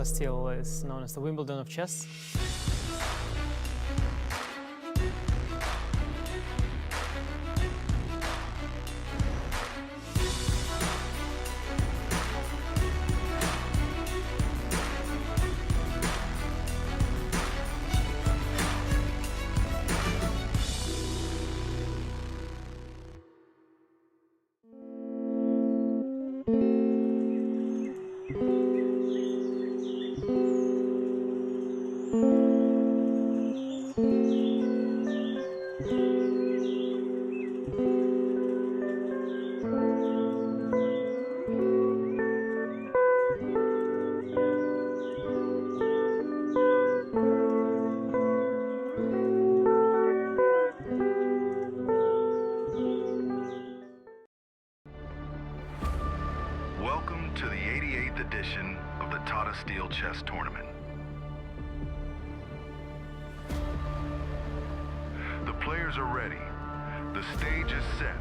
Tata Steel is known as the Wimbledon of Chess. Welcome to the 88th edition of the Tata Steel Chess Tournament. The players are ready. The stage is set.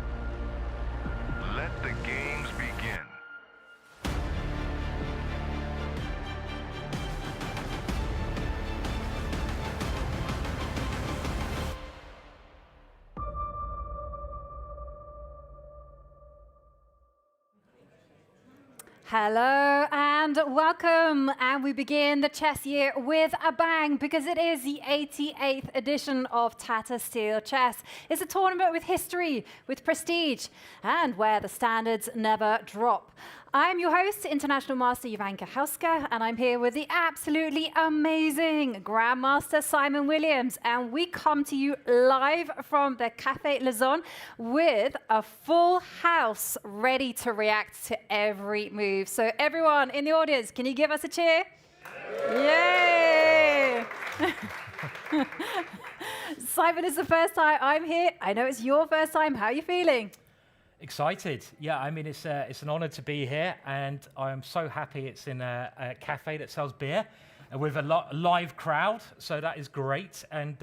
Let the games begin. Hello and welcome, and we begin the chess year with a bang because it is the 88th edition of Tata Steel Chess. It's a tournament with history, with prestige, and where the standards never drop. I'm your host, International Master Jovanka Helska, and I'm here with the absolutely amazing Grandmaster Simon Williams, and we come to you live from the Café La Zone with a full house ready to react to every move. So everyone in the audience, can you give us a cheer? Yay! Simon, it's the first time I'm here. I know it's your first time. How are you feeling? Excited. Yeah, I mean, it's an honor to be here, and I'm so happy it's in a cafe that sells beer with a live crowd, so that is great. And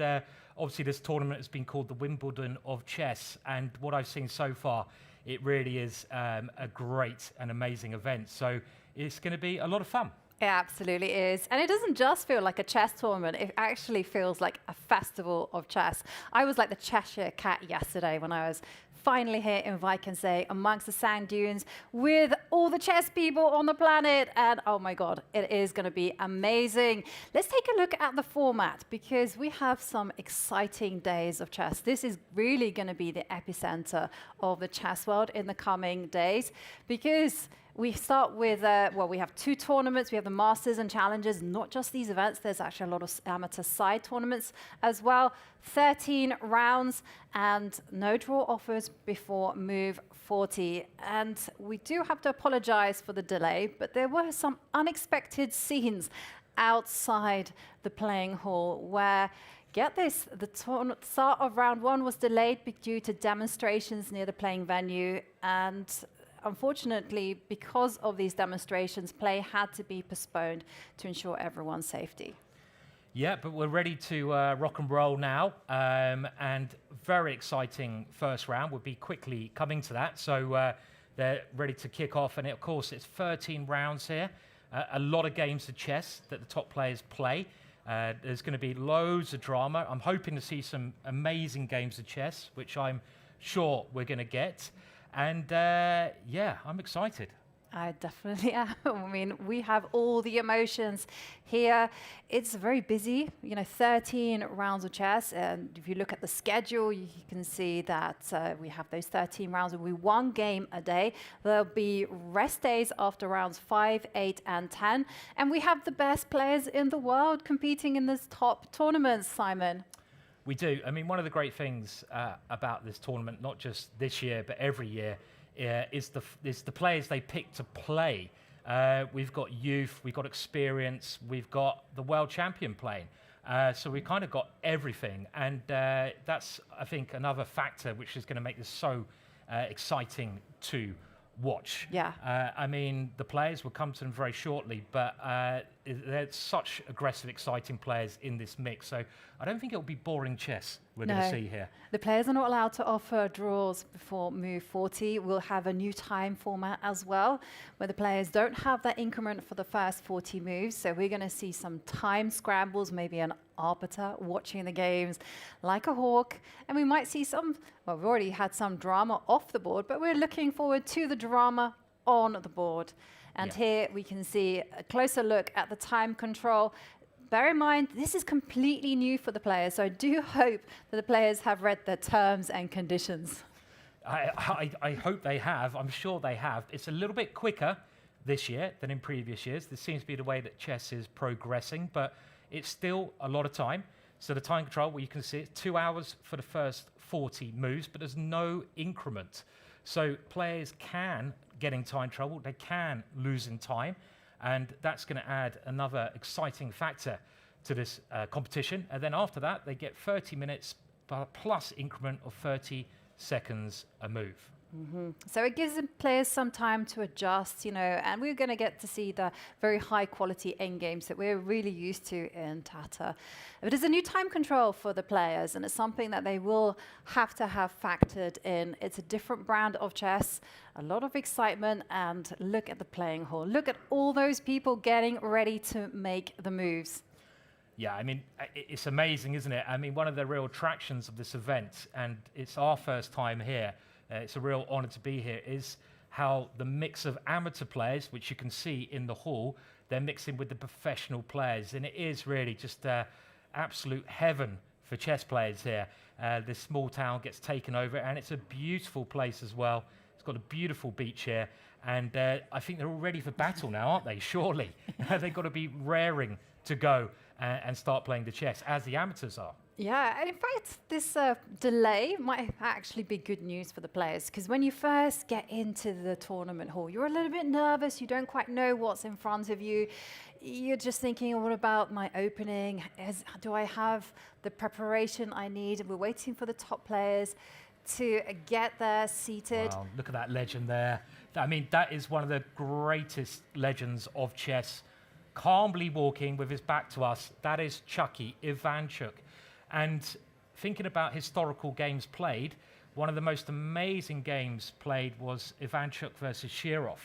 obviously this tournament has been called the Wimbledon of Chess, and what I've seen so far, it really is a great and amazing event. So it's going to be a lot of fun. It absolutely is. And it doesn't just feel like a chess tournament, it actually feels like a festival of chess. I was like the Cheshire Cat yesterday when I was finally here in Wijk amongst the sand dunes with all the chess people on the planet. And oh my God, it is going to be amazing. Let's take a look at the format because we have some exciting days of chess. This is really going to be the epicenter of the chess world in the coming days because we start with, we have two tournaments. We have the Masters and Challengers, not just these events. There's actually a lot of amateur side tournaments as well. 13 rounds and no draw offers before move 40. And we do have to apologize for the delay, but there were some unexpected scenes outside the playing hall where, get this, the start of round one was delayed due to demonstrations near the playing venue. And unfortunately, because of these demonstrations, play had to be postponed to ensure everyone's safety. Yeah, but we're ready to rock and roll now, and very exciting first round. We'll be quickly coming to that, so they're ready to kick off, and of course it's 13 rounds here, a lot of games of chess that the top players play. There's going to be loads of drama. I'm hoping to see some amazing games of chess, which I'm sure we're going to get. And yeah, I'm excited. I definitely am. I mean, we have all the emotions here. It's very busy, 13 rounds of chess. And if you look at the schedule, you can see that we have those 13 rounds. It'll be one game a day. There'll be rest days after rounds 5, 8, and 10. And we have the best players in the world competing in this top tournaments, Simon. We do. I mean, one of the great things about this tournament, not just this year, but every year, is the players they pick to play. We've got youth, we've got experience, we've got the world champion playing. So we've kind of got everything. And that's, I think, another factor which is going to make this so exciting to watch. Yeah. I mean, the players will come to them very shortly, but there's such aggressive, exciting players in this mix. So I don't think it'll be boring chess we're going to see here. The players are not allowed to offer draws before move 40. We'll have a new time format as well, where the players don't have that increment for the first 40 moves. So we're going to see some time scrambles, maybe an arbiter watching the games like a hawk. And we might see some, well, we've already had some drama off the board, but we're looking forward to the drama on the board. And here we can see a closer look at the time control. Bear in mind, this is completely new for the players, so I do hope that the players have read the terms and conditions. I hope they have. I'm sure they have. It's a little bit quicker this year than in previous years. This seems to be the way that chess is progressing, but it's still a lot of time. So the time control, well, you can see it's 2 hours for the first 40 moves, but there's no increment. So players can get in time trouble, they can lose in time, and that's going to add another exciting factor to this competition. And then after that, they get 30 minutes plus increment of 30 seconds a move. So it gives the players some time to adjust, you know, and we're going to get to see the very high quality end games that we're really used to in Tata. But there's a new time control for the players, and it's something that they will have to have factored in. It's a different brand of chess, a lot of excitement, and look at the playing hall. Look at all those people getting ready to make the moves. Yeah, I mean, it's amazing, isn't it? I mean, one of the real attractions of this event, and it's our first time here, it's a real honor to be here, is how the mix of amateur players, which you can see in the hall, they're mixing with the professional players. And it is really just absolute heaven for chess players here. This small town gets taken over, and it's a beautiful place as well. It's got a beautiful beach here. And I think they're all ready for battle now, aren't they? Surely. They've got to be raring to go and start playing the chess, as the amateurs are. Yeah, and in fact, this delay might actually be good news for the players, because when you first get into the tournament hall, you're a little bit nervous, you don't quite know what's in front of you. You're just thinking, oh, what about my opening? Do I have the preparation I need? We're waiting for the top players to get there seated. Wow, look at that legend there. I mean, that is one of the greatest legends of chess. Calmly walking with his back to us, that is Chucky Ivanchuk. And thinking about historical games played, one of the most amazing games played was Ivanchuk versus Shirov.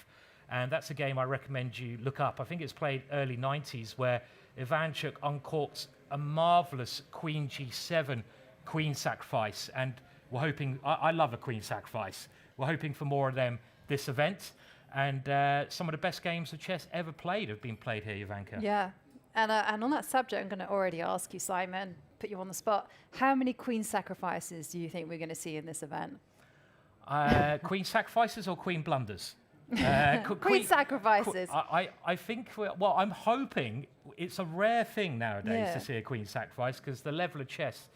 And that's a game I recommend you look up. I think it's played early 90s, where Ivanchuk uncorks a marvelous Queen G7 Queen sacrifice. And we're hoping, I love a Queen sacrifice. We're hoping for more of them this event. And some of the best games of chess ever played have been played here, Ivanka. Yeah, and on that subject, I'm going to already ask you, Simon, put you on the spot. How many queen sacrifices do you think we're going to see in this event? Queen sacrifices or queen blunders? Queen sacrifices. I think, well, I'm hoping it's a rare thing nowadays to see a queen sacrifice, because the level of chess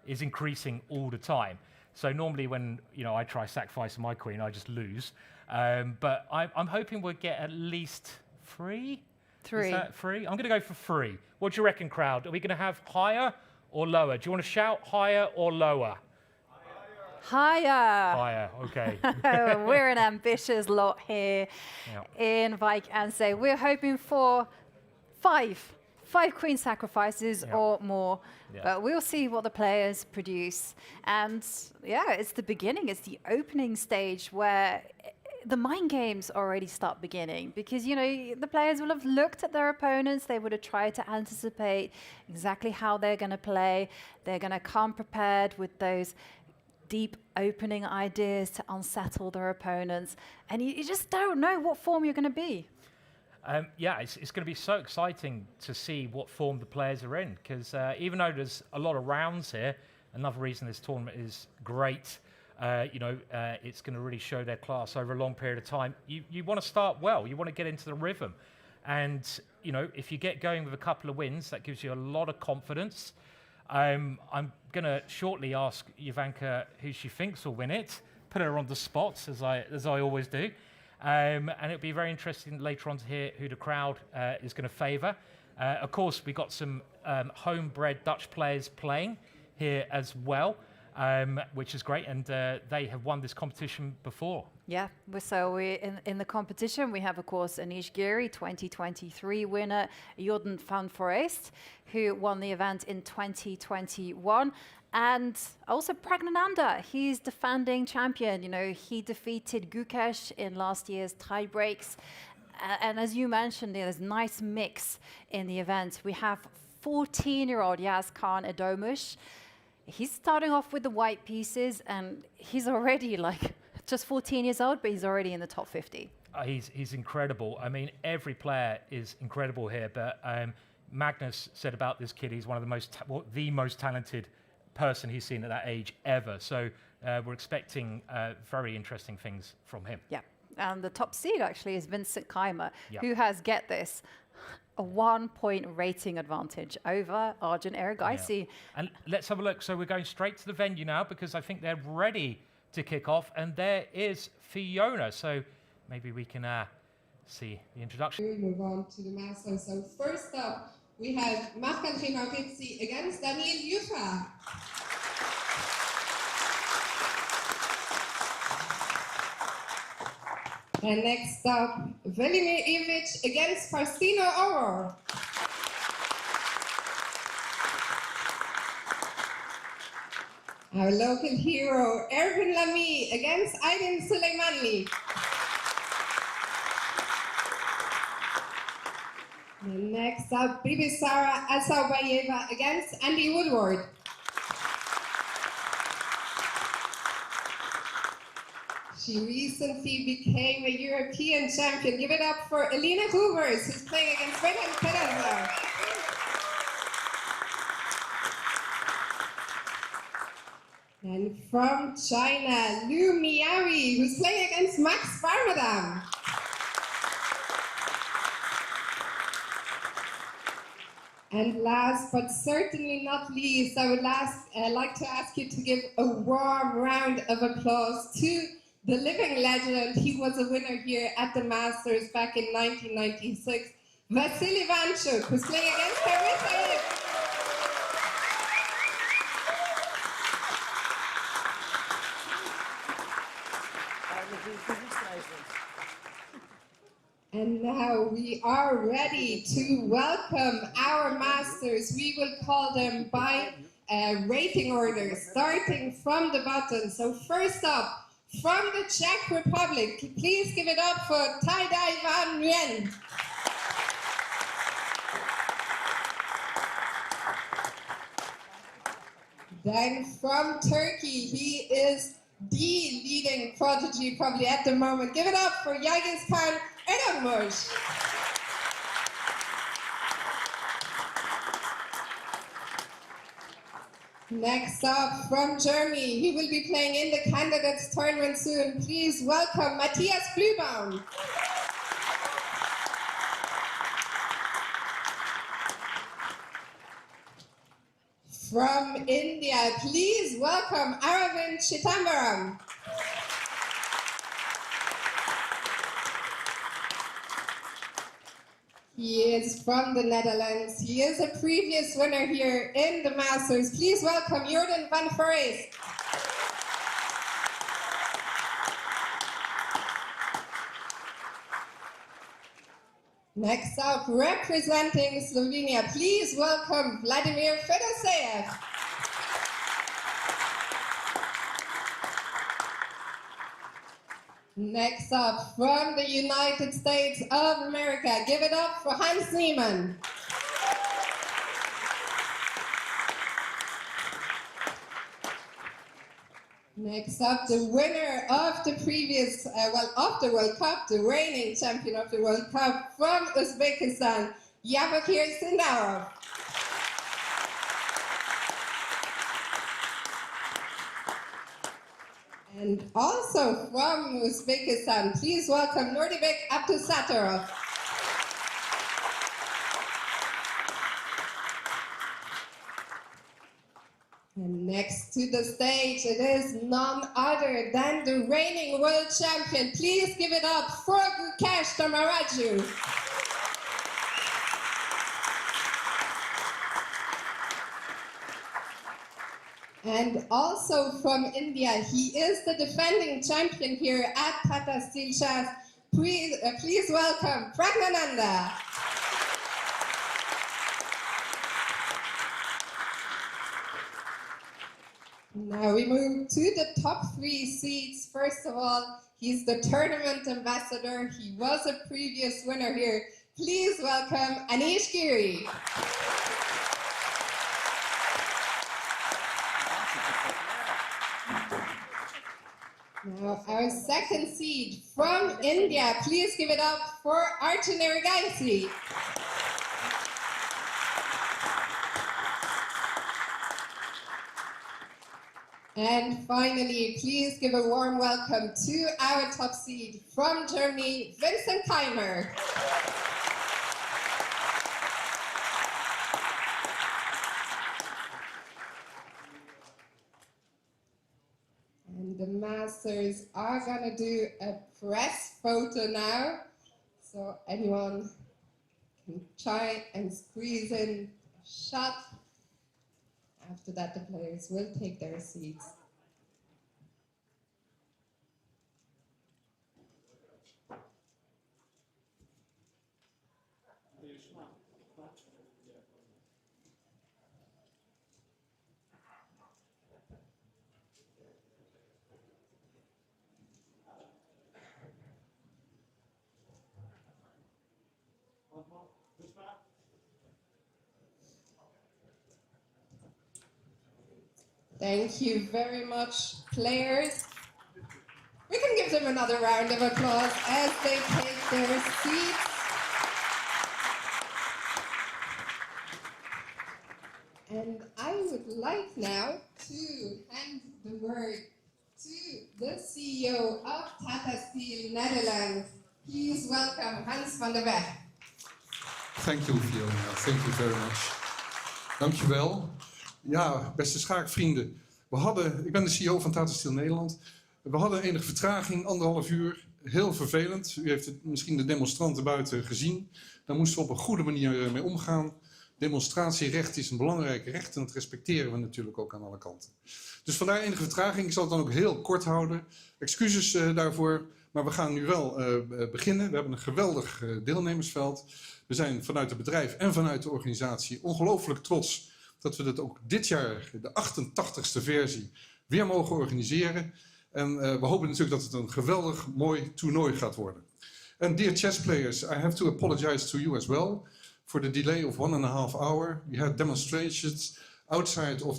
is increasing all the time. So normally when I try sacrificing my queen, I just lose. But I'm hoping we'll get at least three. Three. Is that three? I'm going to go for three. What do you reckon, crowd? Are we going to have higher or lower? Do you want to shout higher or lower? Higher. Higher, okay. We're an ambitious lot here in Wijk, and so we're hoping for five queen sacrifices or more. But we'll see what the players produce. And yeah, it's the beginning. It's the opening stage where the mind games already start beginning, because the players will have looked at their opponents. They would have tried to anticipate exactly how they're going to play. They're going to come prepared with those deep opening ideas to unsettle their opponents, and you just don't know what form you're going to be. It's going to be so exciting to see what form the players are in, because even though there's a lot of rounds here, another reason this tournament is great, it's going to really show their class over a long period of time. You want to start well, you want to get into the rhythm, and if you get going with a couple of wins, that gives you a lot of confidence. I'm going to shortly ask Ivanka who she thinks will win it, put her on the spot, as I always do. And it'll be very interesting later on to hear who the crowd is going to favour. Of course, we've got some homebred Dutch players playing here as well. which is great. And they have won this competition before. Yeah, so we in the competition, we have, of course, Anish Giri, 2023 winner, Jordan van Foreest, who won the event in 2021. And also Pragnanandhaa, he's defending champion. You know, he defeated Gukesh in last year's tie breaks. And as you mentioned, there's a nice mix in the event. We have 14-year-old Yazkan Adomush. He's starting off with the white pieces, and he's already like just 14 years old, but he's already in the top 50. He's incredible. I mean, every player is incredible here, but Magnus said about this kid, he's one of the most talented person he's seen at that age ever. So we're expecting very interesting things from him. Yeah, and the top seed actually is Vincent Keymer, Yeah. who has, get this, a 1-point rating advantage over Arjun Erigaisi. Yeah. And let's have a look. So we're going straight to the venue now because I think they're ready to kick off. And there is Fiona. So maybe we can see the introduction. We move on to the Masters. So first up, we have Marc-André Maurizzi against Daniel Yufa. And next up, Velimir Ivic against Faustino Auror. Our local hero, Arvinh Lamy against Aydin Suleimani. And next up, Bibisara Asaubayeva against Andy Woodward. She recently became a European champion. Give it up for Elina Hoovers, who's playing against Pragnanandhaa. And from China, Liu Miyawi, who's playing against Max Barmadam. And last but certainly not least, I would like to ask you to give a warm round of applause to the living legend. He was a winner here at the Masters back in 1996, Vasyl Ivanchuk, who's playing against Fedoseev. And now we are ready to welcome our masters. We will call them by rating order, starting from the bottom. So first up, from the Czech Republic, please give it up for Tai-Dai van Nguyen. Then from Turkey, he is the leading prodigy probably at the moment. Give it up for Yagiskan Erdoğmuş. Next up, from Germany, he will be playing in the candidates tournament soon. Please welcome Matthias Bluebaum. From India, please welcome Arvinh Chittambaram. He is from the Netherlands. He is a previous winner here in the Masters. Please welcome Jordan van Foreest. Next up, representing Slovenia, please welcome Vladimir Fedoseev. Next up, from the United States of America, give it up for Hans Niemann. Next up, the winner of the previous, of the World Cup, the reigning champion of the World Cup from Uzbekistan, Vachier-Lagrave. And also from Uzbekistan, please welcome Nodirbek Abdusatorov. And next to the stage, it is none other than the reigning world champion. Please give it up for Gukesh Tamaraju. And also from India, he is the defending champion here at Tata Steel Chess. Please welcome Pragnanandhaa. Now we move to the top 3 seeds. First of all, he's the tournament ambassador. He was a previous winner here. Please welcome Anish Giri. Now our second seed from India. Please give it up for Arjun. And finally, please give a warm welcome to our top seed from Germany, Vincent Keymer. And the masters are gonna do a press photo now. So anyone can try and squeeze in a shot. After that, the players will take their seats. Thank you very much, players. We can give them another round of applause as they take their seats. And I would like now to hand the word to the CEO of Tata Steel Netherlands. Please welcome Hans van der Weg. Thank you, Fiona. Thank you very much. Dankjewel. Ja, beste schaakvrienden. Ik ben de CEO van Tata Steel Nederland. We hadden enige vertraging, 1,5 uur. Heel vervelend. U heeft misschien de demonstranten buiten gezien. Daar moesten we op een goede manier mee omgaan. Demonstratierecht is een belangrijk recht en dat respecteren we natuurlijk ook aan alle kanten. Dus vandaar enige vertraging. Ik zal het dan ook heel kort houden. Excuses daarvoor. Maar we gaan nu wel beginnen. We hebben een geweldig deelnemersveld. We zijn vanuit het bedrijf en vanuit de organisatie ongelooflijk trots dat we dat ook dit jaar, de 88ste versie, weer mogen organiseren. En we hopen natuurlijk dat het een geweldig mooi toernooi gaat worden. And dear chess players, I have to apologize to you as well for the delay of 1.5 hours. We had demonstrations outside of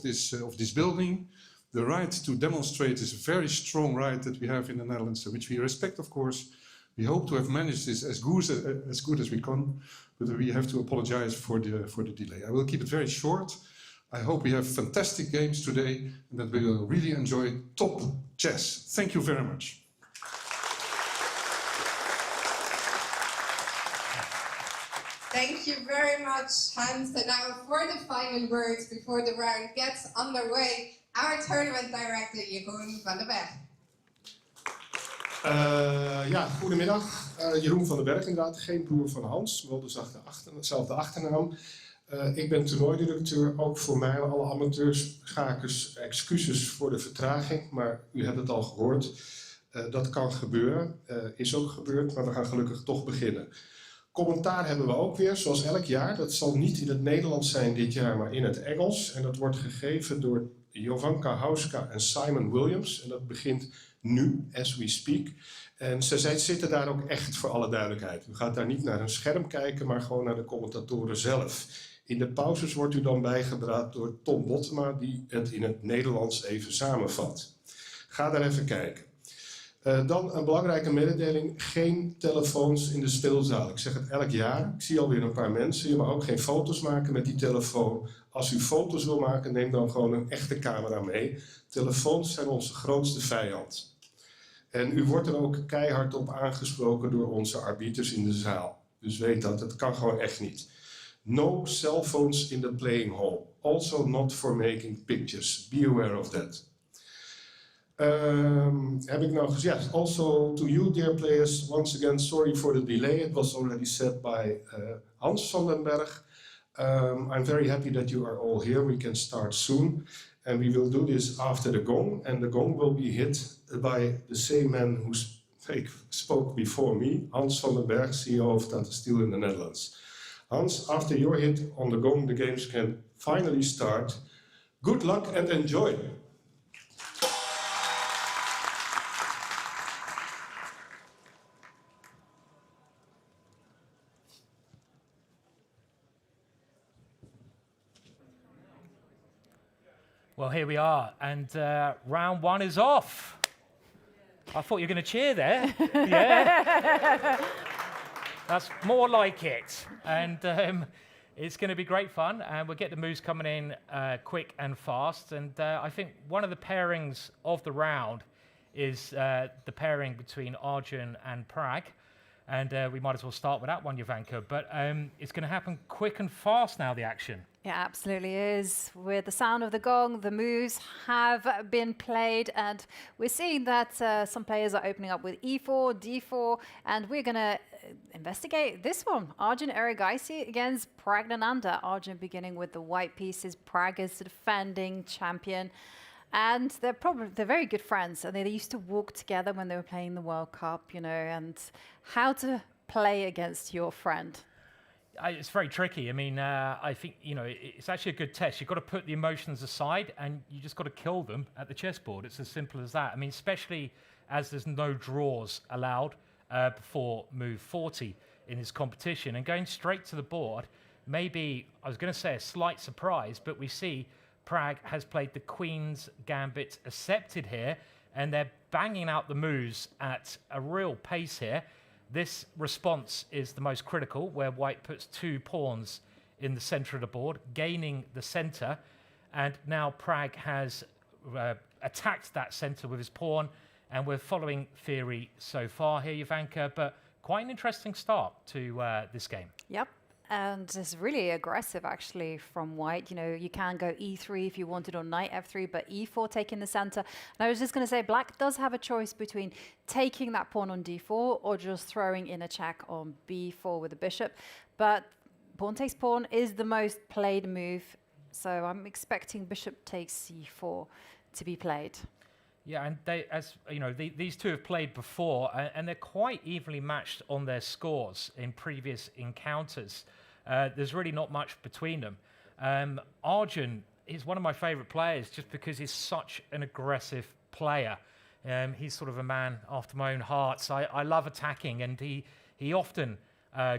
this building. The right to demonstrate is a very strong right that we have in the Netherlands, which we respect, of course. We hope to have managed this as good as we can, but we have to apologize for the delay. I will keep it very short. I hope we have fantastic games today and that we will really enjoy top chess. Thank you very much. Thank you very much, Hans. And now for the final words before the round gets underway, our tournament director, Jeroen van der Berg. Ja, goedemiddag. Jeroen van der Berg inderdaad, geen broer van Hans, wel dezelfde achternaam. Ik ben toernooidirecteur, ook voor mij en alle amateurschakers excuses voor de vertraging, maar u hebt het al gehoord. Dat kan gebeuren, is ook gebeurd, maar we gaan gelukkig toch beginnen. Commentaar hebben we ook weer, zoals elk jaar. Dat zal niet in het Nederlands zijn dit jaar, maar in het Engels. En dat wordt gegeven door Jovanka Hauska en Simon Williams. En dat begint nu, as we speak. En ze zitten daar ook echt voor alle duidelijkheid. U gaat daar niet naar een scherm kijken, maar gewoon naar de commentatoren zelf. In de pauzes wordt u dan bijgepraat door Tom Bottema, die het in het Nederlands even samenvat. Ga daar even kijken. Dan een belangrijke mededeling, geen telefoons in de speelzaal. Ik zeg het elk jaar, ik zie alweer een paar mensen. Je mag ook geen foto's maken met die telefoon. Als u foto's wil maken, neem dan gewoon een echte camera mee. Telefoons zijn onze grootste vijand. En u wordt er ook keihard op aangesproken door onze arbiters in de zaal. Dus weet dat, het kan gewoon echt niet. No cell phones in the playing hall. Also not for making pictures. Be aware of that. Heb ik nou gezegd? Also to you, dear players, once again, sorry for the delay. It was already said by Hans van den Berg. I'm very happy that you are all here. We can start soon. And we will do this after the gong, and the gong will be hit by the same man who spoke before me, Hans van den Berg, CEO of Tata Steel in the Netherlands. Hans, after your hit on the gong, the games can finally start. Good luck and enjoy. Well, here we are, and round one is off. I thought you were going to cheer there. Yeah. That's more like it. And it's going to be great fun, and we'll get the moves coming in quick and fast. And I think one of the pairings of the round is the pairing between Arjun and Pragg. And we might as well start with that one, Jovanka. But it's going to happen quick and fast now, the action. It absolutely is. With the sound of the gong, the moves have been played, and we're seeing that some players are opening up with e4, d4, and we're going to investigate this one. Arjun Erigaisi against Pragnanandhaa. Arjun beginning with the white pieces. Pragg is the defending champion. And they're very good friends, and they used to walk together when they were playing the World Cup, you know, and how to play against your friend. It's very tricky. I mean, I think, you know, it's actually a good test. You've got to put the emotions aside, and you just got to kill them at the chessboard. It's as simple as that. I mean, especially as there's no draws allowed before move 40 in this competition. And going straight to the board, maybe, I was going to say a slight surprise, but we see Pragg has played the Queen's Gambit accepted here, and they're banging out the moves at a real pace here. This response is the most critical, where White puts 2 pawns in the center of the board, gaining the center, and now Pragg has attacked that center with his pawn, and we're following theory so far here, Jovanka, but quite an interesting start to this game. Yep. And it's really aggressive, actually, from White. You know, you can go e3 if you wanted, or knight f3, but e4 taking the center. And I was just going to say, Black does have a choice between taking that pawn on d4 or just throwing in a check on b4 with the bishop. But pawn takes pawn is the most played move, so I'm expecting bishop takes c4 to be played. Yeah, and they, as you know, these two have played before, and they're quite evenly matched on their scores in previous encounters. There's really not much between them. Arjun is one of my favorite players just because he's such an aggressive player. He's sort of a man after my own heart, so I love attacking, and he often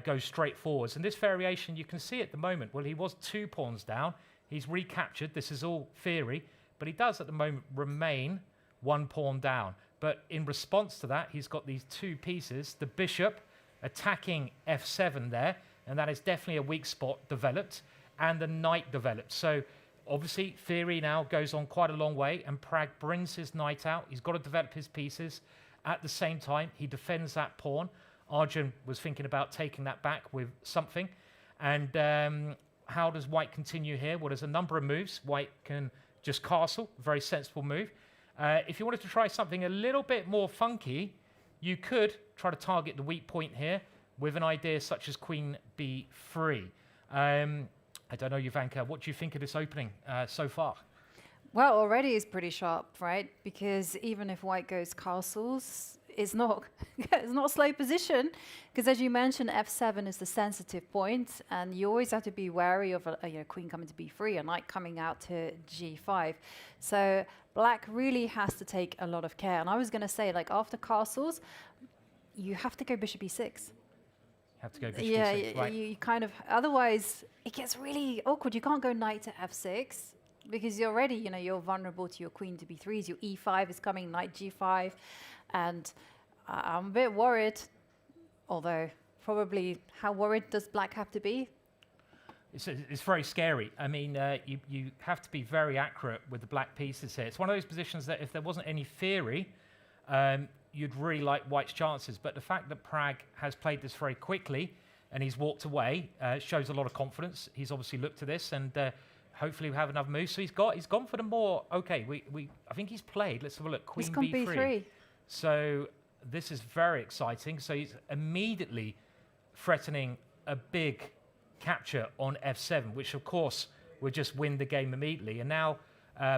goes straight forwards. And this variation, you can see at the moment, well, he was 2 pawns down. He's recaptured. This is all theory, but he does at the moment remain 1 pawn down. But in response to that, he's got these 2 pieces, the bishop attacking f7 there, and that is definitely a weak spot developed, and the knight developed. So obviously theory now goes on quite a long way, and Pragg brings his knight out. He's got to develop his pieces. At the same time, he defends that pawn. Arjun was thinking about taking that back with something. And how does White continue here? Well, there's a number of moves. White can just castle, very sensible move. If you wanted to try something a little bit more funky, you could try to target the weak point here with an idea such as Queen b3. I don't know, Jovanka, what do you think of this opening so far? Well, already is pretty sharp, right? Because even if White goes castles, it's not it's not a slow position, because as you mentioned, f7 is the sensitive point, and you always have to be wary of a queen coming to b3, a knight coming out to g5. So Black really has to take a lot of care. And I was going to say, like, after castles, you have to go bishop e6. Have to go bishop e6, right. You kind of, otherwise it gets really awkward. You can't go knight to f6 because you're already, you know, you're vulnerable to your queen to b3s. Your e5 is coming, knight g5, and I'm a bit worried. Although probably, how worried does Black have to be? It's very scary. I mean, you have to be very accurate with the black pieces here. It's one of those positions that if there wasn't any theory, you'd really like White's chances. But the fact that Pragg has played this very quickly and he's walked away shows a lot of confidence. He's obviously looked to this, and hopefully we have another move. So he's gone for the more, okay, I think he's played, let's have a look, Queen b3. So this is very exciting. So he's immediately threatening a big capture on f7, which of course would just win the game immediately. And now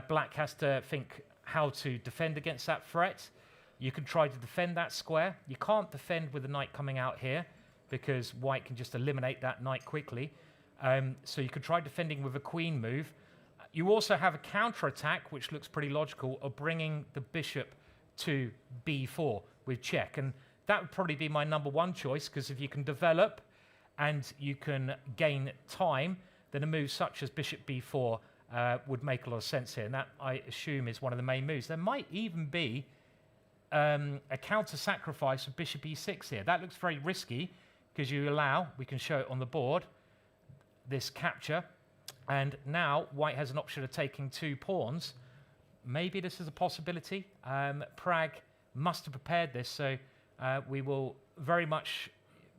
Black has to think how to defend against that threat. You can try to defend that square. You can't defend with the knight coming out here because white can just eliminate that knight quickly. So you could try defending with a queen move. You also have a counter-attack, which looks pretty logical, of bringing the bishop to b4 with check. And that would probably be my number one choice, because if you can develop and you can gain time, then a move such as bishop b4 would make a lot of sense here. And that, I assume, is one of the main moves. There might even be a counter-sacrifice of bishop e6 here. That looks very risky, because you allow, we can show it on the board, this capture. And now white has an option of taking 2 pawns. Maybe this is a possibility. Pragg must have prepared this, so we will very much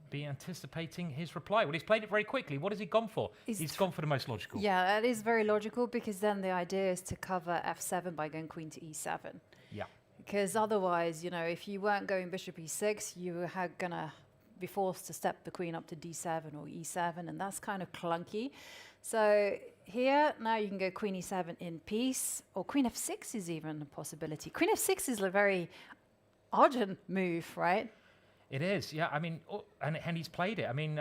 be anticipating his reply. Well, he's played it very quickly. What has he gone for? He's gone for the most logical. Yeah, that is very logical, because then the idea is to cover f7 by going queen to e7. Yeah. Because otherwise, you know, if you weren't going bishop e6, you were going to be forced to step the queen up to d7 or e7, and that's kind of clunky. So here, now you can go queen e7 in peace, or queen f6 is even a possibility. Queen f6 is a very Arjun move, right? It is, yeah. I mean, and he's played it. I mean,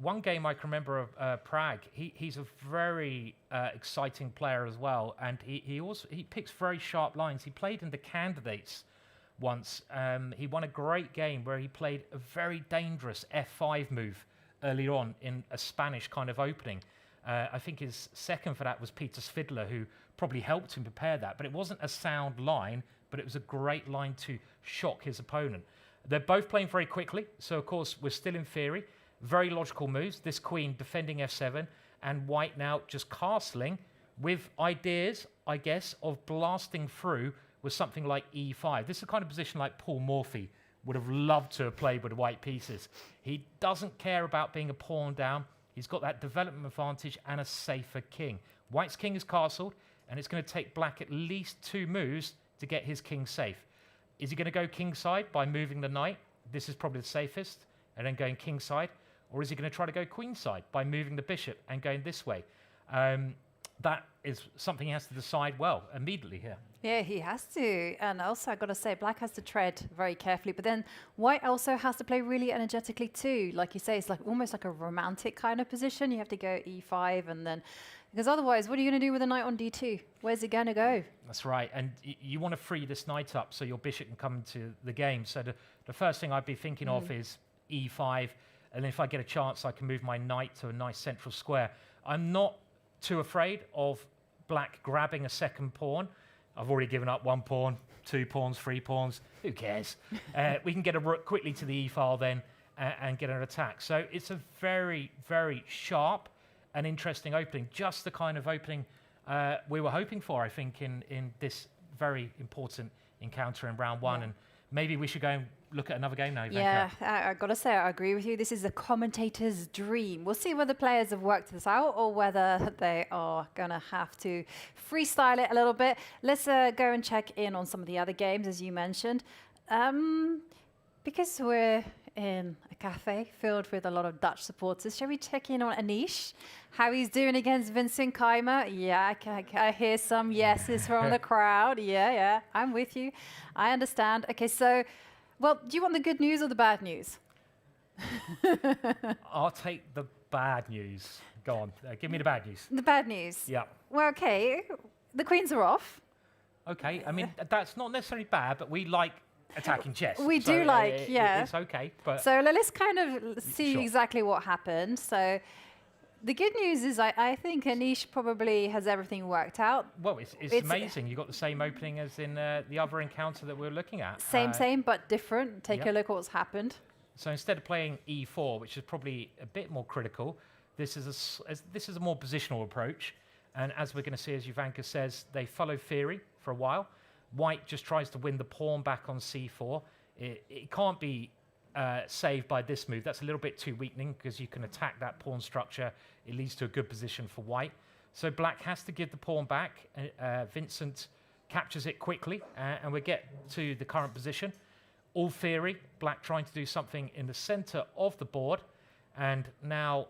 one game I can remember of Pragg, he's a very exciting player as well, and he picks very sharp lines. He played in the candidates once. He won a great game where he played a very dangerous f5 move earlier on in a Spanish kind of opening. I think his second for that was Peter Svidler, who probably helped him prepare that. But it wasn't a sound line, but it was a great line to shock his opponent. They're both playing very quickly, so of course we're still in theory. Very logical moves. This queen defending f7, and white now just castling with ideas, I guess, of blasting through with something like e5. This is the kind of position like Paul Morphy would have loved to have played with white pieces. He doesn't care about being a pawn down. He's got that development advantage and a safer king. White's king is castled, and it's going to take black at least 2 moves to get his king safe. Is he going to go kingside by moving the knight? This is probably the safest, and then going kingside. Or is he going to try to go queenside by moving the bishop and going this way? That is something he has to decide well immediately here. Yeah, he has to. And also, I've got to say, black has to tread very carefully. But then white also has to play really energetically too. Like you say, it's like almost like a romantic kind of position. You have to go e5 and then... Because otherwise, what are you going to do with a knight on d2? Where's it going to go? That's right. And you want to free this knight up so your bishop can come into the game. So the first thing I'd be thinking of is e5. And then if I get a chance, I can move my knight to a nice central square. I'm not too afraid of black grabbing a second pawn. I've already given up 1 pawn, 2 pawns, 3 pawns. Who cares? We can get a rook quickly to the e-file then and get an attack. So it's a very, very sharp and interesting opening. Just the kind of opening we were hoping for, I think, in this very important encounter in round 1. And maybe we should go and look at another game now. Yeah, I've got to say, I agree with you. This is a commentator's dream. We'll see whether players have worked this out or whether they are going to have to freestyle it a little bit. Let's go and check in on some of the other games, as you mentioned. Because we're in a cafe filled with a lot of Dutch supporters, shall we check in on Anish? How he's doing against Vincent Keymer? Yeah, I hear some yeses from the crowd. Yeah, I'm with you. I understand. Okay, so... Well, do you want the good news or the bad news? I'll take the bad news. Go on, give me the bad news. The bad news? Yeah. Well, okay, the queens are off. Okay, I mean, that's not necessarily bad, but we like attacking chess. We do like, yeah. It's okay, but... So let's kind of see exactly what happened. So the good news is I think Anish probably has everything worked out. Well, it's amazing. You got the same opening as in the other encounter that we were looking at. Same, but different. Take a look at what's happened. So instead of playing e4, which is probably a bit more critical, this is a more positional approach. And as we're going to see, as Jovanka says, they follow theory for a while. White just tries to win the pawn back on c4. It can't be saved by this move. That's a little bit too weakening because you can attack that pawn structure. It leads to a good position for white. So black has to give the pawn back. Vincent captures it quickly, and we get to the current position. All theory, black trying to do something in the center of the board. And now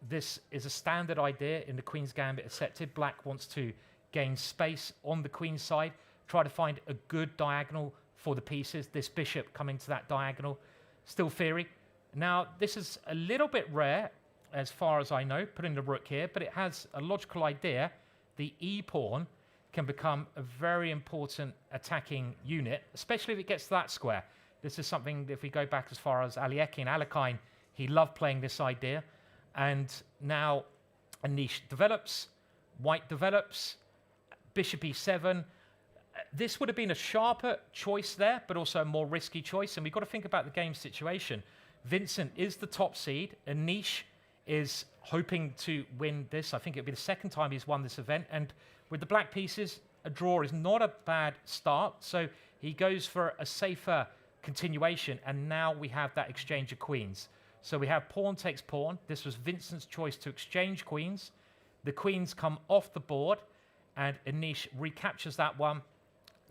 this is a standard idea in the Queen's Gambit accepted. Black wants to gain space on the queen side, try to find a good diagonal for the pieces. This bishop coming to that diagonal, still theory. Now, this is a little bit rare, as far as I know, putting the rook here, but it has a logical idea. The e-pawn can become a very important attacking unit, especially if it gets to that square. This is something, if we go back as far as Alieki and Alekhine, he loved playing this idea. And now Anish develops, White develops, bishop e7. This would have been a sharper choice there, but also a more risky choice. And we've got to think about the game situation. Vincent is the top seed. Anish is hoping to win this. I think it'll be the second time he's won this event. And with the black pieces, a draw is not a bad start. So he goes for a safer continuation. And now we have that exchange of queens. So we have pawn takes pawn. This was Vincent's choice to exchange queens. The queens come off the board. And Anish recaptures that one.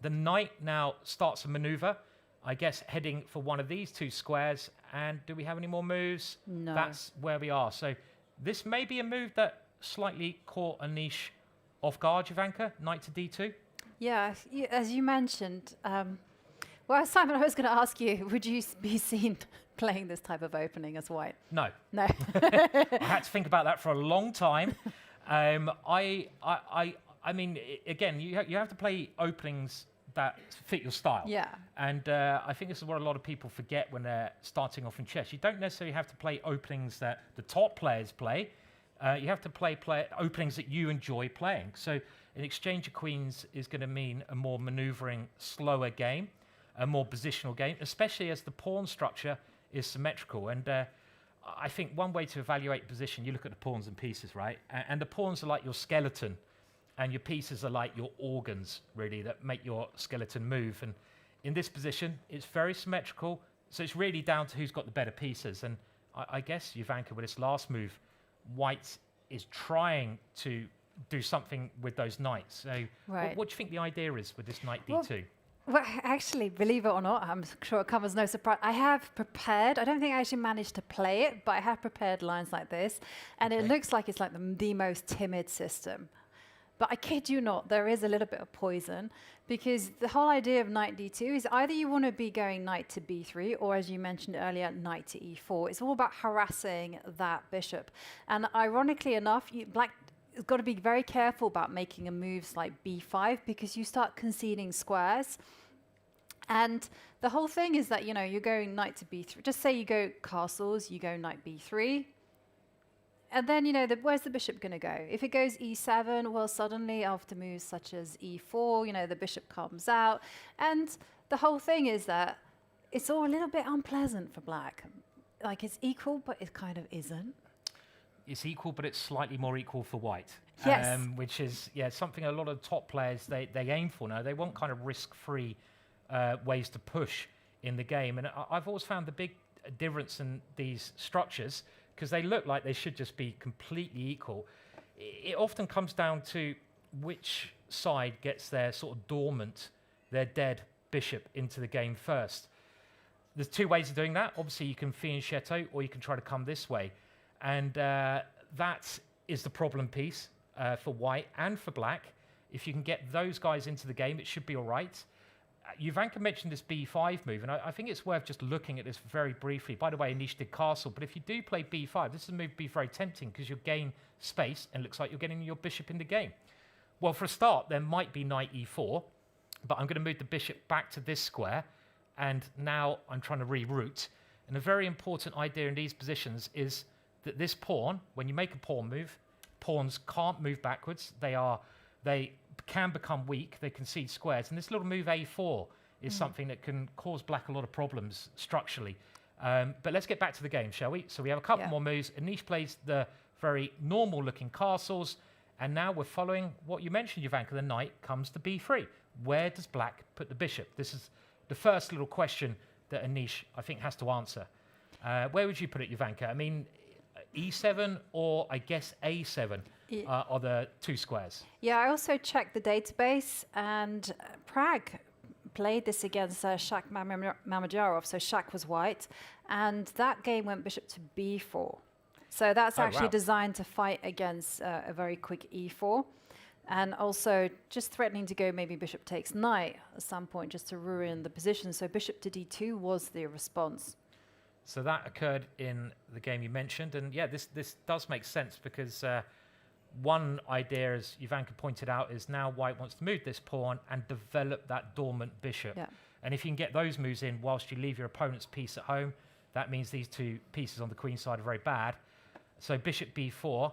The knight now starts a maneuver, I guess heading for one of these two squares. And do we have any more moves? No. That's where we are. So this may be a move that slightly caught Anish off guard, Jovanka, knight to d2. Yeah, as you mentioned, well, Simon, I was going to ask you, would you be seen playing this type of opening as white? No. No. I had to think about that for a long time. I mean, again, you have to play openings that fit your style. Yeah. And I think this is what a lot of people forget when they're starting off in chess. You don't necessarily have to play openings that the top players play. You have to play openings that you enjoy playing. So an exchange of queens is going to mean a more maneuvering, slower game, a more positional game, especially as the pawn structure is symmetrical. And I think one way to evaluate position, you look at the pawns and pieces, right? And the pawns are like your skeleton, and your pieces are like your organs, really, that make your skeleton move. And in this position, it's very symmetrical, so it's really down to who's got the better pieces. And I guess, Jovanka, with this last move, White is trying to do something with those knights. So Right. what do you think the idea is with this knight d2? Well, actually, believe it or not, I'm sure it comes as no surprise. I have prepared, I don't think I actually managed to play it, but I have prepared lines like this. And it looks like it's like the most timid system. But I kid you not, there is a little bit of poison, because the whole idea of knight d2 is either you want to be going knight to b3, or as you mentioned earlier, knight to e4. It's all about harassing that bishop. And ironically enough, Black has got to be very careful about making a moves like b5, because you start conceding squares. And the whole thing is that, you know, you're going knight to b3. Just say you go castles, you go knight b3. And then, you know, where's the bishop going to go? If it goes e7, well, suddenly after moves such as e4, you know, the bishop comes out. And the whole thing is that it's all a little bit unpleasant for Black. Like, it's equal, but it kind of isn't. It's equal, but it's slightly more equal for White. Yes. Which is, something a lot of top players, they aim for now. They want kind of risk-free ways to push in the game. And I've always found the big difference in these structures, because they look like they should just be completely equal. It often comes down to which side gets their sort of dormant, their dead bishop into the game first. There's two ways of doing that. Obviously, you can fianchetto, or you can try to come this way. And that is the problem piece for White and for Black. If you can get those guys into the game, it should be all right. Jovanka mentioned this b5 move, and I think it's worth just looking at this very briefly. By the way, Anish did castle, but if you do play b5, this is a move to be very tempting, because you'll gain space, and it looks like you're getting your bishop in the game. Well, for a start, there might be knight e4, but I'm going to move the bishop back to this square, and now I'm trying to reroute. And a very important idea in these positions is that this pawn, when you make a pawn move, pawns can't move backwards. They can become weak. They concede squares. And this little move a4 is something that can cause Black a lot of problems structurally. But let's get back to the game, shall we? So we have a couple more moves. Anish plays the very normal-looking castles. And now we're following what you mentioned, Jovanka. The knight comes to b3. Where does Black put the bishop? This is the first little question that Anish, I think, has to answer. Where would you put it, Jovanka? I mean, e7 or, I guess, a7 are the two squares. Yeah, I also checked the database, and Pragg played this against Shak Mamedyarov, so Shak was white, and that game went bishop to b4. So that's actually designed to fight against a very quick e4. And also just threatening to go maybe bishop takes knight at some point just to ruin the position. So bishop to d2 was the response. So that occurred in the game you mentioned. And yeah, this does make sense because one idea, as Ivanka pointed out, is now White wants to move this pawn and develop that dormant bishop. Yeah. And if you can get those moves in whilst you leave your opponent's piece at home, that means these two pieces on the queen side are very bad. So bishop b4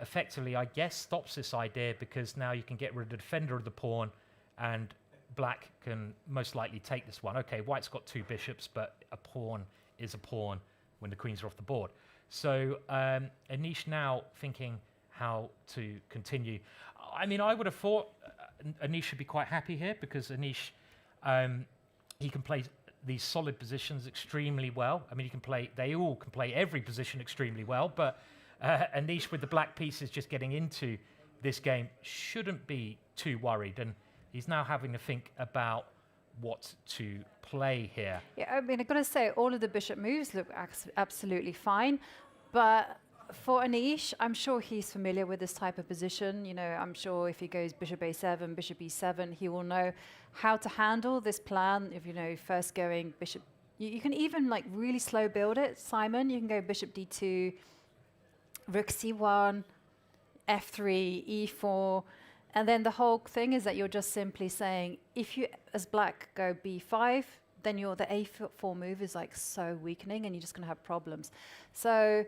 effectively, I guess, stops this idea because now you can get rid of the defender of the pawn and black can most likely take this one. Okay, white's got two bishops, but a pawn is a pawn when the queens are off the board. So Anish now thinking how to continue. I mean, I would have thought Anish should be quite happy here because Anish, he can play these solid positions extremely well. I mean, they all can play every position extremely well, but Anish with the black pieces just getting into this game shouldn't be too worried. And he's now having to think about what to play here. Yeah, I mean, I've got to say, all of the bishop moves look absolutely fine, but for Anish, I'm sure he's familiar with this type of position. You know, I'm sure if he goes bishop a7, bishop e7, he will know how to handle this plan. If, you know, first going bishop, you can even like really slow build it, Simon. You can go bishop d2, rook c1, f3, e4, and then the whole thing is that you're just simply saying, if you, as black, go b5, then the a4 move is like so weakening and you're just going to have problems. So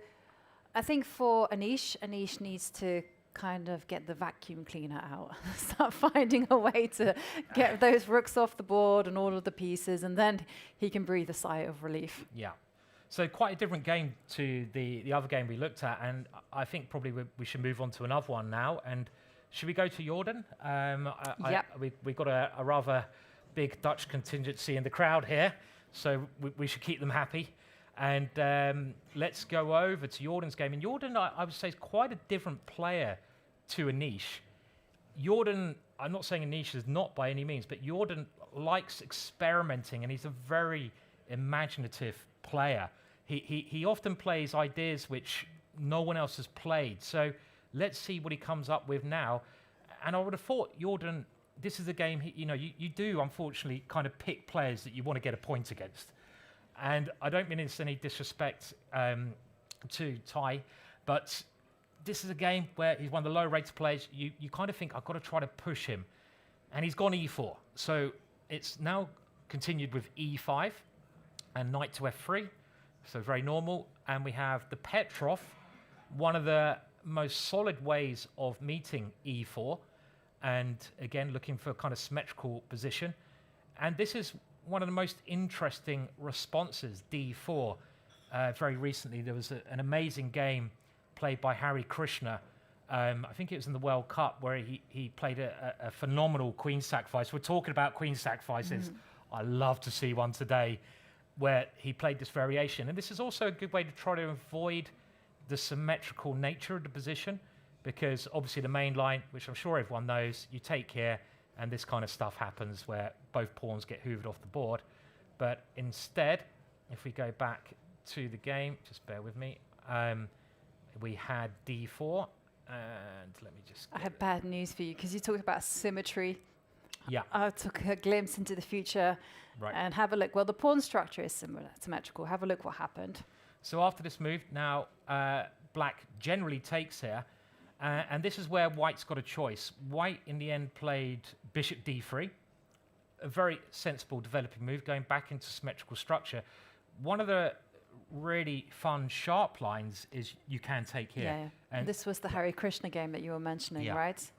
I think for Anish needs to kind of get the vacuum cleaner out, start finding a way to get those rooks off the board and all of the pieces, and then he can breathe a sigh of relief. Yeah. So quite a different game to the other game we looked at, and I think probably we should move on to another one now. And should we go to Jordan? We've got a rather big Dutch contingency in the crowd here, so we should keep them happy. And let's go over to Jordan's game. And Jordan, I would say, is quite a different player to Anish. Jordan, I'm not saying Anish is not by any means, but Jordan likes experimenting, and he's a very imaginative player. He often plays ideas which no one else has played. So let's see what he comes up with now. And I would have thought Jordan, this is a game, you do unfortunately kind of pick players that you want to get a point against. And I don't mean it's any disrespect to Ty, but this is a game where he's one of the low-rated players. You kind of think, I've got to try to push him. And he's gone e4. So it's now continued with e5 and knight to f3. So very normal. And we have the Petrov, one of the most solid ways of meeting e4. And again, looking for a kind of symmetrical position. And this is one of the most interesting responses, d4. Very recently, there was an amazing game played by Hari Krishna. I think it was in the World Cup where he played a phenomenal queen sacrifice. We're talking about queen sacrifices. I love to see one today where he played this variation. And this is also a good way to try to avoid the symmetrical nature of the position, because obviously the main line, which I'm sure everyone knows, you take here, and this kind of stuff happens where both pawns get hoovered off the board. But instead, if we go back to the game, just bear with me, we had d4, and let me just... I have bad news for you, because you talked about symmetry. Yeah. I took a glimpse into the future, right. And have a look. Well, the pawn structure is symmetrical. Have a look what happened. So after this move, now black generally takes here, and this is where white's got a choice. White, in the end, played bishop d3, a very sensible developing move, going back into symmetrical structure. One of the really fun, sharp lines is you can take here. Yeah, and this was the Hari Krishna game that you were mentioning, right?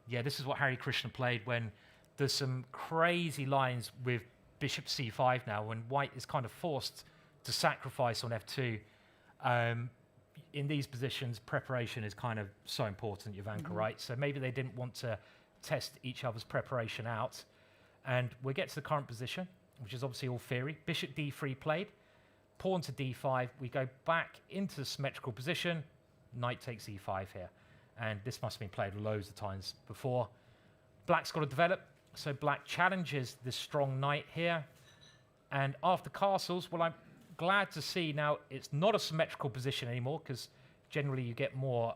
Yeah, this is what Hari Krishna played when there's some crazy lines with bishop c5 now, when white is kind of forced to sacrifice on f2. In these positions, preparation is kind of so important, Ivanka, right? So maybe they didn't want to test each other's preparation out. And we get to the current position, which is obviously all theory. Bishop d3 played, pawn to d5. We go back into the symmetrical position. Knight takes e5 here. And this must have been played loads of times before. Black's got to develop. So black challenges this strong knight here. And after castles, well, I'm glad to see now it's not a symmetrical position anymore, because generally you get more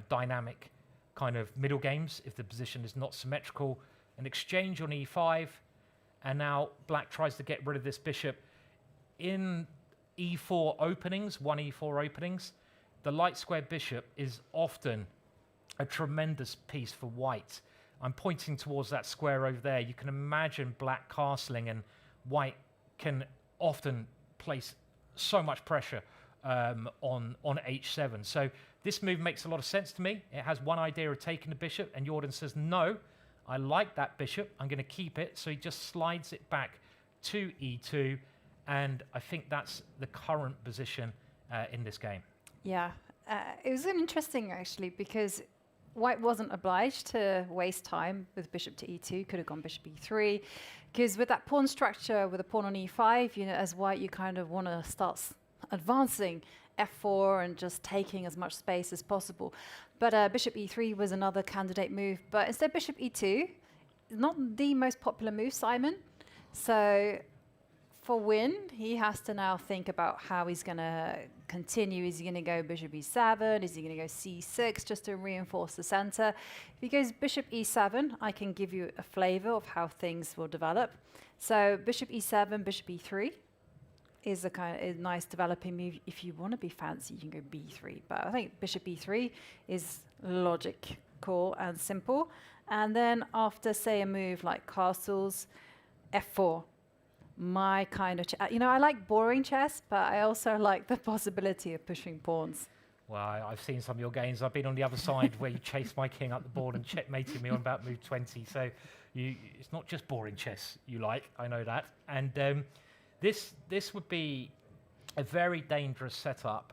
dynamic kind of middle games if the position is not symmetrical. An exchange on e5, and now black tries to get rid of this bishop. In e4 openings, 1e4 openings, the light square bishop is often a tremendous piece for white. I'm pointing towards that square over there. You can imagine black castling, and white can often place so much pressure on h7. So this move makes a lot of sense to me. It has one idea of taking the bishop, and Jordan says, no, I like that bishop. I'm going to keep it. So he just slides it back to e2, and I think that's the current position in this game. Yeah, it was interesting actually, because white wasn't obliged to waste time with bishop to e2, could have gone bishop e3, because with that pawn structure, with a pawn on e5, you know, as white, you kind of want to start advancing f4 and just taking as much space as possible. But bishop e3 was another candidate move, but instead bishop e2, not the most popular move, Simon. So for Nguyen, he has to now think about how he's going to continue. Is he going to go bishop e7? Is he going to go c6 just to reinforce the center? If he goes bishop e7, I can give you a flavor of how things will develop. So bishop e7, bishop e3 is a kind of nice developing move. If you want to be fancy, you can go b3. But I think bishop e3 is logical and simple. And then after, say, a move like castles, f4. My kind of, you know, I like boring chess, but I also like the possibility of pushing pawns. Well, I've seen some of your games. I've been on the other side where you chased my king up the board and checkmated me on about move 20. So it's not just boring chess you like, I know that. And this would be a very dangerous setup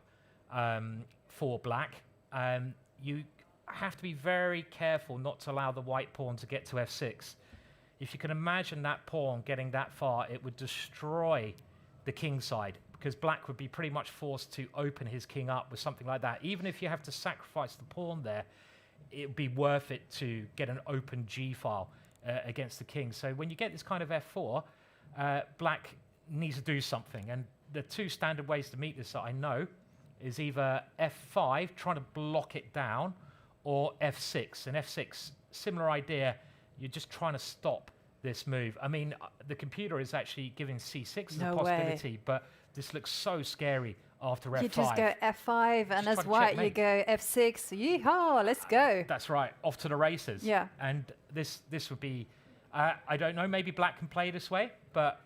for black. You have to be very careful not to allow the white pawn to get to f6. If you can imagine that pawn getting that far, it would destroy the king side, because black would be pretty much forced to open his king up with something like that. Even if you have to sacrifice the pawn there, it would be worth it to get an open g file against the king. So when you get this kind of f4, black needs to do something. And the two standard ways to meet this that I know is either f5, trying to block it down, or f6. And f6, similar idea. You're just trying to stop this move. I mean, the computer is actually giving c6 as a possibility, but this looks so scary after f5. You just go f5, and as white, you go f6. Yeehaw, let's go. That's right, off to the races. Yeah. And this would be, I don't know, maybe black can play this way, but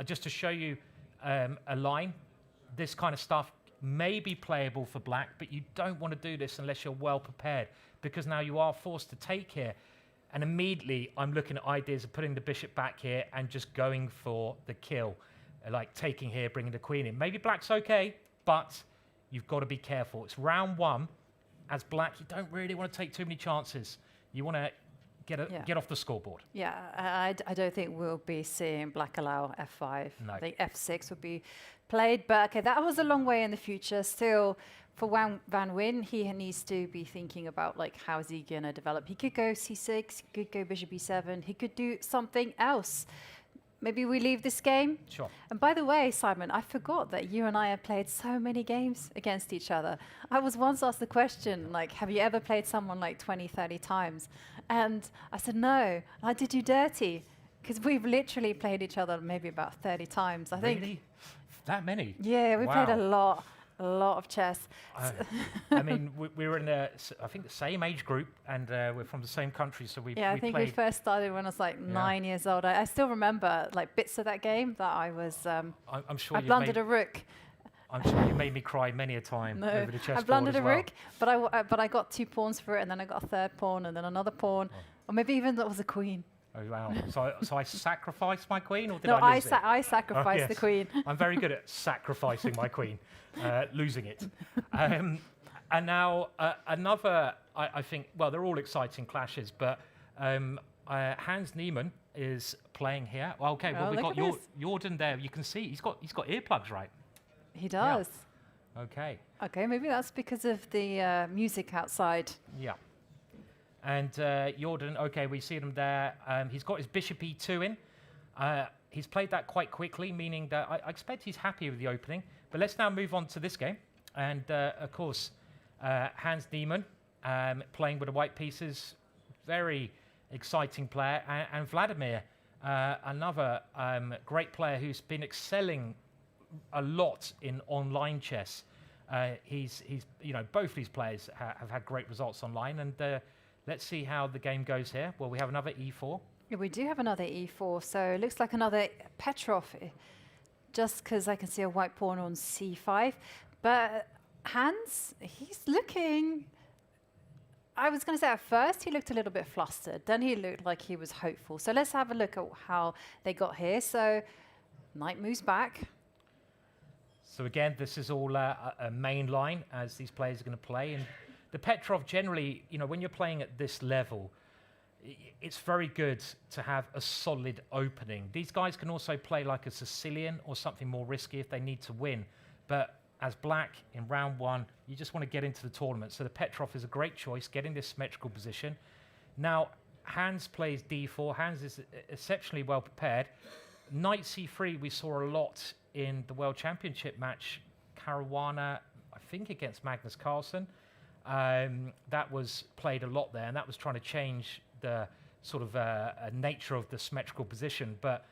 just to show you a line, this kind of stuff may be playable for black, but you don't want to do this unless you're well prepared, because now you are forced to take here. And immediately, I'm looking at ideas of putting the bishop back here and just going for the kill, like taking here, bringing the queen in. Maybe black's okay, but you've got to be careful. It's round one. As black, you don't really want to take too many chances. You want to get off the scoreboard. Yeah, I don't think we'll be seeing black allow f5. No. The f6 would be played, but okay, that was a long way in the future. Still, for Van Nguyen, he needs to be thinking about like how is he going to develop. He could go c6, he could go bishop e7, he could do something else. Maybe we leave this game? Sure. And by the way, Simon, I forgot that you and I have played so many games against each other. I was once asked the question, like, have you ever played someone like 20, 30 times? And I said, no, I did you dirty. Because we've literally played each other maybe about 30 times, I think. Really? That many? Yeah, we played a lot of chess. I mean, we were in I think the same age group, and we're from the same country, so we I think we first started when I was like 9 years old. I still remember like bits of that game that I was. I'm sure I blundered a rook. I'm sure you made me cry many a time over the chessboard. I blundered as a well. rook, but I got 2 pawns for it, and then I got a 3rd pawn, and then another pawn, or maybe even that was a queen. Oh wow! So I sacrificed my queen, or did No, I lose it? I sacrificed the queen. I'm very good at sacrificing my queen, losing it. And now another, I think. Well, they're all exciting clashes, but Hans Niemann is playing here. Well, okay, well we've got Jordan there. You can see he's got earplugs, right? He does. Yeah. Okay. Okay, maybe that's because of the music outside. Yeah. And Jordan, okay, we see him there. He's got his bishop e2 in. He's played that quite quickly, meaning that I expect he's happy with the opening. But let's now move on to this game. And, of course, Hans Niemann playing with the white pieces. Very exciting player. And Vladimir, another great player who's been excelling a lot in online chess. He's both these players have had great results online, and let's see how the game goes here. Well, we have another e4. Yeah, we do have another e4, so it looks like another Petrov, just because I can see a white pawn on c5. But Hans, he's looking... I was going to say at first he looked a little bit flustered, then he looked like he was hopeful. So let's have a look at how they got here. So knight moves back. So again, this is all a main line as these players are going to play. And the Petrov generally, when you're playing at this level, it's very good to have a solid opening. These guys can also play like a Sicilian or something more risky if they need to win. But as black in round one, you just want to get into the tournament. So the Petrov is a great choice, getting this symmetrical position. Now, Hans plays d4. Hans is exceptionally well prepared. Knight c3, we saw a lot in the World Championship match, Caruana, I think against Magnus Carlsen. That was played a lot there, and that was trying to change the sort of nature of the symmetrical position. But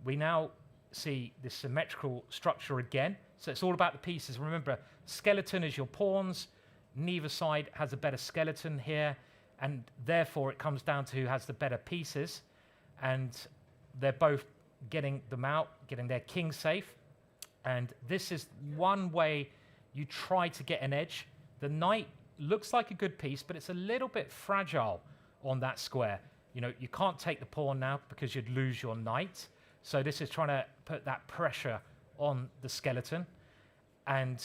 we now see this symmetrical structure again. So it's all about the pieces. Remember, skeleton is your pawns. Neither side has a better skeleton here, and therefore it comes down to who has the better pieces. And they're both getting them out, getting their king safe. And this is one way you try to get an edge. The knight looks like a good piece, but it's a little bit fragile on that square. You can't take the pawn now because you'd lose your knight. So this is trying to put that pressure on the skeleton. And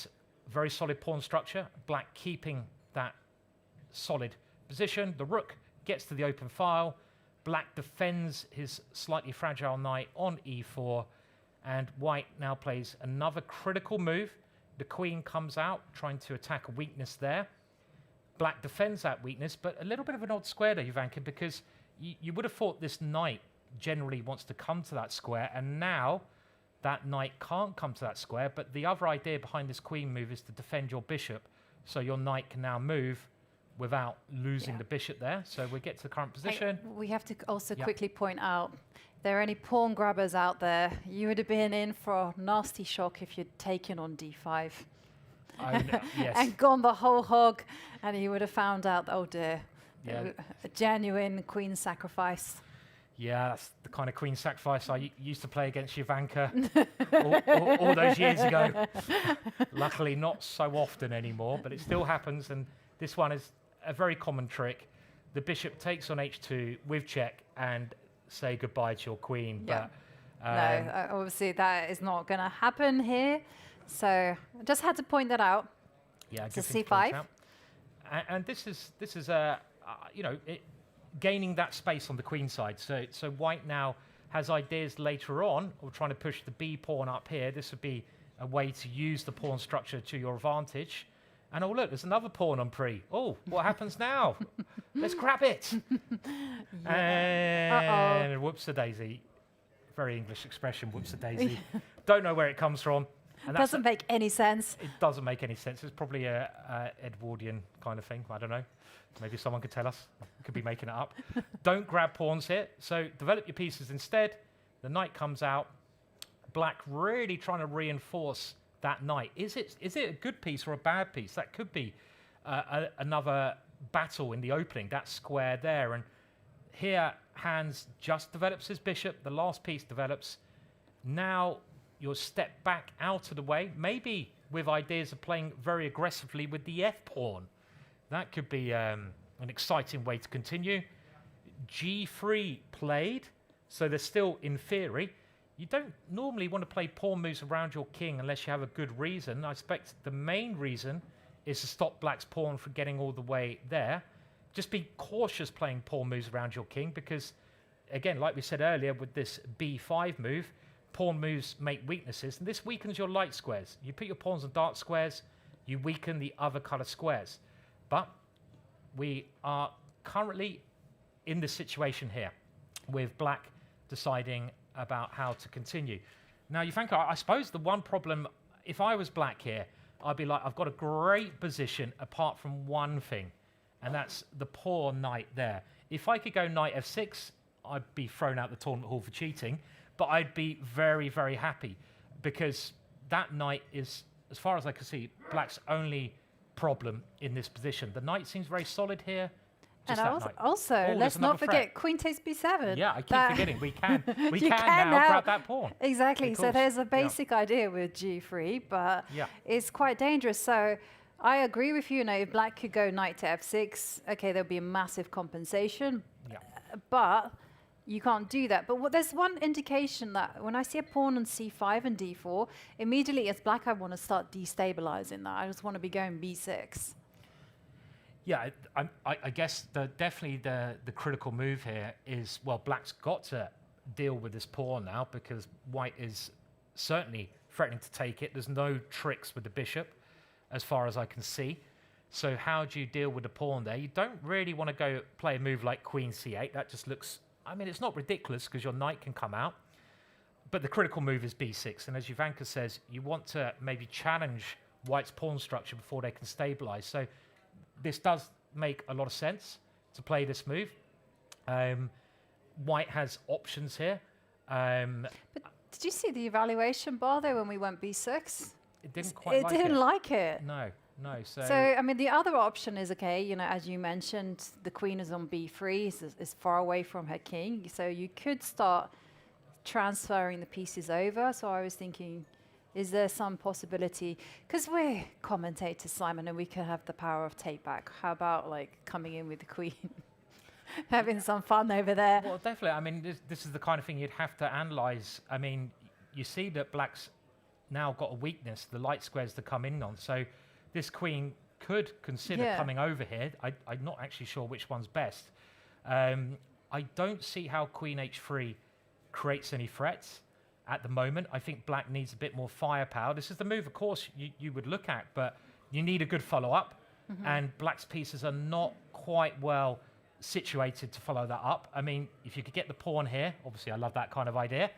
very solid pawn structure. Black keeping that solid position. The rook gets to the open file. Black defends his slightly fragile knight on e4. And white now plays another critical move. The queen comes out, trying to attack a weakness there. Black defends that weakness, but a little bit of an odd square there, Ivanka, because you would have thought this knight generally wants to come to that square, and now that knight can't come to that square. But the other idea behind this queen move is to defend your bishop, so your knight can now move without losing the bishop there. So we get to the current position. We have to also quickly point out, if there are any pawn grabbers out there, you would have been in for a nasty shock if you'd taken on d5. Yes. And gone the whole hog, and you would have found out, oh dear, Yeah. a genuine queen sacrifice. Yeah, that's the kind of queen sacrifice I used to play against Ivanka all those years ago. Luckily, not so often anymore, but it still happens. And this one is a very common trick. The bishop takes on h2 with check and say goodbye to your queen. Yeah. But No, obviously that is not going to happen here. So I just had to point that out. Yeah, to good thing to c5. point out. And this is gaining that space on the queen side. So white now has ideas later on of trying to push the b pawn up here. This would be a way to use the pawn structure to your advantage. And oh look, there's another pawn on pre. Oh, what happens now? Let's grab it. And whoops-a-daisy. Very English expression, whoops-a-daisy. Don't know where it comes from. And Doesn't make any sense. It doesn't make any sense. It's probably a Edwardian kind of thing. I don't know. Maybe someone could tell us. Could be making it up. Don't grab pawns here. So develop your pieces instead. The knight comes out. Black really trying to reinforce that knight. Is it a good piece or a bad piece? That could be another battle in the opening. That square there. And here, Hans just develops his bishop. The last piece develops. Now you'll step back out of the way, maybe with ideas of playing very aggressively with the f-pawn. That could be an exciting way to continue. g3 played, so they're still in theory. You don't normally want to play pawn moves around your king unless you have a good reason. I expect the main reason is to stop black's pawn from getting all the way there. Just be cautious playing pawn moves around your king because, again, like we said earlier with this b5 move, pawn moves make weaknesses, and this weakens your light squares. You put your pawns on dark squares, you weaken the other color squares. But we are currently in this situation here with black deciding about how to continue. Now, I suppose the one problem, if I was black here, I'd be like, I've got a great position apart from one thing, and that's the pawn knight there. If I could go knight f6, I'd be thrown out the tournament hall for cheating, but I'd be very, very happy because that knight is, as far as I can see, black's only problem in this position. The knight seems very solid here. And also, let's not forget queen takes b7. Yeah, I keep forgetting. We can now grab that pawn. Exactly. So there's a basic idea with g3, but it's quite dangerous. So I agree with you. If black could go knight to f6, okay, there'll be a massive compensation. Yeah. But you can't do that. But there's one indication that when I see a pawn on c5 and d4, immediately as black, I want to start destabilizing that. I just want to be going b6. Yeah, I guess definitely the critical move here is, well, black's got to deal with this pawn now because white is certainly threatening to take it. There's no tricks with the bishop as far as I can see. So how do you deal with the pawn there? You don't really want to go play a move like queen c8. That just looks, I mean, it's not ridiculous because your knight can come out. But the critical move is b6. And as Jovanka says, you want to maybe challenge white's pawn structure before they can stabilize. So this does make a lot of sense to play this move. White has options here. But did you see the evaluation bar there when we went b6? It didn't quite like it. It didn't like it. No. So I mean, the other option is, okay, as you mentioned, the queen is on b3, is far away from her king. So you could start transferring the pieces over. So I was thinking, is there some possibility? Because we're commentators, Simon, and we can have the power of take back. How about coming in with the queen, having some fun over there? Well, definitely. I mean, this is the kind of thing you'd have to analyze. I mean, you see that black's now got a weakness, the light squares to come in on. So this queen could consider coming over here. I'm not actually sure which one's best. I don't see how queen h3 creates any threats at the moment. I think black needs a bit more firepower. This is the move, of course, you would look at, but you need a good follow-up, and black's pieces are not quite well situated to follow that up. I mean, if you could get the pawn here, obviously I love that kind of idea,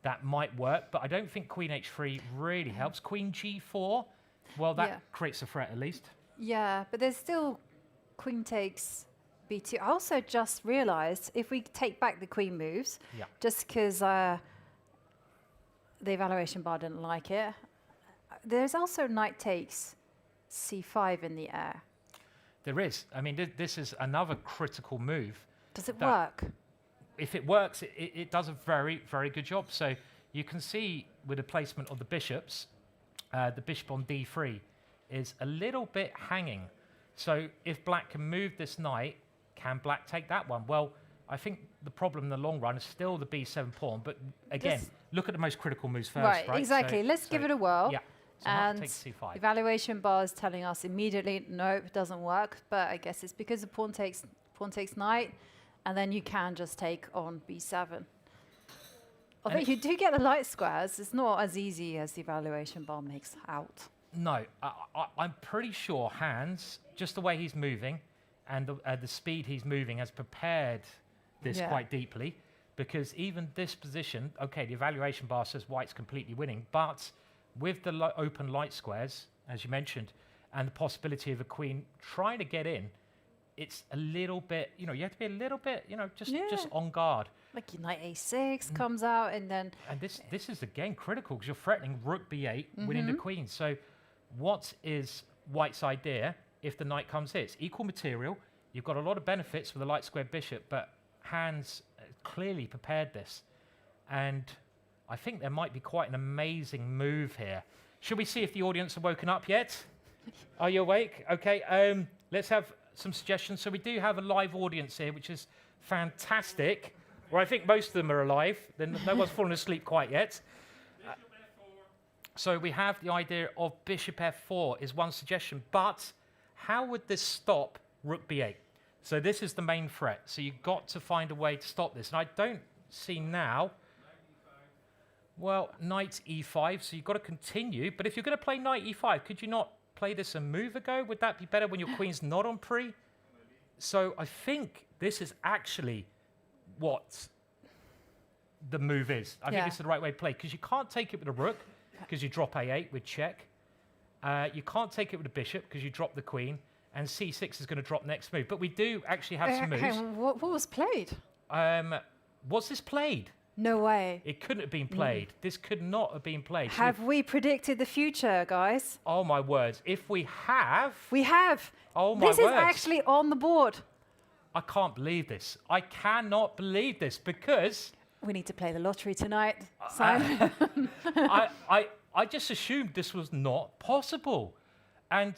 that might work, but I don't think queen h3 really helps. Queen g4, well, that creates a threat at least. Yeah, but there's still queen takes b2. I also just realized if we take back the queen moves, just because the evaluation bar didn't like it. There's also knight takes c5 in the air. There is. I mean, this is another critical move. Does it work? If it works, it does a very, very good job. So you can see with the placement of the bishops, the bishop on d3 is a little bit hanging. So if black can move this knight, can black take that one? Well, I think the problem in the long run is still the b7 pawn, but again, look at the most critical moves first, right? Exactly. So let's give it a whirl. Yeah. So and take c5. Evaluation bar is telling us immediately, no, it doesn't work. But I guess it's because the pawn takes knight, and then you can just take on b7. Although you do get the light squares, it's not as easy as the evaluation bar makes out. No, I'm pretty sure Hans, just the way he's moving, and the speed he's moving, has prepared this quite deeply, because even this position, okay, the evaluation bar says white's completely winning, but with the open light squares, as you mentioned, and the possibility of a queen trying to get in, it's a little bit, you have to be a little bit, just on guard. Like your knight a6 comes out, and then... And this is, again, critical, because you're threatening rook b8, winning the queen. So what is white's idea if the knight comes here? It's equal material. You've got a lot of benefits with the light square bishop, but Hans clearly prepared this. And I think there might be quite an amazing move here. Should we see if the audience have woken up yet? Are you awake? Okay, let's have some suggestions. So we do have a live audience here, which is fantastic. Well, I think most of them are alive. Then no one's fallen asleep quite yet. So we have the idea of bishop f4 is one suggestion, but how would this stop rook b8? So this is the main threat. So you've got to find a way to stop this. And I don't see now. Well, knight e5, so you've got to continue. But if you're going to play knight e5, could you not play this a move ago? Would that be better when your queen's not on pre? So I think this is actually what the move is. I think it's the right way to play, because you can't take it with a rook, because you drop a8 with check. You can't take it with a bishop, because you drop the queen. and c6 is going to drop next move. But we do actually have some Hang moves. on, what was played? Was this played? No way. It couldn't have been played. This could not have been played. So Have we predicted the future, guys? oh my words! If we have, We have. oh my This words! is actually on the board. I can't believe this. I cannot believe this because We need to play the lottery tonight, Simon. I just assumed this was not possible. And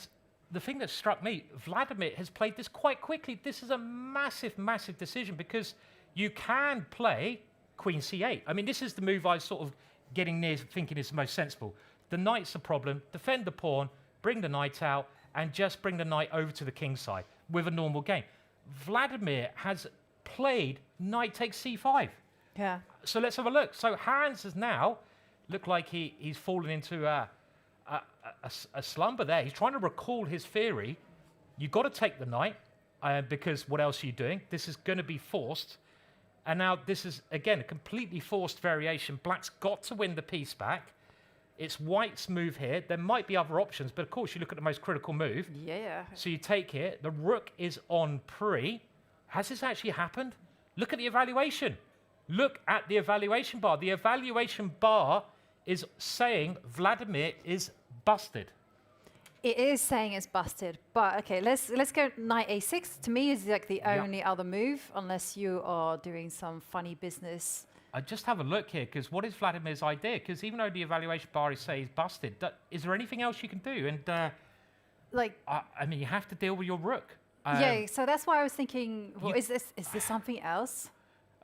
the thing that struck me, Vladimir has played this quite quickly. This is a massive, massive decision because you can play Queen c8. I mean, this is the move I was sort of getting near thinking is the most sensible. The knight's a problem. Defend the pawn, bring the knight out, and just bring the knight over to the king side with a normal game. Vladimir has played knight takes c5. Yeah. So let's have a look. So Hans has now looked like he's fallen into a slumber there. He's trying to recall his theory. You've got to take the knight because what else are you doing? This is going to be forced. And now this is, again, a completely forced variation. Black's got to win the piece back. It's White's move here. There might be other options, but of course you look at the most critical move. Yeah. So you take it. The rook is on pre. Has this actually happened? Look at the evaluation. Look at the evaluation bar. The evaluation bar is saying Vladimir is busted. It is saying it's busted, but okay, let's go knight a6. To me, is like the only other move, unless you are doing some funny business. I just have a look here, because what is Vladimir's idea? Because even though the evaluation bar is saying he's busted, is there anything else you can do? And Like, I mean, you have to deal with your rook. yeah. So that's why I was thinking, well, is this something else?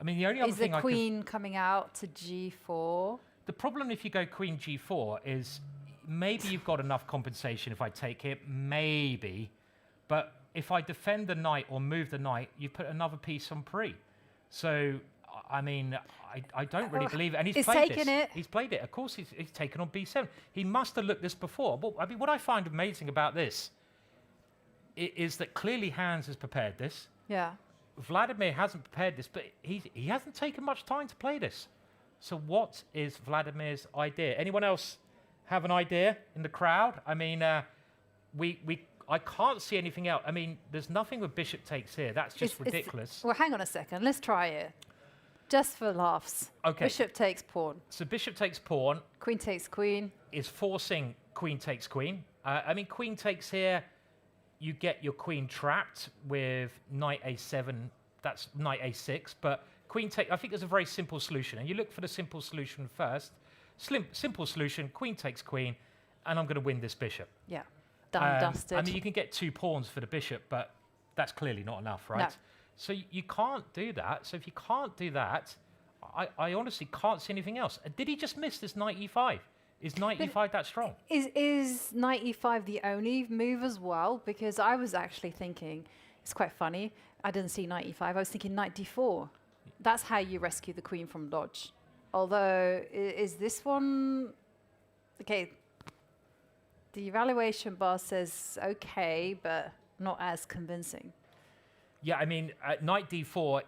I mean, the only other Is the thing queen coming out to g4? the problem if you go queen g4 is maybe you've got enough compensation if I take it, maybe. But if I defend the knight or move the knight, you put another piece on pre. So, I mean, I don't really believe it. And he's played taken this. it. He's played it. Of course, he's taken on b7. He must have looked this before. But I mean, what I find amazing about this is that clearly Hans has prepared this. Yeah. Vladimir hasn't prepared this, but he hasn't taken much time to play this. So what is Vladimir's idea? Anyone else have an idea in the crowd? I mean, I can't see anything else. I mean, there's nothing with bishop takes here. That's just ridiculous. Well, hang on a second. Let's try it. Just for laughs. Okay. Bishop takes pawn. So bishop takes pawn Queen takes queen. is forcing queen takes queen. I mean, queen takes here, you get your queen trapped with knight a7. That's knight a6. But queen take, I think there's a very simple solution. And you look for the simple solution first. Simple solution, queen takes queen, and I'm going to win this bishop. Yeah. Done, dusted. I mean, you can get 2 pawns for the bishop, but that's clearly not enough, right? No. So you can't do that. So if you can't do that, I honestly can't see anything else. Did he just miss this knight e5? Is knight e5 that strong? Is knight e5 the only move as well? Because I was actually thinking, it's quite funny. I didn't see knight e5. I was thinking knight d4. That's how you rescue the queen from dodge. Although, is this one... Okay, the evaluation bar says okay, but not as convincing. Yeah, I mean, knight d4,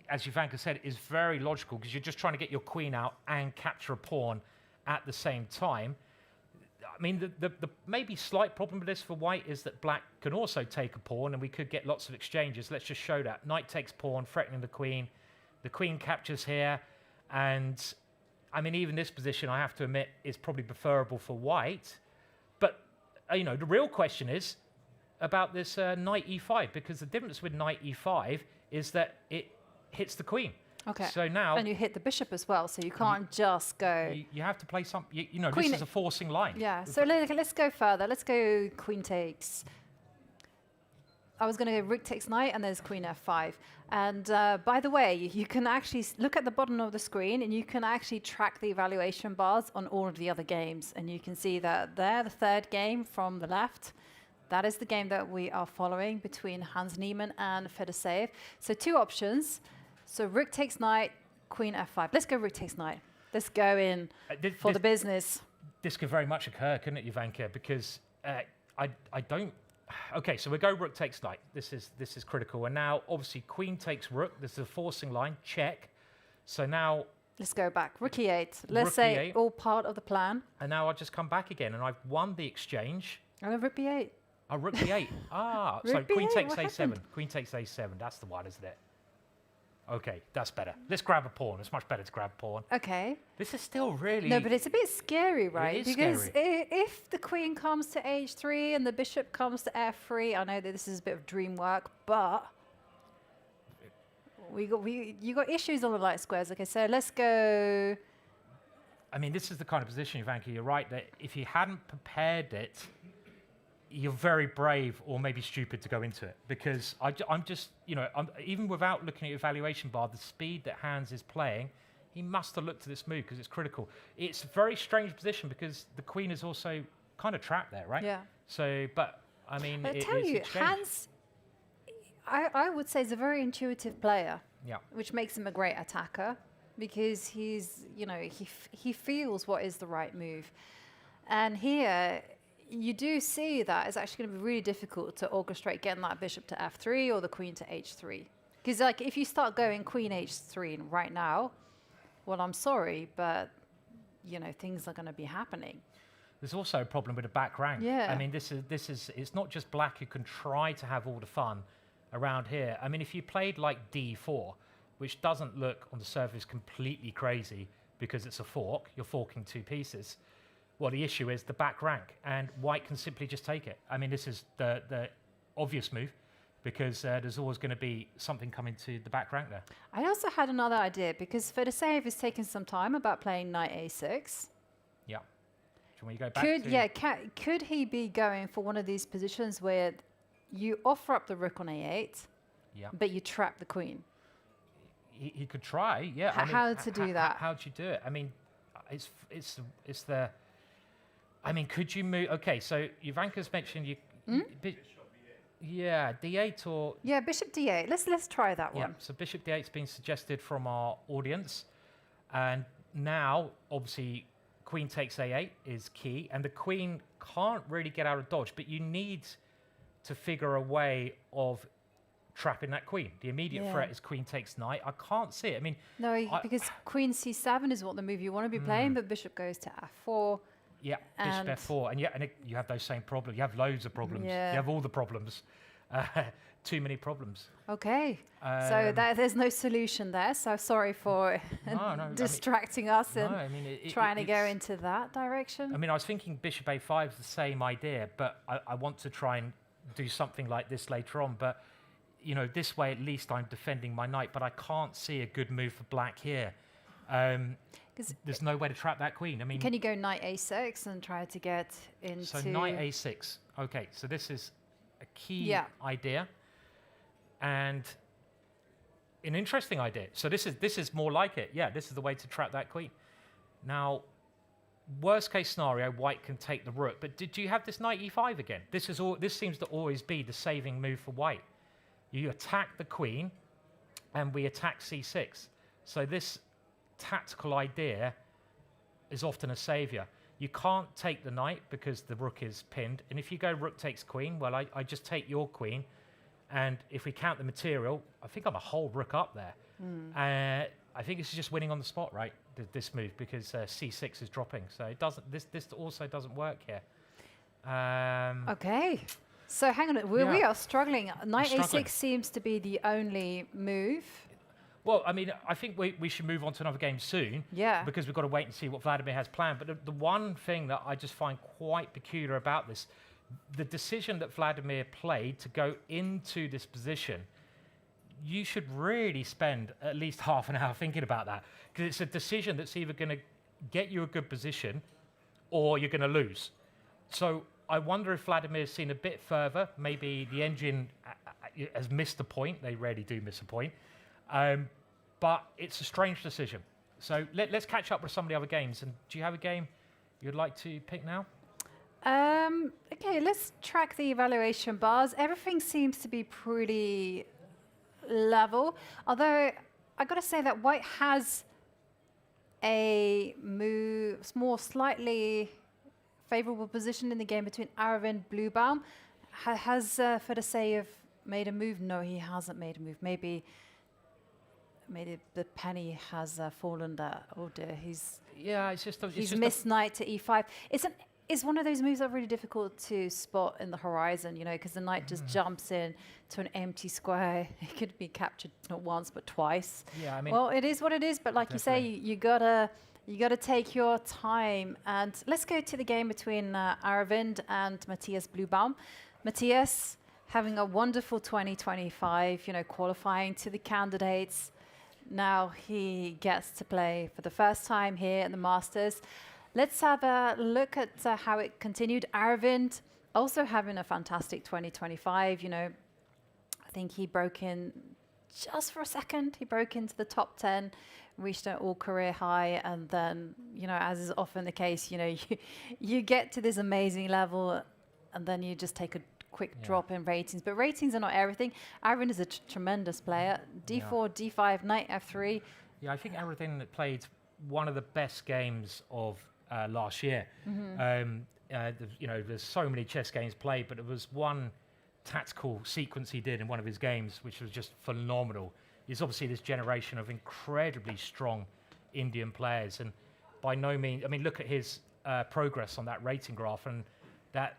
as Ivanka said, is very logical because you're just trying to get your queen out and capture a pawn at the same time. I mean, the maybe slight problem with this for white is that black can also take a pawn and we could get lots of exchanges. Let's just show that. Knight takes pawn, threatening the queen. The queen captures here. And, I mean, even this position, I have to admit, is probably preferable for white. But, you know, the real question is about this knight e5, because the difference with knight e5 is that it hits the queen. Okay. So now... And you hit the bishop as well, so you can't just go... You have to play some... You know, Queen this is a forcing line. Yeah, so let's go further. Let's go queen takes... I was going to go rook takes knight, and there's queen f5. And by the way, you can actually look at the bottom of the screen, and you can actually track the evaluation bars on all of the other games. And you can see that there, the third game from the left, that is the game that we are following between Hans Niemann and Fedoseev. So 2 options. So rook takes knight, queen f5. Let's go rook takes knight. Let's go in for the business. This could very much occur, couldn't it, Ivanka? Because I don't... Okay, so we go rook takes knight. This is critical. And now, obviously, queen takes rook. This is a forcing line. Check. So now... Let's go back. Rook e8. Let's Rook say e8. all part of the plan. And now I'll just come back again, and I've won the exchange. Oh, rook b8. Oh, rook d8. Ah, so Rook queen b8, takes what a7. happened? Queen takes a7. That's the one, isn't it? Okay, that's better. Let's grab a pawn. It's much better to grab a pawn. Okay. This is still really... No, but it's a bit scary, right? is Because scary. if the queen comes to h3 and the bishop comes to f3, I know that this is a bit of dream work, but you got issues on the light squares. Okay, so let's go. I mean, this is the kind of position, Ivanka, you're right, that if you hadn't prepared it, you're very brave or maybe stupid to go into it. Because I'm just, you know, even without looking at your evaluation bar, the speed that Hans is playing, he must have looked at this move because it's critical. It's a very strange position because the queen is also kind of trapped there, right? Yeah. So, but, I mean, I tell you, Hans, I would say is a very intuitive player. Yeah. Which makes him a great attacker because he's, you know, he feels what is the right move. And here, you do see that it's actually going to be really difficult to orchestrate getting that bishop to f3 or the queen to h3. Because, like, if you start going queen h3 right now, well, I'm sorry, but, you know, things are going to be happening. There's also a problem with the back rank. Yeah. I mean, this is it's not just black who can try to have all the fun around here. I mean, if you played like d4, which doesn't look on the surface completely crazy because it's a fork, you're forking two pieces. Well, the issue is the back rank, and white can simply just take it. I mean, this is the obvious move because there's always going to be something coming to the back rank there. I also had another idea because Fedoseev is taking some time about playing knight a6. Yeah. Do you want to go back to... Could he be going for one of these positions where you offer up the rook on a8, but you trap the queen? He could try, yeah. How to do that? How do you do it? I mean, it's the... I mean, could you move... Okay, so Ivanka's mentioned you... Yeah, d8 or... Yeah, bishop d8. Let's try that one. Yeah, so bishop d8 has been suggested from our audience. And now, obviously, queen takes a8 is key. And the queen can't really get out of dodge, but you need to figure a way of trapping that queen. The immediate threat is queen takes knight. I can't see it. I mean... No, because queen c7 is what the move you want to be playing, but bishop goes to f4. Yeah, bishop f4. And you have those same problems. You have loads of problems. Yeah. You have all the problems. Too many problems. Okay. So there's no solution there. So sorry for distracting us and trying to go into that direction. I mean, I was thinking bishop a5 is the same idea, but I want to try and do something like this later on. But, you know, this way at least I'm defending my knight, but I can't see a good move for black here. There's no way to trap that queen. I mean, can you go knight a6 and try to get into... So knight a6. Okay, so this is a key idea. And an interesting idea. So this is more like it. Yeah, this is the way to trap that queen. Now, worst case scenario, white can take the rook. But do you have this knight e5 again? This seems to always be the saving move for white. You attack the queen, and we attack c6. So this tactical idea is often a savior. You can't take the knight because the rook is pinned. And if you go rook takes queen, well, I just take your queen. And if we count the material, I think I'm a whole rook up there. I think this is just winning on the spot, right? This move, because c6 is dropping. So it doesn't. This also doesn't work here. Okay. So hang on. We are struggling. Knight a6 seems to be the only move. Well, I mean, I think we should move on to another game soon. Yeah. Because we've got to wait and see what Vladimir has planned. But the one thing that I just find quite peculiar about this, the decision that Vladimir played to go into this position, you should really spend at least half an hour thinking about that. Because it's a decision that's either going to get you a good position or you're going to lose. So I wonder if Vladimir's seen a bit further. Maybe the engine has missed a point. They rarely do miss a point. But it's a strange decision. So let's catch up with some of the other games. And do you have a game you'd like to pick now? Okay, let's track the evaluation bars. Everything seems to be pretty level. Although, I got to say that white has a more slightly favorable position in the game between Arvinh and Bluebaum. Has Fedoseev made a move? No, he hasn't made a move. Maybe the penny has fallen there. Oh dear, he's missed knight to e5. is one of those moves that are really difficult to spot in the horizon, you know, because the knight just jumps in to an empty square. It could be captured not once but twice. Yeah, I mean, well, it is what it is, but like you say, you gotta take your time. And let's go to the game between Arvinh and Matthias Bluebaum. Matthias having a wonderful 2025, you know, qualifying to the candidates. Now he gets to play for the first time here at the Masters. Let's have a look at how it continued. Arvinh also having a fantastic 2025. You know, I think he broke in just for a second. He broke into the top 10, reached an all-career high, and then, you know, as is often the case, you know, you get to this amazing level, and then you just take a quick drop in ratings. But ratings are not everything. Arvinh is a tremendous player. D4, D5, knight F3. Yeah, I think Arvinh played one of the best games of last year. You know, there's so many chess games played, but it was one tactical sequence he did in one of his games, which was just phenomenal. He's obviously this generation of incredibly strong Indian players, and by no means, I mean, look at his progress on that rating graph, and that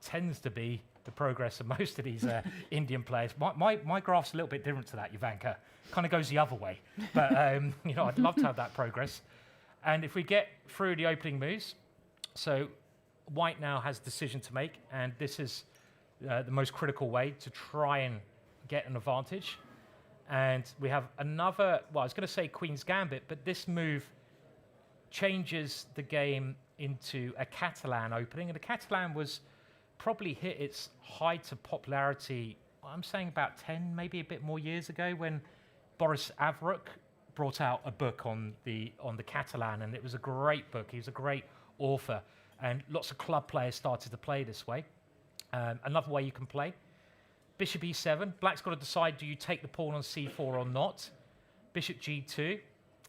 tends to be the progress of most of these Indian players. My graph's a little bit different to that, Ivanka. Kind of goes the other way, but you know, I'd love to have that progress. And if we get through the opening moves, so White now has a decision to make, and this is the most critical way to try and get an advantage. And we have another, well, I was going to say Queen's Gambit, but this move changes the game into a Catalan opening. And the Catalan was probably hit its height of popularity, I'm saying about 10, maybe a bit more years ago, when Boris Averroch brought out a book on the Catalan, and it was a great book. He was a great author, and lots of club players started to play this way. Another way you can play, Bishop E7. Black's got to decide, do you take the pawn on C4 or not? Bishop G2,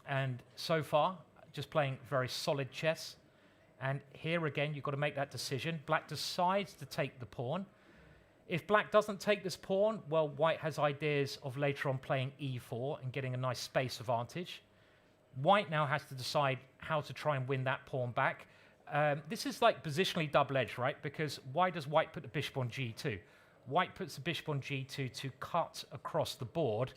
and so far, just playing very solid chess. And here again, you've got to make that decision. Black decides to take the pawn. If Black doesn't take this pawn, well, White has ideas of later on playing E4 and getting a nice space advantage. White now has to decide how to try and win that pawn back. This is like positionally double-edged, right? Because why does White put the bishop on G2? White puts the bishop on G2 to cut across the board,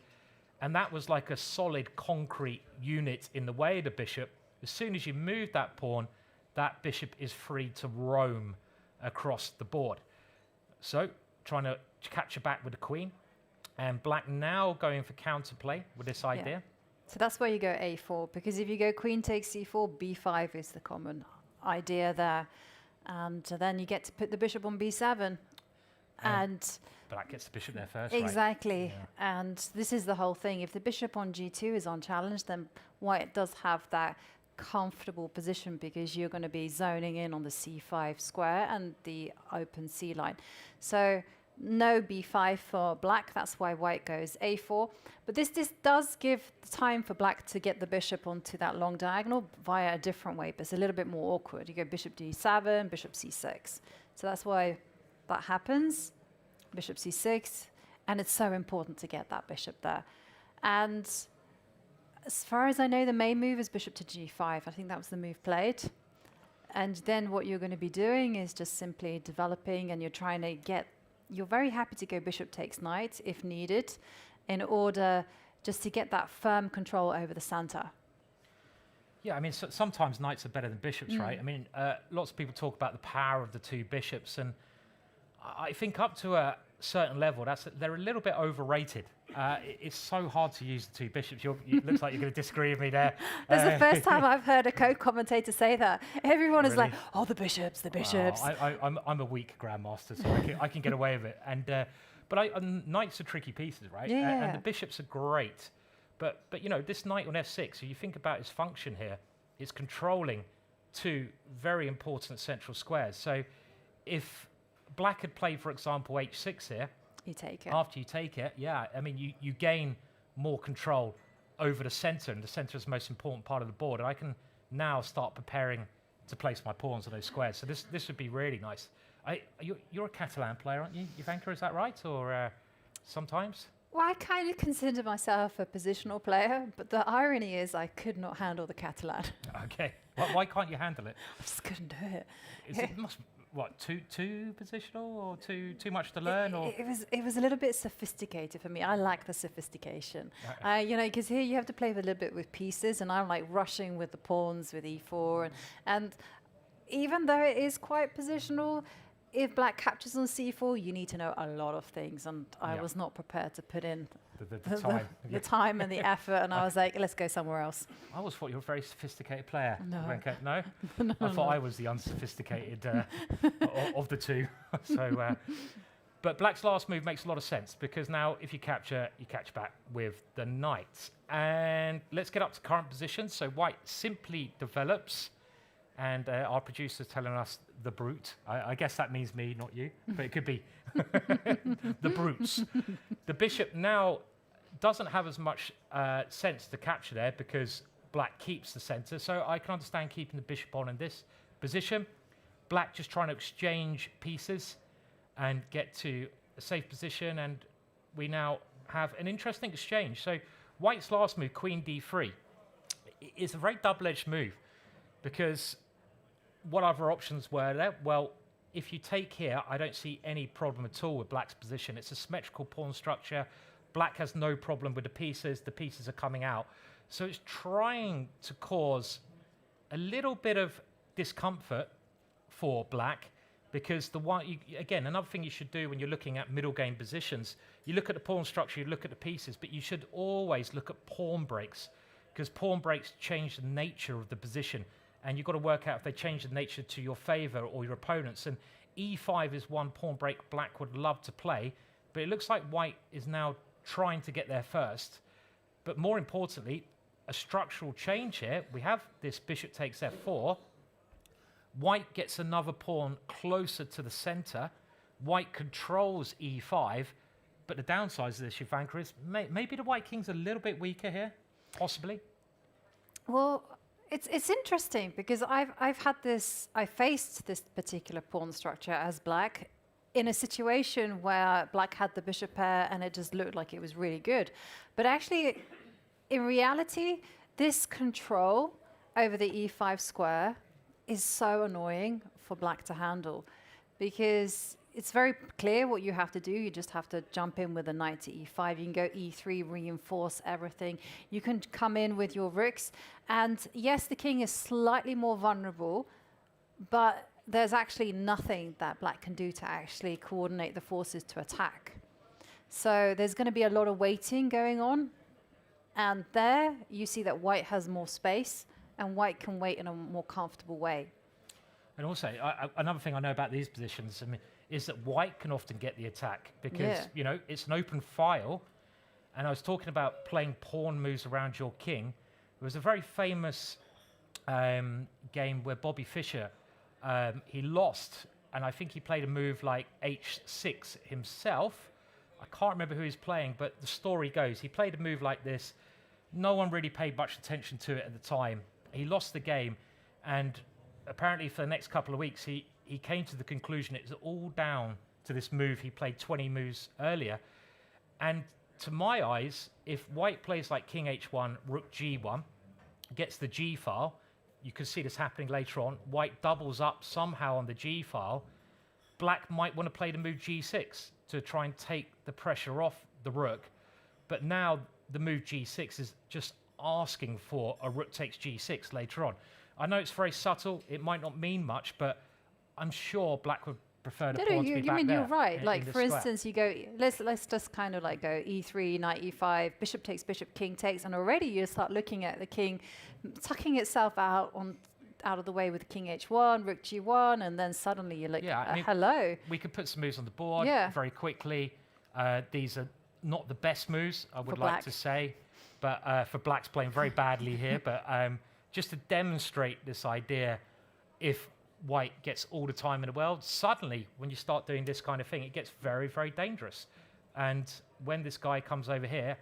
and that was like a solid concrete unit in the way of the bishop. As soon as you move that pawn, that bishop is free to roam across the board. So, trying to capture back with the queen, and Black now going for counterplay with this idea. So that's where you go A4, because if you go queen takes C4, B5 is the common idea there. And then you get to put the bishop on B7. And Black gets the bishop there first, exactly. Right? Yeah. And this is the whole thing. If the bishop on G2 is unchallenged, then White does have that comfortable position, because you're going to be zoning in on the C5 square and the open C line. So no B5 for Black. That's why White goes A4. But this does give the time for Black to get the bishop onto that long diagonal via a different way, but it's a little bit more awkward. You go bishop D7, bishop C6. So that's why that happens. Bishop C6, and it's so important to get that bishop there. And as far as I know, the main move is bishop to G5. I think that was the move played. And then what you're going to be doing is just simply developing, and you're trying to get, you're very happy to go bishop takes knight if needed, in order just to get that firm control over the center. Yeah, I mean, sometimes knights are better than bishops, right? I mean, lots of people talk about the power of the two bishops, and I think up to a certain level, they're a little bit overrated. It's so hard to use the two bishops. It looks like you're going to disagree with me there. That's the first time I've heard a co-commentator say that. Everyone is like, oh, the bishops, the bishops. Well, I'm a weak grandmaster, so I can get away with it. And but knights are tricky pieces, right? Yeah. And the bishops are great. But you know, this knight on F6, so you think about its function here, it's controlling two very important central squares. So if Black had played, for example, H6 here, you take it. After you take it, yeah, I mean, you gain more control over the center, and the center is the most important part of the board. And I can now start preparing to place my pawns on those squares. So this would be really nice. You're a Catalan player, aren't you, Ivanka? Is that right? Or sometimes? Well, I kind of consider myself a positional player, but the irony is I could not handle the Catalan. Okay. Why can't you handle it? I just couldn't do it. Too positional or too much to learn? It was a little bit sophisticated for me. I like the sophistication. Because here you have to play a little bit with pieces, and I'm like rushing with the pawns with e4, and even though it is quite positional, if black captures on c4, you need to know a lot of things, and I was not prepared to put in the time and the effort, and I was like, let's go somewhere else. I always thought you were a very sophisticated player. No. Wenka. No? I thought I was the unsophisticated of the two. But black's last move makes a lot of sense, because now if you catch back with the knight. And let's get up to current position. So white simply develops, and our producer's telling us the brute. I guess that means me, not you, but it could be the brutes. The bishop now doesn't have as much sense to capture there, because black keeps the center. So I can understand keeping the bishop on in this position. Black just trying to exchange pieces and get to a safe position, and we now have an interesting exchange. So white's last move, queen d3, is a very double-edged move, because what other options were there? Well, if you take here, I don't see any problem at all with black's position. It's a symmetrical pawn structure. Black has no problem with the pieces are coming out. So it's trying to cause a little bit of discomfort for black, because again, another thing you should do when you're looking at middle game positions, you look at the pawn structure, you look at the pieces, but you should always look at pawn breaks, because pawn breaks change the nature of the position. And you've got to work out if they change the nature to your favor or your opponent's. And e5 is one pawn break black would love to play, but it looks like white is now trying to get there first. But more importantly, a structural change here. We have this bishop takes f4. White gets another pawn closer to the center. White controls e5, but the downside of this, Ivanka, is maybe the white king's a little bit weaker here, possibly. Well, it's interesting, because I faced this particular pawn structure as black in a situation where black had the bishop pair and it just looked like it was really good. But actually, in reality, this control over the e5 square is so annoying for black to handle, because it's very clear what you have to do. You just have to jump in with a knight to e5. You can go e3, reinforce everything. You can come in with your rooks. And yes, the king is slightly more vulnerable, but there's actually nothing that black can do to actually coordinate the forces to attack. So there's going to be a lot of waiting going on. And there you see that white has more space, and white can wait in a more comfortable way. And also, another thing I know about these positions, is that white can often get the attack, because it's an open file. And I was talking about playing pawn moves around your king. There was a very famous game where Bobby Fischer, he lost, and I think he played a move like h6 himself. I can't remember who he's playing, but the story goes he played a move like this. No one really paid much attention to it at the time. He lost the game, and apparently for the next couple of weeks, he came to the conclusion it was all down to this move he played 20 moves earlier. And to my eyes, if white plays like king h1, rook g1, gets the g file, you can see this happening later on, white doubles up somehow on the g file, black might want to play the move g6 to try and take the pressure off the rook. But now the move g6 is just asking for a rook takes g6 later on. I know it's very subtle, it might not mean much, but I'm sure black would prefer the pawn to be back there. You're right. Like, for instance, you go, let's just kind of like go e3, knight e5, bishop takes, bishop, king takes, and already you start looking at the king tucking itself out of the way with king h1, rook g1, and then suddenly you're like, hello. We could put some moves on the board very quickly. These are not the best moves, I would like to say, but for black's playing very badly here. But just to demonstrate this idea, if white gets all the time in the world, suddenly when you start doing this kind of thing, it gets very, very dangerous. And when this guy comes over here,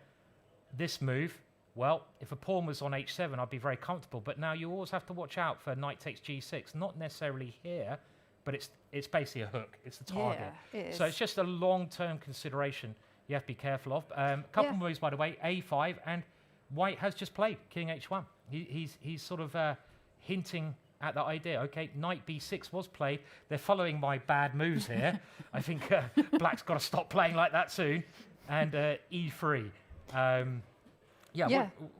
this move, well, if a pawn was on h7, I'd be very comfortable. But now you always have to watch out for knight takes g6, not necessarily here, but it's basically a hook. It's the target. Yeah, it is. So it's just a long-term consideration you have to be careful of. Couple moves, by the way, A5, and White has just played King H1. He's sort of hinting at that idea. Okay, Knight B6 was played. They're following my bad moves here. I think Black's got to stop playing like that soon. And E3.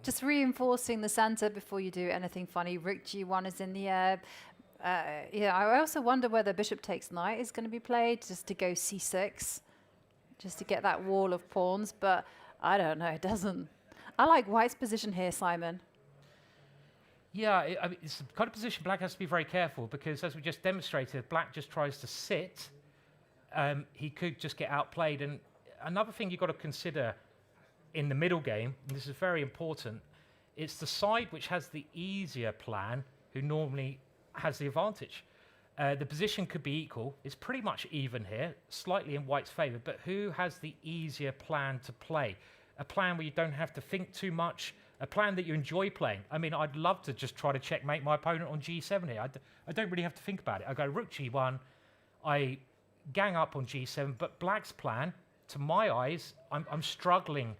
Just reinforcing the center before you do anything funny. Rook G1 is in the air. I also wonder whether bishop takes knight is going to be played, just to go C6, just to get that wall of pawns. But I don't know, it doesn't. I like White's position here, Simon. Yeah, I mean, it's the kind of position Black has to be very careful, because as we just demonstrated, Black just tries to sit. He could just get outplayed. And another thing you've got to consider in the middle game, and this is very important, it's the side which has the easier plan who normally has the advantage. The position could be equal. It's pretty much even here, slightly in White's favor, but who has the easier plan to play? A plan where you don't have to think too much, a plan that you enjoy playing. I mean, I'd love to just try to checkmate my opponent on G7 here. I don't really have to think about it. I go Rook G1, I gang up on G7, but Black's plan, to my eyes, I'm struggling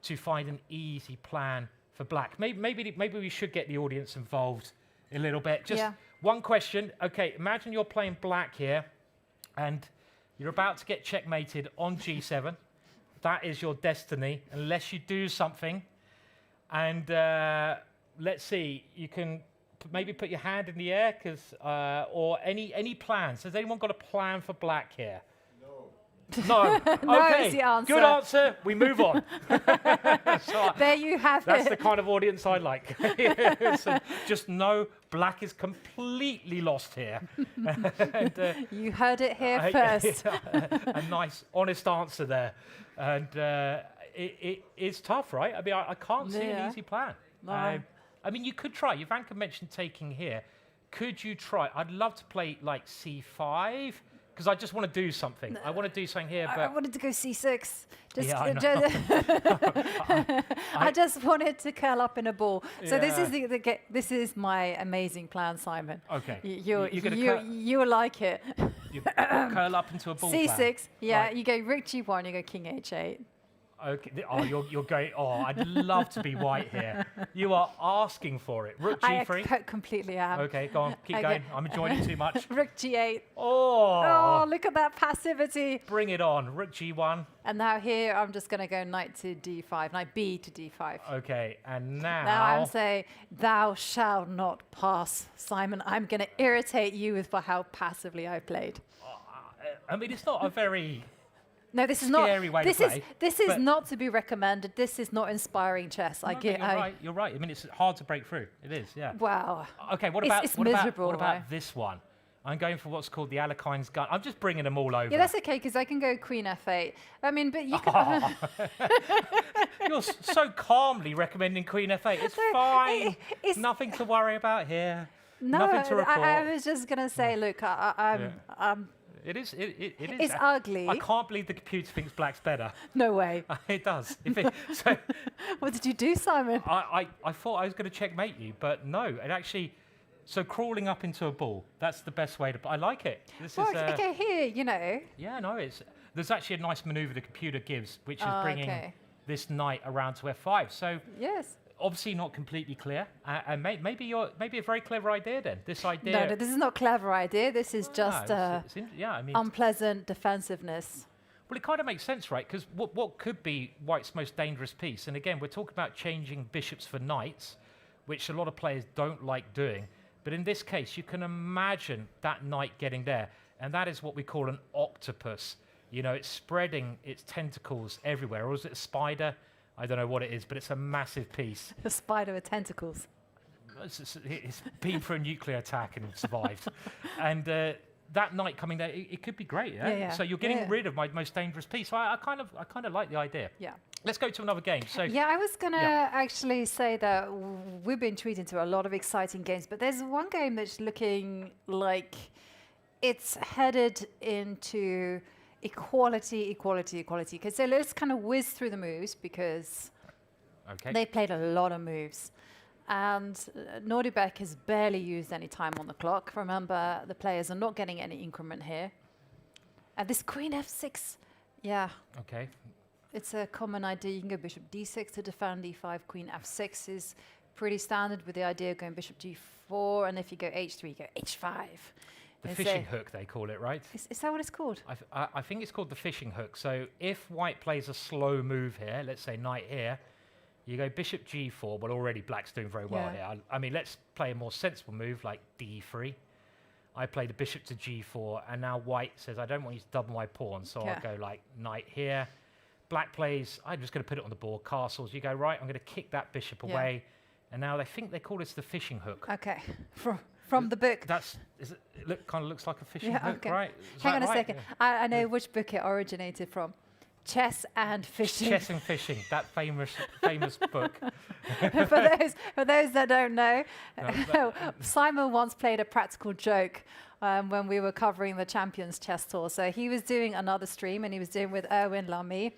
to find an easy plan for Black. Maybe we should get the audience involved a little bit. Just one question. Okay, imagine you're playing Black here, and you're about to get checkmated on G7. That is your destiny, unless you do something. And let's see, you can maybe put your hand in the air, or any plans. Has anyone got a plan for Black here? No. No Okay. is the answer. Good answer. We move on. So There you have that's it. the kind of audience I like. So just know Black is completely lost here. And, You heard it here first. a nice, honest answer there. And it's tough, right? I mean, I can't see an easy plan. No. I mean, you could try. Ivanka mentioned taking here. Could you try? I'd love to play like C5. Because I just want to do something. I want to do something here, but I wanted to go C6. I know. I just wanted to curl up in a ball. So this is this is my amazing plan, Simon. Okay. You You're will like it. you curl up into a ball C6. plan. Yeah, Right. you go Rook G1. You go King H8. Okay. Oh, you're going. Oh, I'd love to be White here. You are asking for it. Rook I G3. completely am. Okay, go on. Keep Okay. going. I'm enjoying it too much. Rook G8. Oh, Oh, look at that passivity. bring it on. Rook G1. And now here, I'm just going to go knight to D5, knight B to D5. Okay, and now. Now I'm saying, thou shalt not pass, Simon. I'm going to irritate you with how passively I played. I mean, it's not a very. No, this is Scary not. way to play, This is but- not to be recommended. This is not inspiring chess. No, but you're right. I mean, it's hard to break through. It is, yeah. Wow. Okay, what It's- about it's what about miserable, what about right? this one? I'm going for what's called the Alekine's gun. I'm just bringing them all over. Yeah, that's okay because I can go Queen F8. I mean, but you can. You're so calmly recommending Queen F8. It's No, fine. it's- Nothing to worry about here. No, Nothing to report. I was just gonna say, look, I'm It is. It is. It's ugly. I can't believe the computer thinks Black's better. no way. It does. So What did you do, Simon? I thought I was going to checkmate you, but no. It actually. So crawling up into a ball. That's the best way to. I like it. This Well, is. okay, here, you know. Yeah, no. There's actually a nice maneuver the computer gives, which is Oh, bringing okay. this knight around to F5. So. Yes. Obviously not completely clear, and maybe a very clever idea then. This idea. No, this is not a clever idea. This is just yeah, I mean, unpleasant defensiveness. well, it kind of makes sense, right? Because what could be White's most dangerous piece, and again, we're talking about changing bishops for knights, which a lot of players don't like doing. But in this case, you can imagine that knight getting there, and that is what we call an octopus. You know, it's spreading its tentacles everywhere, or is it a spider? I don't know what it is, but it's a massive piece. A spider with tentacles. It's been through a nuclear attack and survived. And that knight coming there, it could be great, yeah? Yeah, yeah. So you're getting Yeah. rid of my most dangerous piece. So I kind of like the idea. Yeah. Let's go to another game. So Yeah, I was gonna Yeah. actually say that we've been tweeting to a lot of exciting games, but there's one game that's looking like it's headed into equality. Okay, so let's kind of whiz through the moves because okay. they played a lot of moves. And Nodirbek has barely used any time on the clock. Remember, the players are not getting any increment here. And this Queen F6, yeah. Okay. It's a common idea. You can go bishop d6 to defend e5. Queen f6 is pretty standard with the idea of going bishop g4. And if you go h3, you go h5. The And fishing hook, they call it, right? Is that what it's called? I think it's called the fishing hook. So if white plays a slow move here, let's say knight here, you go bishop g4. Well, already black's doing very well here. I mean, let's play a more sensible move like d3. I play the bishop to g4, and now white says, I don't want you to double my pawn, so I'll go like knight here. Black plays, I'm just going to put it on the board, castles. You go, right, I'm going to kick that bishop away. And now they think they call this the fishing hook. Okay, from the book. It kind of looks like a fishing hook, right? Hang on a second. I know which book it originated from. Chess and Fishing. Chess and Fishing, that famous book. for those that don't know, Simon once played a practical joke when we were covering the Champions Chess Tour. So he was doing another stream, and he was doing with Erwin Lamy.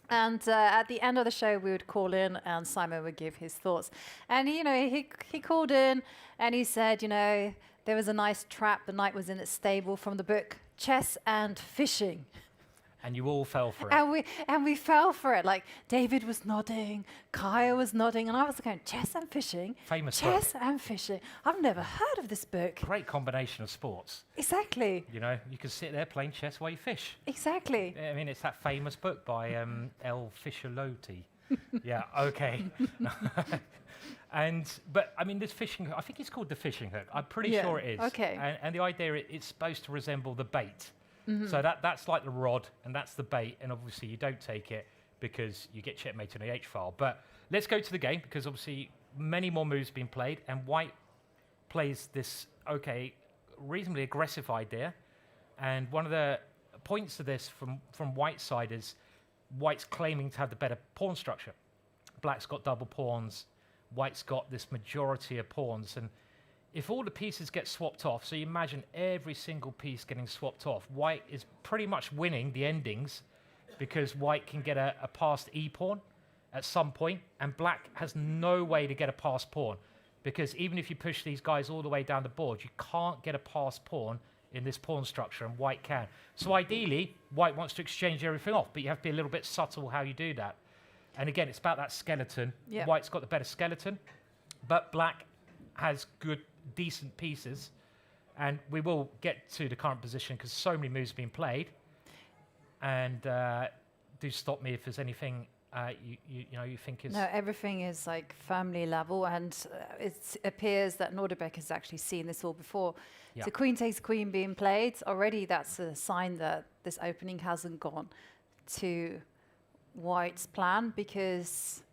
And at the end of the show, we would call in, and Simon would give his thoughts. And he called in, and he said, there was a nice trap. The knight was in its stable from the book Chess and Fishing. And you all fell for it. And we fell for it. Like David was nodding, Kaya was nodding, and I was going, Chess and Fishing. Famous Chess book. and Fishing. I've never heard of this book. Great combination of sports. Exactly. You can sit there playing chess while you fish. Exactly. I mean, it's that famous book by El Fischerlotti. Yeah, okay. But I mean, this fishing hook, I think it's called the fishing hook. I'm pretty sure it is. Okay. And the idea, it's supposed to resemble the bait. So that's like the rod, and that's the bait, and obviously you don't take it because you get checkmated on the H-file. But let's go to the game, because obviously many more moves being played, and white plays this, reasonably aggressive idea. And one of the points to this from white's side is white's claiming to have the better pawn structure. Black's got double pawns, white's got this majority of pawns, and if all the pieces get swapped off, so you imagine every single piece getting swapped off, white is pretty much winning the endings because white can get a passed e-pawn at some point, and black has no way to get a passed pawn, because even if you push these guys all the way down the board, you can't get a passed pawn in this pawn structure, and white can. So ideally, white wants to exchange everything off, but you have to be a little bit subtle how you do that. And again, it's about that skeleton. White's got the better skeleton, but black has good, decent pieces, and we will get to the current position because so many moves have been played. And do stop me if there's anything you think is... No, everything is like firmly level, and it appears that Nodirbek has actually seen this all before. So queen takes queen being played. Already that's a sign that this opening hasn't gone to white's plan, because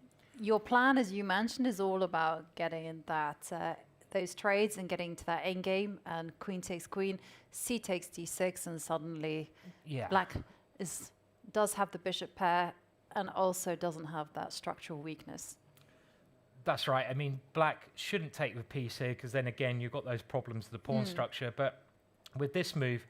your plan, as you mentioned, is all about getting in that those trades and getting to that end game, and queen takes queen, c takes d6, and suddenly black does have the bishop pair and also doesn't have that structural weakness. That's right. I mean, black shouldn't take the piece here, because then again you've got those problems with the pawn structure. But with this move,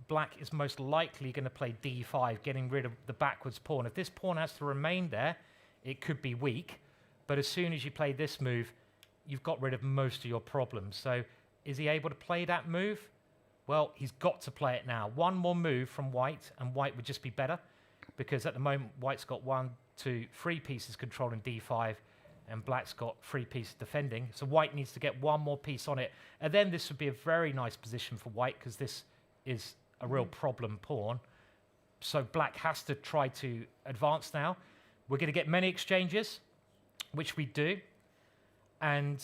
black is most likely going to play d5, getting rid of the backwards pawn. If this pawn has to remain there, it could be weak. But as soon as you play this move, you've got rid of most of your problems. So is he able to play that move? Well, he's got to play it now. One more move from white, and white would just be better, because at the moment, white's got 1, 2, 3 pieces controlling d5, and black's got 3 pieces defending. So white needs to get one more piece on it. And then this would be a very nice position for white, because this is a real problem pawn. So black has to try to advance now. We're going to get many exchanges, which we do. And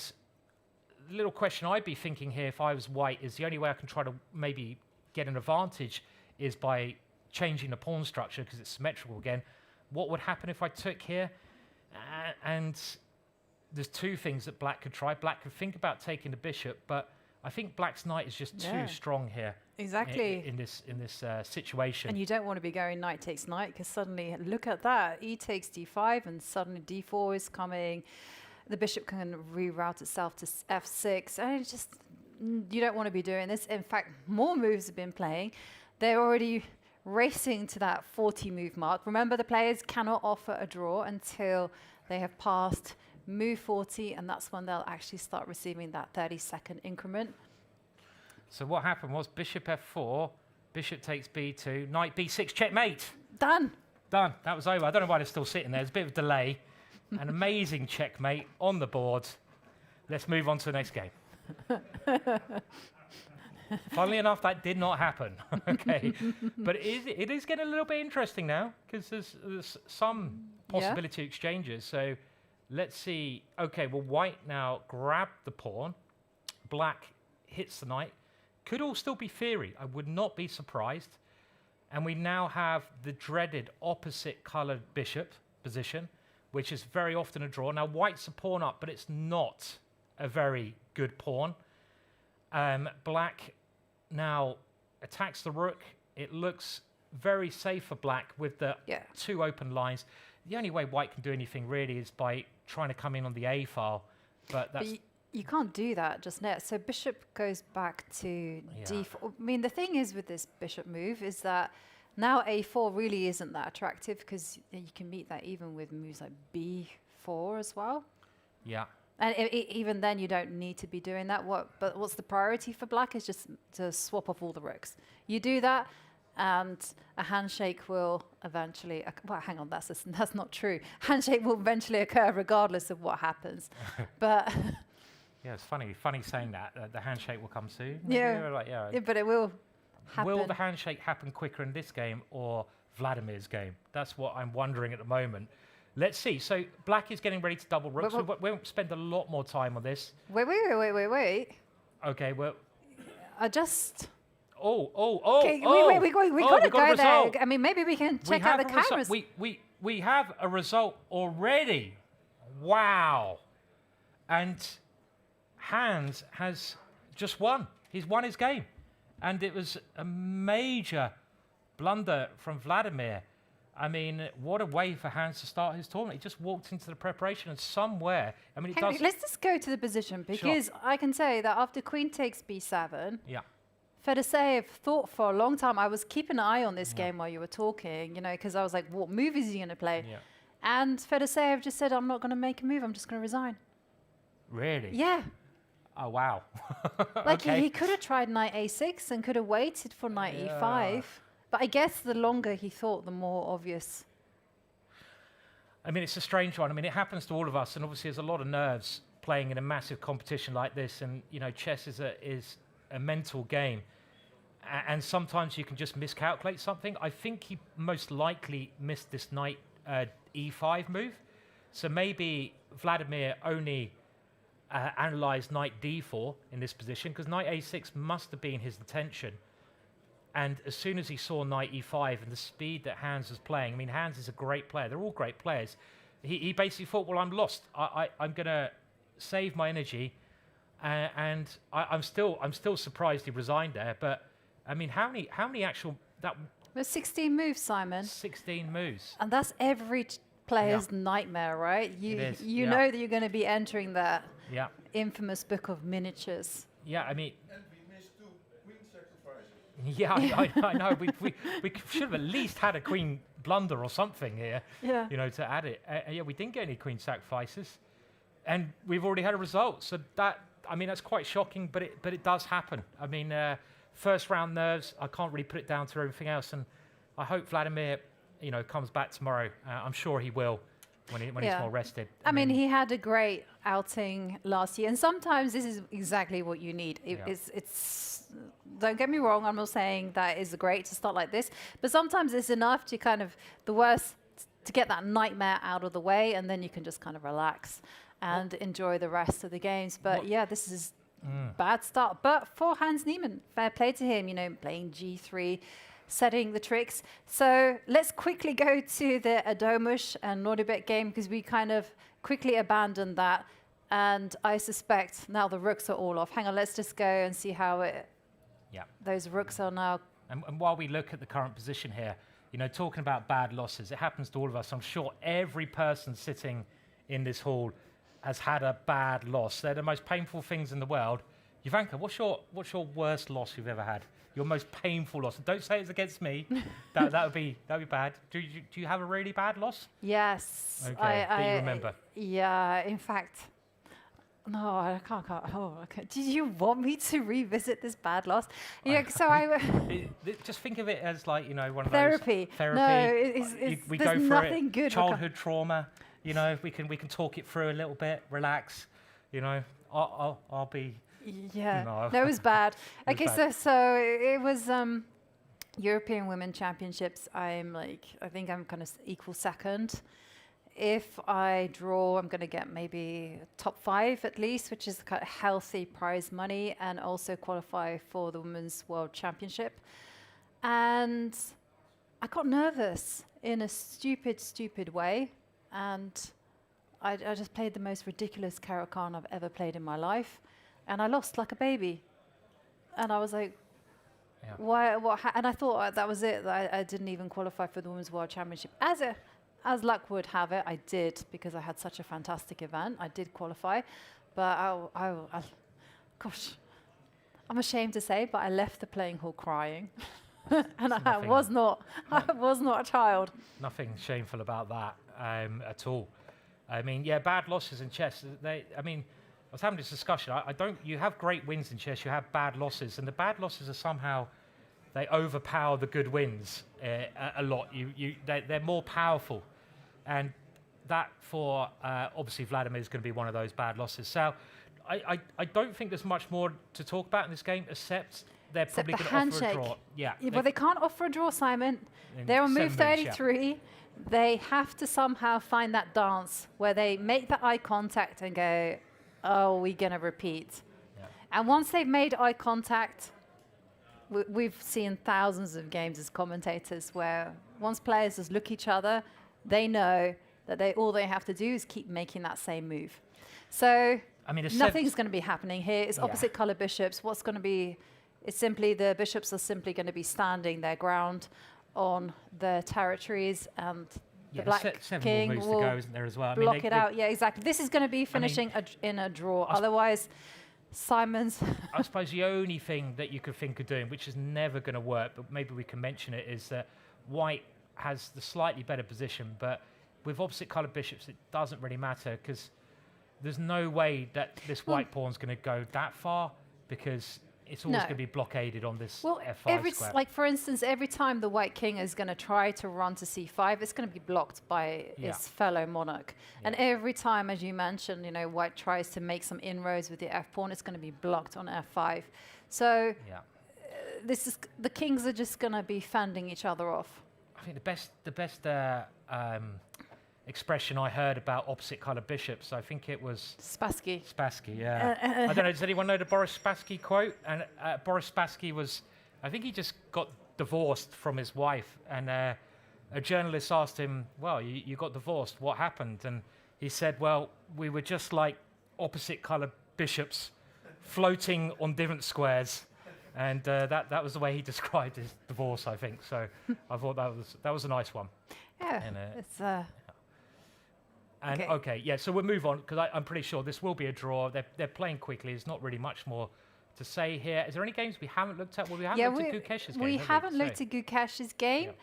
the little question I'd be thinking here if I was white is the only way I can try to maybe get an advantage is by changing the pawn structure, because it's symmetrical again. What would happen if I took here? And there's 2 things that black could try. Black could think about taking the bishop, but I think black's knight is just too strong here. Exactly. In this situation. And you don't want to be going knight takes knight, because suddenly, look at that, e takes d5, and suddenly d4 is coming. The bishop can reroute itself to f6, and it's just, you don't want to be doing this. In fact, more moves have been playing. They're already racing to that 40 move mark. Remember, the players cannot offer a draw until they have passed move 40, and that's when they'll actually start receiving that 30-second increment. So what happened was bishop f4, bishop takes b2, knight b6, checkmate. Done. Done. That was over. I don't know why they're still sitting there. There's a bit of a delay. An amazing checkmate on the board. Let's move on to the next game. Funnily enough, that did not happen. Okay, but it is getting a little bit interesting now because there's some possibility of exchanges. So let's see. Okay, well, white now grabbed the pawn. Black hits the knight. Could all still be theory. I would not be surprised. And we now have the dreaded opposite coloured bishop position, which is very often a draw. Now, white's a pawn up, but it's not a very good pawn. Black now attacks the rook. It looks very safe for black with the 2 open lines. The only way white can do anything really is by trying to come in on the A file, but that's... You can't do that just yet. So bishop goes back to d4. I mean, the thing is with this bishop move is that now a4 really isn't that attractive because you can meet that even with moves like b4 as well. Yeah. And even then, you don't need to be doing that. But what's the priority for black is just to swap off all the rooks. You do that, and a handshake will eventually... well, hang on, that's not true. Handshake will eventually occur regardless of what happens. But... yeah, it's funny saying that. The handshake will come soon. Yeah, but it will happen. Will the handshake happen quicker in this game or Vladimir's game? That's what I'm wondering at the moment. Let's see. So black is getting ready to double rooks. We won't spend a lot more time on this. Wait. Okay, well... I just... Oh! Okay, we got to go there. I mean, maybe we can check out the cameras. We have a result already. Wow. And Hans has just won. He's won his game. And it was a major blunder from Vladimir. I mean, what a way for Hans to start his tournament. He just walked into the preparation and somewhere... I mean, let's just go to the position because I can say that after queen takes b7... Yeah. Fedoseev thought for a long time. I was keeping an eye on this game while you were talking, because I was like, what move is he going to play? Yeah. And Fedoseev just said, I'm not going to make a move. I'm just going to resign. Really? Yeah. Oh, wow. Like he could have tried knight a6 and could have waited for knight e5. But I guess the longer he thought, the more obvious. I mean, it's a strange one. I mean, it happens to all of us. And obviously, there's a lot of nerves playing in a massive competition like this. And, chess is a mental game. And sometimes you can just miscalculate something. I think he most likely missed this knight e5 move. So maybe Vladimir only analysed knight d4 in this position because knight a6 must have been his intention. And as soon as he saw knight e5 and the speed that Hans was playing, I mean, Hans is a great player. They're all great players. He basically thought, well, I'm lost. I'm going to save my energy. And I'm still surprised he resigned there. But I mean, how many actual that? There's 16 moves, Simon. 16 moves. And that's every player's nightmare, right? You know that you're going to be entering that infamous book of miniatures. Yeah, I mean. And we missed 2 queen sacrifices. Yeah, I know. We should have at least had a queen blunder or something here. Yeah. To add it. We didn't get any queen sacrifices, and we've already had a result. So that's quite shocking, but it does happen. I mean, first round nerves. I can't really put it down to everything else, and I hope Vladimir, comes back tomorrow. I'm sure he will when he's more rested. I mean, he had a great outing last year, and sometimes this is exactly what you need. It's don't get me wrong. I'm not saying that is great to start like this, but sometimes it's enough to kind of to get that nightmare out of the way, and then you can just kind of relax and enjoy the rest of the games. But this is bad start. But for Hans Niemann, fair play to him, playing g3, setting the tricks. So let's quickly go to the Adomush and Nodirbek game because we kind of quickly abandoned that. And I suspect now the rooks are all off. Hang on, let's just go and see how those rooks are now. And while we look at the current position here, talking about bad losses, it happens to all of us. I'm sure every person sitting in this hall has had a bad loss. They're the most painful things in the world. Ivanka, what's your worst loss you've ever had? Your most painful loss? Don't say it's against me. that would be bad. Do you have a really bad loss? Yes. Okay. Do you remember? Yeah. In fact, No, I can't. Oh, okay. Did you want me to revisit this bad loss? Yeah, so Just think of it as like, you know, one of therapy. those therapy. No, We there's go for nothing it. good. Childhood trauma. You know, we can talk it through a little bit, relax. You know, I'll be. Yeah, No. that was bad. It was Okay, bad. so it was European Women Championships. I think I'm kind of equal second. If I draw, I'm going to get maybe top 5 at least, which is kind of healthy prize money, and also qualify for the Women's World Championship. And I got nervous in a stupid way, and I just played the most ridiculous Caro-Kann I've ever played in my life, and I lost like a baby. And I was like, Yeah. why? And I thought that was it. That I didn't even qualify for the Women's World Championship. As luck would have it, I did, because I had such a fantastic event. I did qualify, but gosh, I'm ashamed to say, but I left the playing hall crying, and I was not a child. Nothing shameful about that at all. I mean, yeah, bad losses in chess. I was having this discussion. You have great wins in chess. You have bad losses, and the bad losses are somehow they overpower the good wins a lot. They're more powerful, and that for obviously Vladimir is going to be one of those bad losses. So I don't think there's much more to talk about in this game, except they're probably going to offer a draw. Yeah. Well, they can't offer a draw, Simon. They're on move 33. Yeah. They have to somehow find that dance where they make the eye contact and go, "Oh, we're going to repeat." Yeah. And once they've made eye contact, we've seen thousands of games as commentators where once players just look each other, they know that all they have to do is keep making that same move. So nothing's going to be happening here. It's opposite color bishops. What's going to be, it's simply the bishops are simply going to be standing their ground on their territories, and the black king moves will to go, isn't there, as well? block it out. Yeah, exactly. This is going to be finishing in a draw. Otherwise, Simon's. I suppose the only thing that you could think of doing, which is never going to work, but maybe we can mention it, is that White has the slightly better position, but with opposite coloured bishops, it doesn't really matter, because there's no way that this white pawn's going to go that far, because it's always going to be blockaded on this F5 square. Like, for instance, every time the white king is going to try to run to c5, it's going to be blocked by his fellow monarch. Yeah. And every time, as you mentioned, white tries to make some inroads with the f-pawn, it's going to be blocked on f5. So the kings are just going to be fending each other off. I think the best expression I heard about opposite coloured bishops, I think it was Spassky. Spassky, yeah. I don't know, does anyone know the Boris Spassky quote? And Boris Spassky I think he just got divorced from his wife, and a journalist asked him, well, you got divorced, what happened? And he said, well, we were just like opposite coloured bishops floating on different squares. And that was the way he described his divorce, I think. So I thought that was a nice one. Yeah, it's And okay, so we'll move on, because I'm pretty sure this will be a draw. They're playing quickly. There's not really much more to say here. Is there any games we haven't looked at? Well, we haven't looked at Gukesh's game. We haven't looked at Gukesh's game,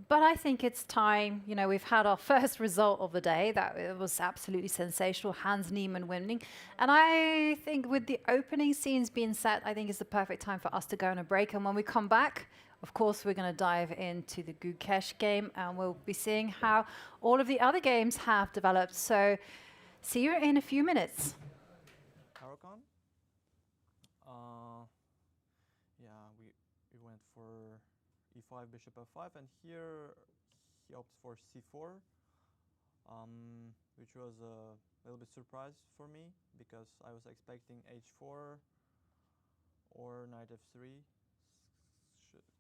but I think it's time. We've had our first result of the day. It was absolutely sensational. Hans Niemann winning. And I think with the opening scenes being set, I think it's the perfect time for us to go on a break. And when we come back, of course, we're going to dive into the Gukesh game, and we'll be seeing how all of the other games have developed. So see you in a few minutes. Caro-Kann? We went for e5, bishop f5, and here he opts for c4, which was a little bit surprise for me, because I was expecting h4 or knight f3.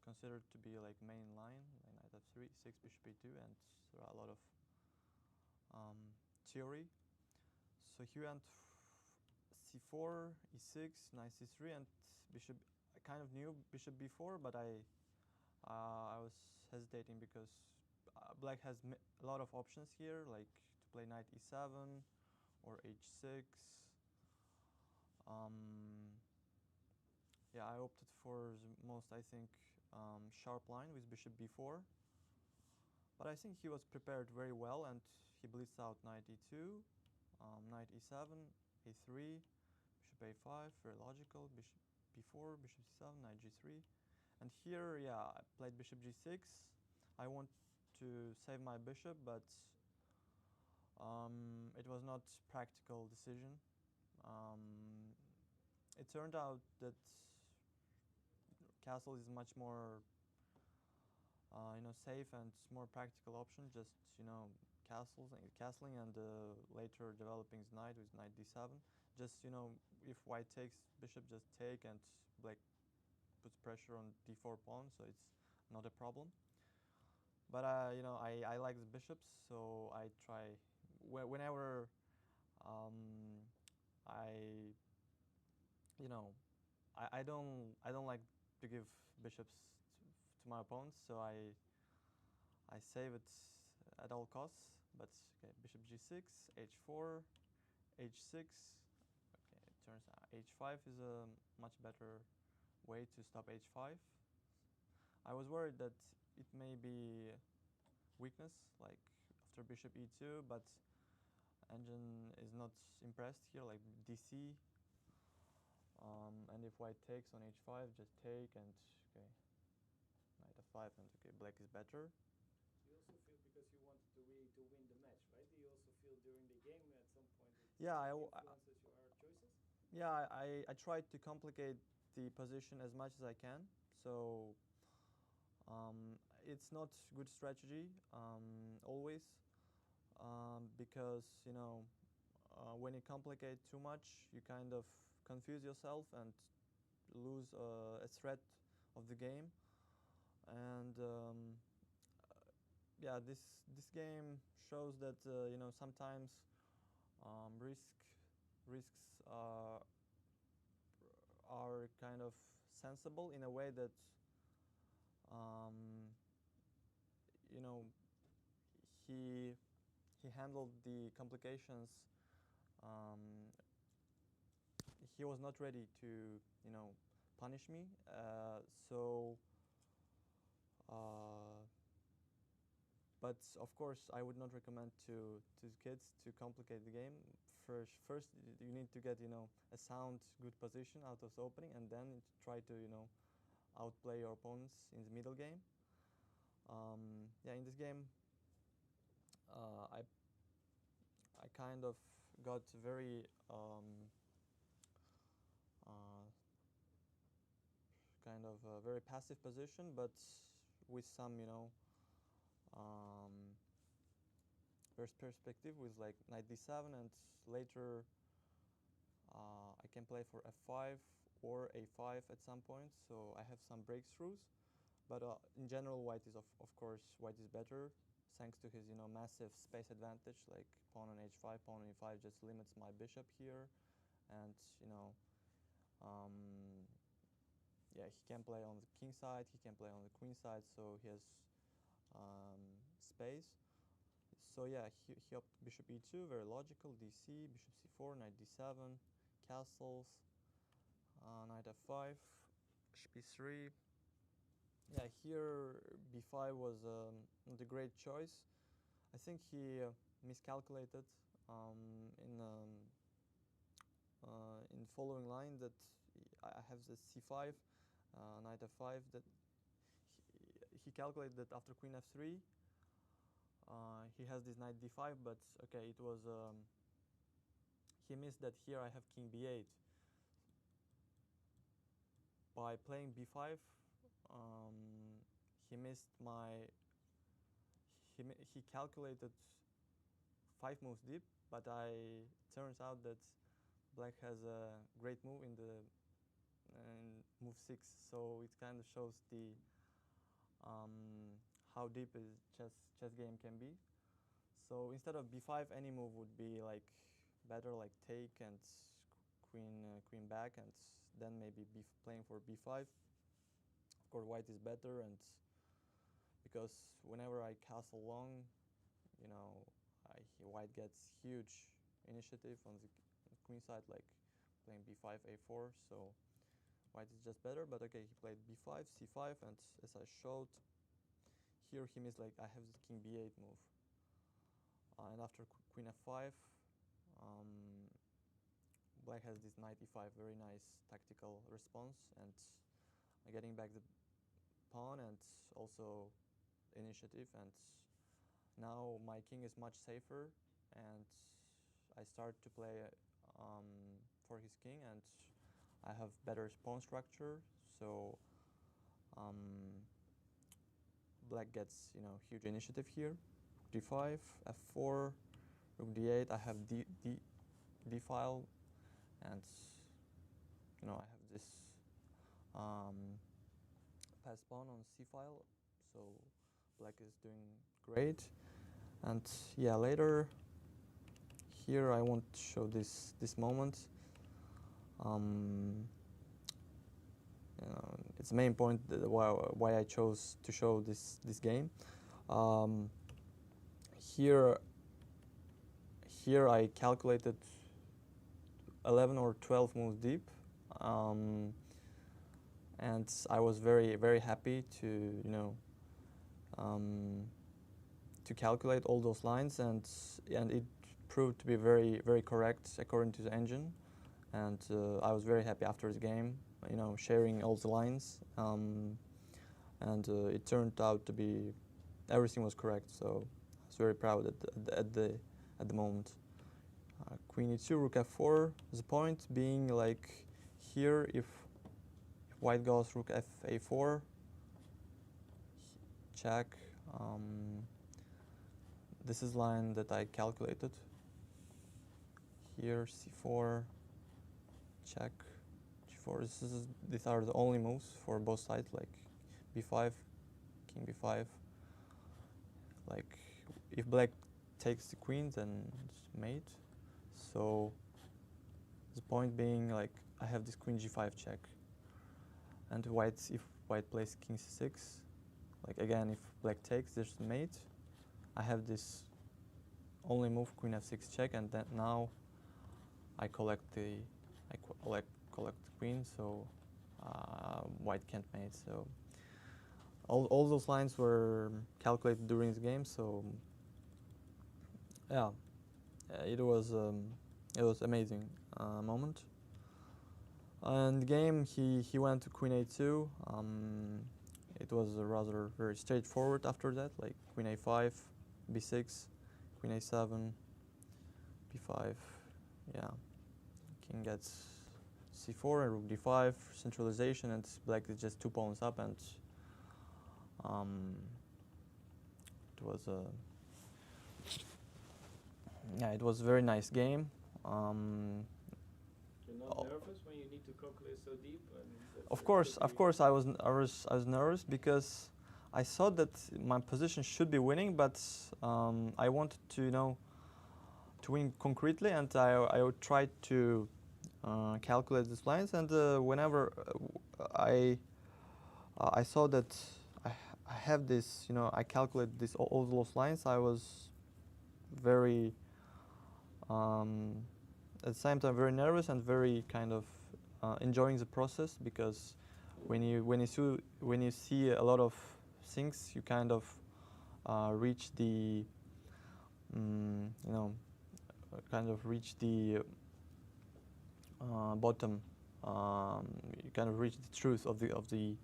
Considered to be like main line, knight f3, 6 bishop e2, and there are a lot of theory. So he went c4, e6, knight c3, and bishop. I kind of knew bishop b4, but I was hesitating because black has a lot of options here, like to play knight e7 or h6. I opted for the most, I think, sharp line with bishop b4, but I think he was prepared very well, and he blitzed out knight e2, knight e7, a3, bishop a5, very logical, bishop b4, bishop c7, knight g3. And here, yeah, I played bishop g6. I want to save my bishop, but it was not practical decision. It turned out that castle is much more safe and more practical option. Just castling and later developing his knight with knight d7. Just if white takes bishop, just take, and black puts pressure on d4 pawn, so it's not a problem. But I like the bishops, so I try whenever I don't like to give bishops to my opponents, so I save it at all costs. But okay, bishop g6, h4, h6. Okay, it turns out h5 is a much better way to stop h5. I was worried that it may be weakness, like after bishop e2, but Arjun is not impressed here, like dc. And if white takes on h5, just take, and okay, knight f5, and okay, black is better. You also feel, because you wanted to really to win the match, right? Do you also feel during the game at some point it influences your choices? Yeah, I tried to complicate the position as much as I can. So it's not good strategy always, because when you complicate too much, you kind of confuse yourself and lose a threat of the game. And yeah, this game shows that sometimes risks are kind of sensible in a way that he handled the complications. He was not ready to punish me, but of course, I would not recommend to kids to complicate the game. First, you need to get a sound, good position out of the opening, and then try to outplay your opponents in the middle game. Yeah, in this game, I kind of got very kind of a very passive position, but with some perspective, with like knight d7, and later I can play for f5 or a5 at some point, so I have some breakthroughs. But in general, white is of course better, thanks to his massive space advantage, like pawn on h5, pawn on e5 just limits my bishop here, and yeah, he can play on the king side, he can play on the queen side, so he has space. So yeah, he opted bishop e2, very logical, dc, bishop c4, knight d7, castles, knight f5, bishop e3. Yeah, here b5 was not a great choice. I think he miscalculated in following line that I have the c5, knight f5, that he calculated that after queen f3 he has this knight d5, but okay, it was he missed that here I have king b8. By playing b5, he missed my. He calculated 5 moves deep, but turns out that black has a great move in the move 6. So it kind of shows the how deep a chess game can be. So instead of b5, any move would be like better, like take and queen back, and then maybe playing for b5. Of course, white is better, and because whenever I castle long, white gets huge initiative on the queen side, like playing b5, a4. So white is just better. But okay, he played b5, c5, and as I showed, here he missed, like I have this king b8 move, and after queen f5. Black has this knight e5, very nice tactical response, and getting back the pawn and also initiative, and now my king is much safer, and I start to play for his king, and I have better pawn structure, so Black gets, you know, huge initiative here. d5, f4, rook d8. I have d file, and you know I have this passed pawn on c file, so Black is doing great. And yeah, later here I want to show this moment. You know, it's the main point why I chose to show this game. Here I calculated 11 or 12 moves deep, and I was very happy to, you know, to calculate all those lines, and it proved to be very correct according to the engine, and I was very happy after the game, you know, sharing all the lines, and it turned out to be everything was correct, so I was very proud at the moment. Queen e2, rook f4. The point being, like here, if white goes rook f a4, check. This is line that I calculated. Here c4, check, g4. These are the only moves for both sides, like b5, king b5. Like if Black takes the queen, then it's mate. So the point being, like, I have this queen g5 check, and if white plays king c6, like again, if Black takes, there's mate. I have this only move, queen f6 check, and then now I collect the queen, so white can't mate. So all those lines were calculated during the game. So yeah, it was amazing moment. And the game, he went to queen a2. It was rather very straightforward after that, like queen a5, b6, queen a7, b5. Yeah, king gets c4 and rook d5, centralization, and Black is just 2 pawns up, and it was a it was a very nice game. You're not nervous when you need to calculate so deep? I mean, of course, I was nervous because I thought that my position should be winning, but I wanted to, you know, to win concretely, and I would try to calculate these lines. And whenever I saw that I have this, you know, I calculate this all those lines, I was very at the same time very nervous and very kind of enjoying the process, because when you see a lot of things, you kind of reach the you know, kind of reach the bottom. You kind of reach the truth of the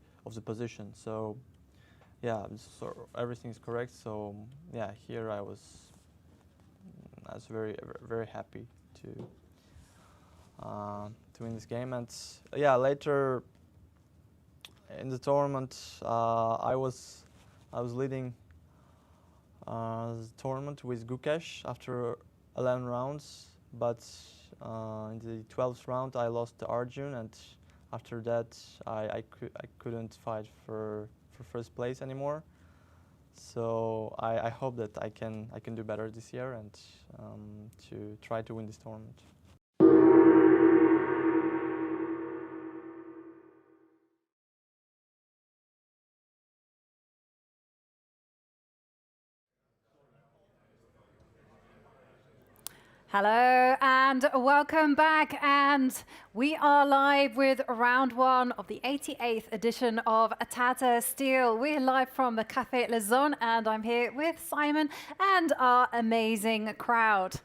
position. So yeah, so everything is correct. So yeah, here I was very happy to win this game. And yeah, later in the tournament, I was leading the tournament with Gukesh after 11 rounds, but in the 12th round I lost to Arjun, and after that I couldn't fight for first place anymore. So I hope that I can do better this year, and to try to win this tournament. Hello and welcome back, and we are live with round 1 of the 88th edition of Tata Steel. We're live from the Café La Zone, and I'm here with Simon and our amazing crowd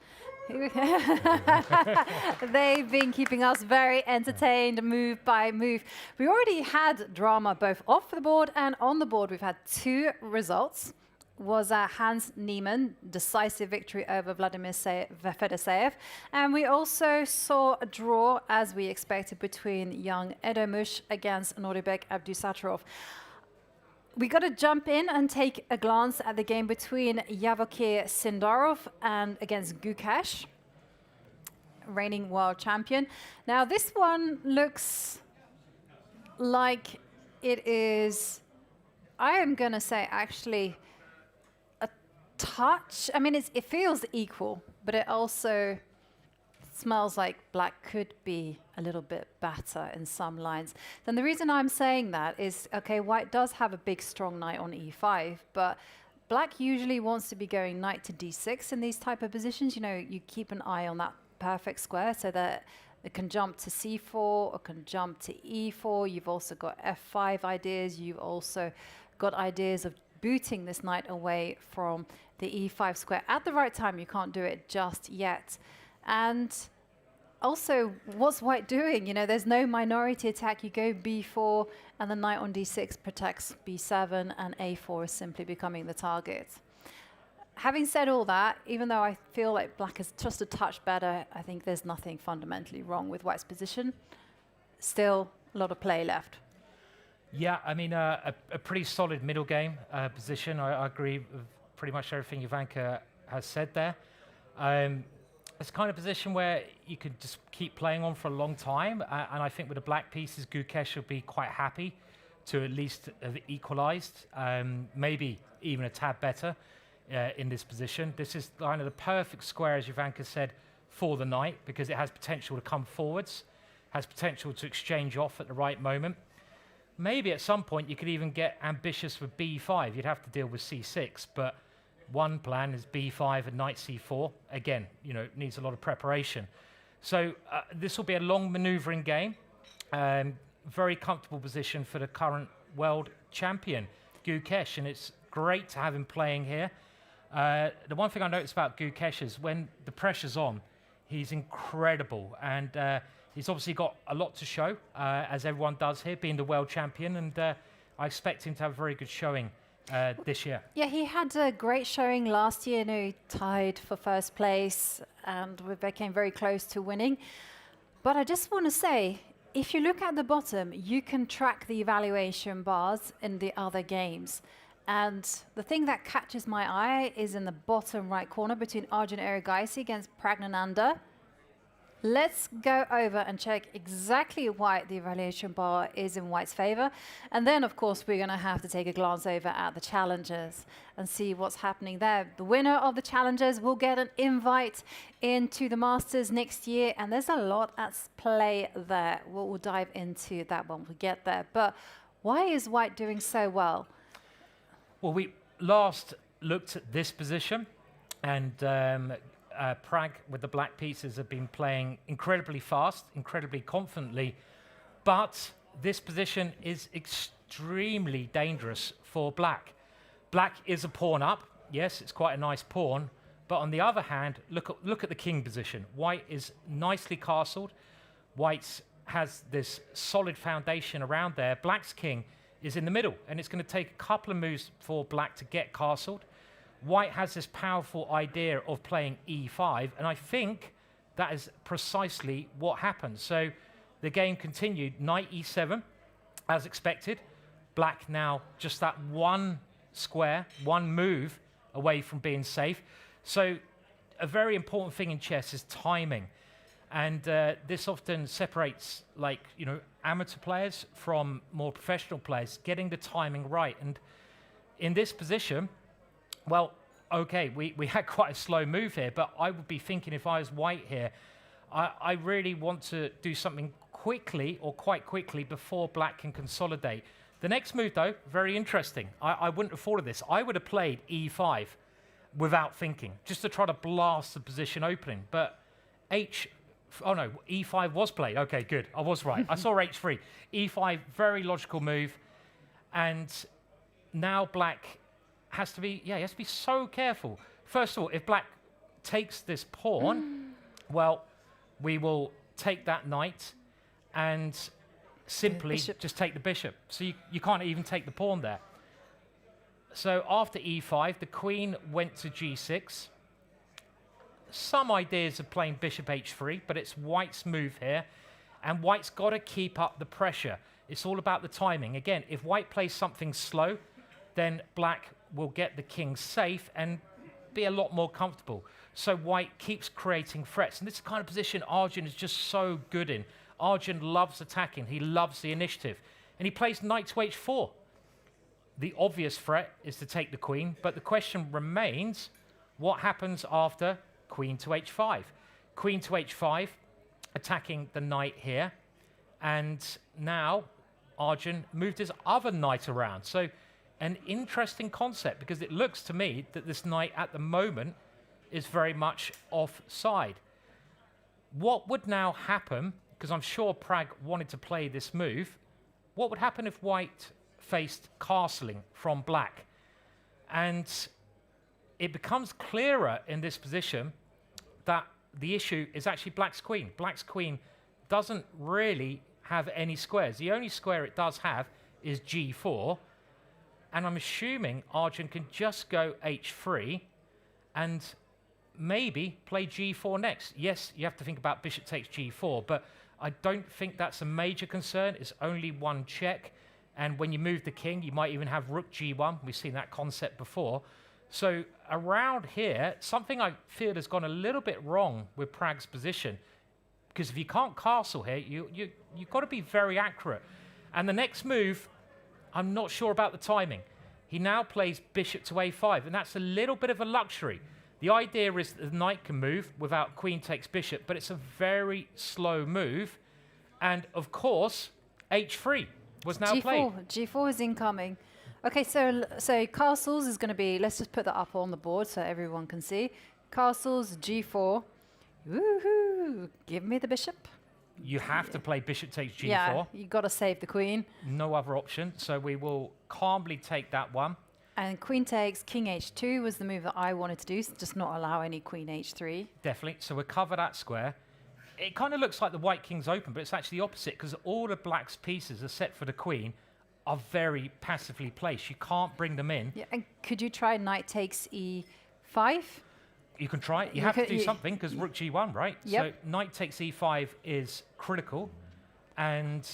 They've been keeping us very entertained, move by move. We already had drama both off the board and on the board. We've had 2 results. Was Hans Niemann, decisive victory over Vladimir Fedoseev. And we also saw a draw, as we expected, between young Edomush against Nodirbek Abdusattorov. We got to jump in and take a glance at the game between Vachier-Sindarov and against Gukesh, reigning world champion. Now this one looks like it is, I am going to say actually a touch. I mean, it feels equal, but it also smells like black could be a little bit better in some lines. Then the reason I'm saying that is, okay, white does have a big strong knight on e5, but black usually wants to be going knight to d6 in these type of positions. You know, you keep an eye on that perfect square so that it can jump to c4 or can jump to e4. You've also got f5 ideas. You've also got ideas of booting this knight away from the e5 square. At the right time, you can't do it just yet. And also, what's white doing? You know, there's no minority attack. You go b4, and the knight on d6 protects b7, and a4 is simply becoming the target. Having said all that, even though I feel like black is just a touch better, I think there's nothing fundamentally wrong with white's position. Still, a lot of play left. Yeah, I mean, a pretty solid middle game position. I agree with pretty much everything Ivanka has said there. It's the kind of position where you could just keep playing on for a long time, and I think with the black pieces, Gukesh would be quite happy to at least have equalized, maybe even a tad better in this position. This is kind of the perfect square, as Ivanka said, for the knight, because it has potential to come forwards, has potential to exchange off at the right moment. Maybe at some point you could even get ambitious with b5. You'd have to deal with c6, but one plan is b5 and knight c4. Again, you know, needs a lot of preparation. So this will be a long maneuvering game. Very comfortable position for the current world champion, Gukesh, and it's great to have him playing here. The one thing I noticed about Gukesh is when the pressure's on, he's incredible, and he's obviously got a lot to show, as everyone does here, being the world champion, and I expect him to have a very good showing this year. Yeah, he had a great showing last year. You know, he tied for first place and we became very close to winning. But I just want to say, if you look at the bottom, you can track the evaluation bars in the other games. And the thing that catches my eye is in the bottom right corner between Arjun against Pragnanandhaa. Let's go over and check exactly why the evaluation bar is in white's favor. And then, of course, we're going to have to take a glance over at the challengers and see what's happening there. The winner of the challengers will get an invite into the Masters next year. And there's a lot at play there. We'll dive into that when we get there. But why is white doing so well? Well, we last looked at this position, and Pragg with the black pieces have been playing incredibly fast, incredibly confidently, but this position is extremely dangerous for black. Black is a pawn up. Yes, it's quite a nice pawn, but on the other hand, look at the king position. White is nicely castled. White has this solid foundation around there. Black's king is in the middle, and it's going to take a couple of moves for black to get castled. White has this powerful idea of playing e5, and I think that is precisely what happened. So the game continued, knight e7, as expected. Black now just that one square, one move away from being safe. So a very important thing in chess is timing. And this often separates, like, you know, amateur players from more professional players, getting the timing right. And in this position, well, okay, we had quite a slow move here, but I would be thinking if I was white here, I really want to do something quickly or quite quickly before black can consolidate. The next move, though, very interesting. I wouldn't have thought of this. I would have played e5 without thinking, just to try to blast the position opening. But oh no, e5 was played. Okay, good. I was right. I saw h3. e5, very logical move. And now black has to be, he has to be so careful. First of all, if black takes this pawn, Well, we will take that knight and simply just take the bishop. So you can't even take the pawn there. So after e5, the queen went to g6. Some ideas of playing bishop h3, but it's White's move here. And White's got to keep up the pressure. It's all about the timing. Again, if White plays something slow, then Black will get the king safe and be a lot more comfortable. So White keeps creating threats. And this is the kind of position Arjun is just so good in. Arjun loves attacking. He loves the initiative. And he plays knight to h4. The obvious threat is to take the queen, but the question remains, what happens after queen to h5? Queen to h5, attacking the knight here. And now Arjun moved his other knight around. So an interesting concept, because it looks to me that this knight at the moment is very much offside. What would now happen, because I'm sure Pragg wanted to play this move, what would happen if White faced castling from Black? And it becomes clearer in this position that the issue is actually Black's queen. Black's queen doesn't really have any squares. The only square it does have is g4. And I'm assuming Arjun can just go h3 and maybe play g4 next. Yes, you have to think about bishop takes g4, but I don't think that's a major concern. It's only one check. And when you move the king, you might even have rook g1. We've seen that concept before. So around here, something I feel has gone a little bit wrong with Pragg's position. Because if you can't castle here, you've got to be very accurate. And the next move, I'm not sure about the timing. He now plays bishop to a5, and that's a little bit of a luxury. The idea is that the knight can move without queen takes bishop, but it's a very slow move. And of course, h3 was now played. G4 is incoming. Okay, so castles is going to be, let's just put that up on the board so everyone can see. Castles, g4. Woohoo! Give me the bishop. You have to play bishop takes g4. Yeah, you got to save the queen. No other option, so we will calmly take that one. And queen takes king h2 was the move that I wanted to do, so just not allow any queen h3. Definitely, so we'll cover that square. It kind of looks like the white king's open, but it's actually the opposite, because all of Black's pieces are set for the queen are very passively placed. You can't bring them in. Yeah, and could you try knight takes e5? You can try it. You have to do something, because rook g1, right? Yep. So knight takes e5 is critical. And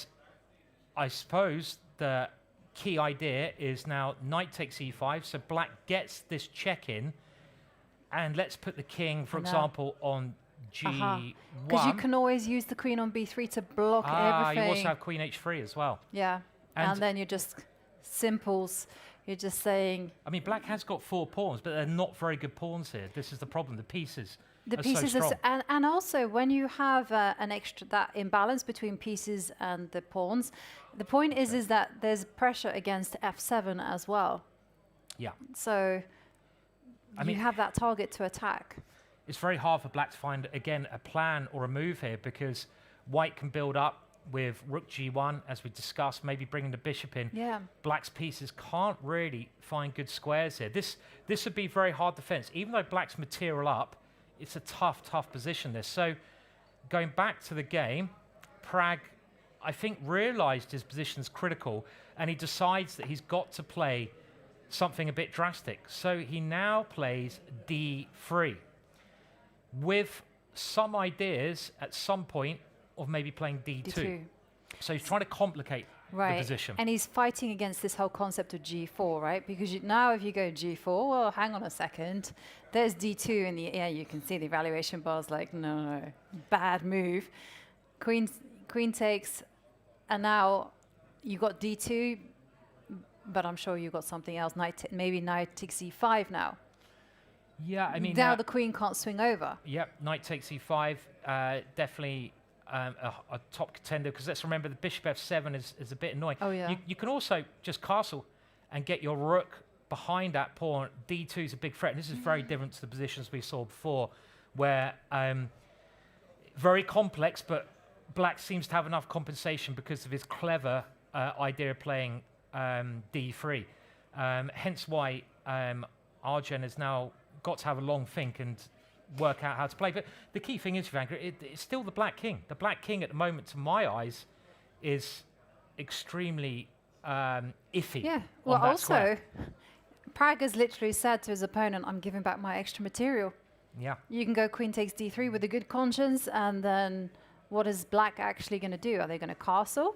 I suppose the key idea is now knight takes e5, so Black gets this check in. And let's put the king, for example, on g1. Because you can always use the queen on b3 to block everything. You also have queen h3 as well. Yeah, and then you're just simples. You're just saying... I mean, Black has got 4 pawns, but they're not very good pawns here. This is the problem. The pieces the are pieces so strong. And also, when you have that imbalance between pieces and the pawns, the point is that there's pressure against f7 as well. Yeah. So you have that target to attack. It's very hard for Black to find, again, a plan or a move here, because White can build up with rook g1, as we discussed, maybe bringing the bishop in. Yeah. Black's pieces can't really find good squares here. This would be very hard defense. Even though Black's material up, it's a tough position, this. So going back to the game, Pragg, I think, realized his position's critical, and he decides that he's got to play something a bit drastic. So he now plays d3 with some ideas at some point of maybe playing d2. So he's trying to complicate the position. And he's fighting against this whole concept of g4, right? Because now if you go g4, well, hang on a second. There's d2 in the air. You can see the evaluation bar's like, no, bad move. Queen takes, and now you got d2, but I'm sure you got something else. Maybe knight takes e5 now. Yeah, I mean... Now the queen can't swing over. Yep, knight takes e5, definitely... a top contender, because let's remember the bishop f7 is a bit annoying. Oh, yeah. You can also just castle and get your rook behind that pawn. d2 is a big threat, and this is very different to the positions we saw before, where very complex, but Black seems to have enough compensation because of his clever idea of playing d3. Hence why Arjun has now got to have a long think and work out how to play. But the key thing is, Ivanka, it's still the black king. The black king at the moment, to my eyes, is extremely iffy. Yeah. Well, on that also, square. Pragg has literally said to his opponent, "I'm giving back my extra material." Yeah. You can go queen takes d3 with a good conscience, and then what is black actually going to do? Are they going to castle?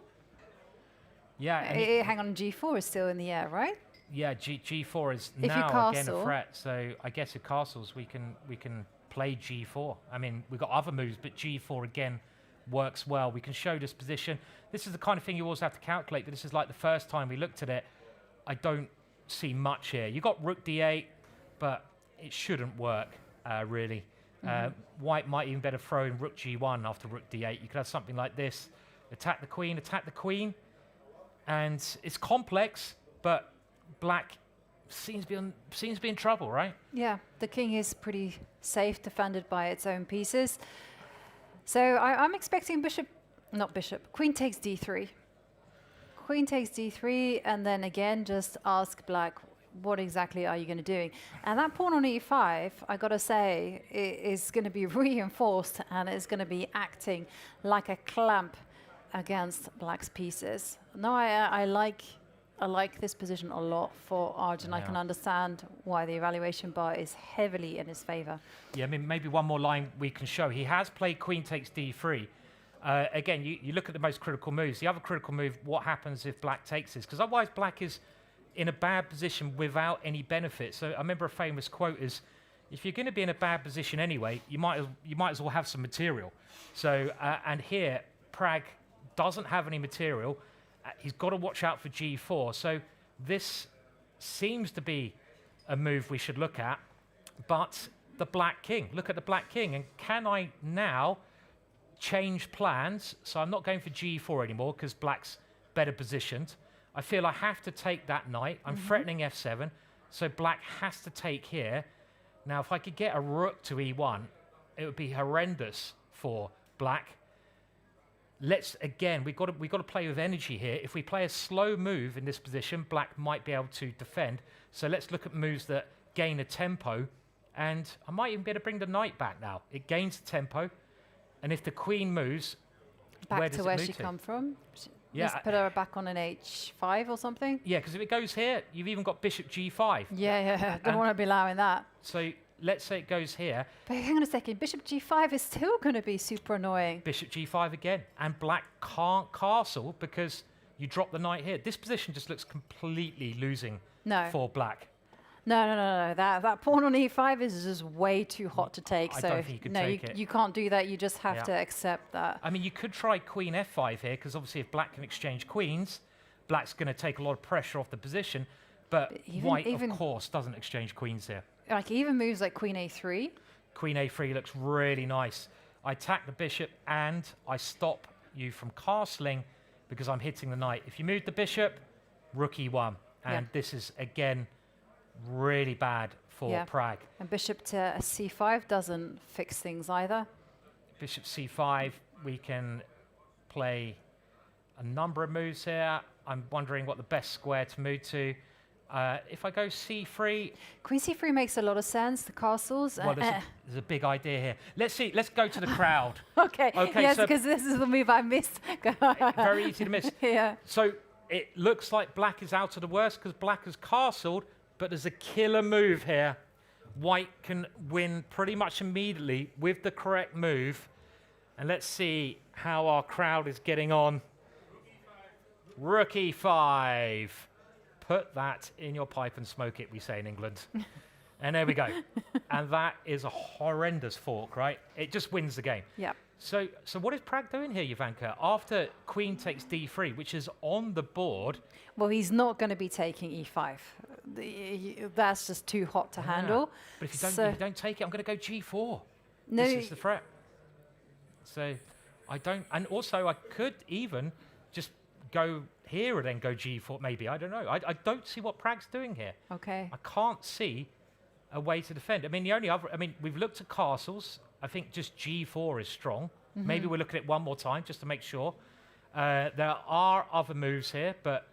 Yeah. Hang on, g4 is still in the air, right? Yeah, G4 is If you now again a castle- threat. So I guess if castles, we can play G4. I mean, we've got other moves, but G4 again works well. We can show this position. This is the kind of thing you always have to calculate, but this is like the first time we looked at it. I don't see much here. You got Rook D8, but it shouldn't work, really. White might even better throw in Rook G1 after Rook D8. You could have something like this. Attack the queen. And it's complex, but black seems to be in trouble, right? Yeah, the king is pretty safe, defended by its own pieces. So I'm expecting queen takes d3. Queen takes d3, and then again, just ask black, what exactly are you going to do? And that pawn on e5, I got to say, is going to be reinforced, and it's going to be acting like a clamp against black's pieces. No, I like this position a lot for Arjun. I can understand why the evaluation bar is heavily in his favor. Yeah, I mean, maybe one more line we can show. He has played queen takes d3. Again, you look at the most critical moves. The other critical move, what happens if black takes this? Because otherwise black is in a bad position without any benefit. So I remember a famous quote is, if you're going to be in a bad position anyway, you might as well have some material. So, and here, Pragg doesn't have any material. He's got to watch out for G4. So this seems to be a move we should look at. But the black king, look at the black king. And can I now change plans? So I'm not going for G4 anymore because black's better positioned. I feel I have to take that knight. I'm threatening F7. So black has to take here. Now, if I could get a rook to E1, it would be horrendous for black. Let's, again, we've got to play with energy here. If we play a slow move in this position, black might be able to defend. So let's look at moves that gain a tempo. And I might even be able to bring the knight back now. It gains tempo. And if the queen moves, Back to where she come from? Yeah. Just put her back on an h5 or something? Yeah, because if it goes here, you've even got bishop G5. Yeah. Don't want to be allowing that. So let's say it goes here. But hang on a second. Bishop G5 is still going to be super annoying. Bishop G5 again. And black can't castle because you drop the knight here. This position just looks completely losing for black. No. That pawn on e5 is just way too hot to take. I so don't think you could take it. You can't do that. You just have to accept that. I mean, you could try queen f5 here, because obviously if black can exchange queens, black's going to take a lot of pressure off the position. But white, of course, doesn't exchange queens here. Like even moves like queen a3. Queen a3 looks really nice. I attack the bishop and I stop you from castling because I'm hitting the knight. If you move the bishop, rook e1. And this is, again, really bad for Pragg. And bishop to c5 doesn't fix things either. Bishop c5, we can play a number of moves here. I'm wondering what the best square to move to. If I go c3... Queen c3 makes a lot of sense, the castles. Well, there's a big idea here. Let's see, let's go to the crowd. Okay, yes, because this is the move I missed. Very easy to miss. Yeah. So it looks like black is out of the worst because black has castled, but there's a killer move here. White can win pretty much immediately with the correct move. And let's see how our crowd is getting on. Rook e5. Put that in your pipe and smoke it, we say in England. And there we go. And that is a horrendous fork, right? It just wins the game. Yeah. So what is Pragg doing here, Ivanka? After queen takes d3, which is on the board. Well, he's not going to be taking e5. That's just too hot to handle. But if you don't take it, I'm going to go g4. No, this is the threat. So I don't... And also, I could even just go here and then go g4, maybe. I don't know. I don't see what Pragg's doing here. Okay. I can't see a way to defend. I mean, the only other... I mean, we've looked at castles. I think just g4 is strong. Maybe we'll look at it one more time just to make sure. There are other moves here, but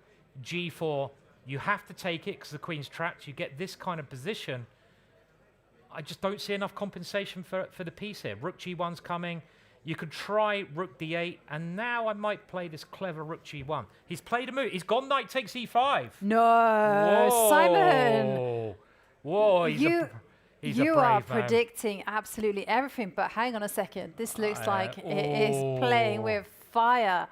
g4, you have to take it because the queen's trapped. You get this kind of position. I just don't see enough compensation for the piece here. Rook G1's coming. You could try Rook D8, and now I might play this clever Rook G1. He's played a move. He's gone knight takes E5. No, Whoa. Simon. Whoa, he's a You brave are man. predicting absolutely everything, but hang on a second. This looks like it is playing with fire.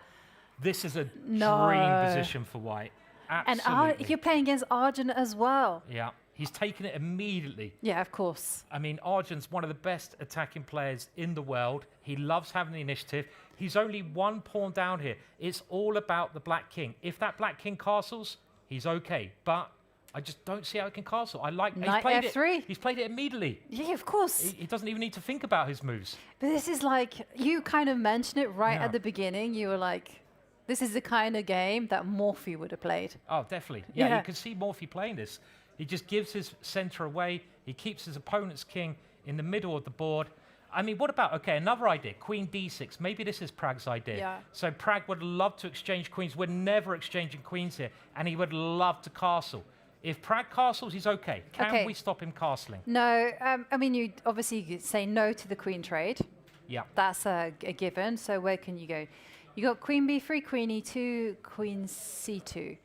This is a No. dream position for White. Absolutely. And you're playing against Arjun as well. Yeah, he's taken it immediately. Yeah, of course. I mean, Arjun's one of the best attacking players in the world. He loves having the initiative. He's only one pawn down here. It's all about the black king. If that black king castles, he's okay. But I just don't see how he can castle. Knight he's played F3. He's played it immediately. Yeah, of course. He doesn't even need to think about his moves. But this is like, you kind of mentioned it right Yeah. at the beginning. You were like, this is the kind of game that Morphy would have played. Oh, definitely. Yeah, Yeah. you can see Morphy playing this. He just gives his center away. He keeps his opponent's king in the middle of the board. I mean, what about, okay, another idea, Queen D6. Maybe this is Pragg's idea. Yeah. So Pragg would love to exchange queens. We're never exchanging queens here. And he would love to castle. If Pragg castles, he's okay. Can we stop him castling? No, I mean, you obviously say no to the queen trade. Yeah. That's a given. So where can you go? You got queen b3, queen e2, queen c2.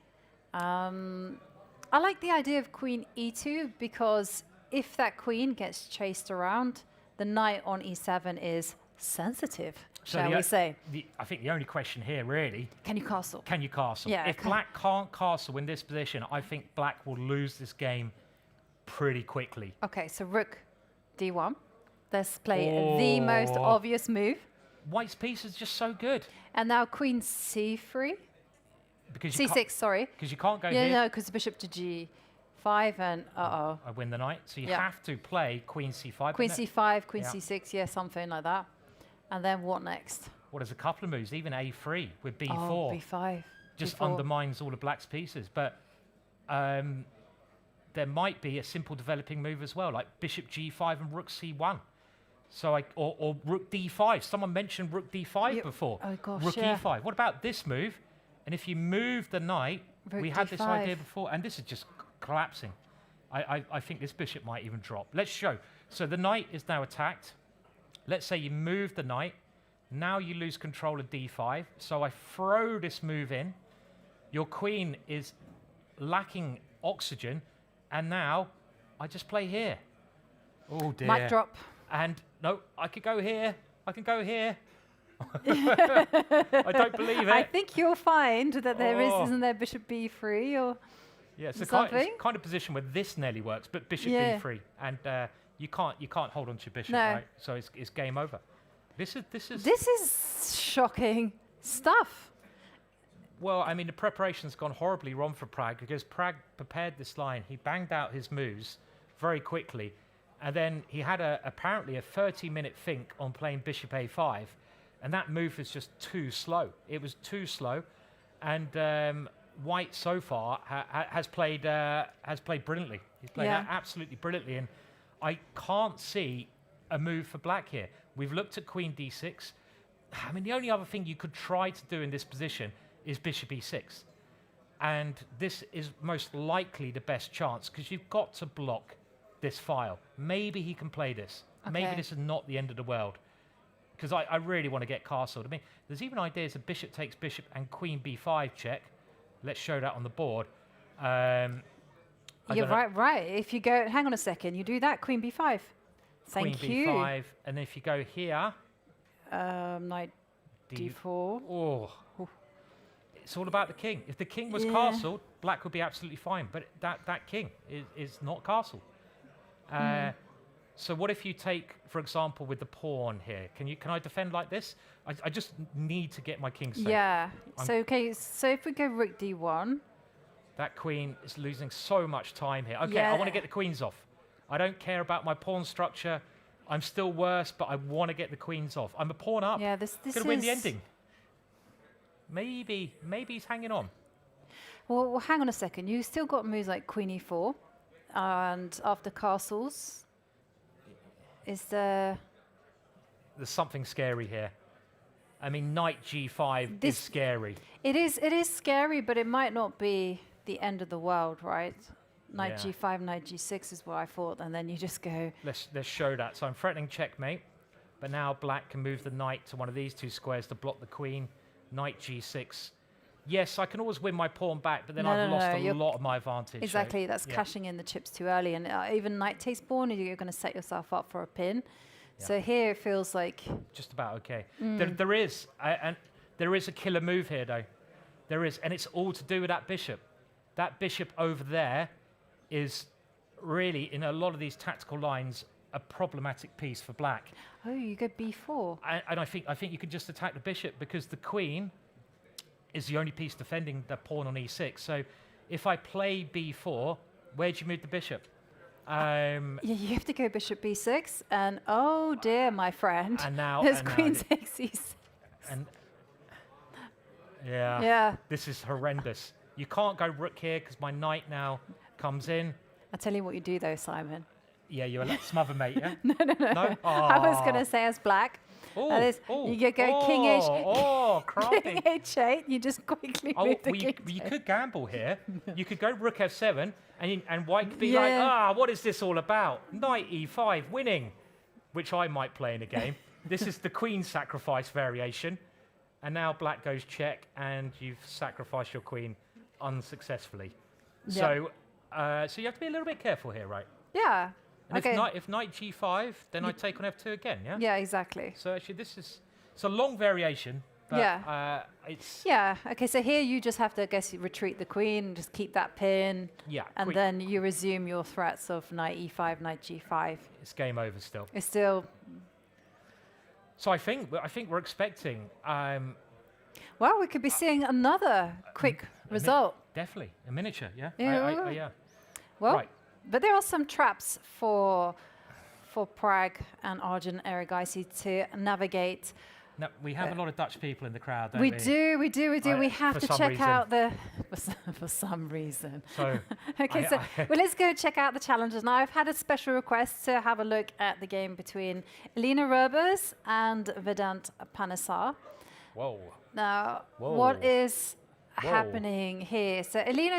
I like the idea of queen e2 because if that queen gets chased around, the knight on e7 is sensitive, shall we say. I think the only question here, really, can you castle? Can you castle? Yeah, if black can't castle in this position, I think black will lose this game pretty quickly. Okay, so rook d1. Let's play the most obvious move. White's piece is just so good. And now queen c3. Because c6, sorry. Because you can't go yeah, here. no, because bishop to g5 and I win the knight. So you have to play queen c5. Queen c5, queen c6, yeah, something like that. And then what next? Well, there's a couple of moves, even a3 with b4. Oh, b5. Just b4. undermines all of black's pieces. But there might be a simple developing move as well, like bishop g5 and rook c1. So or rook d5. Someone mentioned rook d5 before. Oh gosh, rook e5. What about this move? And if you move the knight, rook we had d5. this idea before, and this is just collapsing. I think this bishop might even drop. Let's show. So the knight is now attacked. Let's say you move the knight. Now you lose control of d5. So I throw this move in. Your queen is lacking oxygen, and now I just play here. Oh dear. Mic drop. And no, I could go here. I can go here. I don't believe it. I think you'll find that isn't there bishop b3 or it's the something? kind of position where this nearly works, but bishop b3, and you can't hold on to your bishop, No. right? So it's game over. This is shocking stuff. Well, I mean, the preparation's gone horribly wrong for Pragg because Pragg prepared this line. He banged out his moves very quickly, and then he had apparently a 30-minute think on playing bishop a5, and that move was just too slow. It was too slow, and White so far has played brilliantly. He's played absolutely brilliantly, and I can't see a move for black here. We've looked at queen d6. I mean, the only other thing you could try to do in this position is bishop e6. And this is most likely the best chance because you've got to block this file. Maybe he can play this. Okay. Maybe this is not the end of the world. Because I really want to get castled. I mean, there's even ideas of bishop takes bishop and queen b5 check. Let's show that on the board. You're right. If you go, hang on a second, you do that, queen b5. Thank you. Queen b5, and if you go here... Knight d4. Oh. It's all about the king. If the king was castled, black would be absolutely fine. But that king is not castled. So what if you take, for example, with the pawn here? Can I defend like this? I just need to get my king safe. Yeah. So if we go rook d1. That queen is losing so much time here. Okay, I want to get the queens off. I don't care about my pawn structure. I'm still worse, but I want to get the queens off. I'm a pawn up. Yeah, this is... Gonna win the ending. Maybe he's hanging on. Well, hang on a second. You still got moves like queen e4, and after castles, is there... There's something scary here. I mean, knight g5 is scary. It is scary, but it might not be the end of the world, right? knight Yeah. g5, knight g6 is what I thought, and then you just go. Let's show that. So I'm threatening checkmate, but now black can move the knight to one of these two squares to block the queen. Knight g6. Yes, I can always win my pawn back, but then I've lost a lot of my advantage. Exactly, that's cashing in the chips too early, and even knight takes pawn, you're going to set yourself up for a pin. Yeah. So here it feels like Just about okay. There is a killer move here, though. There is, and it's all to do with that bishop. That bishop over there is really, in a lot of these tactical lines, a problematic piece for black. oh, you go b4. And I think you can just attack the bishop because the queen is the only piece defending the pawn on e6. So if I play b4, where do you move the bishop? Yeah, you have to go bishop b6, and oh dear, my friend. And now there's and now queen the- takes e6. And yeah, Yeah. this is horrendous. You can't go rook here because my knight now comes in. I'll tell you what you do though, Simon. Yeah, you're a smother mate, yeah? No. I was going to say as black. That is, you go king h. Oh, crafty. King h8. You just quickly move the king. You could gamble here. You could go rook f7 and Wijk could be Yeah. like, what is this all about? Knight e5, winning, which I might play in a game. This is the queen sacrifice variation. And now black goes check, and you've sacrificed your queen unsuccessfully. Yeah. So you have to be a little bit careful here, right? Yeah. And Okay. if knight g5, then I take on f2 again, yeah? Yeah, exactly. So actually, it's a long variation, but Yeah. it's Yeah. Okay. So here you just have to, I guess, retrieve the queen, just keep that pin, yeah. and quick- then you resume your threats of knight e5, knight g5. it's game over still. It's still. So I think we're expecting Well, we could be seeing another quick result. definitely a miniature, yeah. Yeah. Yeah. Well, Right. but there are some traps for Pragg and Arjun Erigaisi to navigate. Now we have a lot of Dutch people in the crowd, don't We we? do. We have for to some check reason. out the for some reason. So Okay, so well, let's go check out the challenges. Now, I've had a special request to have a look at the game between Elina Röbers and Vedant Panesar. whoa. Now, Whoa. what is Whoa. happening here? So Elina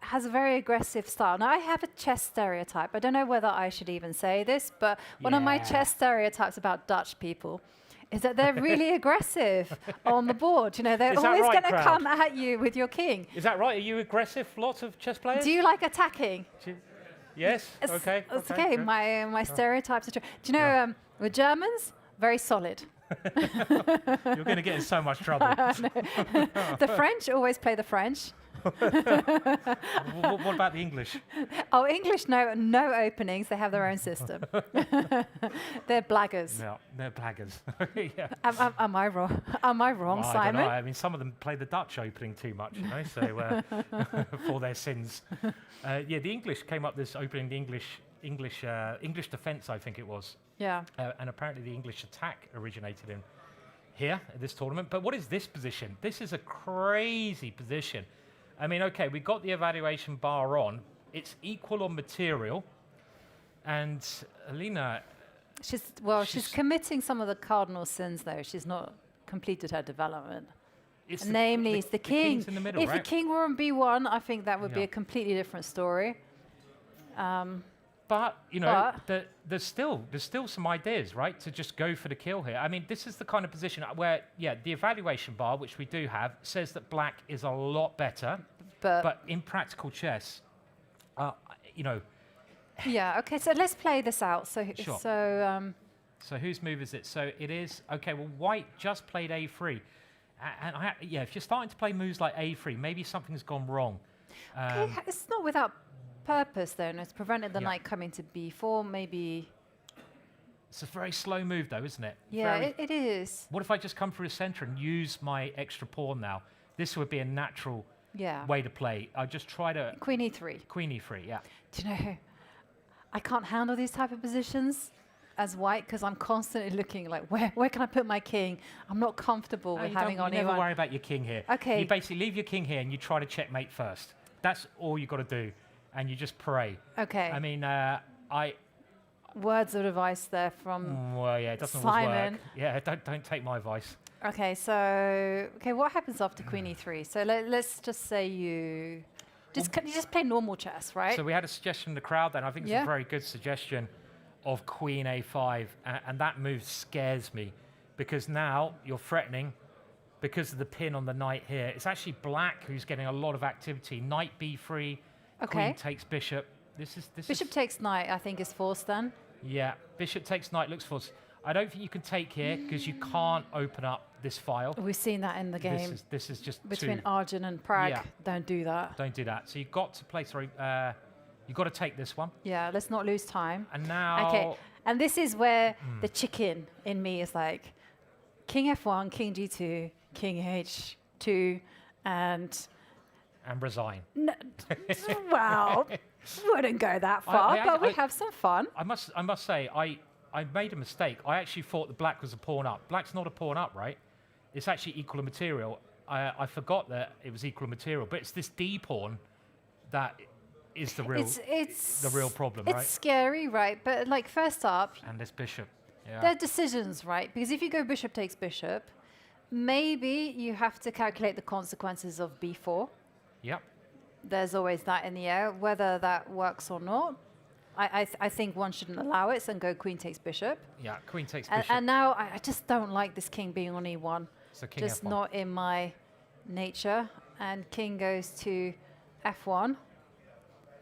has a very aggressive style. Now, I have a chess stereotype. I don't know whether I should even say this, but one of my Yeah. chess stereotypes about Dutch people is that they're really aggressive on the board. You know, they're Is that always right, going to crowd? come at you with your king. Is that right? Are you aggressive? Lots of chess players? Do you like attacking? Yes. It's, Okay. it's okay. My stereotypes are true. Do you know, with Germans, very solid. You're going to get in so much trouble. The French always play the French. What about the English? Oh, English, no openings. They have their own system. They're blaggers. No, they're blaggers. Yeah. Am I wrong? Am I wrong, Well, I don't Simon? know. I mean, some of them play the Dutch opening too much, you know, so for their sins. Yeah, the English came up this opening the English defence, I think it was, Yeah. and apparently the English attack originated in here at this tournament. But what is this position? This is a crazy position. I mean, okay, we got the evaluation bar on. It's equal on material, and Elina. She's committing some of the cardinal sins, though. She's not completed her development. It's Namely, it's the king. king's in the middle, If right? the king were on b1, I think that would be Yeah. a completely different story. But you know, there's still some ideas, right, to just go for the kill here. I mean, this is the kind of position where, yeah, the evaluation bar, which we do have, says that black is a lot better. But in practical chess, you know. Yeah. Okay. So let's play this out. So Sure. so whose move is it? So it is okay. Well, White just played a3, and yeah, if you're starting to play moves like a3, maybe something's gone wrong. okay, it's not without purpose, though. And it's prevented the Yeah. knight coming to b4. Maybe. It's a very slow move, though, isn't it? Yeah, Very- it is. What if I just come through the center and use my extra pawn now? This would be a natural Yeah. way to play. I just try to Queen e3. queen e3. Yeah. Do you know? I can't handle these type of positions as white because I'm constantly looking like where can I put my king? I'm not comfortable No, with you having don't- on you never e1. worry about your king here. Okay. You basically leave your king here and you try to checkmate first. That's all you got to do, and you just pray. Okay. I mean, Words of advice there from. well, yeah, it doesn't always Simon. work. Yeah, don't take my advice. Okay, so what happens after Queen e3? So let's just say you. You just play normal chess, right? So we had a suggestion in the crowd then. I think it's a very good suggestion of Queen A5, and that move scares me because now you're threatening because of the pin on the knight here. It's actually black who's getting a lot of activity. Knight B3, Queen takes bishop. Bishop takes knight, I think, is forced then. Yeah, bishop takes knight looks forced. I don't think you can take here because you can't open up this file. We've seen that in the game. This is just between Arjun and Pragg. Yeah. Don't do that. Don't do that. So you've got to play through. You've got to take this one. Yeah, let's not lose time. And now. Okay, and this is where the chicken in me is like, King F1, King G2, King H2, and resign. Well, wouldn't go that far, but we have some fun. I must say, I made a mistake. I actually thought the black was a pawn up. Black's not a pawn up, right? It's actually equal material. I forgot that it was equal material, but it's this D pawn that is the real problem, right? It's scary, right? But like first up, and this bishop. Yeah. They're decisions, right? Because if you go bishop takes bishop, maybe you have to calculate the consequences of b4. Yep. There's always that in the air, whether that works or not. I think one shouldn't allow it and go queen takes bishop. Yeah, queen takes bishop. And now I just don't like this king being on e1. So king just F1. not in my nature. And king goes to f1,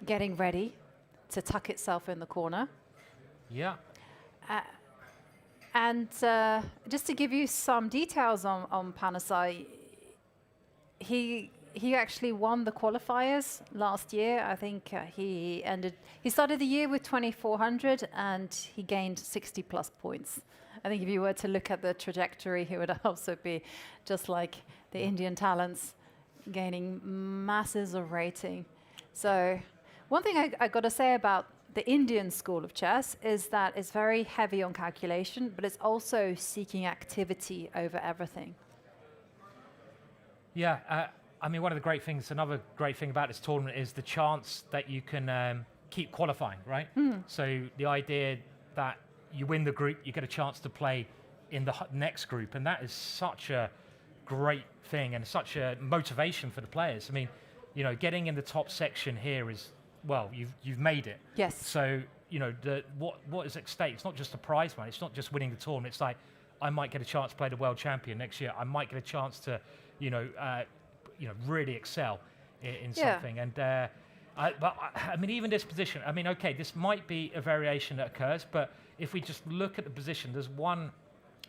getting ready to tuck itself in the corner. Yeah. And just to give you some details on Panasai, he actually won the qualifiers last year. I think he started the year with 2,400 and he gained 60 plus points. I think if you were to look at the trajectory, he would also be just like the Indian talents, gaining masses of rating. So one thing I got to say about the Indian school of chess is that it's very heavy on calculation, but it's also seeking activity over everything. Yeah, I mean, one of the great things, another great thing about this tournament is the chance that you can keep qualifying, right? So the idea that you win the group, you get a chance to play in the next group, and that is such a great thing and such a motivation for the players. I mean, you know, getting in the top section here is, well, you've made it. Yes. So, you know, what is at stake? It's not just a prize money. It's not just winning the tournament. It's like, I might get a chance to play the world champion next year. I might get a chance to, really excel in something. And I mean, even this position. I mean, okay, this might be a variation that occurs, but if we just look at the position, there's one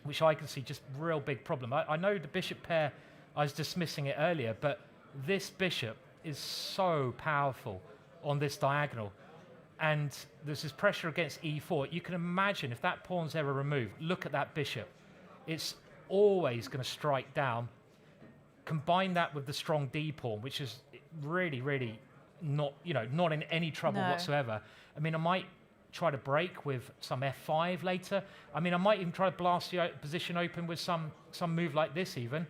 which I can see just real big problem. I know the bishop pair. I was dismissing it earlier, but this bishop is so powerful on this diagonal, and there's this pressure against e4. You can imagine if that pawn's ever removed, look at that bishop. It's always going to strike down. Combine that with the strong d pawn, which is really, really not in any trouble whatsoever. I mean, I might try to break with some f5 later. I mean, I might even try to blast the position open with some move like this even.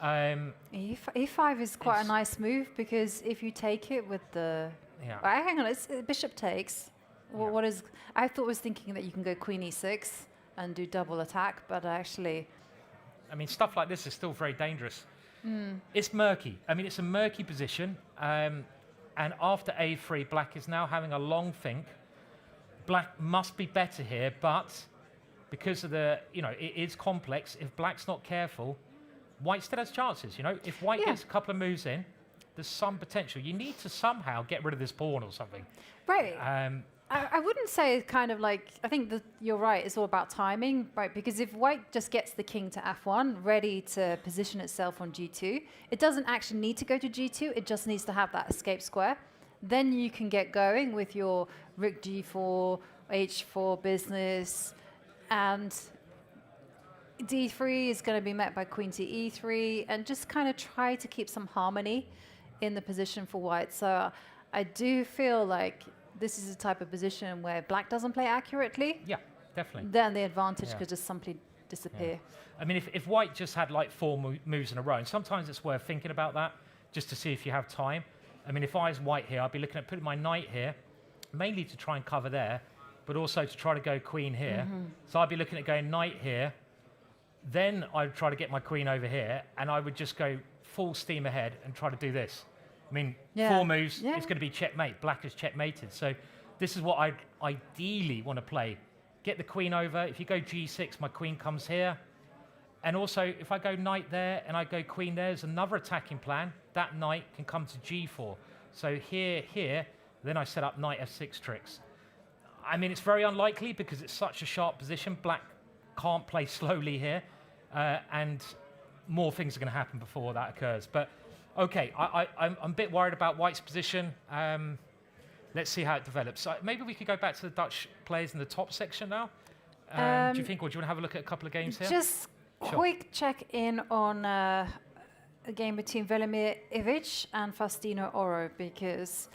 E5 is quite a nice move because if you take it with the... Yeah. Hang on, it's bishop takes. Well, what is... I was thinking that you can go queen e6 and do double attack, but actually... I mean, stuff like this is still very dangerous. It's murky. I mean, it's a murky position. And after a3, black is now having a long think. Black must be better here, but because of the... it is complex. If black's not careful, white still has chances, If white gets a couple of moves in, there's some potential. You need to somehow get rid of this pawn or something. Right. I wouldn't say it's kind of like... I think that you're right. It's all about timing, right? Because if white just gets the king to f1, ready to position itself on g2, it doesn't actually need to go to g2. It just needs to have that escape square. Then you can get going with your rook g4, h4 business, and d3 is going to be met by queen to e3, and just kind of try to keep some harmony in the position for white. So I do feel like this is a type of position where black doesn't play accurately. Yeah, definitely. Then the advantage could just simply disappear. Yeah. I mean, if white just had like 4 moves in a row, and sometimes it's worth thinking about that just to see if you have time. I mean, if I was white here, I'd be looking at putting my knight here, mainly to try and cover there, but also to try to go queen here. So I'd be looking at going knight here. Then I'd try to get my queen over here, and I would just go full steam ahead and try to do this. I mean, Yeah. 4 moves, Yeah. it's going to be checkmate. Black is checkmated. So this is what I ideally want to play. Get the queen over. If you go g6, my queen comes here. And also, if I go knight there and I go queen there's another attacking plan. That knight can come to g4. So here, then I set up knight f6 tricks. I mean, it's very unlikely because it's such a sharp position. Black can't play slowly here. And more things are going to happen before that occurs. But, okay, I'm a bit worried about White's position. Let's see how it develops. Maybe we could go back to the Dutch players in the top section now. Do you think, or do you want to have a look at a couple of games here? Just quick check in on a game between Velimir Ivic and Faustino Oro, because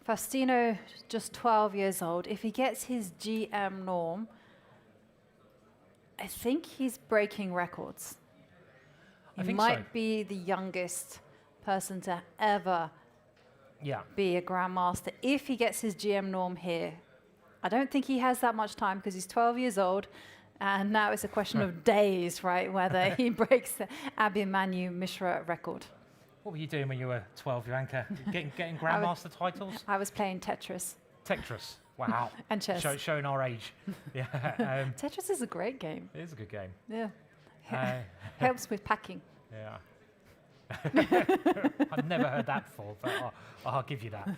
Faustino, just 12 years old, if he gets his GM norm, I think he's breaking records. He might be the youngest person to ever be a grandmaster if he gets his GM norm here. I don't think he has that much time because he's 12 years old, and now it's a question of days, right, whether he breaks the Abhimanyu Mishra record. What were you doing when you were 12, Ivanka? Getting grandmaster titles? I was playing Tetris. Tetris, wow. And chess. Showing our age. Yeah. Tetris is a great game. It is a good game. Yeah. Helps with packing. Yeah. I've never heard that before, but I'll give you that.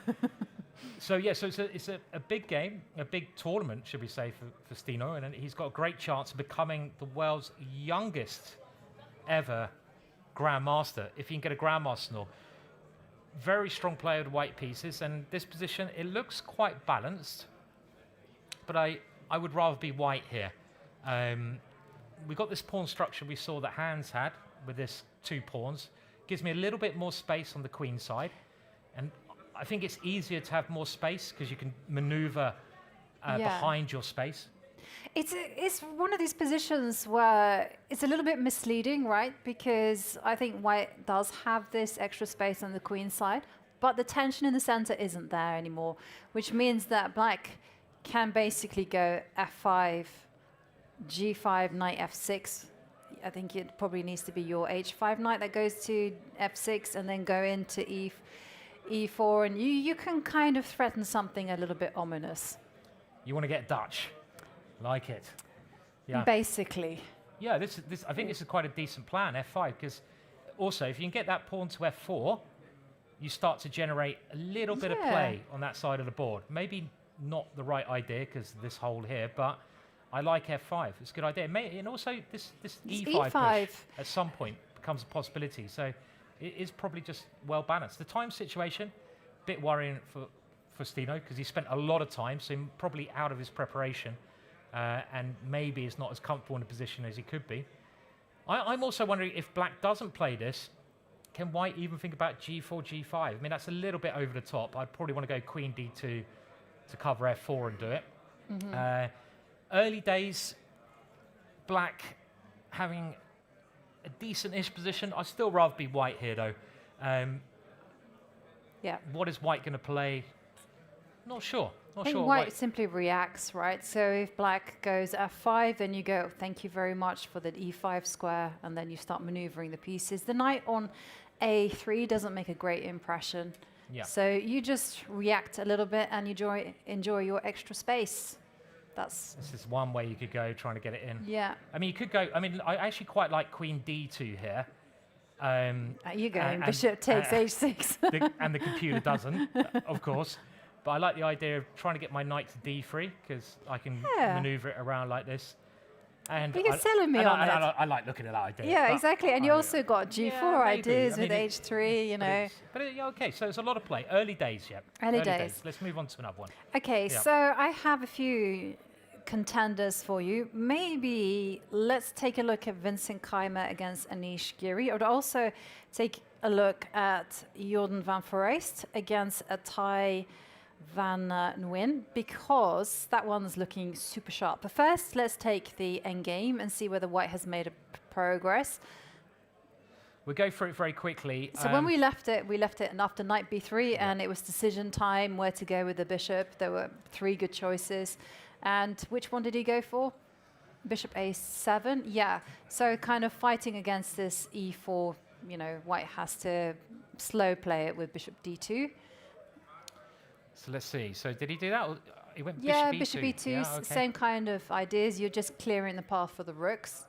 So it's a big game, a big tournament, should we say, for Stino, and he's got a great chance of becoming the world's youngest ever grandmaster, if he can get a grandmaster norm. Very strong player with white pieces, and this position, it looks quite balanced, but I would rather be white here. We got this pawn structure we saw that Hans had with this 2 pawns. Gives me a little bit more space on the queen side, and I think it's easier to have more space because you can maneuver behind your space. It's one of these positions where it's a little bit misleading, right? Because I think white does have this extra space on the queen side, but the tension in the center isn't there anymore, which means that black can basically go f5, g5, knight f6. I think it probably needs to be your h5 knight that goes to f6 and then go into e4, and you can kind of threaten something a little bit ominous. You want to get Dutch, like it. Yeah. Basically. Yeah, this I think this is quite a decent plan, f5, because also if you can get that pawn to f4, you start to generate a little bit of play on that side of the board. Maybe not the right idea because this hole here, but I like f5. It's a good idea. And also this e5 push at some point becomes a possibility. So it is probably just well balanced. The time situation, a bit worrying for Stino because he spent a lot of time, so probably out of his preparation, and maybe is not as comfortable in a position as he could be. I'm also wondering if black doesn't play this, can white even think about g4, g5? I mean, that's a little bit over the top. I'd probably want to go queen d2 to cover f4 and do it. Mm-hmm. Early days, black having a decent-ish position. I'd still rather be white here, though. What is white going to play? Not sure. I think white simply reacts, right? So if black goes f5, then you go, thank you very much for the e5 square, and then you start maneuvering the pieces. The knight on a3 doesn't make a great impression. Yeah. So you just react a little bit and enjoy your extra space. This is one way you could go, trying to get it in. Yeah. I mean, you could go. I mean, I actually quite like queen d2 here. You go. Bishop takes h6. And the computer doesn't, of course. But I like the idea of trying to get my knight to d3 because I can maneuver it around like this. And you're selling me on it. I like looking at that idea. Yeah, exactly. And you also got g4 ideas with h3, you know. Okay, so it's a lot of play. Early days, yeah. Early days. Let's move on to another one. Okay, so I have a few contenders for you. Maybe let's take a look at Vincent Keymer against Anish Giri. I would also take a look at Jordan van Foreest against a Thai van Nguyen, because that one's looking super sharp. But first, let's take the endgame and see whether white has made a progress. We'll go through it very quickly. So when we left it after knight b3, and it was decision time where to go with the bishop. There were 3 good choices. And which one did he go for? Bishop a7? Yeah. So kind of fighting against this e4 you know, White has to slow play it with bishop d2. So let's see. So did he do that? Or he went Yeah, bishop bishop e2, Yeah, okay. same kind of ideas. You're just clearing the path for the rooks.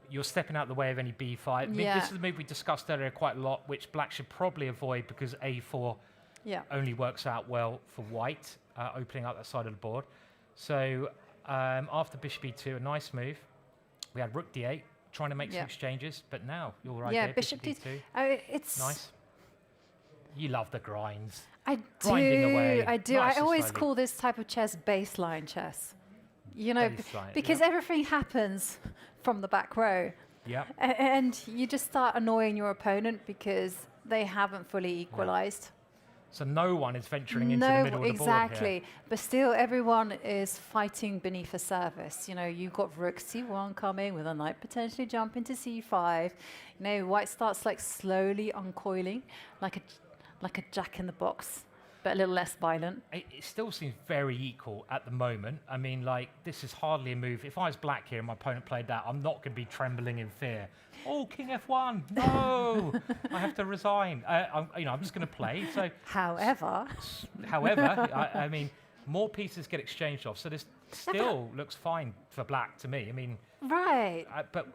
You're stepping out the way of any b5. I mean, Yeah. this is the move we discussed earlier quite a lot, which black should probably avoid because a4 only works out well for white, opening up that side of the board. So after bishop e2, a nice move. We had rook d8, trying to make some exchanges, but now you're right there, bishop d2. It's nice. You love the grinds. I Grinding do. away, I do. nice I and always slowly. call this type of chess baseline chess. You know, Baseline, because everything happens from the back row. Yeah. And you just start annoying your opponent because they haven't fully equalized. So no one is venturing into the middle of the board here. Exactly. But still, everyone is fighting beneath a service. You know, you've got rook c1 coming with a knight potentially jumping to c5. You know, white starts like slowly uncoiling, like a jack in the box, but a little less violent. It still seems very equal at the moment. I mean, like, this is hardly a move. If I was black here and my opponent played that, I'm not going to be trembling in fear. Oh, king f1, no! I have to resign. I'm just going to play. So, however, I mean, more pieces get exchanged off, so this still looks fine for black to me. I mean, right. But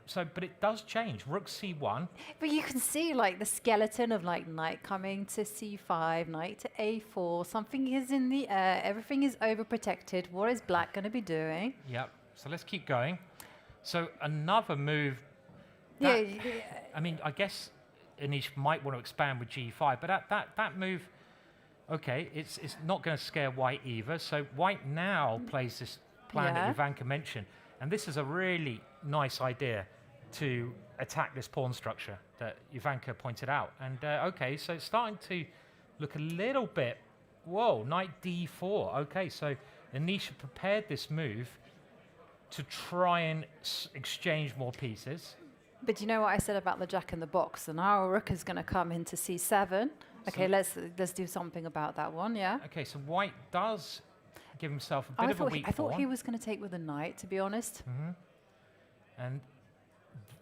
it does change. Rook c1. But you can see like the skeleton of like knight coming to c5, knight to a4. Something is in the air. Everything is overprotected. What is black going to be doing? Yep. So let's keep going. So another move. I mean, I guess Anish might want to expand with g5, but that move, okay, it's not going to scare white either. So white now plays this plan that Ivanka mentioned, and this is a really nice idea to attack this pawn structure that Ivanka pointed out. And okay, so it's starting to look a little bit, whoa, knight d4. Okay, so Anish prepared this move to try and exchange more pieces. But you know what I said about the jack in the box, and our rook is going to come into c7. Okay, let's do something about that one. Yeah. Okay, so white does give himself a bit of a weak I thought pawn. he was going to take with a knight, to be honest. And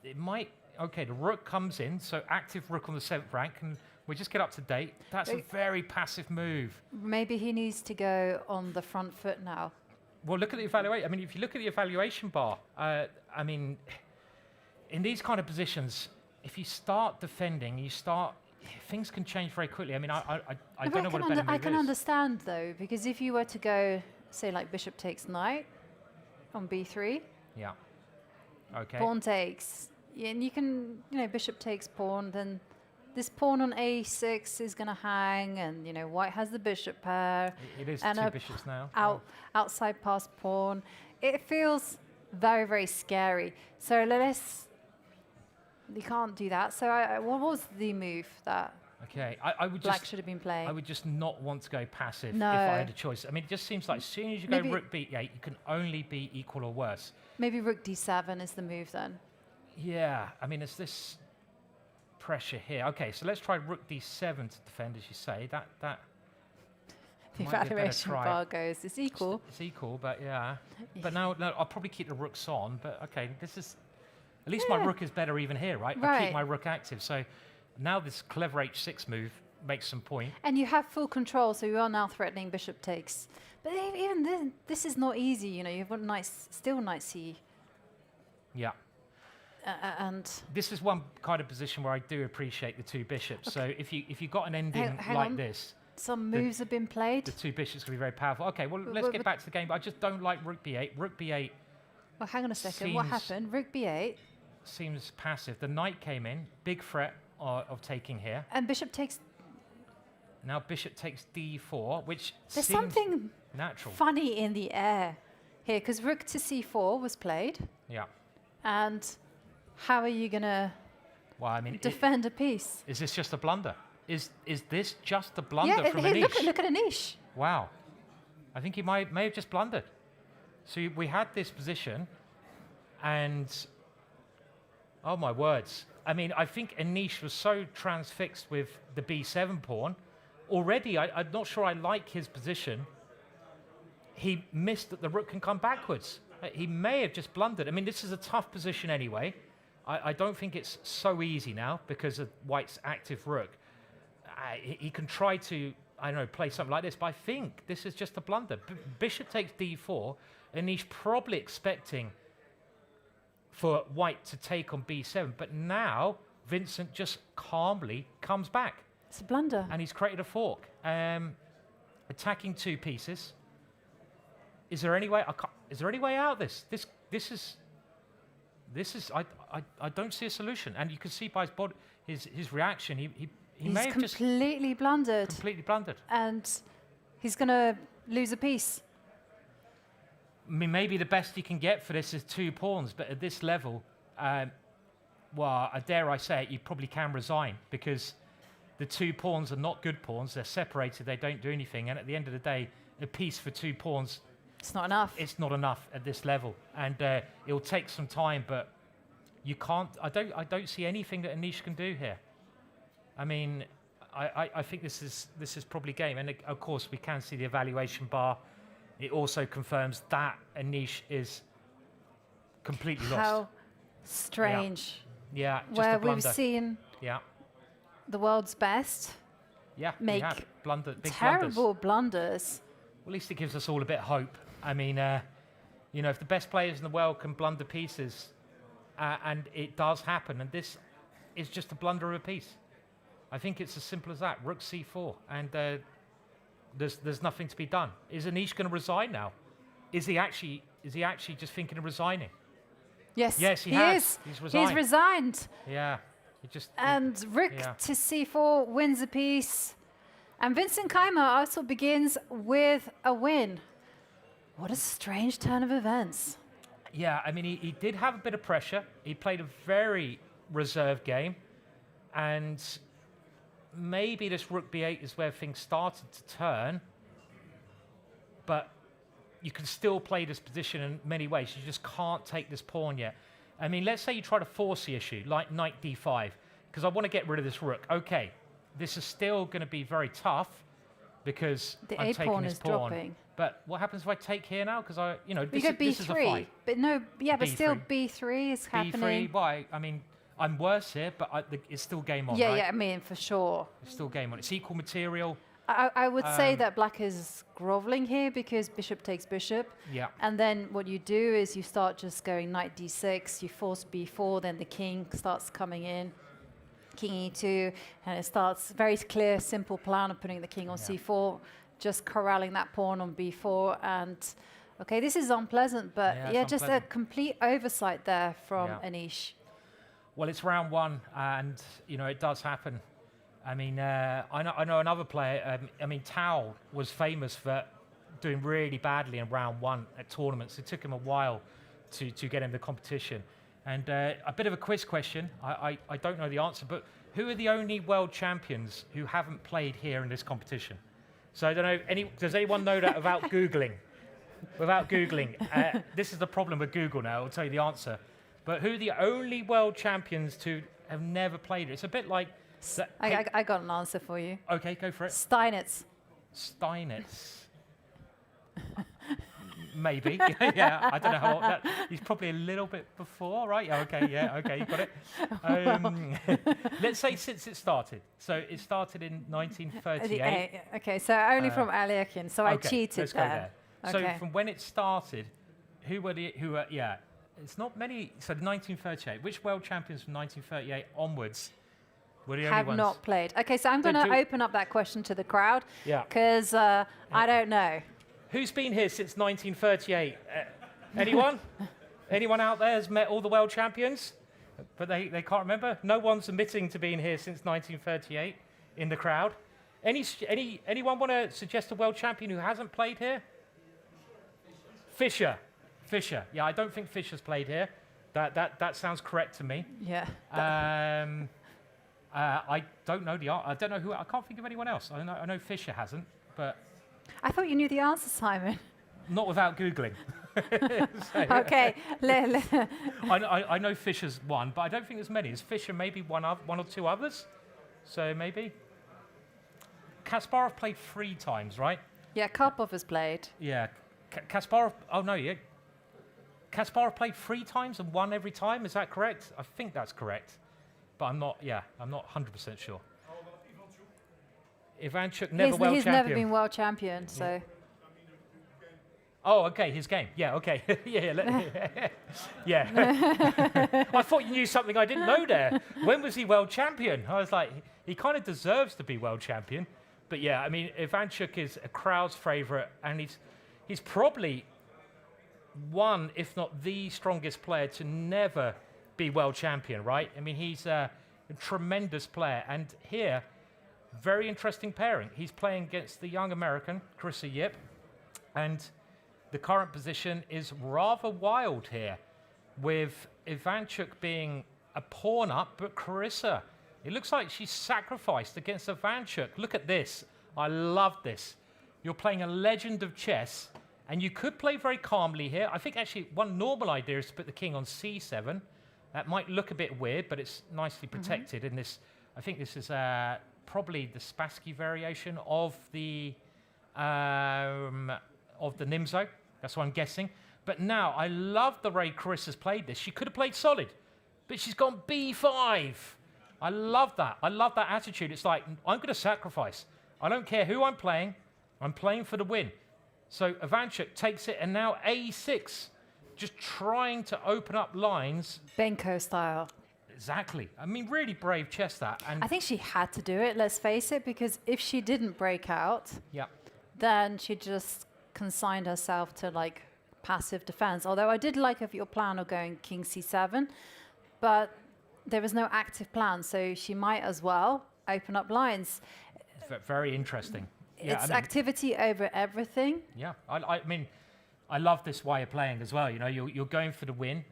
it might. Okay, the rook comes in, so active rook on the 7th rank, and we just get up to date. That's a very passive move. Maybe he needs to go on the front foot now. Well, look at the evaluation. I mean, if you look at the evaluation bar, I mean, in these kind of positions, if you start defending, things can change very quickly. I mean, I don't know what a better move I can is. understand, though, because if you were to go, say, like bishop takes knight on b3. Yeah. Okay. Pawn takes. Yeah, and you can, you know, bishop takes pawn, then this pawn on a6 is going to hang, and, you know, white has the bishop pair. It is and two bishops now. Outside pass pawn. It feels very, very scary. So you can't do that. So what was the move that I would black should have been playing? I would just not want to go passive No. if I had a choice. I mean, it just seems like as soon as you go rook b8, you can only be equal or worse. Maybe rook d7 is the move then. Yeah, I mean, it's this pressure here. Okay, so let's try rook d7 to defend, as you say. That The might be a better evaluation try. bar goes, it's equal. It's equal, but yeah. But now, no, I'll probably keep the rooks on. But okay, this is at least my rook is better even here, right? I keep my rook active. So now this clever h6 move makes some point. And you have full control, so you are now threatening bishop takes. But even then, this is not easy. You know, you've got still knight c. Yeah. And this is one kind of position where I do appreciate the two bishops. So if you got an ending hang like on. this, some moves have been played. the two bishops can be very powerful. Okay, well, let's get back to the game. But I just don't like rook b8. Rook b8 Well, hang on a second. What happened? Rook b8. seems passive. The knight came in, big threat of taking here. And bishop takes. Now bishop takes d4, which There's seems something natural. funny in the air here, because rook to c4 was played. Yeah. And how are you going to Well, I mean, defend a piece? is this just a blunder? Is this just a blunder from Anish? Look at Anish. Wow. I think he may have just blundered. So we had this position, and oh my words. I mean, I think Anish was so transfixed with the b7 pawn. Already, I'm not sure I like his position. He missed that the rook can come backwards. He may have just blundered. I mean, this is a tough position anyway. I don't think it's so easy now because of White's active rook. He can try to, I don't know, play something like this, but I think this is just a blunder. Bishop takes d4, and he's probably expecting for White to take on b7, but now Vincent just calmly comes back. It's a blunder. And he's created a fork. Attacking 2 pieces. Is there any way? Is there any way out of this? This is. I don't see a solution. And you can see by his body, his reaction. He may have just completely blundered. completely blundered. And he's going to lose a piece. I mean, maybe the best he can get for this is 2 pawns, but at this level, well, dare I say it, you probably can resign because the 2 pawns are not good pawns. They're separated. They don't do anything. And at the end of the day, a piece for 2 pawns. It's not enough. It's not enough at this level, and it'll take some time. But you can't. I don't see anything that Anish can do here. I mean, I think this is probably game. And of course, we can see the evaluation bar. It also confirms that Anish is completely lost. How strange. Yeah, just where a blunder. we've seen the world's best make big terrible blunders. Well, at least it gives us all a bit of hope. I mean, you know, if the best players in the world can blunder pieces, and it does happen, and this is just a blunder of a piece. I think it's as simple as that. Rook c4, and there's nothing to be done. Is Anish going to resign now? Is he actually just thinking of resigning? Yes. Yes, he is. He's resigned. He's resigned. Yeah. And rook to c4 wins a piece. And Vincent Keymer also begins with a win. What a strange turn of events. Yeah, I mean, he did have a bit of pressure. He played a very reserved game. And maybe this rook b8 is where things started to turn. But you can still play this position in many ways. You just can't take this pawn yet. I mean, let's say you try to force the issue, like knight d5, because I want to get rid of this rook. Okay, this is still going to be very tough because I'm taking this pawn. Dropping. But what happens if I take here now? Because you go b3, this is a fight. But no, yeah, but B3. still b3 is happening. B3, why? I mean, I'm worse here, but it's still game on, yeah, right? Yeah, I mean, for sure. It's still game on. It's equal material. I would say that black is groveling here because bishop takes bishop. Yeah. And then what you do is you start just going knight d6, you force b4, then the king starts coming in, king e2, and it starts very clear, simple plan of putting the king on c4, just corralling that pawn on b4. And okay, this is unpleasant, but just a complete oversight there from Anish. Well, it's round 1, and you know it does happen. I mean, I know another player. I mean, Tao was famous for doing really badly in round 1 at tournaments. It took him a while to get in the competition. And a bit of a quiz question. I don't know the answer, but who are the only world champions who haven't played here in this competition? So I don't know. Does anyone know that without Googling? Without Googling. This is the problem with Google now. I'll tell you the answer. But who are the only world champions to have never played it? It's a bit like... I got an answer for you. Okay, go for it. Steinitz. Steinitz. Maybe. Yeah, I don't know how that... He's probably a little bit before, right? Yeah, okay, you got it. Let's say since it started. So it started in 1938. Okay, so only from Alekhine. So I cheated let's there. Go there. So from when it started, who were it's not many. So 1938. Which world champions from 1938 onwards were the only ones? Have not played. Okay, so I'm going to open up that question to the crowd. Yeah. Because I don't know. Who's been here since 1938? Anyone? Anyone out there has met all the world champions? But they can't remember? No one's admitting to being here since 1938 in the crowd. Anyone want to suggest a world champion who hasn't played here? Fischer. Yeah, I don't think Fischer's played here. That sounds correct to me. Yeah. I don't know I don't know who. I can't think of anyone else. I know Fischer hasn't, but I thought you knew the answer, Simon. Not without Googling. Okay. I know Fischer's one, but I don't think there's many. Is Fischer maybe one or two others? So maybe. Kasparov played 3 times, right? Yeah, Karpov has played. Yeah. Kasparov. Oh no, yeah. Kasparov played 3 times and won every time. Is that correct? I think that's correct, but I'm not 100% sure. Ivanchuk never world champion. He's never been world champion, so. Oh, okay, his game. Yeah, okay. Yeah. I thought you knew something I didn't know there. When was he world champion? I was like, he kind of deserves to be world champion. But yeah, I mean, Ivanchuk is a crowd's favorite, and he's probably one, if not the strongest player to never be world champion, right? I mean, he's a tremendous player. And here, very interesting pairing. He's playing against the young American, Carissa Yip, and the current position is rather wild here, with Ivanchuk being a pawn up, but Carissa, it looks like she's sacrificed against Ivanchuk. Look at this. I love this. You're playing a legend of chess, and you could play very calmly here. I think actually one normal idea is to put the king on c7. That might look a bit weird, but it's nicely protected in this. I think this is probably the Spassky variation of the Nimzo. That's what I'm guessing. But now, I love the way Carissa's played this. She could have played solid, but she's gone b5. I love that. I love that attitude. It's like, I'm going to sacrifice. I don't care who I'm playing for the win. So Ivanchuk takes it, and now a6, just trying to open up lines. Benko style. Exactly. I mean, really brave chess, that. And I think she had to do it, let's face it, because if she didn't break out, then she just consigned herself to like passive defense. Although I did like of your plan of going king c7, but there was no active plan, so she might as well open up lines. Very interesting. Yeah, it's activity over everything. Yeah, I mean, I love this way of playing as well. You know, you're going for the win.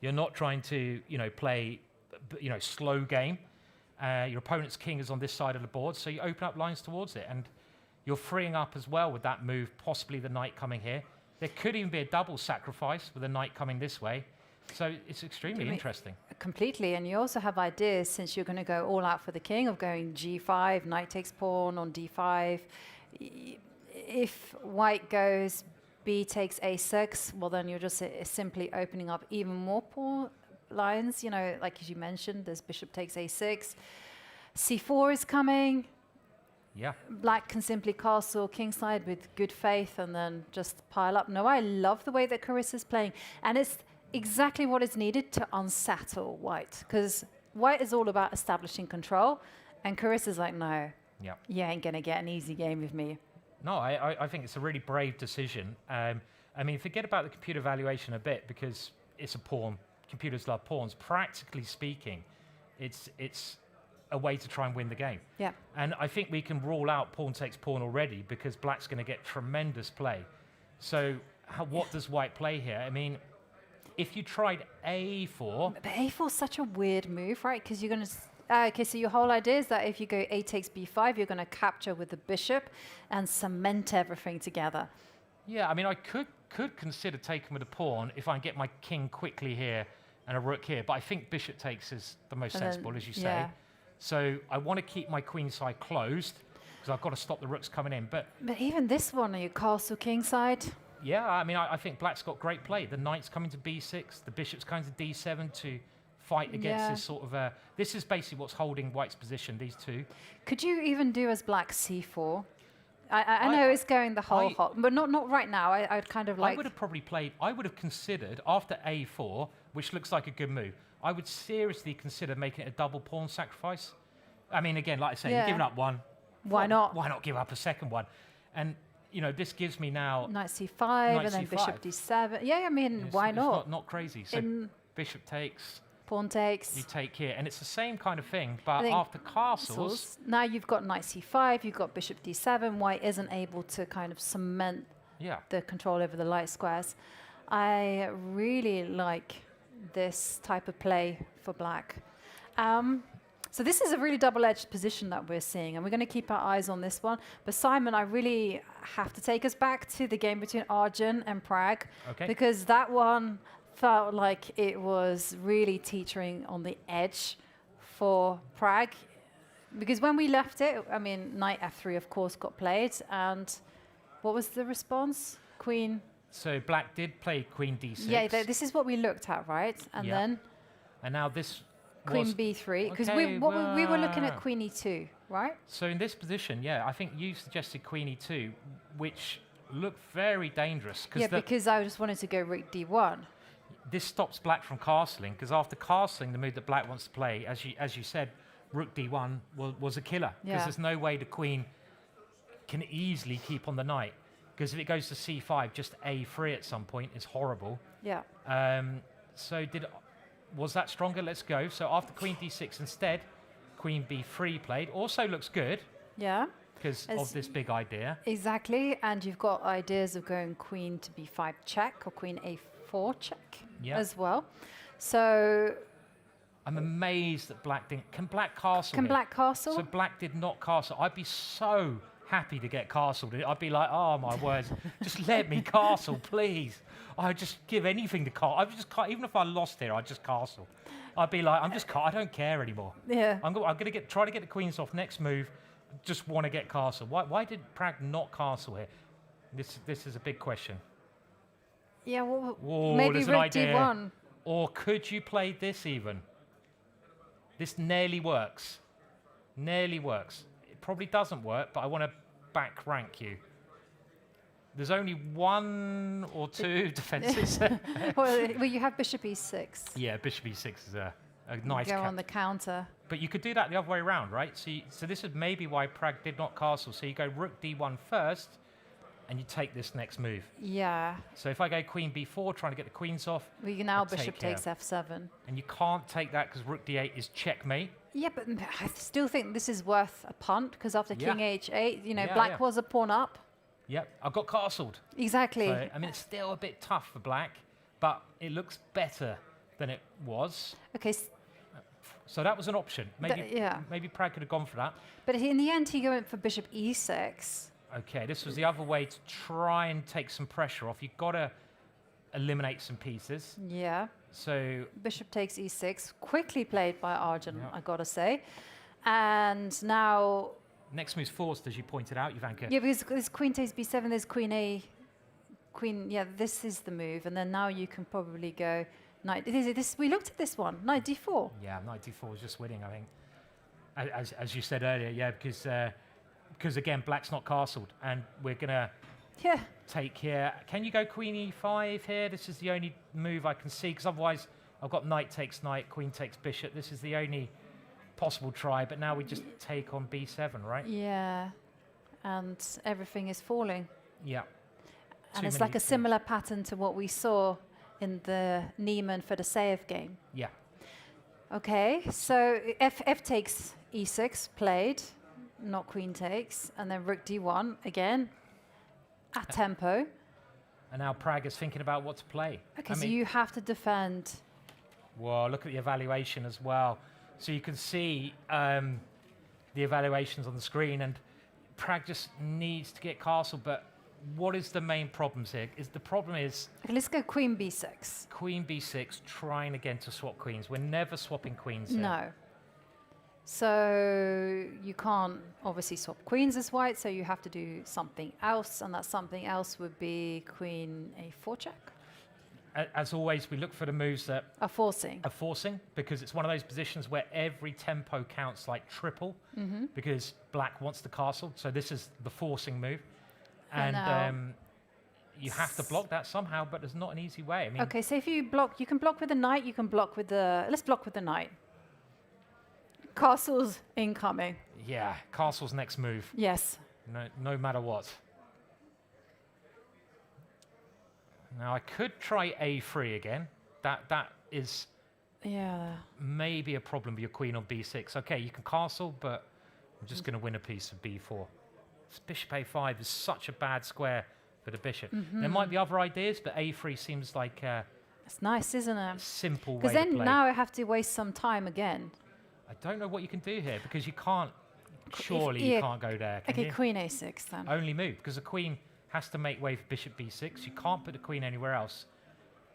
You're not trying to, play, slow game. Your opponent's king is on this side of the board, so you open up lines towards it, and you're freeing up as well with that move, possibly the knight coming here. There could even be a double sacrifice with the knight coming this way. So it's extremely interesting. Completely, and you also have ideas, since you're going to go all out for the king, of going g5, knight takes pawn on d5. If white goes b takes a6, well then you're just simply opening up even more pawn lines. Like as you mentioned, there's bishop takes a6. c4 is coming. Yeah. Black can simply castle kingside with good faith and then just pile up. No, I love the way that Carissa's playing, and it's exactly what is needed to unsettle white, because white is all about establishing control, and Carissa's like, no, you ain't gonna get an easy game with me. No, I think it's a really brave decision. I mean, forget about the computer valuation a bit, because it's a pawn. Computers love pawns. Practically speaking, it's a way to try and win the game. Yeah. And I think we can rule out pawn takes pawn already, because black's going to get tremendous play. So what does white play here? I mean, if you tried a4... But a4 is such a weird move, right? Because you're going to... okay, so your whole idea is that if you go a takes b5, you're going to capture with the bishop and cement everything together. Yeah, I mean, I could consider taking with a pawn if I can get my king quickly here and a rook here, but I think bishop takes is the most sensible, as you say. So I want to keep my queen side closed, because I've got to stop the rooks coming in. But even this one, are you castle king side? Yeah, I mean, I think black's got great play. The knight's coming to b6, the bishop's coming to d7 to fight against this sort of... this is basically what's holding white's position, these two. Could you even do as black c4? I know it's going the whole hot, but not right now. I'd kind of like... I would have probably played... I would have considered, after a4, which looks like a good move, I would seriously consider making it a double pawn sacrifice. I mean, again, like I say, you're giving up one. Why not? Why not give up a second one? And, this gives me now... Knight c5 and then bishop d7. Yeah, I mean, why not? It's not crazy. So bishop takes... Pawn takes. You take here. And it's the same kind of thing, but after castles... Now you've got knight c5, you've got bishop d7. White isn't able to kind of cement the control over the light squares. I really like this type of play for black. So this is a really double-edged position that we're seeing, and we're going to keep our eyes on this one. But Simon, I really have to take us back to the game between Arjun and Pragg, because that one felt like it was really teetering on the edge for Pragg. Because when we left it, I mean, knight f3, of course, got played, and what was the response? Queen So black did play queen d6. Yeah, this is what we looked at, right? And Yeah. then And now this queen was... b3, because Okay, we were looking at well. queen e2, right? So in this position, yeah, I think you suggested queen e2, which looked very dangerous. Yeah, because I just wanted to go rook d1. This stops black from castling, because after castling, the move that black wants to play, as you said, rook d1 was a killer, because Yeah. there's no way the queen can easily keep on the knight, because if it goes to c5, just a3 at some point is horrible. Yeah. So was that stronger? Let's go. So after queen d6, instead, queen b3 played. Also looks good, Yeah. because of this big idea. Exactly, and you've got ideas of going queen to b5 check or queen a4 check as well. So I'm amazed that black didn't. Can black castle? can here? black castle? So black did not castle. I'd be so happy to get castled. I'd be like, oh my words, just let me castle, please. I'd just give anything to castle. I would just even if I lost here, I'd just castle. I'd be like, I don't care anymore. Yeah. I'm gonna try to get the queens off next move. Just want to get castle. Why did Pragg not castle here? This is a big question. Yeah, well, Whoa, maybe there's an rook idea. d1. Or could you play this even? This nearly works. Nearly works. It probably doesn't work, but I want to back rank you. There's only one or two defenses. well, you have bishop e6. Yeah, bishop e6 is a nice Go on the counter. But you could do that the other way around, right? So this is maybe why Pragg did not castle. So you go rook d1 first, and you take this next move. Yeah. So if I go queen b4, trying to get the queens off. Well, you now I'll bishop take takes f7. And you can't take that because rook d8 is checkmate. Yeah, but I still think this is worth a punt, because after Yeah. king h8, Yeah, black yeah. was a pawn up. Yep, I got castled. Exactly. So, I mean, it's still a bit tough for black, but it looks better than it was. Okay, So that was an option. Maybe Pragg could have gone for that. but in the end, he went for bishop e6. Okay, this was the other way to try and take some pressure off. You've got to eliminate some pieces. Yeah. So Bishop takes e6, quickly played by Arjun, Yeah. I gotta say. And now, next move's forced, as you pointed out, Ivanka. yeah, because there's queen takes b7, there's queen a, yeah, this is the move. And then now you can probably go knight. We looked at this one, knight d4. Yeah, knight d4 is just winning, I think. As you said earlier, yeah, because again, black's not castled, and we're gonna take here. Can you go queen e5 here? This is the only move I can see, because otherwise I've got knight takes knight, queen takes bishop. This is the only possible try, but now we just take on b7, right? Yeah, and everything is falling. Yeah. And it's like a similar pattern to what we saw in the Niemann Fedoseev game. Yeah. Okay, so f takes e6 played, not queen takes, and then rook d1 again at tempo. And now Pragg is thinking about what to play. Okay, so you have to defend. Whoa, look at the evaluation as well. So you can see the evaluations on the screen, and Pragg just needs to get castle, but what is the main problems here? The problem is... Okay, let's go queen b6. Queen b6, trying again to swap queens. We're never swapping queens here. No. So you can't obviously swap queens as white, so you have to do something else, and that something else would be queen a4 check. As always, we look for the moves that are forcing, because it's one of those positions where every tempo counts like triple, because black wants the castle. So this is the forcing move, and you have to block that somehow. But there's not an easy way. I mean, okay, so if you block, you can block with the knight. You can block with the. Let's block with the knight. Castle's incoming. Yeah, castle's next move. Yes. No matter what. Now I could try a3 again. That is maybe a problem with your queen on b6. Okay, you can castle, but I'm just going to win a piece of b4. This bishop a5 is such a bad square for the bishop. There might be other ideas, but a3 seems like it's nice, isn't it? Simple way because to then play. Now I have to waste some time again. I don't know what you can do here, because you can't. Surely you can't go there. Can okay, you? queen a6 then. Only move, because the queen has to make way for bishop b6. You can't put the queen anywhere else.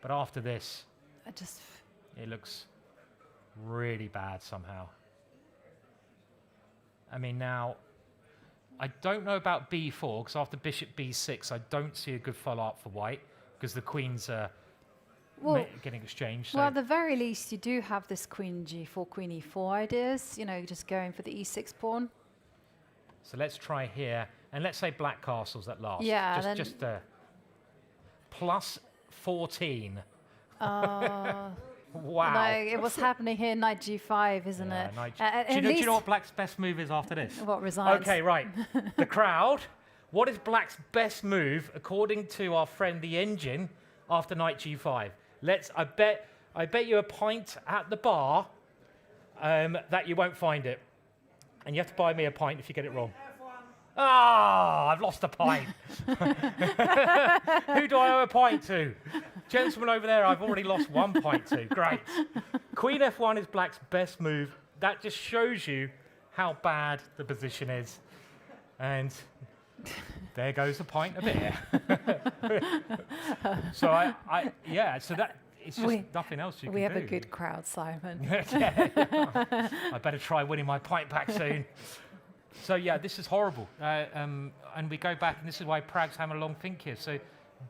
But after this, it looks really bad somehow. I mean, now, I don't know about b4, because after bishop b6, I don't see a good follow-up for white. because the queens are getting exchanged. So. Well, at the very least, you do have this queen g4, queen e4 ideas. You know, just going for the e6 pawn. So let's try here, and let's say black castles at last. Yeah. Just plus 14. Wow. No, it was happening here, knight g5, isn't it? Do you know what black's best move is after this? What, resigns? Okay, right. The crowd. What is black's best move according to our friend the engine after knight g5? I bet you a pint at the bar that you won't find it. And you have to buy me a pint if you get it wrong. Ah, I've lost a pint. Who do I owe a pint to? Gentleman over there, I've already lost 1 pint to. Great. Queen f1 is black's best move. That just shows you how bad the position is. And there goes a pint of beer. So so that it's just nothing else you can do. We have a good crowd, Simon. I better try winning my pint back soon. So yeah, this is horrible. And we go back, and this is why Pragg's having a long think here. So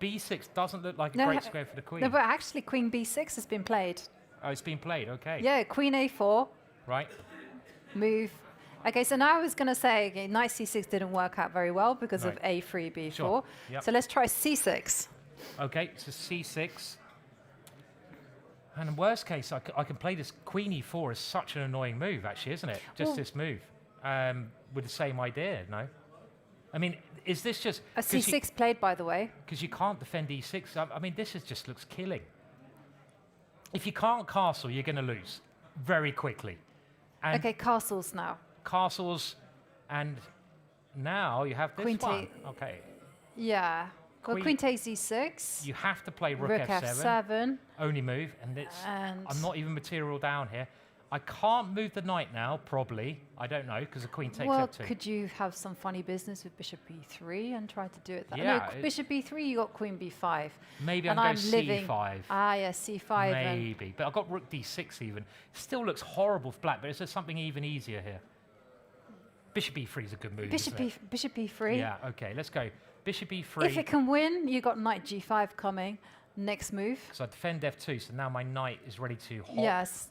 b6 doesn't look like a great square for the queen. No, but actually queen b6 has been played. Oh, it's been played, okay. Yeah, queen a4. Right. Move. Okay, so now I was going to say, okay, knight c6 didn't work out very well because of a3, b4. Sure. Yep. So let's try c6. Okay, so c6. And in worst case, I can play this queen e4 as such an annoying move, actually, isn't it? Just this move. With the same idea, no? I mean, is this just... A c6 played, by the way. Because you can't defend e6. I mean, this just looks killing. If you can't castle, you're going to lose very quickly. And okay, castles now. Castles, and now you have this queen one. Okay. Yeah. Well, queen takes e6. You have to play rook f7. Only move, and I'm not even material down here. I can't move the knight now, probably. I don't know, because the queen takes f2. Well, could you have some funny business with bishop b3 and try to do it that way? Yeah. No, bishop b3, you got queen b5. Maybe I'm going c5. Ah, yeah, c5. Maybe, but I've got rook d6 even. Still looks horrible for black, but is there something even easier here? Bishop b3 is a good move, Bishop b3? Yeah, okay, let's go. Bishop b3. If it can win, you got knight g5 coming. Next move. So I defend f2, so now my knight is ready to hop. Yes.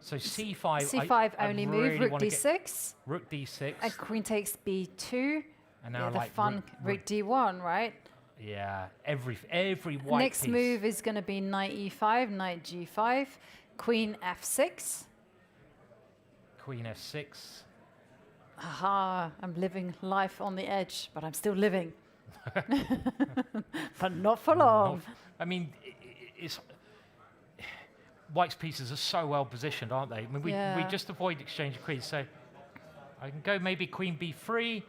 So c5. c5 only move. Rook d6. Rook d6. And queen takes b2. And now the fun rook d1, right? Yeah, every white Next move is going to be knight e5, knight g5, queen f6. Queen f6. Aha, I'm living life on the edge, but I'm still living. But not for long. I mean, White's pieces are so well positioned, aren't they? I mean, we just avoid exchange of queens. So I can go maybe queen b3.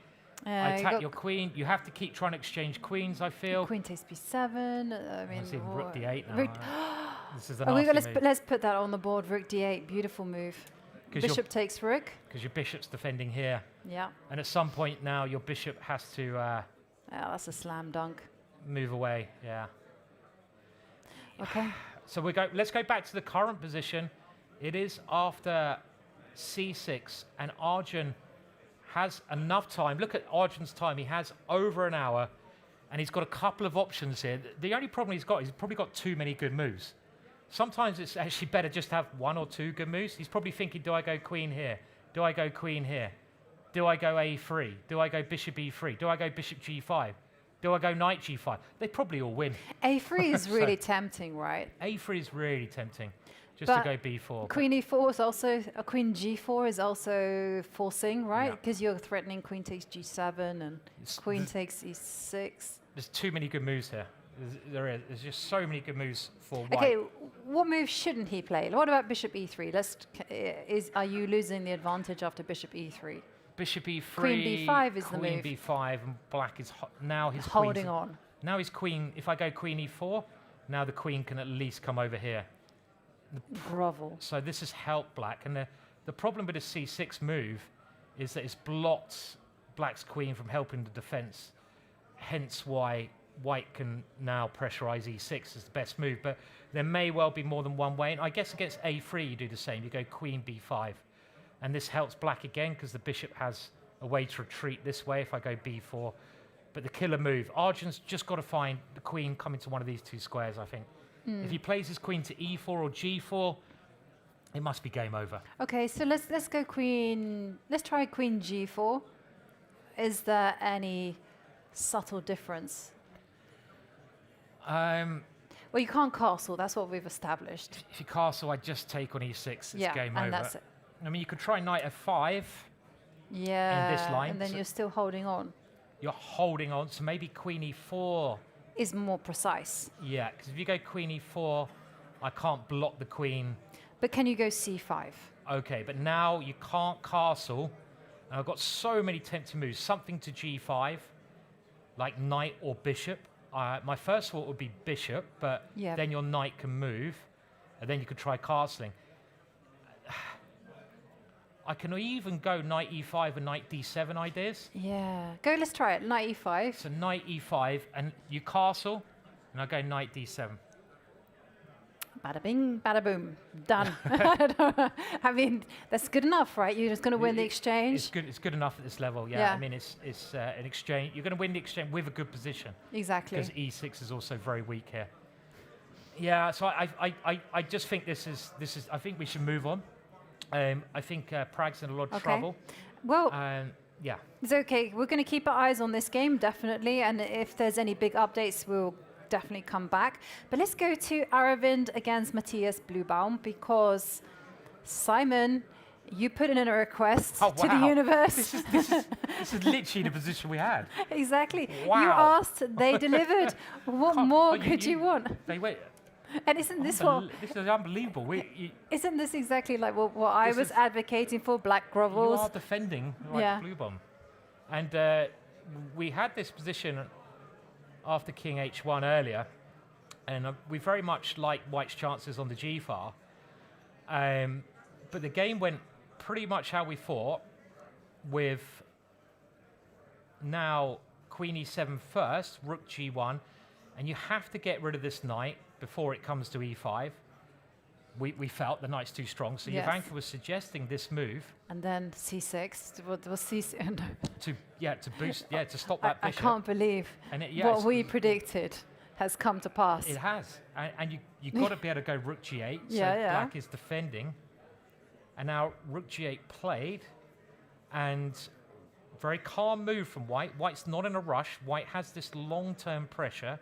I attack your queen. You have to keep trying to exchange queens, I feel. Queen takes b7. I mean, rook d8 now. This is a nasty move. Let's put that on the board. Rook d8, beautiful move. Bishop takes rook. Because your bishop's defending here. Yeah. And at some point now, your bishop has to... yeah, that's a slam dunk. Move away, yeah. Okay. So let's go back to the current position. It is after c6, and Arjun has enough time. Look at Arjun's time. He has over an hour, and he's got a couple of options here. The only problem he's probably got too many good moves. Sometimes it's actually better just to have one or two good moves. He's probably thinking, do I go queen here? Do I go queen here? Do I go a3? Do I go bishop e3? Do I go bishop g5? Do I go knight g5? They probably all win. a3 is really tempting, right? a3 is really tempting, just to go b4. Queen e4 is also, queen g4 is also forcing, right? Because you're threatening queen takes g7 and queen takes e6. There's too many good moves here. There's just so many good moves for White. Okay, what move shouldn't he play? What about bishop e3? Are you losing the advantage after bishop e3? Bishop e3. Queen b5 is the move. Queen b5, and black is now his holding on. Now his queen. If I go queen e4, now the queen can at least come over here. Grovel. So this has helped black, and the problem with the c6 move is that it's blocked black's queen from helping the defense. Hence why White can now pressurize e6 as the best move, but there may well be more than one way. And I guess against a3 you do the same. You go queen b5, and this helps black again because the bishop has a way to retreat this way if I go b4. But the killer move, Arjun's just got to find the queen coming to one of these two squares, I think. If he plays his queen to e4 or g4, it must be game over. Okay, so let's go queen. Let's try queen g4. Is there any subtle difference? Well, you can't castle. That's what we've established. If you castle, I just take on e6. It's game over. And that's it. I mean, you could try knight f5. Yeah. In this line, and then so you're still holding on. You're holding on, so maybe queen e4. Is more precise. Yeah, because if you go queen e4, I can't block the queen. But can you go c5? Okay, but now you can't castle. And I've got so many tempting moves. Something to g5, like knight or bishop. My first thought would be bishop, but then your knight can move, and then you could try castling. I can even go knight e5 and knight d7 ideas. Yeah. Go, let's try it. Knight e5. So knight e5, and you castle, and I go knight d7. Bada bing, bada boom. Done. I mean, that's good enough, right? You're just going to win the exchange. It's good enough at this level, yeah. I mean, it's an exchange. You're going to win the exchange with a good position. Exactly. Because e6 is also very weak here. Yeah, so I just think this is. I think we should move on. I think Pragg's in a lot of trouble. Well, yeah. It's okay. We're going to keep our eyes on this game, definitely. And if there's any big updates, we'll definitely come back. But let's go to Arvinh against Matthias Bluebaum, because Simon, you put in a request to the universe. This is literally the position we had. Exactly. Wow. You asked, they delivered. What more could you want? Wait. And isn't this what? This is unbelievable. Isn't this exactly like what I was advocating for? Black grovels. You are defending Bluebaum, and we had this position after King H1 earlier, and we very much liked White's chances on the G file. But the game went pretty much how we thought, with now Queen E7 first, Rook G1, and you have to get rid of this knight before it comes to E5. We felt the knight's too strong, so Jovanka was suggesting this move. And then C6. What was C6? To boost, to stop that bishop. I can't believe what we predicted has come to pass. It has, and you've got to be able to go Rook G8. So Black is defending, and now Rook G8 played, and very calm move from White. White's not in a rush. White has this long-term pressure.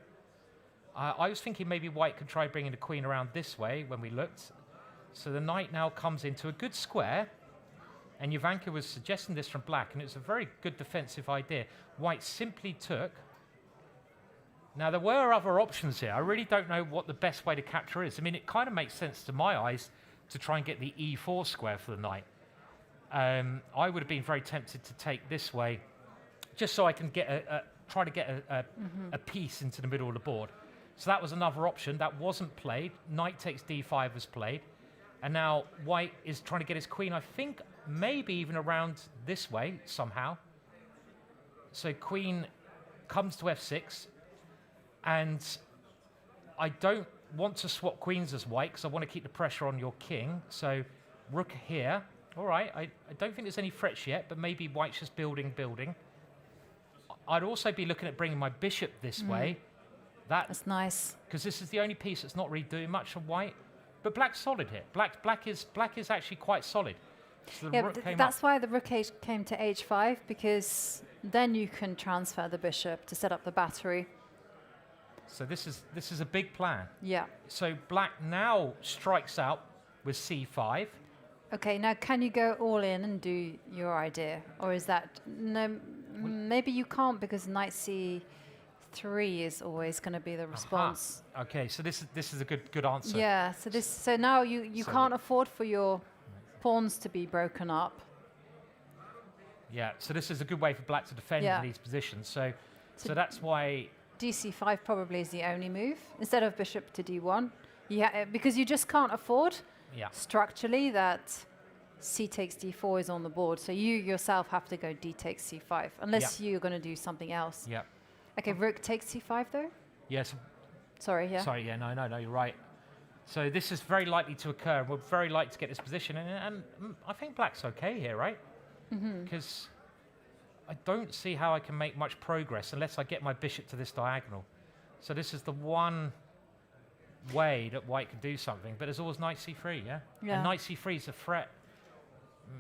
I was thinking maybe White could try bringing the queen around this way when we looked. So the knight now comes into a good square, and Jovanka was suggesting this from Black, and it's a very good defensive idea. White simply took. Now, there were other options here. I really don't know what the best way to capture is. I mean, it kind of makes sense to my eyes to try and get the E4 square for the knight. I would have been very tempted to take this way, just so I can get try to get a piece into the middle of the board. So that was another option. That wasn't played. Knight takes d5 was played. And now White is trying to get his queen, I think, maybe even around this way somehow. So queen comes to f6. And I don't want to swap queens as White, because I want to keep the pressure on your king. So rook here. All right, I don't think there's any threats yet, but maybe White's just building. I'd also be looking at bringing my bishop this way. That's nice, because this is the only piece that's not really doing much for White. But Black's solid here. Black is actually quite solid. So that's why the rook came to h5, because then you can transfer the bishop to set up the battery. So this is a big plan. Yeah. So Black now strikes out with c5. Okay, now can you go all in and do your idea, or is that no? Maybe you can't, because knight c3 is always going to be the response. Okay, so this is a good answer. Yeah. So now you can't afford for your pawns to be broken up. Yeah. So this is a good way for Black to defend in these positions. So that's why dc5 probably is the only move instead of bishop to d1. Yeah, because you just can't afford. Structurally, that c takes d4 is on the board, so you yourself have to go d takes c5, unless you're going to do something else. Yeah. Okay, rook takes c5 though? Yes. Sorry, yeah. Sorry, yeah, no, you're right. So this is very likely to occur. We're very likely to get this position, and I think Black's okay here, right? Because I don't see how I can make much progress unless I get my bishop to this diagonal. So this is the one way that white can do something, but there's always knight c3, yeah? And knight c3 is a threat.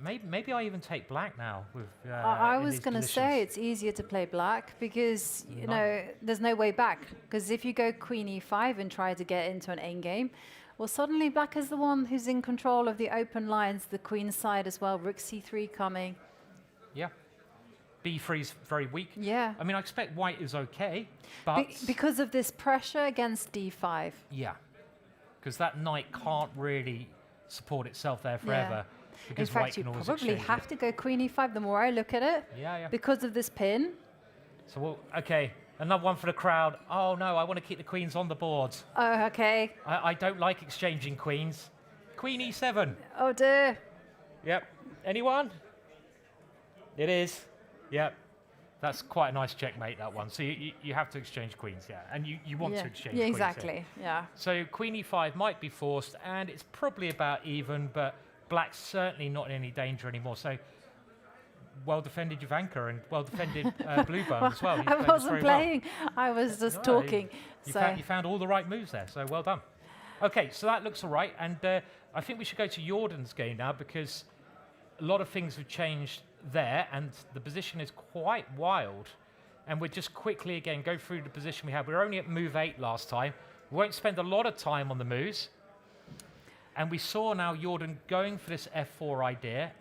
Maybe I even take black now. With I was going to say it's easier to play black because, you know, there's no way back. Because if you go queen e5 and try to get into an endgame, well, suddenly black is the one who's in control of the open lines, the queen side as well, rook c3 coming. Yeah. b3 is very weak. Yeah. I mean, I expect white is okay, but... because of this pressure against d5. Yeah. Because that knight can't really support itself there forever. Yeah. In fact, you probably have to go queen e5 the more I look at it. Yeah. Because of this pin. So, okay, another one for the crowd. Oh, no, I want to keep the queens on the board. Oh, okay. I don't like exchanging queens. Queen e7. Oh, dear. Yep. Anyone? It is. Yep. That's quite a nice checkmate, that one. So you have to exchange queens, yeah. And you want to exchange queens. Exactly, yeah. So queen e5 might be forced, and it's probably about even, but black's certainly not in any danger anymore. So well-defended Jovanka and well-defended Bluebaum as well. I wasn't playing. Well. I was just talking. You found all the right moves there, so well done. Okay, so that looks all right. And I think we should go to Jordan's game now because a lot of things have changed there, and the position is quite wild. And we'll just quickly again go through the position we had. We were only at move 8 last time. We won't spend a lot of time on the moves. And we saw now Jordan going for this f4 idea.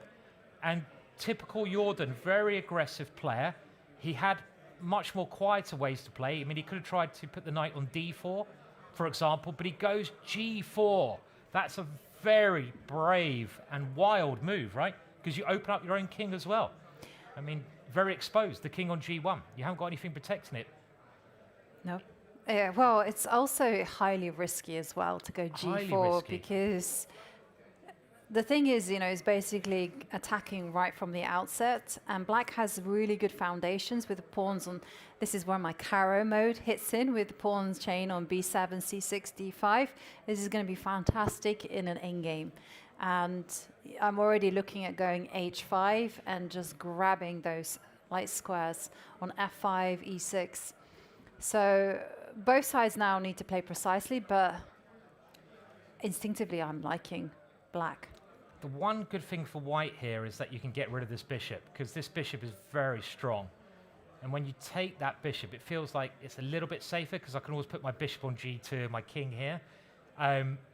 And typical Jordan, very aggressive player. He had much more quieter ways to play. I mean, he could have tried to put the knight on d4, for example, but he goes g4. That's a very brave and wild move, right? Because you open up your own king as well. I mean, very exposed, the king on g1. You haven't got anything protecting it. No. Yeah, well, it's also highly risky as well to go g4 because the thing is, you know, is basically attacking right from the outset, and black has really good foundations with the pawns on. This is where my Caro mode hits in with the pawns chain on b7, c6, d5. This is going to be fantastic in an endgame. And I'm already looking at going h5 and just grabbing those light squares on f5, e6. So both sides now need to play precisely, but instinctively I'm liking black. The one good thing for white here is that you can get rid of this bishop, because this bishop is very strong. And when you take that bishop, it feels like it's a little bit safer, because I can always put my bishop on g2, my king here.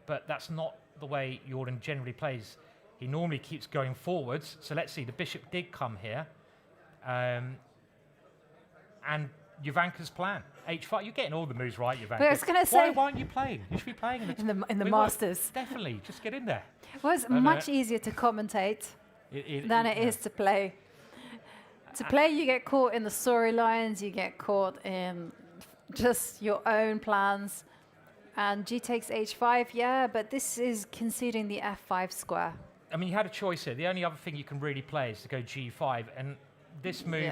But that's not the way Jordan generally plays. He normally keeps going forwards. So let's see, the bishop did come here. And Jovanka's plan, h5. You're getting all the moves right, Jovanka. But I was going to say, why aren't you playing? You should be playing in the Masters. Definitely, just get in there. Well, it's much easier to commentate than it is to play. To play, you get caught in the storylines, you get caught in just your own plans. And g takes h5, yeah, but this is conceding the f5 square. I mean, you had a choice here. The only other thing you can really play is to go g5, and this move,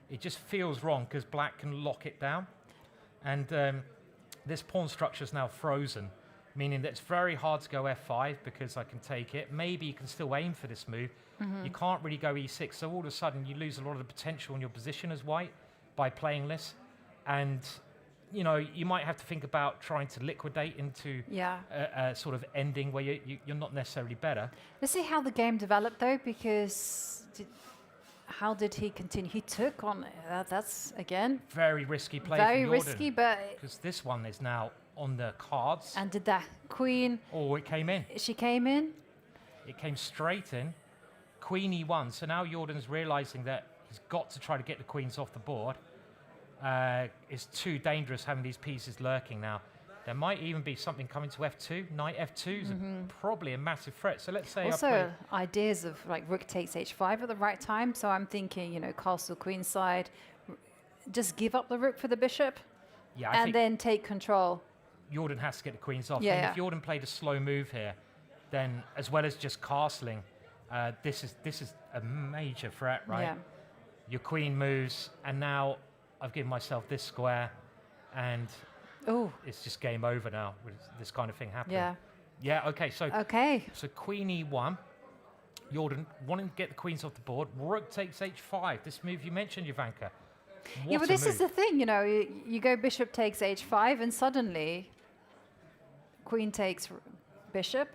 it just feels wrong because black can lock it down. And this pawn structure is now frozen, meaning that it's very hard to go f5 because I can take it. Maybe you can still aim for this move. You can't really go e6, so all of a sudden you lose a lot of the potential in your position as white by playing this. And you know, you might have to think about trying to liquidate into a sort of ending where you're not necessarily better. Let's see how the game developed, though, because how did he continue? He took on, that's, again... Very risky play Very from Jordan, risky, but... Because this one is now on the cards. And did that queen... Oh, it came in. She came in? It came straight in. Queen e1. So now Jordan's realizing that he's got to try to get the queens off the board. It's too dangerous having these pieces lurking now. There might even be something coming to f2. Knight f2 is probably a massive threat. So let's say also ideas of like rook takes h5 at the right time. So I'm thinking, you know, castle queen side, just give up the rook for the bishop, and then take control. Jordan has to get the queens off. And if Jordan played a slow move here, then as well as just castling, this is a major threat, right? Yeah. Your queen moves, and now I've given myself this square, and it's just game over now with this kind of thing happening. Yeah. Yeah, okay, so okay. So queen e1, Jordan wanting to get the queens off the board. Rook takes h5. This move you mentioned, Jovanka. Yeah, but this is the thing, you know, you go bishop takes h5 and suddenly queen takes bishop.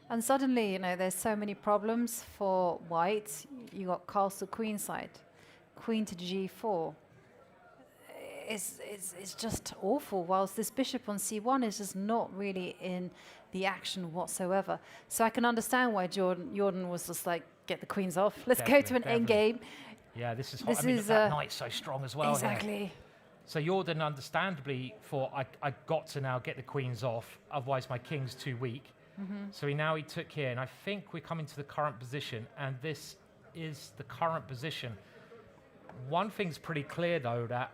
And suddenly, you know, there's so many problems for white. You got castle queenside, queen to g4. It's just awful, whilst this bishop on c1 is just not really in the action whatsoever. So I can understand why Jordan was just like, get the queens off. Let's go to an endgame. Yeah, this is hot. I mean, that knight's so strong as well. Exactly. Here. So Jordan, understandably, I got to now get the queens off, otherwise my king's too weak. So he took here, and I think we're coming to the current position, and this is the current position. One thing's pretty clear, though, that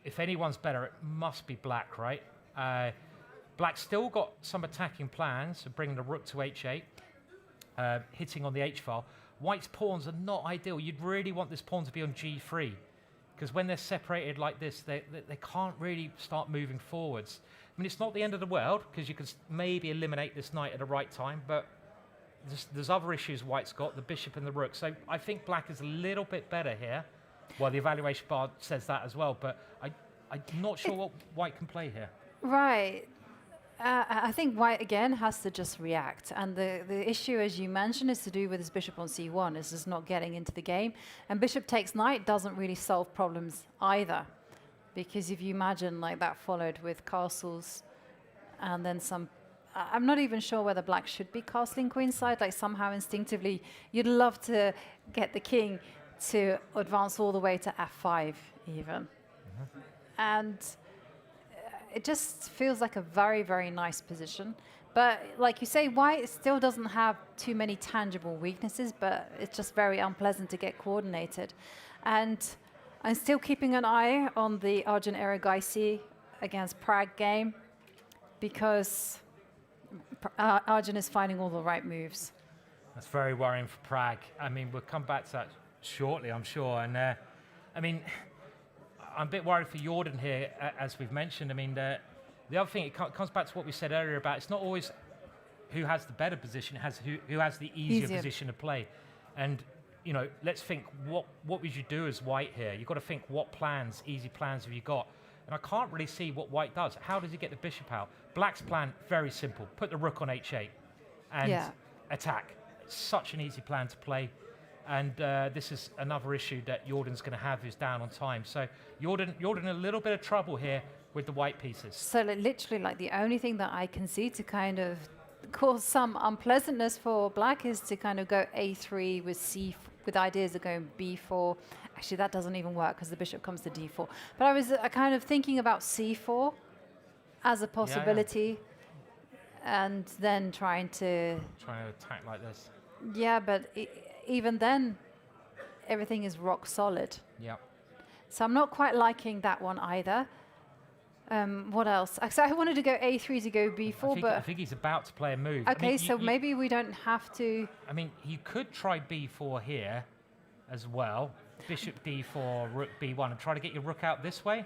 if anyone's better, it must be black, right? Black's still got some attacking plans of bringing the rook to h8, hitting on the h-file. White's pawns are not ideal. You'd really want this pawn to be on g3, because when they're separated like this, they can't really start moving forwards. I mean, it's not the end of the world, because you could maybe eliminate this knight at the right time, but there's other issues White's got, the bishop and the rook. So I think black is a little bit better here. Well, the evaluation bar says that as well, but I'm not sure what White can play here. Right. I think White, again, has to just react. And the issue, as you mentioned, is to do with his bishop on c1, is just not getting into the game. And bishop takes knight doesn't really solve problems either. Because if you imagine like that followed with castles and then some... I'm not even sure whether black should be castling queenside. Like somehow instinctively, you'd love to get the king to advance all the way to f5 even. And it just feels like a very, very nice position. But like you say, White still doesn't have too many tangible weaknesses, but it's just very unpleasant to get coordinated. And I'm still keeping an eye on the Arjun Erigaisi against Pragg game, because Arjun is finding all the right moves. That's very worrying for Pragg. I mean, we'll come back to that shortly, I'm sure. And I mean, I'm a bit worried for Jordan here, as we've mentioned. I mean, the other thing, it comes back to what we said earlier about it's not always who has the better position, it has who has the easier position to play. And, you know, let's think, what would you do as White here? You've got to think, what plans, easy plans have you got? And I can't really see what White does. How does he get the bishop out? Black's plan, very simple. Put the rook on h8 and attack. It's such an easy plan to play. And this is another issue that Jordan's going to have, is down on time. So Jordan a little bit of trouble here with the white pieces. So literally, like, the only thing that I can see to kind of cause some unpleasantness for black is to kind of go a3 with ideas of going b4. Actually, that doesn't even work because the bishop comes to d4. But I was kind of thinking about c4 as a possibility, and then trying to attack like this. Yeah, but even then, everything is rock solid. Yeah. So I'm not quite liking that one either. What else? So I wanted to go a3 to go b4, I think he's about to play a move. Okay, I mean, so maybe we don't have to... I mean, you could try b4 here as well. Bishop d4, rook b1, and try to get your rook out this way.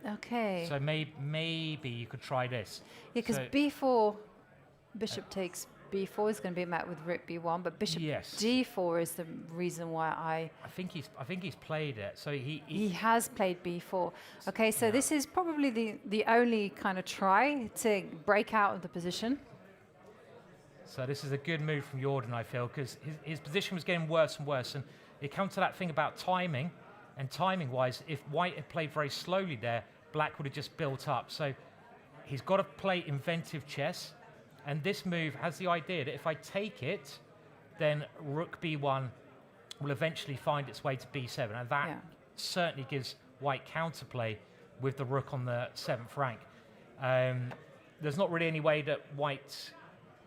Okay. So maybe you could try this. Yeah, because b4, bishop takes b4 is going to be met with rook b1, but bishop d4 is the reason why I think he's played it. So he has played b4. Okay, so this is probably the only kind of try to break out of the position. So this is a good move from Jordan, I feel, because his position was getting worse and worse, and it comes to that thing about timing. And timing-wise, if White had played very slowly there, Black would have just built up. So he's got to play inventive chess. And this move has the idea that if I take it, then rook b1 will eventually find its way to b7. And that certainly gives White counterplay with the rook on the 7th rank. There's not really any way that White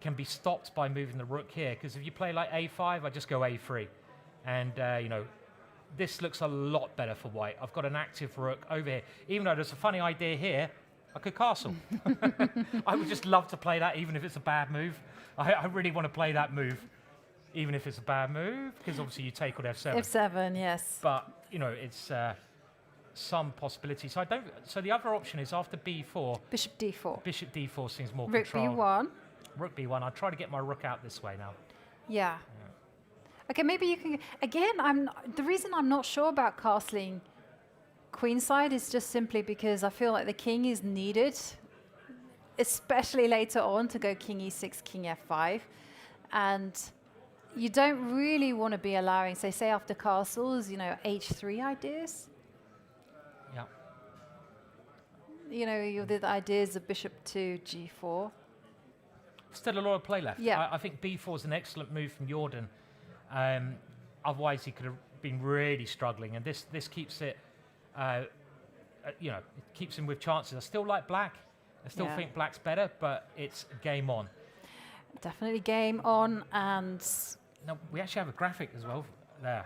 can be stopped by moving the rook here, because if you play like a5, I just go a3. And, you know, this looks a lot better for White. I've got an active rook over here. Even though there's a funny idea here, I could castle. I would just love to play that, even if it's a bad move. I really want to play that move, even if it's a bad move, because obviously you take on f7. f7, yes. But, you know, it's some possibility. So the other option is after b4. Bishop d4. Bishop d4 seems more rook control. b1. Rook b1. I'll try to get my rook out this way now. Yeah. Okay, maybe you can. Again, the reason I'm not sure about castling queenside is just simply because I feel like the king is needed, especially later on, to go king e6, king f5, and you don't really want to be allowing, say after castles, h3 ideas. Yeah. The ideas of bishop to g4. Still a lot of play left. Yeah. I think b4 is an excellent move from Jordan. Otherwise, he could have been really struggling, and this keeps it. It keeps him with chances. I still like black. I still think black's better, but it's game on. Definitely game on, and now we actually have a graphic as well there.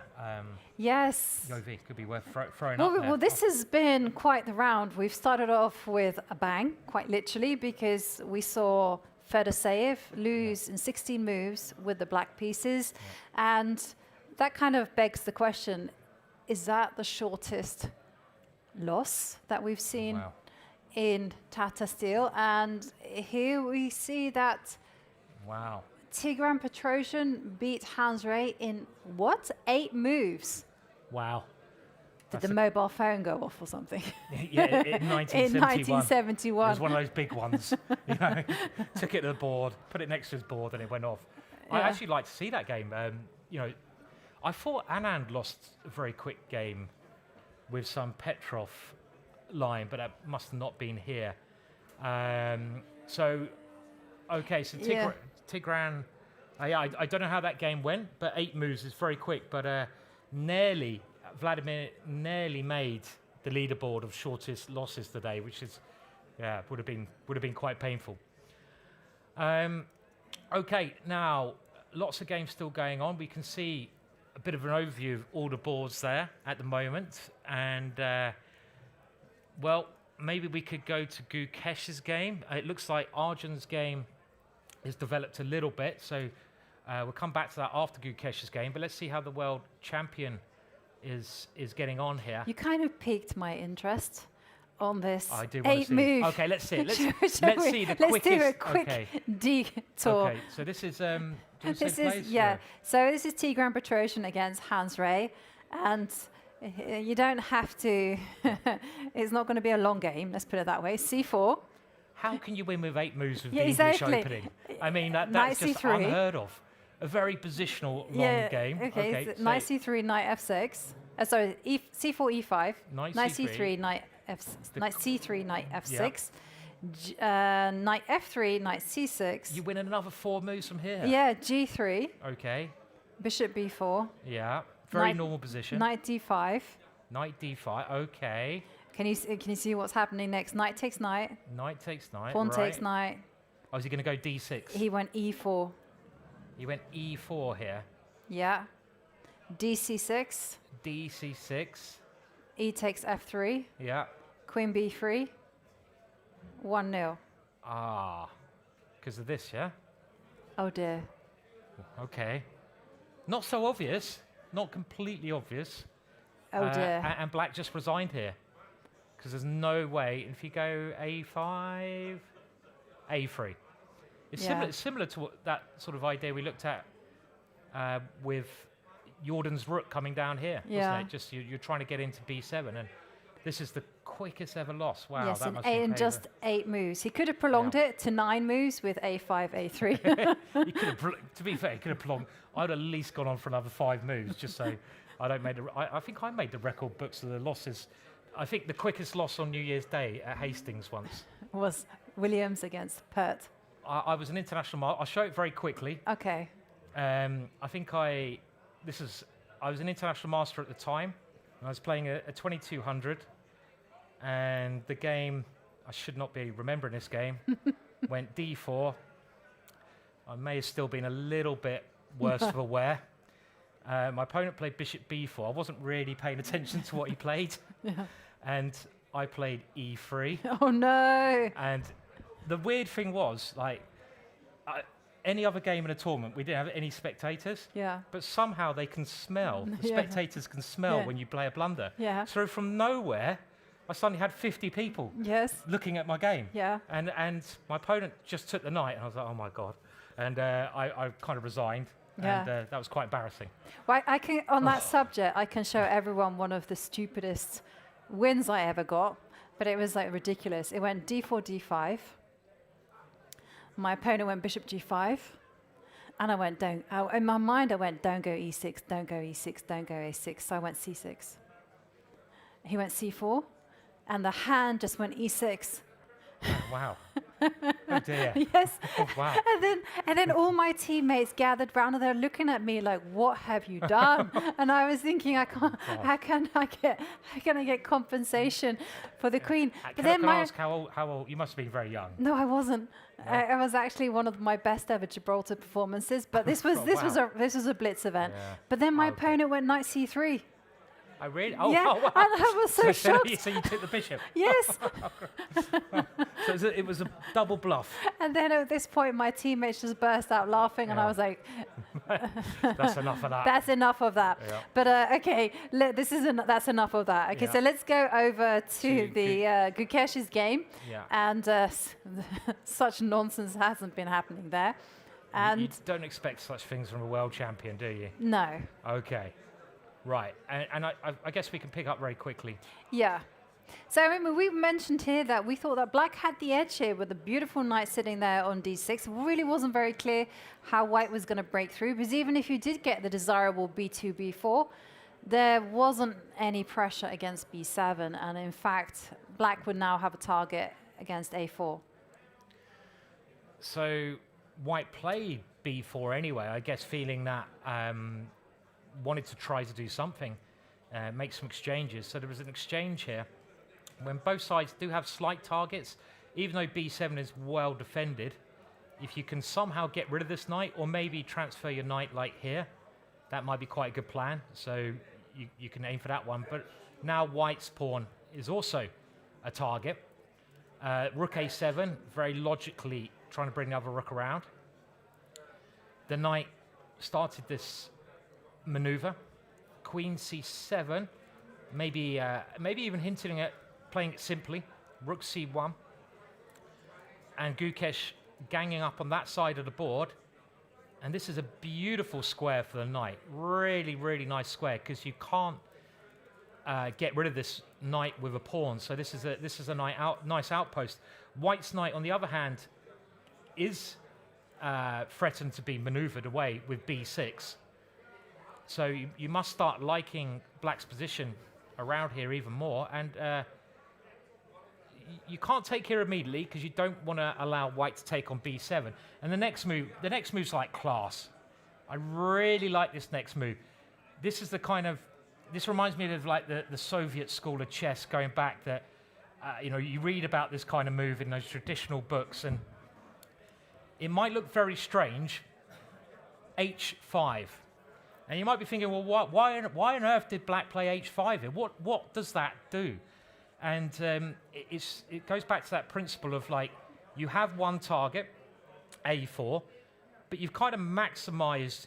Yes. Yovi could be worth throwing up there. Well, this has been quite the round. We've started off with a bang, quite literally, because we saw Fedoseev lose in 16 moves with the black pieces, and that kind of begs the question: is that the shortest loss that we've seen in Tata Steel? And here we see that Tigran Petrosian beat Hans Rey in what? 8 moves. Wow. Did the mobile phone go off or something? Yeah, in 1971. In 1971. It was one of those big ones. Took it to the board, put it next to his board, and it went off. I actually like to see that game. I thought Anand lost a very quick game with some Petrov line, but that must have not been here. So Tigran, I don't know how that game went, but 8 moves is very quick, but Vladimir nearly made the leaderboard of shortest losses today, which is, would have been quite painful. Okay, now lots of games still going on. We can see a bit of an overview of all the boards there at the moment, and maybe we could go to Gukesh's game. It looks like Arjun's game is developed a little bit, so we'll come back to that after Gukesh's game. But let's see how the world champion is getting on here. You kind of piqued my interest on this. I do want to see. Move. Okay, let's see. Let's see the quickest. Let's do a quick detour. Okay, so this is. So this is Tigran Petrosian against Hans Rey, and you don't have to. It's not going to be a long game. Let's put it that way. C4. How can you win with 8 moves with the English opening? I mean, that's just C3. unheard of. A very positional long game. Okay, so knight c3, knight f6. Sorry, c4, e5. Knight c3, knight c3, knight f6. Knight f3, knight c6. You win another 4 moves from here. Yeah, g3. Okay. Bishop b4. Yeah, very normal position. Knight d5. Knight d5. Okay. Can you see what's happening next? Knight takes knight. Knight takes knight. Pawn takes knight. Oh, is he going to go d6? He went e4. He went e4 here. Yeah. dc6. dc6. E takes f3. Yeah. Queen b3. 1-0. Ah, because of this, yeah? Oh dear. Okay. Not so obvious. Not completely obvious. Oh dear. And black just resigned here. Because there's no way. If you go a5, a3. It's similar to that sort of idea we looked at with Jordan's rook coming down here, wasn't it? Just you're trying to get into b7, and this is the quickest ever loss. Wow, yes, that must in just 8 moves. He could have prolonged it to 9 moves with a5, a3. He could have, to be fair, he could have prolonged. I'd at least gone on for another 5 moves, just so I don't make the. I think I made the record books of the losses. I think the quickest loss on New Year's Day at Hastings once was Williams against Pert. I was an international. I'll show it very quickly. Okay. I think I was an international master at the time. And I was playing a 2200, and the game, I should not be remembering this game, went d4. I may have still been a little bit worse for wear. My opponent played bishop b4. I wasn't really paying attention to what he played. And I played e3. Oh no! And the weird thing was, like, any other game in a tournament, we didn't have any spectators. Yeah. But somehow they can smell. The spectators can smell when you play a blunder. Yeah. So from nowhere, I suddenly had 50 people looking at my game. Yeah. And my opponent just took the knight, and I was like, oh my God. And I kind of resigned. Yeah. And that was quite embarrassing. Well, I can, on that subject, I can show everyone one of the stupidest wins I ever got, but it was like ridiculous. It went d4, d5. My opponent went bishop g5, and I went, in my mind, I went, don't go e6, don't go e6, don't go a6, so I went c6. He went c4, and the hand just went e6. Oh, wow. Oh dear. Yes. Oh, wow. And then all my teammates gathered round and they're looking at me like, "What have you done?" And I was thinking, I can't. How can I get compensation for the queen? Can I ask how old? You must have been very young. No, I wasn't. No? I was actually one of my best ever Gibraltar performances. But this was this was a blitz event. Yeah. But then my opponent went knight c3. I really? Oh, yeah, oh, wow. and I was so shocked. So you took the bishop? Yes. So it was a double bluff. And then at this point, my teammates just burst out laughing, and I was like, "That's enough of that." That's enough of that. Yeah. But okay, that's enough of that. Okay, so let's go over to the Gukesh's game. Yeah. And such nonsense hasn't been happening there. And you don't expect such things from a world champion, do you? No. Okay. Right, and I guess we can pick up very quickly. Yeah. So I mean, we mentioned here that we thought that black had the edge here with a beautiful knight sitting there on d6. It really wasn't very clear how white was going to break through, because even if you did get the desirable b2, b4, there wasn't any pressure against b7. And in fact, black would now have a target against a4. So white played b4 anyway, I guess feeling that wanted to try to do something, make some exchanges. So there was an exchange here when both sides do have slight targets. Even though b7 is well defended, if you can somehow get rid of this knight, or maybe transfer your knight like here, that might be quite a good plan. So you can aim for that one. But now white's pawn is also a target. Rook a7, very logically trying to bring the other rook around. The knight started this maneuver. Queen c7, maybe even hinting at playing it simply. Rook c1, and Gukesh ganging up on that side of the board. And this is a beautiful square for the knight. Really, really nice square, because you can't get rid of this knight with a pawn. So this is a nice outpost. White's knight, on the other hand, is threatened to be maneuvered away with b6. So you must start liking black's position around here even more. And you can't take here immediately, because you don't want to allow white to take on b7. And the next move's like class. I really like this next move. This is the kind of, this reminds me of like the Soviet school of chess going back, that you read about this kind of move in those traditional books, and it might look very strange. h5. And you might be thinking, well, why on earth did black play h5 here? What does that do? And it goes back to that principle of, like, you have one target, a4, but you've kind of maximized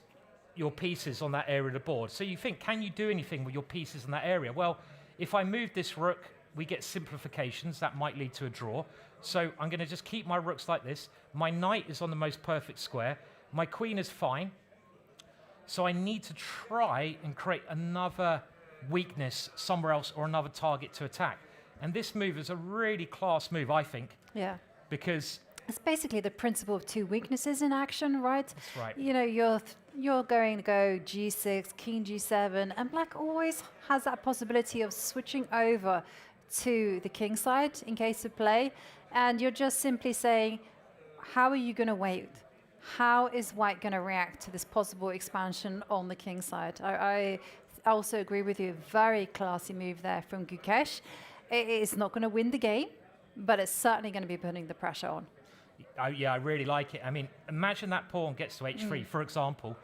your pieces on that area of the board. So you think, can you do anything with your pieces in that area? Well, if I move this rook, we get simplifications. That might lead to a draw. So I'm going to just keep my rooks like this. My knight is on the most perfect square. My queen is fine. So I need to try and create another weakness somewhere else, or another target to attack. And this move is a really class move, I think. Yeah. Because it's basically the principle of two weaknesses in action, right? That's right. You know, you're going to go g6, king g7, and black always has that possibility of switching over to the king side in case of play. And you're just simply saying, how are you going to wait? How is white going to react to this possible expansion on the king side? I also agree with you. Very classy move there from Gukesh. It's not going to win the game, but it's certainly going to be putting the pressure on. Yeah, I really like it. I mean, imagine that pawn gets to h3. For example,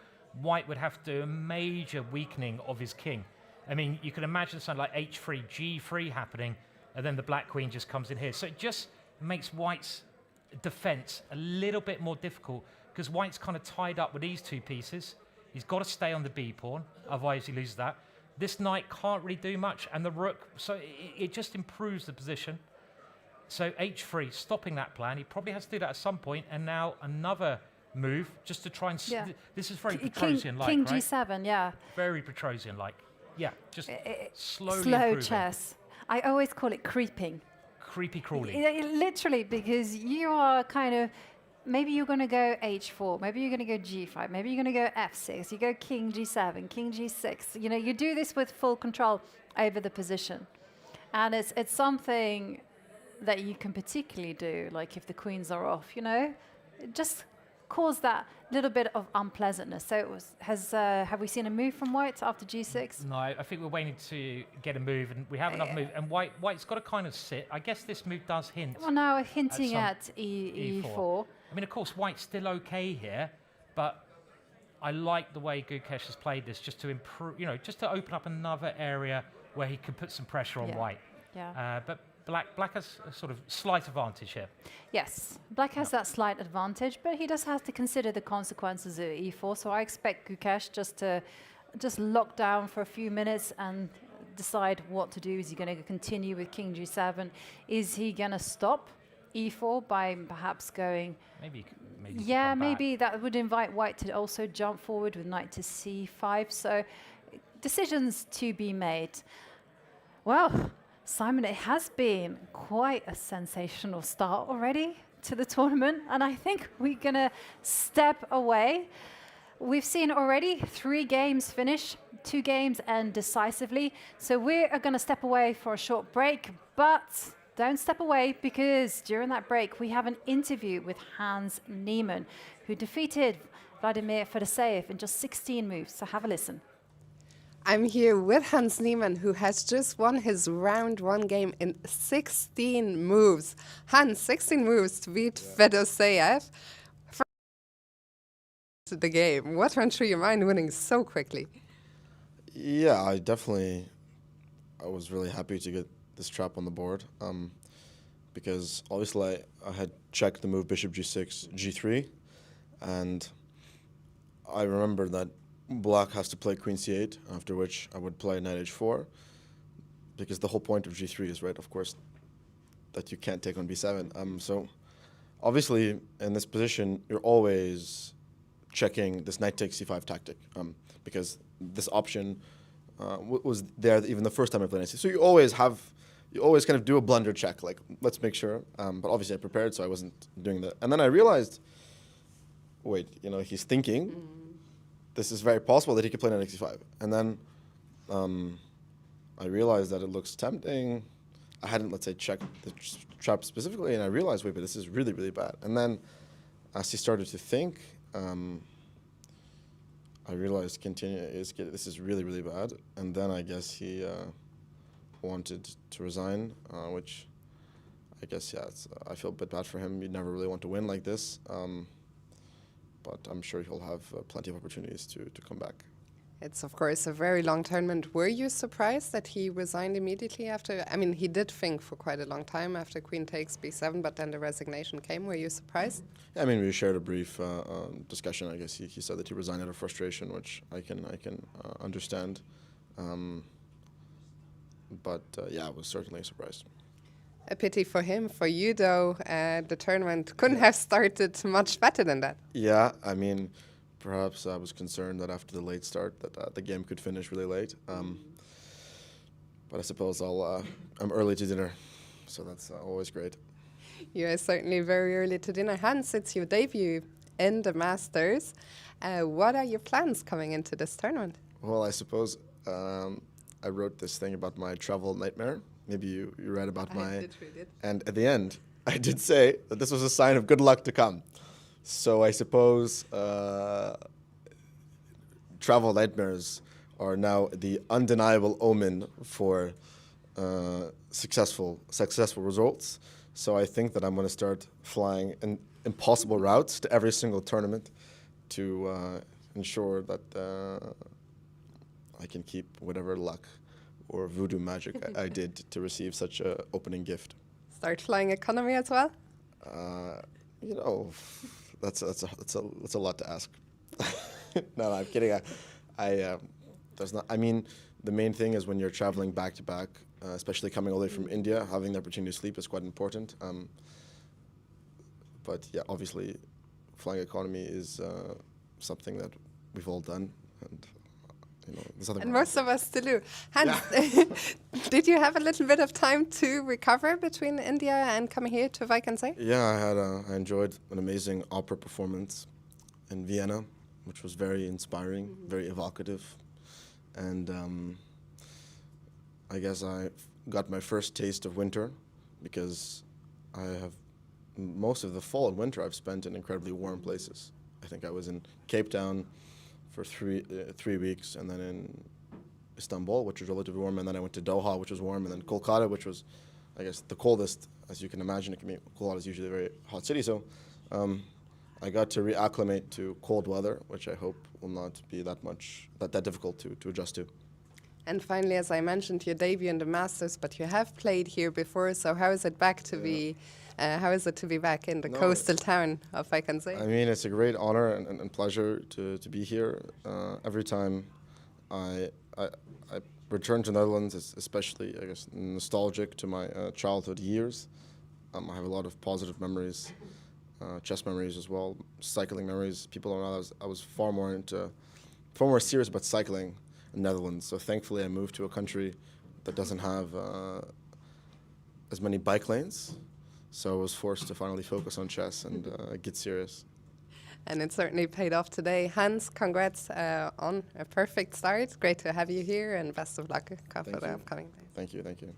white would have to do a major weakening of his king. I mean, you can imagine something like h3, g3 happening, and then the black queen just comes in here. So it just makes white's defense a little bit more difficult, because white's kind of tied up with these two pieces. He's got to stay on the b pawn, otherwise he loses that. This knight can't really do much, and the rook, so it just improves the position. So h3, stopping that plan. He probably has to do that at some point, and now another move, just to try and... This is very King Petrosian-like, King right? G7, yeah. Very Petrosian-like. Yeah, just slowly Slow improving. chess. I always call it creeping. Creepy crawly. Literally, because you are kind of, maybe you're going to go h4, maybe you're going to go g5, maybe you're going to go f6, you go king g7, king g6. You know, you do this with full control over the position. And it's something that you can particularly do, like if the queens are off, you know, just cause that little bit of unpleasantness. So it was, have we seen a move from White after g6? No, I think we're waiting to get a move, and we have enough move. And White's got to kind of sit. I guess this move does hint. Well, now we're hinting at e4. I mean, of course, White's still okay here, but I like the way Gukesh has played this, just to improve, you know, just to open up another area where he could put some pressure on White. Yeah. But Black has a sort of slight advantage here. Yes, Black has that slight advantage, but he does have to consider the consequences of e4. So I expect Gukesh just lock down for a few minutes and decide what to do. Is he going to continue with king g7? Is he going to stop e4 by perhaps going... Maybe maybe that would invite White to also jump forward with knight to c5. So decisions to be made. Well, Simon, it has been quite a sensational start already to the tournament, and I think we're going to step away. We've seen already 3 games finish, 2 games end decisively, so we are going to step away for a short break, but don't step away, because during that break we have an interview with Hans Niemann, who defeated Vladimir Fedoseev in just 16 moves, so have a listen. I'm here with Hans Niemann, who has just won his round 1 game in 16 moves. Hans, 16 moves to beat Fedoseev. The game. What went through your mind winning so quickly? Yeah, I was really happy to get this trap on the board, because obviously I had checked the move bishop g6, g3, and I remember that Black has to play queen c8, after which I would play knight h4, because the whole point of g3 is, right, of course, that you can't take on b7. So obviously in this position, you're always checking this knight takes c5 tactic, because this option was there even the first time I played knight c5. So you always kind of do a blunder check, like, let's make sure. But obviously I prepared, so I wasn't doing that. And then I realized, wait, you know, he's thinking, this is very possible that he could play knight c5. And then I realized that it looks tempting. I hadn't, let's say, checked the trap specifically, and I realized, wait, but this is really, really bad. And then as he started to think, I realized this is really, really bad. And then I guess he wanted to resign, which I guess, I feel a bit bad for him. You'd never really want to win like this. But I'm sure he'll have plenty of opportunities to come back. It's, of course, a very long tournament. Were you surprised that he resigned immediately after? I mean, he did think for quite a long time after queen takes b7, but then the resignation came. Were you surprised? Yeah, I mean, we shared a brief discussion. I guess he said that he resigned out of frustration, which I can understand. But I was certainly surprised. A pity for him. For you, though, the tournament couldn't have started much better than that. Yeah, I mean, perhaps I was concerned that after the late start that the game could finish really late. But I suppose I'm early to dinner, so that's always great. You are certainly very early to dinner. Hans, it's your debut in the Masters. What are your plans coming into this tournament? Well, I suppose I wrote this thing about my travel nightmare. Maybe you read about I did read it. And at the end, I did say that this was a sign of good luck to come. So I suppose travel nightmares are now the undeniable omen for successful results. So I think that I'm going to start flying impossible routes to every single tournament to ensure that I can keep whatever luck or voodoo magic I did to receive such an opening gift. Start flying economy as well? You know, that's a lot to ask. No, I'm kidding. There's not. I mean, the main thing is when you're traveling back to back, especially coming all the way from India, having the opportunity to sleep is quite important. But yeah, obviously, flying economy is something that we've all done, and there's nothing and wrong most with of us still do. Hans, did you have a little bit of time to recover between India and coming here to Wijk and say? Yeah, I enjoyed an amazing opera performance in Vienna, which was very inspiring, very evocative, and I guess I got my first taste of winter, because I have most of the fall and winter I've spent in incredibly warm places. I think I was in Cape Town for 3 weeks, and then in Istanbul, which was relatively warm, and then I went to Doha, which was warm, and then Kolkata, which was, I guess, the coldest, as you can imagine. It can be, Kolkata is usually a very hot city, so I got to reacclimate to cold weather, which I hope will not be that difficult to adjust to. And finally, as I mentioned, your debut in the Masters, but you have played here before, so how is it back to be? How is it to be back in the coastal town of Wijk and say? I mean, it's a great honor and pleasure to be here. Every time I return to the Netherlands, it's especially, I guess, nostalgic to my childhood years. I have a lot of positive memories, chess memories as well, cycling memories. People don't know I was far more serious about cycling in the Netherlands. So thankfully, I moved to a country that doesn't have as many bike lanes. So I was forced to finally focus on chess and get serious. And it certainly paid off today. Hans, congrats on a perfect start. Great to have you here, and best of luck for the upcoming days. Thank you.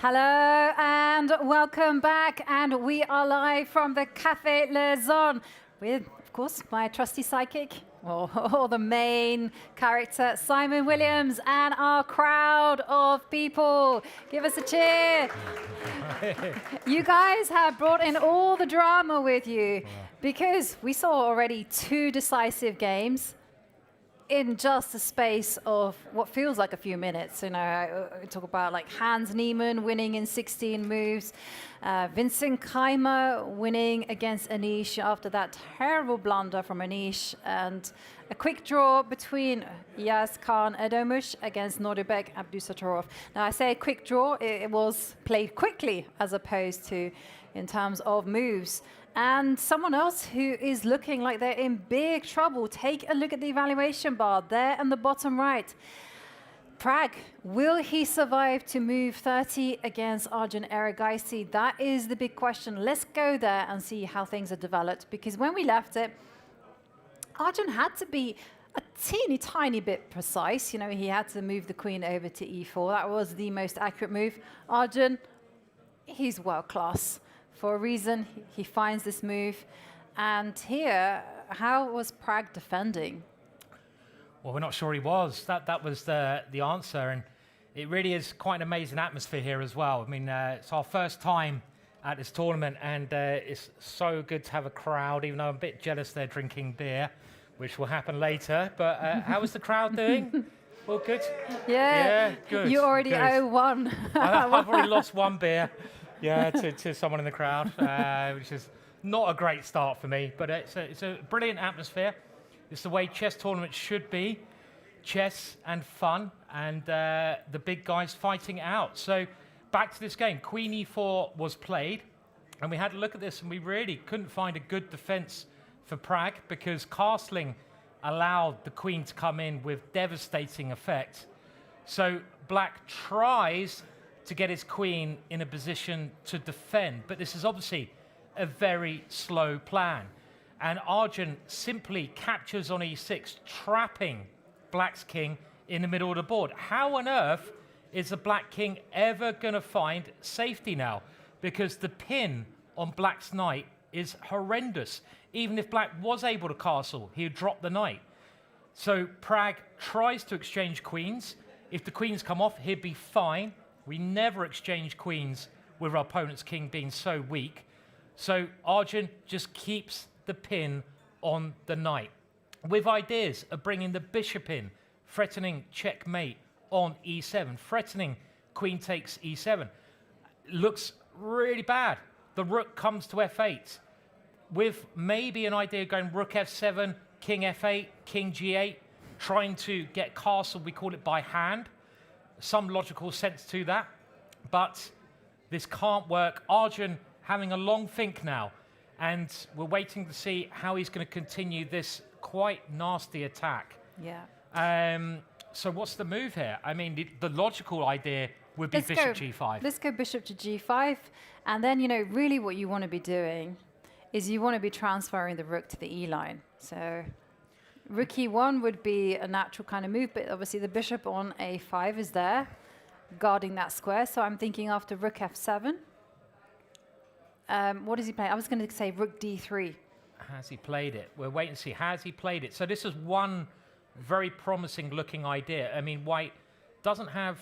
Hello and welcome back, and we are live from the Café Le Zone with, of course, my trusty sidekick, or the main character, Simon Williams, and our crowd of people. Give us a cheer. You guys have brought in all the drama with you, because we saw already 2 decisive games in just a space of what feels like a few minutes. You know, I talk about like Hans Niemann winning in 16 moves, Vincent Keymer winning against Anish after that terrible blunder from Anish, and a quick draw between Yaz Khan Edomush against Nodirbek Abdusattorov. Now I say a quick draw, it was played quickly as opposed to in terms of moves. And someone else who is looking like they're in big trouble. Take a look at the evaluation bar there on the bottom right. Pragg, will he survive to move 30 against Arjun Erigaisi? That is the big question. Let's go there and see how things are developed. Because when we left it, Arjun had to be a teeny tiny bit precise. You know, he had to move the queen over to e4. That was the most accurate move. Arjun, he's world class. For a reason, he finds this move. And here, how was Pragg defending? Well, we're not sure he was. That was the answer. And it really is quite an amazing atmosphere here as well. I mean, it's our first time at this tournament, and it's so good to have a crowd, even though I'm a bit jealous they're drinking beer, which will happen later. But how is the crowd doing? All good? Yeah, good. You already owe one. I've already lost 1 beer. Yeah, to someone in the crowd, which is not a great start for me, but it's a brilliant atmosphere. It's the way chess tournaments should be, chess and fun, and the big guys fighting it out. So back to this game, Queen e4 was played, and we had a look at this, and we really couldn't find a good defense for Pragg, because castling allowed the queen to come in with devastating effect. So Black tries to get his queen in a position to defend. But this is obviously a very slow plan. And Arjun simply captures on e6, trapping Black's king in the middle of the board. How on earth is the Black king ever going to find safety now? Because the pin on Black's knight is horrendous. Even if Black was able to castle, he would drop the knight. So Pragg tries to exchange queens. If the queens come off, he'd be fine. We never exchange queens with our opponent's king being so weak. So Arjun just keeps the pin on the knight, with ideas of bringing the bishop in, threatening checkmate on e7, threatening queen takes e7. Looks really bad. The rook comes to f8, with maybe an idea going rook f7, king f8, king g8, trying to get castle, we call it by hand. Some logical sense to that, but this can't work. Arjun having a long think now, and we're waiting to see how he's going to continue this quite nasty attack. Yeah. So what's the move here? I mean, the logical idea would be bishop g5. Let's go bishop to g5, and then, you know, really what you want to be doing is you want to be transferring the rook to the e line. So rook e1 would be a natural kind of move, but obviously the bishop on a5 is there, guarding that square. So I'm thinking after rook f7. What is he playing? I was going to say rook d3. Has he played it? We're waiting to see. Has he played it? So this is one very promising looking idea. I mean, White doesn't have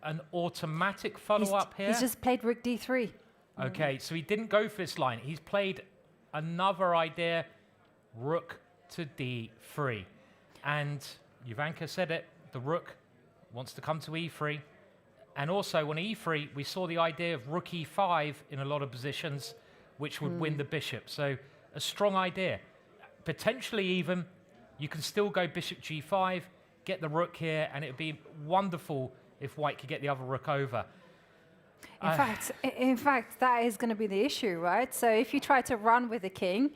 an automatic follow-up here. He's just played rook d3. Okay, so he didn't go for this line. He's played another idea, rook to d3. And Jovanka said it, the rook wants to come to e3. And also on e3, we saw the idea of rook e5 in a lot of positions, which would win the bishop. So a strong idea. Potentially even, you can still go bishop g5, get the rook here, and it would be wonderful if White could get the other rook over. In fact, that is going to be the issue, right? So if you try to run with the king,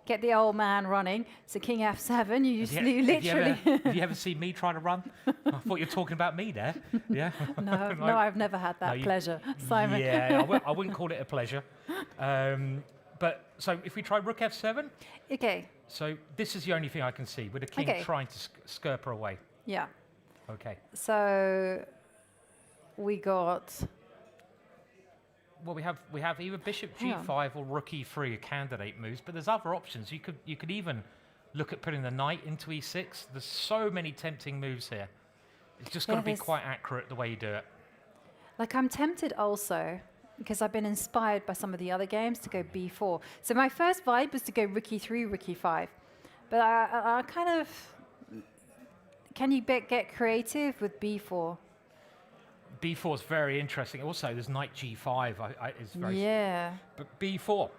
get the old man running, so king f7, you literally... Have you ever seen me trying to run? I thought you were talking about me there. Yeah. No, I've never had that pleasure, Simon. Yeah, I wouldn't call it a pleasure. But so if we try rook f7. Okay. So this is the only thing I can see with the king trying to scurper away. Yeah. Okay. So we got well, we have either bishop g5 or rook e3 candidate moves, but there's other options. You could even look at putting the knight into e6. There's so many tempting moves here. It's just got to be quite accurate the way you do it. Like, I'm tempted also, because I've been inspired by some of the other games, to go b4. So my first vibe was to go rook e3, rook e5. But I kind of... Can you get creative with b4? b4 is very interesting. Also, there's knight g5 is very... Yeah. But b4.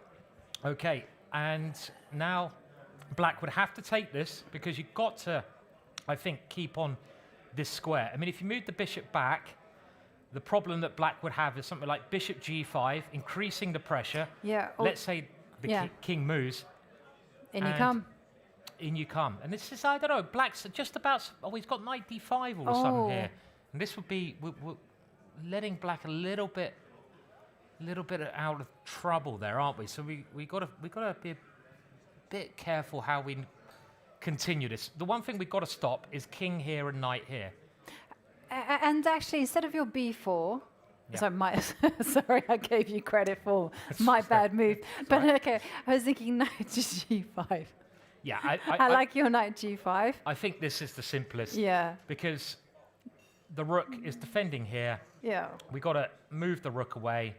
Okay, and now black would have to take this, because you've got to, I think, keep on this square. I mean, if you move the bishop back, the problem that black would have is something like bishop g5, increasing the pressure. Yeah. Let's say the king moves. In you come. In you come. And this is, I don't know, black's just about, he's got knight d5 all of a sudden here. And this would be we're letting black a little bit out of trouble there, aren't we? So we got to be a bit careful how we continue this. The one thing we've got to stop is king here and knight here. And actually, instead of your b4, sorry, I gave you credit for my bad move. But okay, I was thinking knight to g5. Yeah, I like your knight g5. I think this is the simplest. Yeah. Because the rook is defending here. Yeah. We got to move the rook away.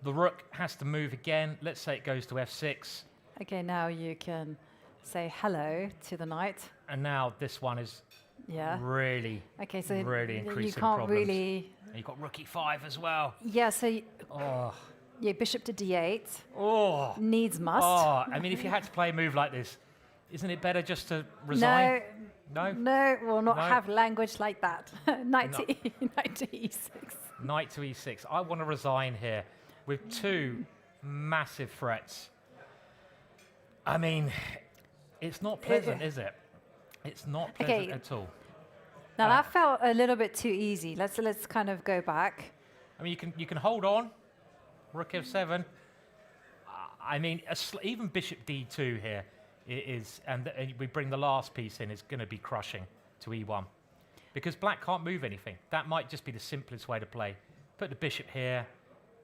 The rook has to move again. Let's say it goes to f6. Okay, now you can say hello to the knight. And now this one is really, so really increasing you can't problems. really... And you've got rook e5 as well. Yeah, so... Yeah, bishop to d8. Needs must. I mean, if you had to play a move like this, isn't it better just to resign? No, we'll not have language like that. Knight to e6. Knight to e6. I want to resign here with two massive threats. I mean, it's not pleasant, is it? It's not pleasant at all. Now that felt a little bit too easy. Let's kind of go back. I mean, you can hold on. Rook f7. I mean, even bishop d2 here is, and we bring the last piece in, is going to be crushing to e1. Because black can't move anything. That might just be the simplest way to play. Put the bishop here,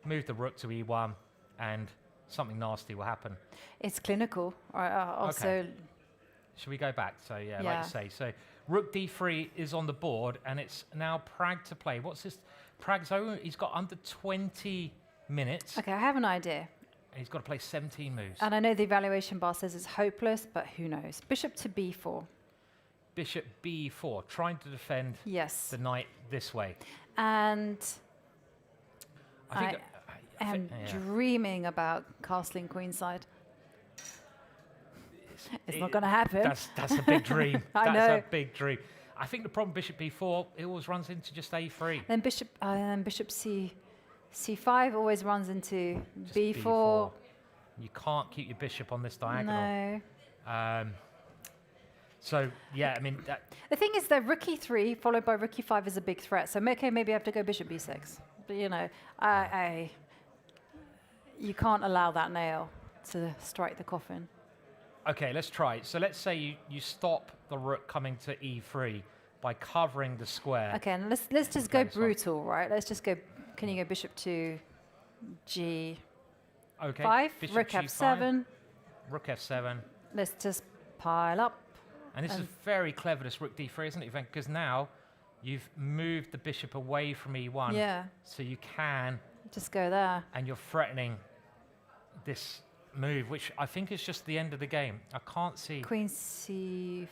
move the rook to e1, and something nasty will happen. It's clinical. Also. Okay. Should we go back? So like you say. So rook d3 is on the board, and it's now Pragg to play. What's this? Pragg's own. He's got under 20 minutes. Okay, I have an idea. He's got to play 17 moves. And I know the evaluation bar says it's hopeless, but who knows? Bishop to b4. Bishop b4, trying to defend the knight this way. And I am dreaming about castling queenside. It's not going to happen. That's a big dream. That's a big dream. I think the problem bishop b4, it always runs into just a3. Then bishop c5 always runs into just b4. You can't keep your bishop on this diagonal. No. So, yeah, I mean... the thing is that rook e3 followed by rook e5 is a big threat. So, okay, maybe I have to go bishop b6. But, you know, you can't allow that nail to strike the coffin. Okay, let's try it. So let's say you stop the rook coming to e3 by covering the square. Okay, and let's just go brutal, right? Let's just go... Can you go bishop to g5? Okay. Bishop rook g5, f7. Rook f7. Let's just pile up. And this is very clever, this rook d3, isn't it? Because now you've moved the bishop away from e1. Yeah. So you can... Just go there. And you're threatening this move, which I think is just the end of the game. I can't see... Queen c5?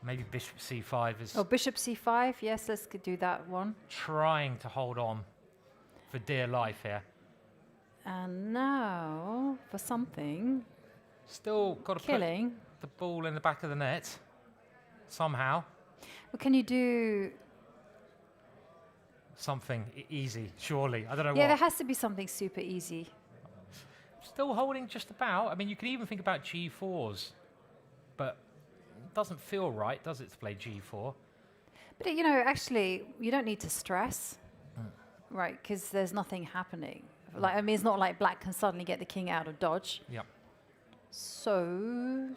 Maybe bishop c5 is... Oh, bishop c5. Yes, let's do that one. Trying to hold on for dear life here. And now, for something... Still got to put the ball in the back of the net, somehow. Well, can you do... Something easy, surely. I don't know what. Yeah, there has to be something super easy. Still holding just about. I mean, you can even think about g4s, but it doesn't feel right, does it, to play g4? But, you know, actually, you don't need to stress, right, because there's nothing happening. Like, I mean, it's not like black can suddenly get the king out of dodge. Yeah. So.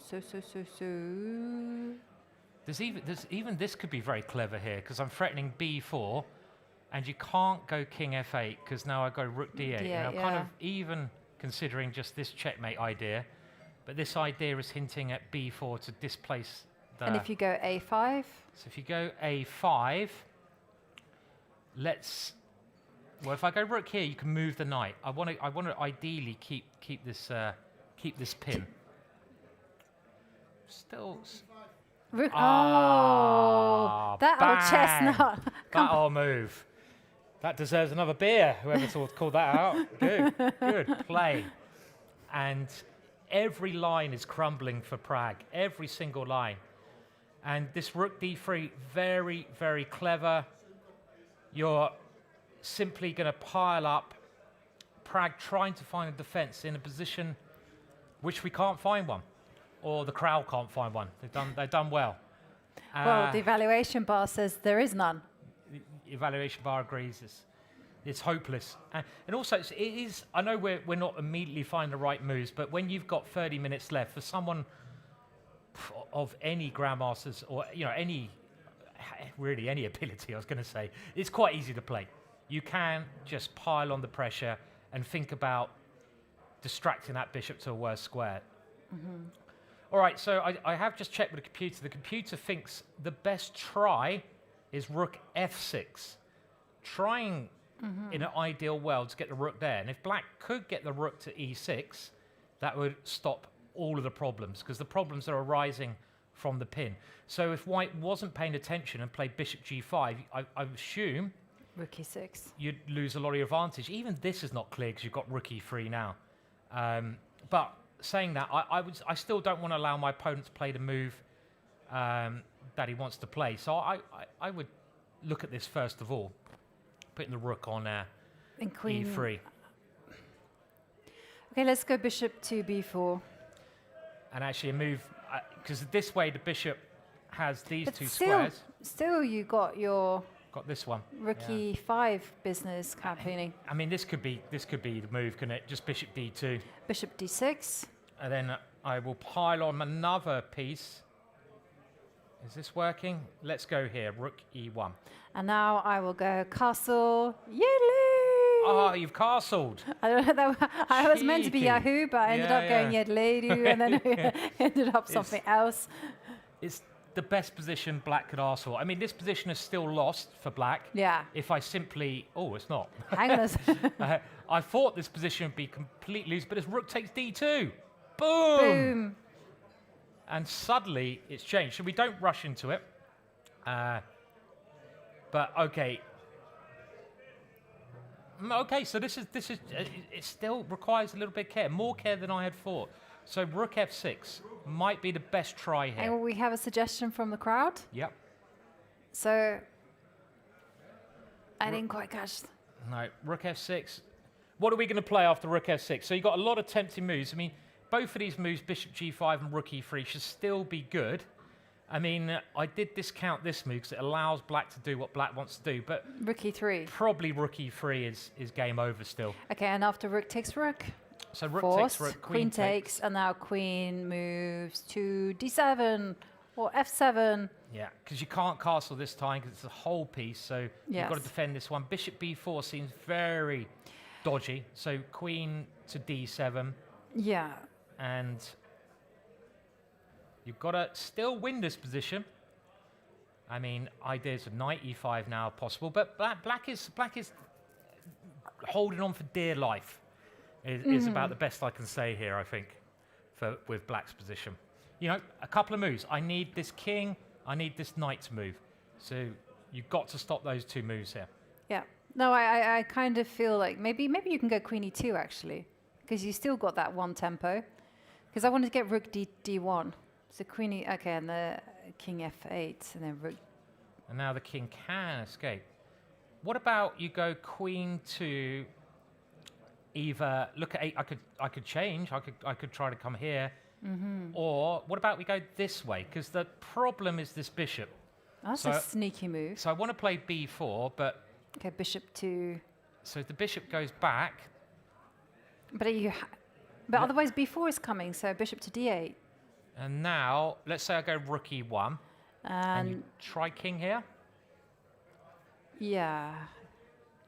There's even this could be very clever here, because I'm threatening b4, And you can't go king f8 because now I go rook d8. And I'm kind of even considering just this checkmate idea, but this idea is hinting at b4 to displace the... And if you go a5? So if you go a5, let's... Well, if I go rook here, you can move the knight. I want to ideally keep this pin. Still... Rook. Oh, that bang. old chestnut. That old move. That deserves another beer, whoever called that out. Good play. And every line is crumbling for Pragg, every single line. And this rook d3, very, very clever. You're simply going to pile up. Pragg trying to find a defense in a position which we can't find one, or the crowd can't find one. They've done well. Well, the evaluation bar says there is none. Evaluation bar agrees. It's hopeless. And also, it is. I know we're not immediately finding the right moves, but when you've got 30 minutes left, for someone of any grandmasters or any ability, I was going to say, it's quite easy to play. You can just pile on the pressure and think about distracting that bishop to a worse square. Mm-hmm. All right, so I have just checked with the computer. The computer thinks the best try is rook f6, trying in an ideal world to get the rook there. And if black could get the rook to e6, that would stop all of the problems, because the problems are arising from the pin. So if white wasn't paying attention and played bishop g5, I assume rook e6. You'd lose a lot of your advantage. Even this is not clear because you've got rook e3 now. But saying that, I still don't want to allow my opponent to play the move that he wants to play. So I would look at this first of all, putting the rook on and queen e3. Okay, let's go bishop to b4. And actually a move, because this way the bishop has these But two still, squares. Still, you got your This one. rook e5 business campaigning. I mean, this could be the move, couldn't it? Just bishop d2. Bishop d6. And then I will pile on another piece. Is this working? Let's go here, rook e1. And now I will go castle Yidley. Oh, you've castled. I don't know. I was meant to be Cheeky. Yahoo, but I ended up going Yidley, and then ended up something else. It's the best position black could ask for. I mean, this position is still lost for black. Yeah. If I simply... Oh, it's not. Hang on a second. I thought this position would be complete loose, but it's rook takes d2. Boom! Boom. And suddenly it's changed. So we don't rush into it. But okay. Okay, so this is it still requires a little bit of care, more care than I had thought. So rook f6 might be the best try here. And we have a suggestion from the crowd. Yep. So I didn't quite catch. No, rook f6. What are we going to play after rook f6? So you've got a lot of tempting moves. I mean, both of these moves, bishop g5 and rook e3, should still be good. I mean, I did discount this move because it allows black to do what black wants to do, but rook e3. Probably rook e3 is game over still. Okay, and after rook takes rook. So rook Forced, takes rook, queen takes, and now queen moves to d7 or f7. Yeah, because you can't castle this time because it's a whole piece, so you've got to defend this one. Bishop b4 seems very dodgy, so queen to d7. Yeah. And you've got to still win this position. I mean, ideas of knight e5 now are possible, but black is holding on for dear life. Is about the best I can say here, I think, with black's position. You know, a couple of moves. I need this king. I need this knight to move. So you've got to stop those two moves here. Yeah. No, I kind of feel like maybe you can go queen e2 actually, because you still got that one tempo. Because I wanted to get rook d1. So queen e, okay, and the king f8, and then rook. And now the king can escape. What about you go queen to either look at 8? I could change. I could try to come here. Or what about we go this way? Because the problem is this bishop. That's a sneaky move. So I want to play b4, but okay, bishop to. So if the bishop goes back. But otherwise b4 is coming. So bishop to d8. And now let's say I go rook e1. And you try king here. Yeah.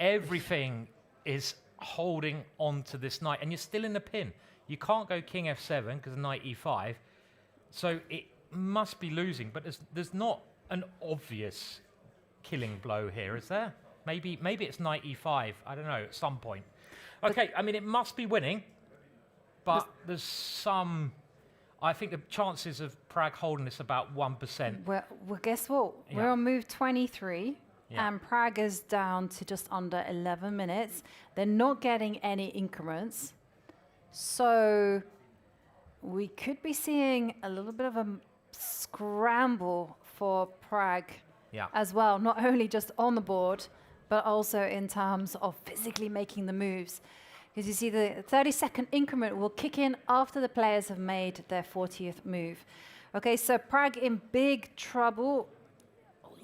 everything is holding on to this knight, and you're still in the pin. You can't go king f7 because of knight e5, so it must be losing, but there's not an obvious killing blow here, is there? Maybe it's knight e5, I don't know, at some point. Okay, I mean, it must be winning, but there's some... I think the chances of Pragg holding this about 1%. Well, guess what? Yeah. We're on move 23, Yeah. and Pragg is down to just under 11 minutes. They're not getting any increments. So we could be seeing a little bit of a scramble for Pragg as well, not only just on the board, but also in terms of physically making the moves. Because you see the 30-second increment will kick in after the players have made their 40th move. Okay, so Pragg in big trouble.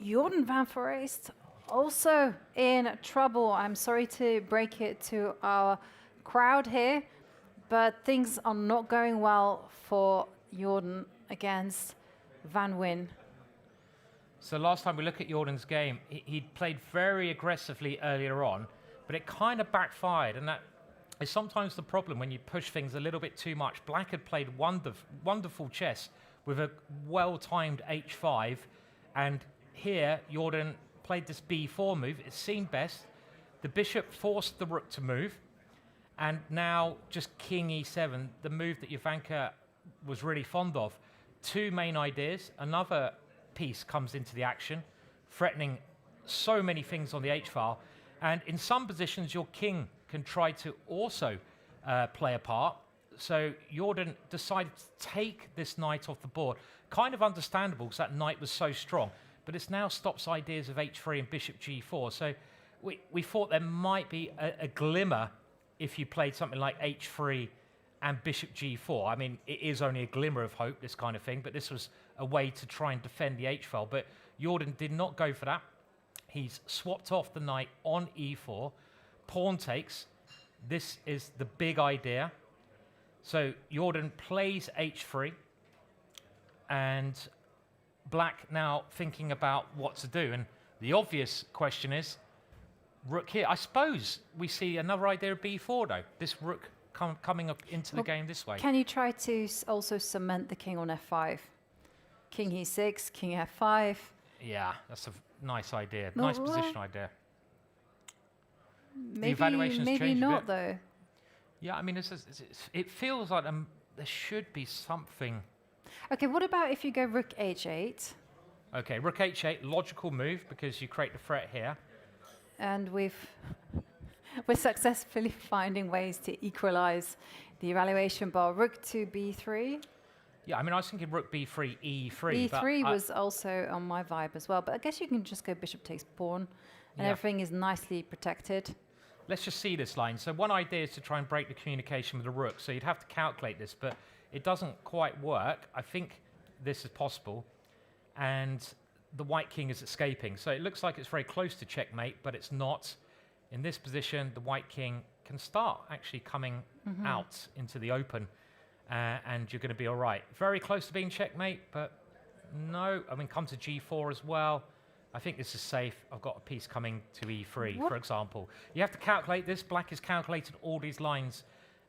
Jordan van Foreest also in trouble. I'm sorry to break it to our crowd here, but things are not going well for Jordan against Van Nguyen. So last time we look at Jordan's game, he played very aggressively earlier on, but it kind of backfired, and that is sometimes the problem when you push things a little bit too much. Black had played wonderful chess with a well-timed h5, and here Jordan played this b4 move. It seemed best. The bishop forced the rook to move, and now just king e7, the move that Jovanka was really fond of. Two main ideas. Another piece comes into the action, threatening so many things on the h-file, and in some positions your king can try to also play a part. So Jordan decided to take this knight off the board. Kind of understandable because that knight was so strong, but it now stops ideas of h3 and bishop g4. So we thought there might be a glimmer if you played something like h3 and bishop g4. I mean, it is only a glimmer of hope, this kind of thing, but this was a way to try and defend the h-file. But Jordan did not go for that. He's swapped off the knight on e4. Pawn takes. This is the big idea. So Jordan plays h3, and Black now thinking about what to do. And the obvious question is, rook here. I suppose we see another idea of b4, though. This rook coming up into the game this way. Can you try to also cement the king on f5? King e6, king f5. Yeah, that's a nice idea. Nice position idea. Maybe, maybe not, though. Yeah, I mean, it feels like there should be something. Okay, what about if you go rook h8? Okay, rook h8, logical move because you create the threat here. And we're successfully finding ways to equalize the evaluation bar. Rook to b3. Yeah, I mean, I was thinking rook b3, e3. b3 was also on my vibe as well, but I guess you can just go bishop takes pawn, and everything is nicely protected. Let's just see this line. So one idea is to try and break the communication with the rook. So you'd have to calculate this, but it doesn't quite work. I think this is possible. And the white king is escaping. So it looks like it's very close to checkmate, but it's not. In this position, the white king can start actually coming out into the open, and you're going to be all right. Very close to being checkmate, but no. I mean, come to g4 as well. I think this is safe. I've got a piece coming to e3, for example. You have to calculate this. Black has calculated all these lines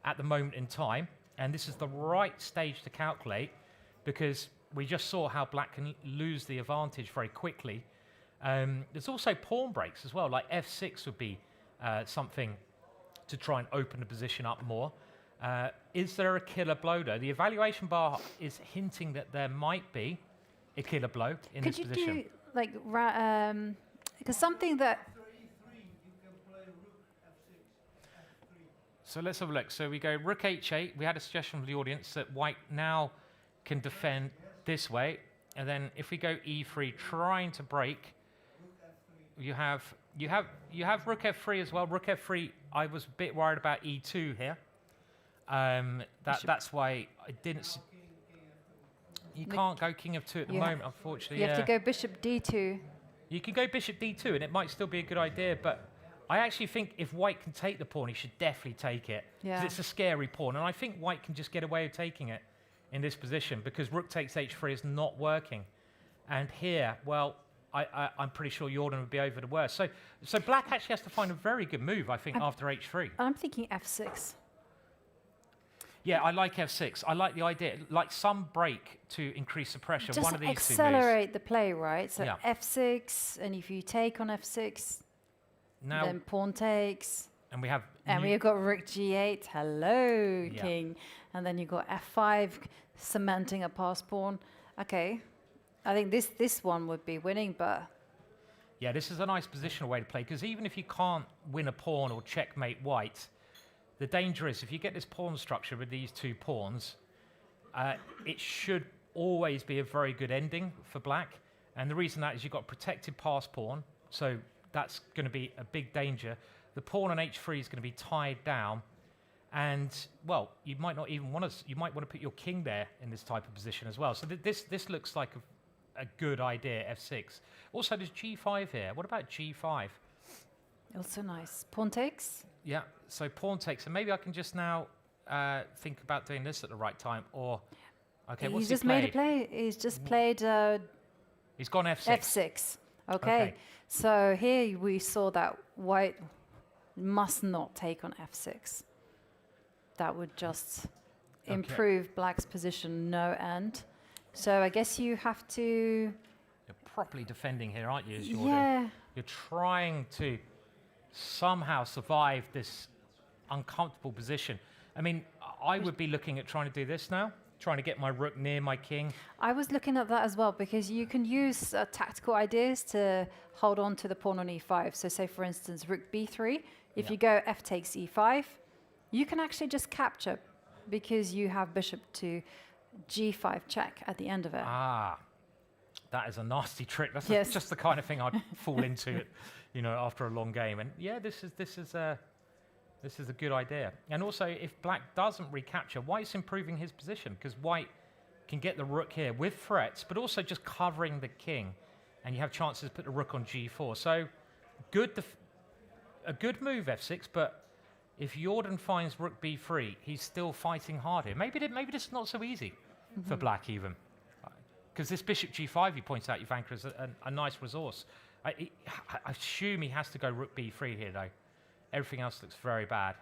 at the moment in time, and this is the right stage to calculate because we just saw how Black can lose the advantage very quickly. There's also pawn breaks as well, like f6 would be something to try and open the position up more. Is there a killer blow, though? The evaluation bar is hinting that there might be a killer blow in this position. Could you do, like, because something that... So let's have a look. So we go rook h8. We had a suggestion from the audience that white now can defend this way. And then if we go e3, trying to break, you have rook f3 as well. Rook f3, I was a bit worried about e2 here. That's why I didn't... You can't go king of 2 at the moment, unfortunately. You have to go bishop d2. You can go bishop d2, and it might still be a good idea, but I actually think if white can take the pawn, he should definitely take it. Because it's a scary pawn, and I think white can just get away with taking it in this position, because rook takes h3 is not working. And here, well, I'm pretty sure Jordan would be over the worst. So black actually has to find a very good move, I think, after h3. I'm thinking f6. Yeah, I like f6. I like the idea, like some break to increase the pressure. Just one of these accelerate the play, right? So yeah. f6, and if you take on f6, now, then pawn takes. And we have... And we've got rook g8. Hello, yeah. king. And then you've got f5, cementing a pass pawn. Okay. I think this one would be winning, but... Yeah, this is a nice positional way to play, because even if you can't win a pawn or checkmate white, the danger is if you get this pawn structure with these two pawns, it should always be a very good ending for black. And the reason that is you've got a protected pass pawn, so that's going to be a big danger. The pawn on h3 is going to be tied down, and well, you might not even want to. You might want to put your king there in this type of position as well. So this looks like a good idea. f6. Also, there's g5 here. What about g5? Also nice. Pawn takes. Yeah. So pawn takes, and maybe I can just now think about doing this at the right time. Or okay, what's he just made a play. He's just played. He's gone f6. f6. Okay. So here we saw that white must not take on f6. That would just improve black's position no end. So I guess you have to... You're properly defending here, aren't you? Yeah. You're trying to somehow survive this uncomfortable position. I mean, I would be looking at trying to do this now, trying to get my rook near my king. I was looking at that as well, because you can use tactical ideas to hold on to the pawn on e5. So say, for instance, rook b3. If you go f takes e5, you can actually just capture, because you have bishop to g5 check at the end of it. Ah, that is a nasty trick. That's Yes. just the kind of thing I'd fall into, you know, after a long game. And yeah, this is a good idea. And also, if black doesn't recapture, white's improving his position, because white can get the rook here with threats, but also just covering the king, and you have chances to put the rook on g4. So a good move, f6, but if Jordan finds rook b3, he's still fighting hard here. Maybe this is not so easy for black even. Because this bishop g5, he points out, Ivanka, is a nice resource. I assume he has to go rook b3 here, though. Everything else looks very bad.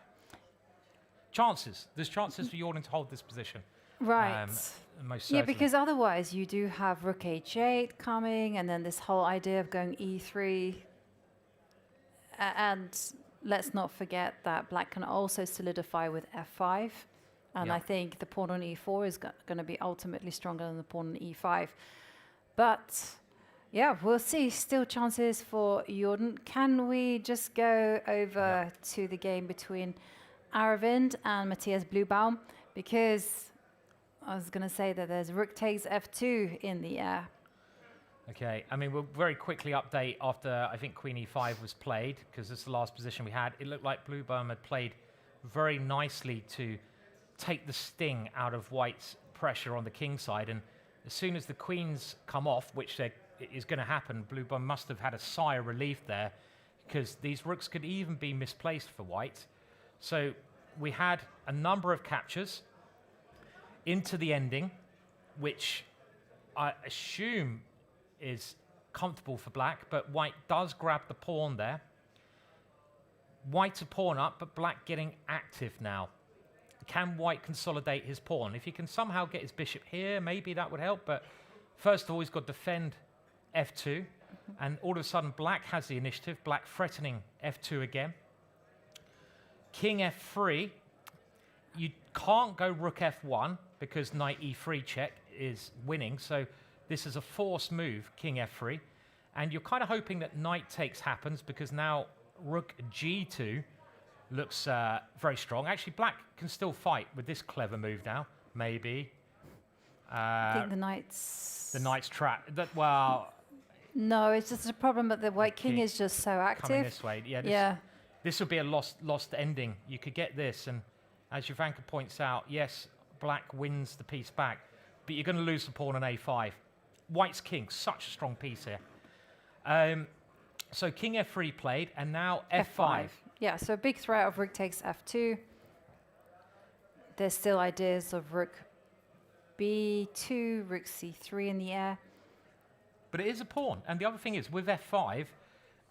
Chances. There's chances for Jordan to hold this position. Right. Most certainly. Yeah, because otherwise you do have rook h8 coming, and then this whole idea of going e3. And let's not forget that black can also solidify with f5. And I think the pawn on e4 is going to be ultimately stronger than the pawn on e5. But yeah, we'll see. Still chances for Jordan. Can we just go over to the game between Arvinh and Matthias Bluebaum? Because I was going to say that there's rook takes f2 in the air. Okay, I mean, we'll very quickly update after I think queen e5 was played, because this is the last position we had. It looked like Bluebaum had played very nicely to take the sting out of white's pressure on the king side. And as soon as the queens come off, which is going to happen, Bluebaum must have had a sigh of relief there, because these rooks could even be misplaced for white. So we had a number of captures into the ending, which I assume is comfortable for black, but white does grab the pawn there. White's a pawn up, but black getting active now. Can white consolidate his pawn? If he can somehow get his bishop here, maybe that would help, but first of all, he's got to defend f2, and all of a sudden, black has the initiative, black threatening f2 again. King f3, you can't go rook f1, because knight e3 check is winning, so this is a forced move, king f3, and you're kind of hoping that knight takes happens, because now rook g2 looks very strong. Actually, black can still fight with this clever move now, maybe. I think the knight's... The knight's trapped. Well... No, it's just a problem that the white king is just so active. Coming this way, yeah. This would be a lost ending. You could get this, and as Ivanka points out, yes, black wins the piece back, but you're going to lose the pawn on a5. White's king, such a strong piece here. So king f3 played, and now f5. Yeah, so a big threat of rook takes f2. There's still ideas of rook b2, rook c3 in the air. But it is a pawn. And the other thing is, with f5,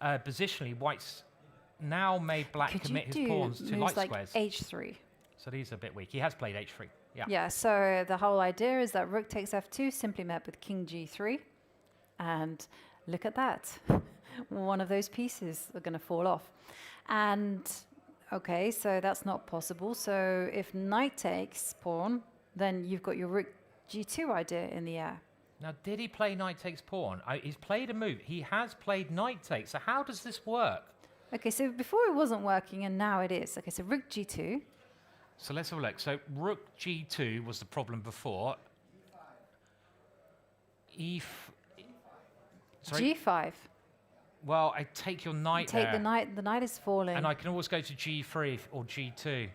positionally, white's now made black commit his pawns to light like squares. h3. So these are a bit weak. He has played h3. Yeah. Yeah, so the whole idea is that rook takes f2, simply met with king g3. And look at that. One of those pieces are going to fall off. And, okay, so that's not possible. So if knight takes pawn, then you've got your rook g2 idea in the air. Now, did he play knight takes pawn? He's played a move. He has played knight takes. So how does this work? Okay, so before it wasn't working, and now it is. Okay, so rook g2. So let's have a look. So rook g2 was the problem before. Sorry? g5. Well, I take your knight Take there. the knight. The knight is falling. And I can always go to g3 or g2.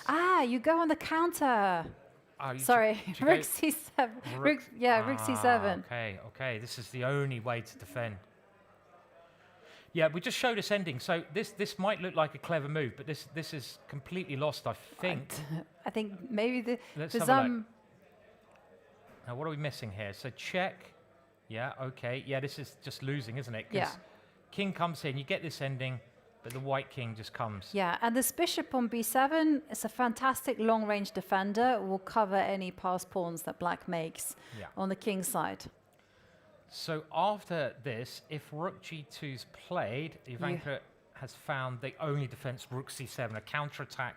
Ah, you go on the counter. Sorry, rook c7. Rook c7. Okay. This is the only way to defend. Yeah, we just showed us ending. So this might look like a clever move, but this is completely lost, I think. I think maybe Let's have a look. Now, what are we missing here? So check. Yeah, okay. Yeah, this is just losing, isn't it? Yeah. King comes in, you get this ending, but the white king just comes. Yeah, and this bishop on b7 is a fantastic long-range defender. Will cover any passed pawns that black makes on the king's side. So after this, if rook g2 is played, Ivanka has found the only defense, rook c7, a counter-attack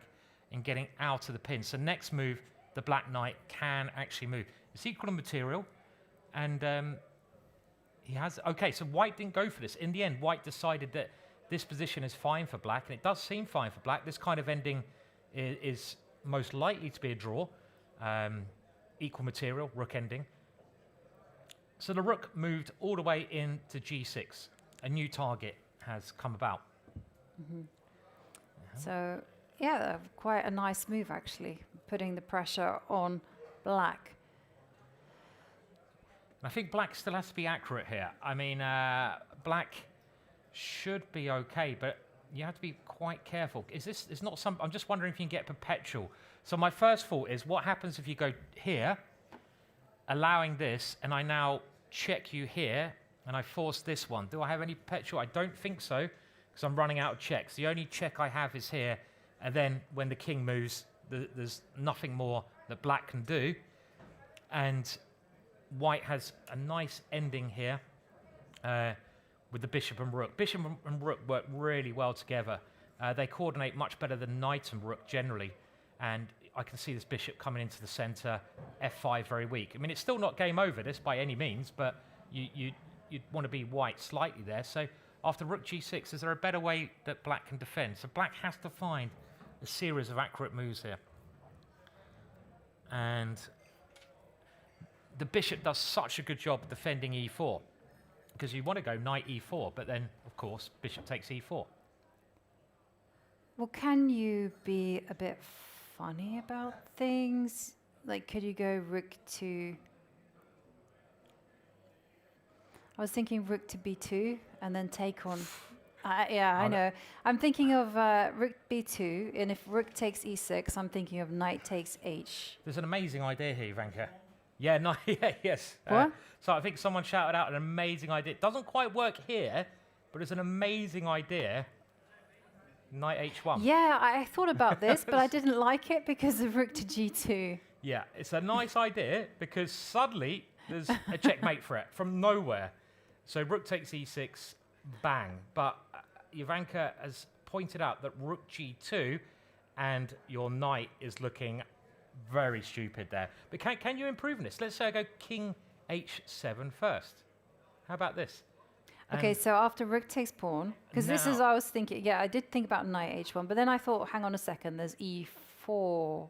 in getting out of the pin. So next move, the black knight can actually move. It's equal in material, and he has... Okay, so white didn't go for this. In the end, white decided that this position is fine for black, and it does seem fine for black. This kind of ending is most likely to be a draw. Equal material, rook ending. So the rook moved all the way into g6. A new target has come about. So, yeah, quite a nice move, actually, putting the pressure on black. I think black still has to be accurate here. I mean, black should be okay, but you have to be quite careful. It's not some... I'm just wondering if you can get perpetual. So my first thought is, what happens if you go here, allowing this, and I now check you here, and I force this one? Do I have any perpetual? I don't think so, because I'm running out of checks. The only check I have is here, and then when the king moves, there's nothing more that black can do. And white has a nice ending here with the bishop and rook. Bishop and rook work really well together. They coordinate much better than knight and rook generally, and I can see this bishop coming into the center, f5 very weak. I mean, it's still not game over this by any means, but you'd want to be white slightly there. So after rook g6, is there a better way that black can defend? So black has to find a series of accurate moves here. And the bishop does such a good job defending e4, because you want to go knight e4, but then, of course, bishop takes e4. Well, can you be a bit funny about things? Like, could you go rook to... I was thinking rook to b2 and then take on... I know. I'm thinking of rook b2, and if rook takes e6, I'm thinking of knight takes h. There's an amazing idea here, Ivanka. Yeah, no, yes. What? So I think someone shouted out an amazing idea. It doesn't quite work here, but it's an amazing idea. Knight h1. Yeah, I thought about this, but I didn't like it because of rook to g2. Yeah, it's a nice idea because suddenly there's a checkmate threat from nowhere. So rook takes e6, bang. But Ivanka has pointed out that rook g2 and your knight is looking very stupid there. But can you improve on this? Let's say I go king h7 first. How about this? Okay, so after rook takes pawn, because this is, I was thinking, yeah, I did think about knight h1, but then I thought, hang on a second, there's e4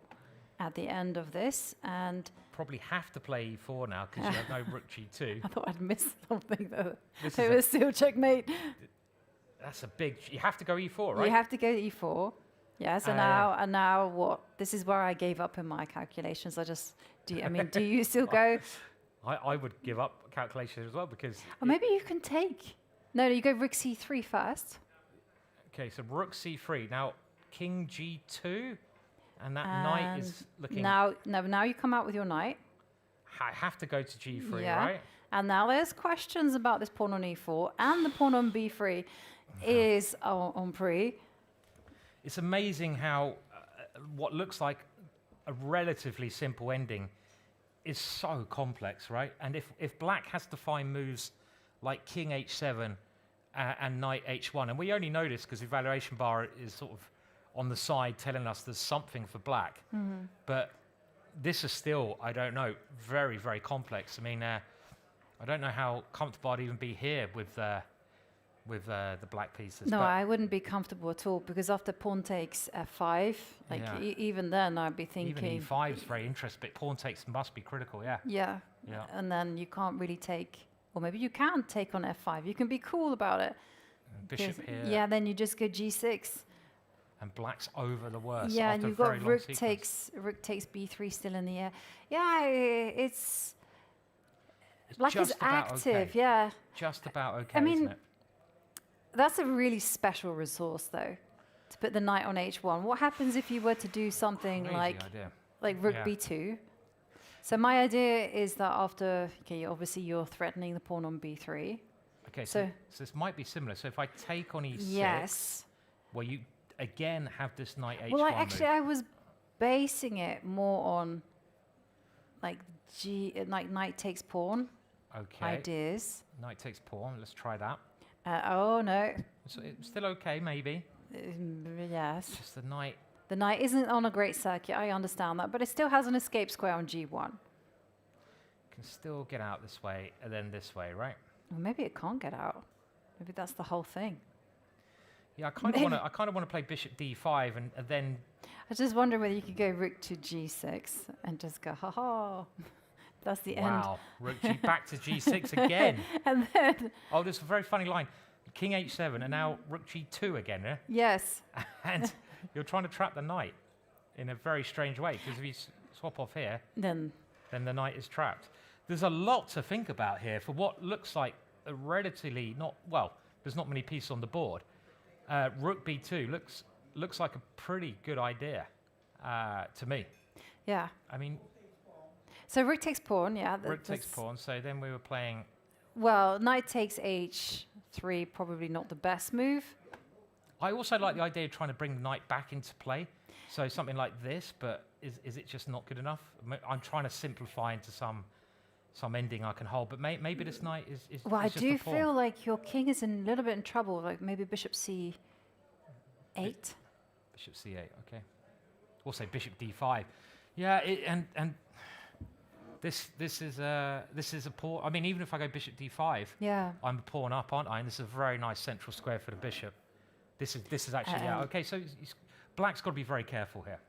at the end of this, and... Probably have to play e4 now, because you have no rook g2. I thought I'd missed something, though. It was still checkmate. That's a big... You have to go e4, right? You have to go e4. Yes, and now what? This is where I gave up in my calculations. Do you still go... I would give up calculations as well, because... Or maybe you can take... No, you go rook c3 first. Okay, so rook c3. Now, king g2, and that knight is looking... Now you come out with your knight. I have to go to g3, right? And now there's questions about this pawn on e4 and the pawn on b3 is on pre. It's amazing how what looks like a relatively simple ending is so complex, right? And if black has to find moves like king h7 and knight h1, and we only know this because the evaluation bar is sort of on the side telling us there's something for black. But this is still, I don't know, very, very complex. I mean, I don't know how comfortable I'd even be here with the black pieces. No, I wouldn't be comfortable at all because after pawn takes f5, like even then I'd be thinking. Even e5 is very interesting, but pawn takes must be critical, yeah. Yeah. And then you can't really take, or maybe you can take on f5. You can be cool about it. Bishop here. Yeah, then you just go g6. And black's over the worst. Yeah, and you've got rook takes b3 still in the air. Yeah, it's black is active. Okay. Yeah, just about okay. I mean, isn't it? That's a really special resource, though, to put the knight on h1. What happens if you were to do something like rook b2? So my idea is that after, obviously you're threatening the pawn on b3. Okay, so this might be similar. So if I take on e6, yes, well, you again have this knight h1 well, I was basing it more on like knight takes pawn ideas. Knight takes pawn. Let's try that. Oh no. So it's still okay, maybe. Yes. Just the knight. The knight isn't on a great circuit. I understand that, but it still has an escape square on g1. Can still get out this way and then this way, right? Well, maybe it can't get out. Maybe that's the whole thing. Yeah, I kind of want to play bishop d5 and then. I just wonder whether you could go rook to g6 and just go, ha ha. That's the end. Wow, rook g back to g6 again. And then. Oh, there's a very funny line. King h7 and now rook g2 again, yeah? Yes. And you're trying to trap the knight in a very strange way because if you swap off here, then the knight is trapped. There's a lot to think about here for what looks like a relatively there's not many pieces on the board. Rook b2 looks like a pretty good idea to me. Yeah. I mean. So rook takes pawn, yeah. Rook takes pawn. So then we were playing. Well, knight takes h3, probably not the best move. I also like the idea of trying to bring the knight back into play. So something like this, but is it just not good enough? I'm trying to simplify into some ending I can hold, but maybe this knight is. Well, I just do a pawn. feel like your king is in a little bit in trouble. Like maybe bishop c8. Bishop c8, okay. Also bishop d5. Yeah, and this is a pawn. I mean, even if I go bishop d5, yeah, I'm a pawn up, aren't I? And this is a very nice central square for the bishop. This is actually okay. So black's got to be very careful here.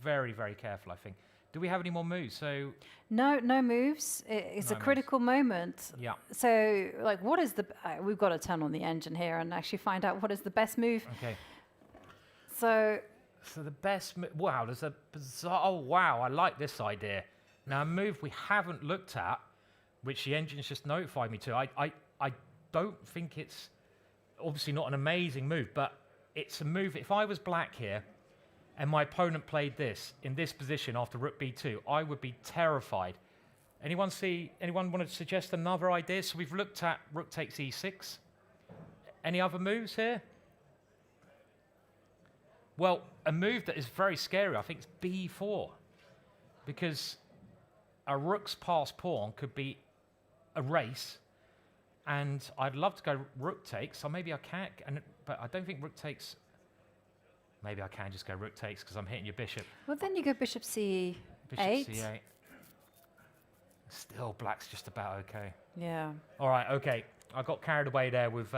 Very, very careful, I think. Do we have any more moves? So no moves. It's a critical moment. Yeah. So like, what is the? We've got to turn on the engine here and actually find out what is the best move. Okay. So the best. Wow, there's a bizarre. Oh wow, I like this idea. Now a move we haven't looked at, which the engine's just notified me to. I don't think it's obviously not an amazing move, but it's a move. If I was black here, and my opponent played this in this position after rook b2, I would be terrified. Anyone want to suggest another idea? So we've looked at rook takes e6. Any other moves here? Well, a move that is very scary, I think, is b4. Because a rook's passed pawn could be a race. And I'd love to go rook takes, so maybe I can't. But I don't think rook takes. Maybe I can just go rook takes because I'm hitting your bishop. Well, then you go bishop c8. Bishop c8. Still, black's just about okay. Yeah. All right, okay. I got carried away there with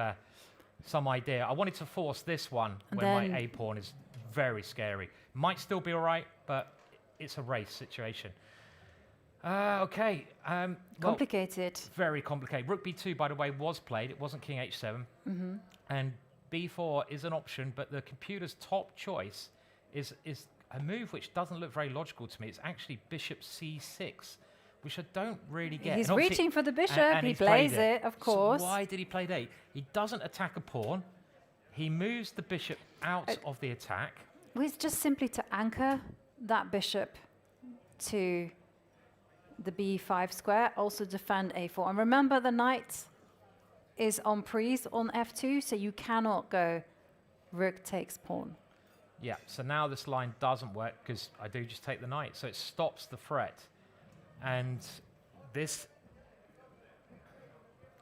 some idea. I wanted to force this one when my a-pawn is very scary. Might still be all right, but it's a race situation. Okay. Complicated. Well, very complicated. Rook b2, by the way, was played. It wasn't king h7. Mm-hmm. And b4 is an option, but the computer's top choice is a move which doesn't look very logical to me. It's actually bishop c6, which I don't really get. He's reaching for the bishop. And he plays it, of course. So why did he play that? He doesn't attack a pawn. He moves the bishop out of the attack. Well, it's just simply to anchor that bishop to the b5 square, also defend a4. And remember, the knight is on prise on f2, so you cannot go rook takes pawn. Yeah, so now this line doesn't work because I do just take the knight, so it stops the threat. And this,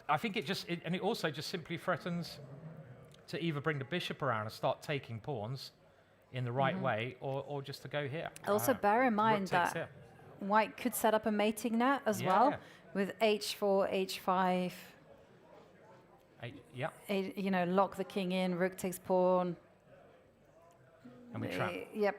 I think and it also just simply threatens to either bring the bishop around and start taking pawns in the right way, or just to go here. Also bear in mind that here. White could set up a mating net as well with h4, h5. You know, lock the king in, rook takes pawn. And we trap. Yep.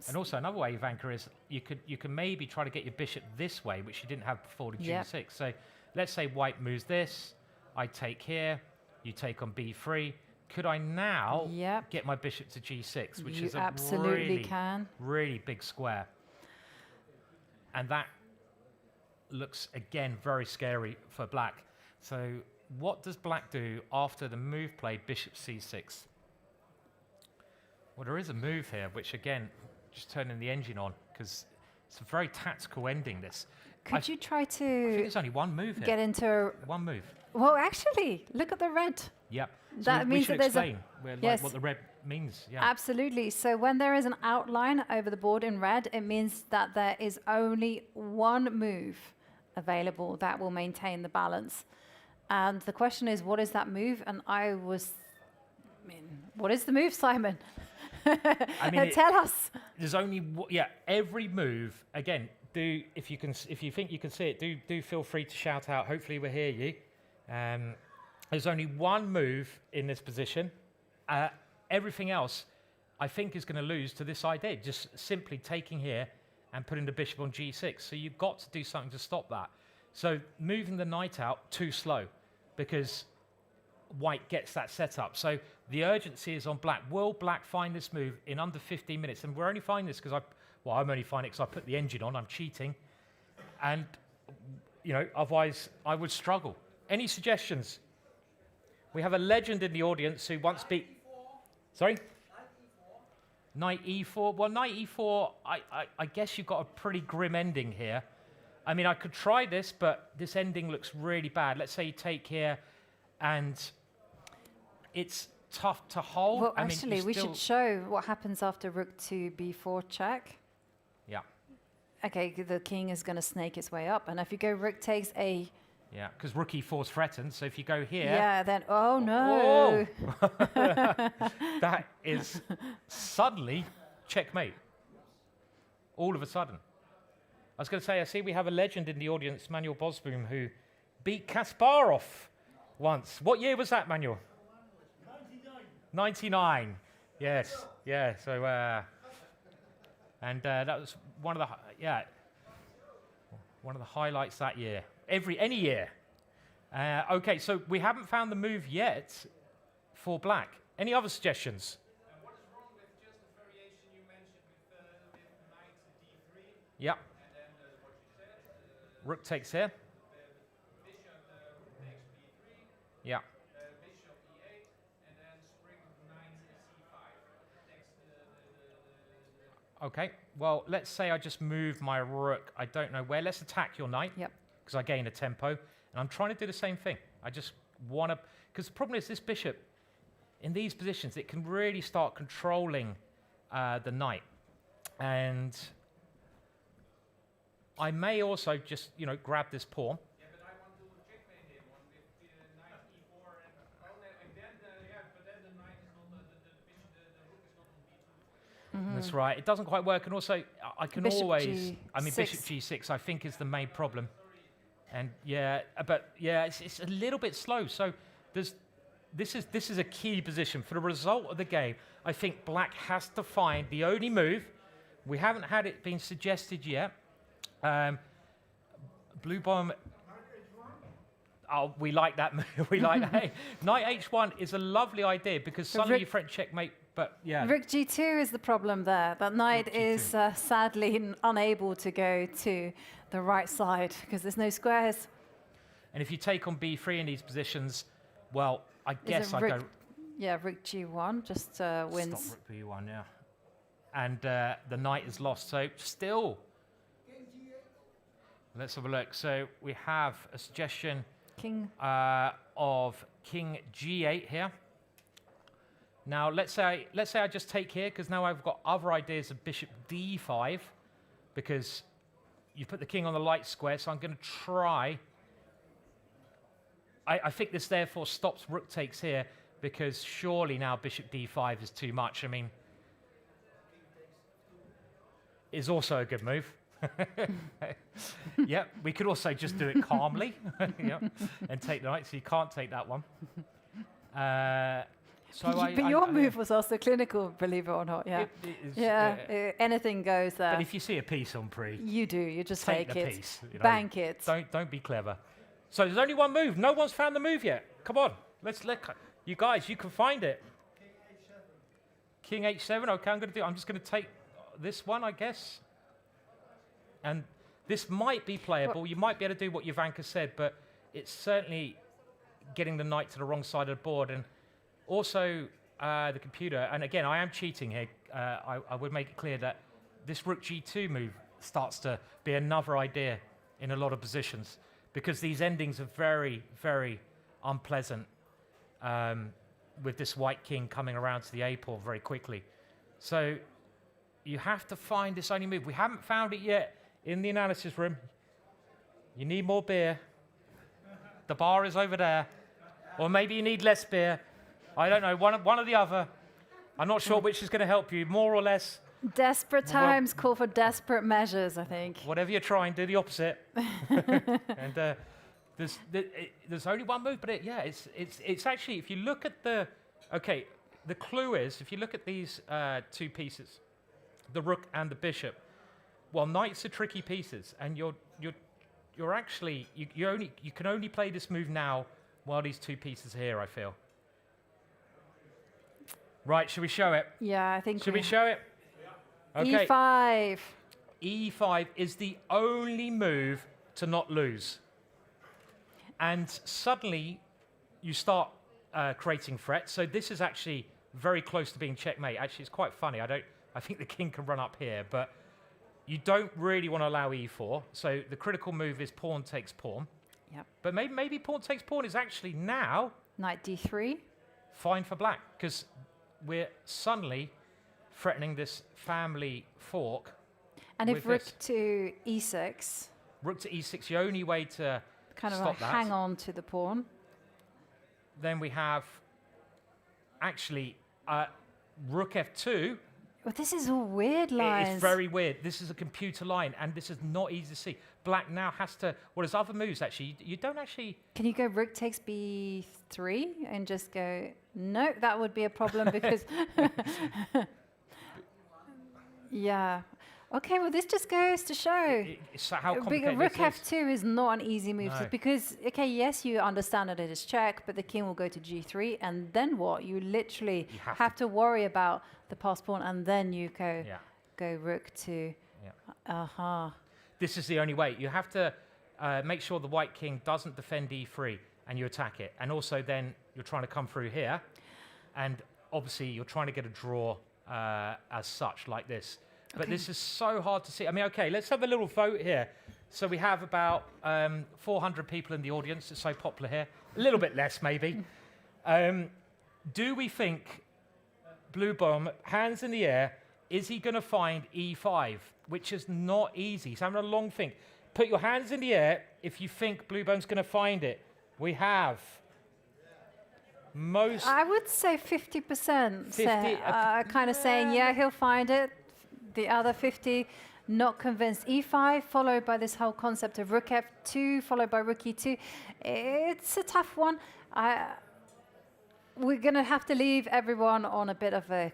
And also another way, Ivanka, is you can maybe try to get your bishop this way, which you didn't have before the g6. So let's say White moves this, I take here, you take on b3. Could I now get my bishop to g6, which is a really big square? And that looks, again, very scary for Black. So what does Black do after the move play bishop c6? Well, there is a move here, which, again, just turning the engine on, because it's a very tactical ending, this. Could you try to... I think there's only one move here. Get into... One move. Well, actually, look at the red. Yep. That so means we should that there's explain what the red means. Yeah. Absolutely. So when there is an outline over the board in red, it means that there is only one move available that will maintain the balance. And the question is, what is that move? And what is the move, Simon? Tell us. There's only every move. Again, if you think you can see it, do feel free to shout out. Hopefully we'll hear you. There's only one move in this position. Everything else, I think, is going to lose to this idea. Just simply taking here and putting the bishop on g6. So you've got to do something to stop that. So moving the knight out too slow, because White gets that set up. So the urgency is on Black. Will Black find this move in under 15 minutes? And we're only finding this because I'm only finding it because I put the engine on. I'm cheating. And, otherwise I would struggle. Any suggestions? We have a legend in the audience who once beat... Sorry? Knight e4. Well, knight e4, I guess you've got a pretty grim ending here. I mean, I could try this, but this ending looks really bad. Let's say you take here, and it's tough to hold. Well, actually, we should show what happens after rook to b4 check. Yeah. Okay, the king is going to snake its way up. And if you go rook takes a... Yeah, because rook e4 is threatened. So if you go here... Yeah, then... Oh, no. That is suddenly checkmate. All of a sudden. I was going to say, I see we have a legend in the audience, Manuel Bosboom, who beat Kasparov once. What year was that, Manuel? 99. Yes. Yeah. So, and that was one of the highlights that year. Any year. Okay. So we haven't found the move yet for Black. Any other suggestions? What is wrong with just the variation you mentioned with knight d3? Yeah. And then what you said. Rook takes here. Bishop takes b3. Yeah. Bishop e8, and then spring knight c5. Okay. Well, let's say I just move my rook. I don't know where. Let's attack your knight. Yep. Because I gain a tempo, and I'm trying to do the same thing. I just want to, because the problem is this bishop, in these positions, it can really start controlling the knight, and I may also just, grab this pawn. Yeah, but I want to checkmate him on with knight e4, and then the knight is not the rook is not on b2. That's right. It doesn't quite work, and also I can Bishop always, G6. Bishop g6. I think is the main problem. And it's a little bit slow. So this is a key position for the result of the game. I think Black has to find the only move. We haven't had it being suggested yet. Bluebaum. Oh, we like that move. We like that. Hey, knight h1 is a lovely idea because suddenly you threaten checkmate. But yeah. Rook g2 is the problem there. That knight is sadly unable to go to the right side because there's no squares. And if you take on b3 in these positions, well, I guess I go... Yeah, rook g1 just wins. Stop rook b1, yeah. And the knight is lost, so still... Let's have a look. So we have a suggestion King. Of King G8 here. Now let's say I just take here, because now I've got other ideas of Bishop D5, because you put the king on the light square. So I'm going to try. I think this therefore stops rook takes here, because surely now Bishop D5 is too much. I mean, is also a good move. Yep, we could also just do it calmly, yep, and take the knight, so you can't take that one. But your move was also clinical, believe it or not. Yeah, anything goes there. But if you see a piece on pre, you do. You just take take the it, piece, you know. bank it. Don't be clever. So there's only one move. No one's found the move yet. Come on, let's let you guys. You can find it. King H7. Okay, I'm just going to take this one, I guess. And this might be playable. You might be able to do what Jovanka said, but it's certainly getting the knight to the wrong side of the board. And also the computer, and again, I am cheating here. I would make it clear that this rook G2 move starts to be another idea in a lot of positions, because these endings are very, very unpleasant with this white king coming around to the A pawn very quickly. So you have to find this only move. We haven't found it yet in the analysis room. You need more beer. The bar is over there. Or maybe you need less beer. I don't know, one or the other. I'm not sure which is going to help you, more or less. Desperate times call for desperate measures, I think. Whatever you're trying, do the opposite. And there's only one move, but it's actually, if you look at the clue is, if you look at these two pieces, the rook and the bishop, well, knights are tricky pieces, and you're actually you can only play this move now while these two pieces are here, I feel. Right, should we show it? Yeah, I think. Should we show it? Okay. E5. E5 is the only move to not lose. And suddenly you start creating threats. So this is actually very close to being checkmate. Actually, it's quite funny. I think the king can run up here, but you don't really want to allow e4. So the critical move is pawn takes pawn. Yep. But maybe pawn takes pawn is actually now knight d3. Fine for black, because we're suddenly threatening this family fork. And if rook to e6. Rook to e6, the only way to kind of stop like that. hang on to the pawn. Then we have actually rook f2. Well, this is all weird lines. It's very weird. This is a computer line, and this is not easy to see. Black now has to. Well, there's other moves actually. You don't actually. Can you go rook takes b3 and just go? No, that would be a problem because. Yeah. Okay. Well, this just goes to show. How complicated rook this is. f2 is not an easy move No. because yes, you understand that it is check, but the king will go to g3, and then what? You literally have to worry about the passed pawn, and then you go rook to. Yeah. This is the only way. You have to make sure the white king doesn't defend e3, and you attack it. And also then you're trying to come through here, and obviously you're trying to get a draw as such, like this. But this is so hard to see. I mean, okay, let's have a little vote here. So we have about 400 people in the audience. It's so popular here. A little bit less, maybe. Do we think Bluebaum, hands in the air, is he going to find e5, which is not easy? He's having a long think. Put your hands in the air if you think Bluebaum's going to find it. We have most... I would say 50%. Kind of saying, yeah, he'll find it. The other 50 not convinced. e5 followed by this whole concept of rook f2 followed by rook e2. It's a tough one. We're going to have to leave everyone on a bit of a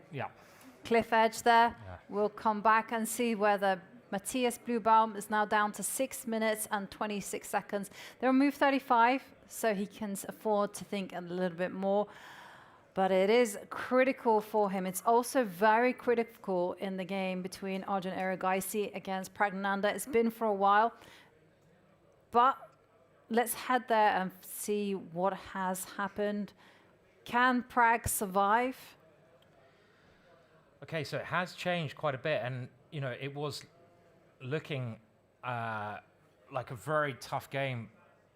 cliff edge there. Yeah. We'll come back and see whether Matthias Bluebaum is now down to 6 minutes and 26 seconds. They're on move 35, so he can afford to think a little bit more. But it is critical for him. It's also very critical in the game between Arjun Erigaisi against Pragnanandhaa. It's been for a while. But let's head there and see what has happened. Can Pragg survive? Okay, so it has changed quite a bit. And, you know, it was looking like a very tough game.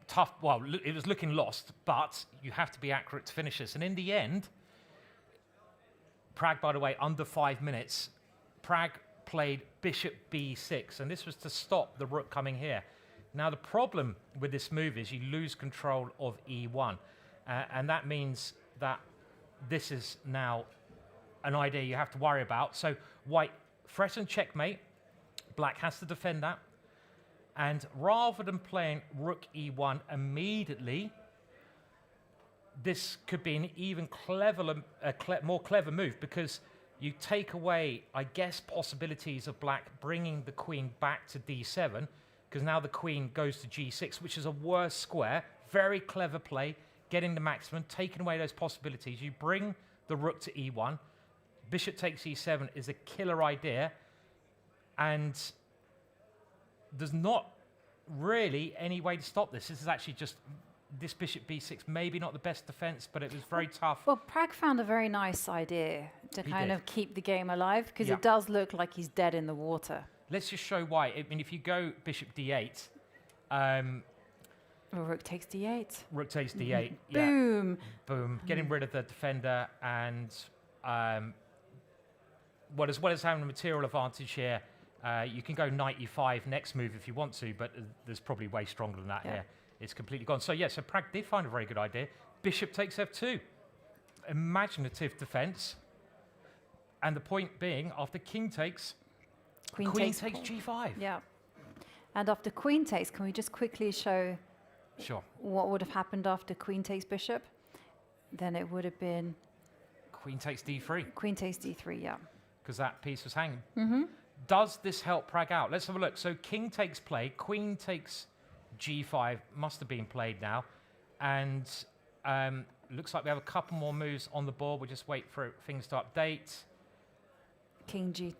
Tough, well, it was looking lost, but you have to be accurate to finish this. And in the end, Pragg, by the way, under 5 minutes, Pragg played bishop b6, and this was to stop the rook coming here. Now, the problem with this move is you lose control of e1, and that means that this is now an idea you have to worry about. So white threatened checkmate, black has to defend that, and rather than playing rook e1 immediately, this could be an even more clever move, because you take away, I guess, possibilities of black bringing the queen back to d7, because now the queen goes to g6, which is a worse square. Very clever play, getting the maximum, taking away those possibilities. You bring the rook to e1. Bishop takes e7 is a killer idea, and there's not really any way to stop this. This is actually just this bishop b6, maybe not the best defense, but it was very tough. Well, Pragg found a very nice idea to kind of keep the game alive, because it does look like he's dead in the water. Let's just show why. I mean, if you go bishop d8, rook takes d8. Rook takes d8. Boom. Boom. Getting rid of the defender, and well, as well as having a material advantage here, you can go knight e5 next move if you want to, but there's probably way stronger than that here. It's completely gone. So yeah, so Pragg did find a very good idea. Bishop takes f2. Imaginative defense. And the point being, after king takes, queen takes g5. Yeah. And after queen takes, can we just quickly show what would have happened after queen takes bishop? Then it would have been queen takes d3. Queen takes d3, yeah. Because that piece was hanging. Does this help Pragg out? Let's have a look. So king takes play, queen takes g5, must have been played now. And looks like we have a couple more moves on the board. We'll just wait for things to update. King g.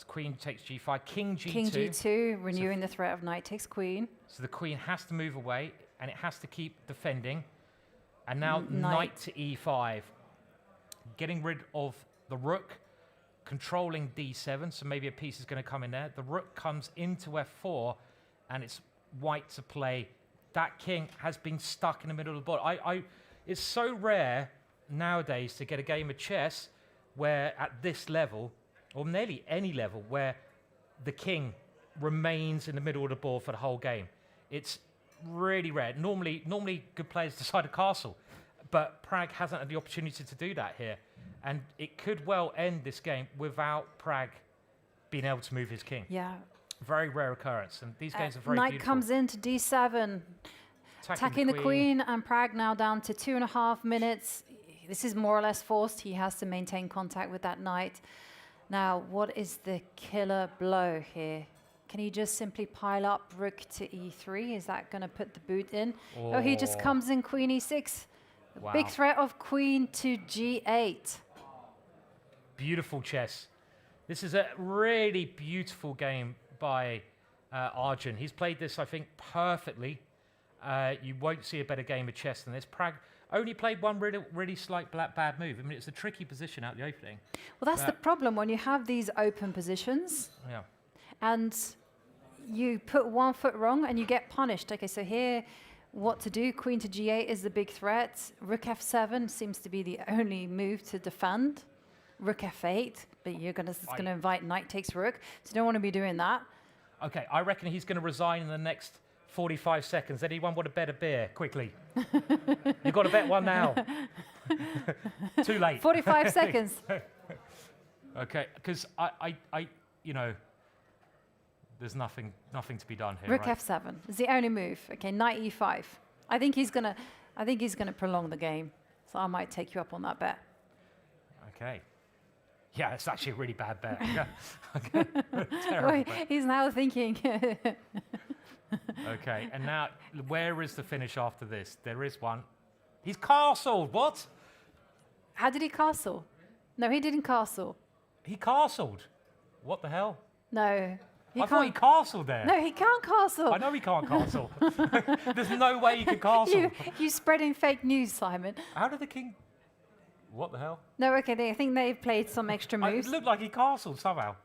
Queen takes g5, king g2. King g2, renewing the threat of knight takes queen. So the queen has to move away, and it has to keep defending. And now knight to e5. Getting rid of the rook, controlling d7, so maybe a piece is going to come in there. The rook comes into f4, and it's white to play. That king has been stuck in the middle of the board. It's so rare nowadays to get a game of chess where at this level, or nearly any level, where the king remains in the middle of the board for the whole game. It's really rare. Normally good players decide a castle, but Pragg hasn't had the opportunity to do that here. And it could well end this game without Pragg being able to move his king. Yeah. Very rare occurrence, and these games are very knight beautiful. comes into d7, attacking the queen, and Pragg now down to 2.5 minutes. This is more or less forced. He has to maintain contact with that knight. Now, what is the killer blow here? Can he just simply pile up rook to e3? Is that going to put the boot in? Oh, he just comes in queen e6. Wow. Big threat of queen to g8. Beautiful chess. This is a really beautiful game by Arjun. He's played this, I think, perfectly. You won't see a better game of chess than this. Pragg only played one really slight bad move. I mean, it's a tricky position out the opening. Well, that's the problem when you have these open positions. Yeah. And you put one foot wrong and you get punished. Okay, so here, what to do? Queen to g8 is the big threat. Rook f7 seems to be the only move to defend. Rook f8, but you're going to invite knight takes rook, so you don't want to be doing that. Okay, I reckon he's going to resign in the next 45 seconds. Anyone want to bet a beer? Quickly. You've got to bet one now. Too late. 45 seconds. Okay, because I, you know, there's nothing to be done here. Rook right? f7 is the only move. Okay, knight e5. I think he's gonna prolong the game. So I might take you up on that bet. Okay. Yeah, it's actually a really bad bet. Okay. Terrible Wait, bet. he's now thinking. Okay, and now where is the finish after this? There is one. He's castled. What? How did he castle? No, he didn't castle. He castled. What the hell? No. I thought he castled there. No, he can't castle. I know he can't castle. There's no way he can castle. You spreading fake news, Simon. How did the king... What the hell? No, okay, I think they've played some extra moves. It looked like he castled somehow.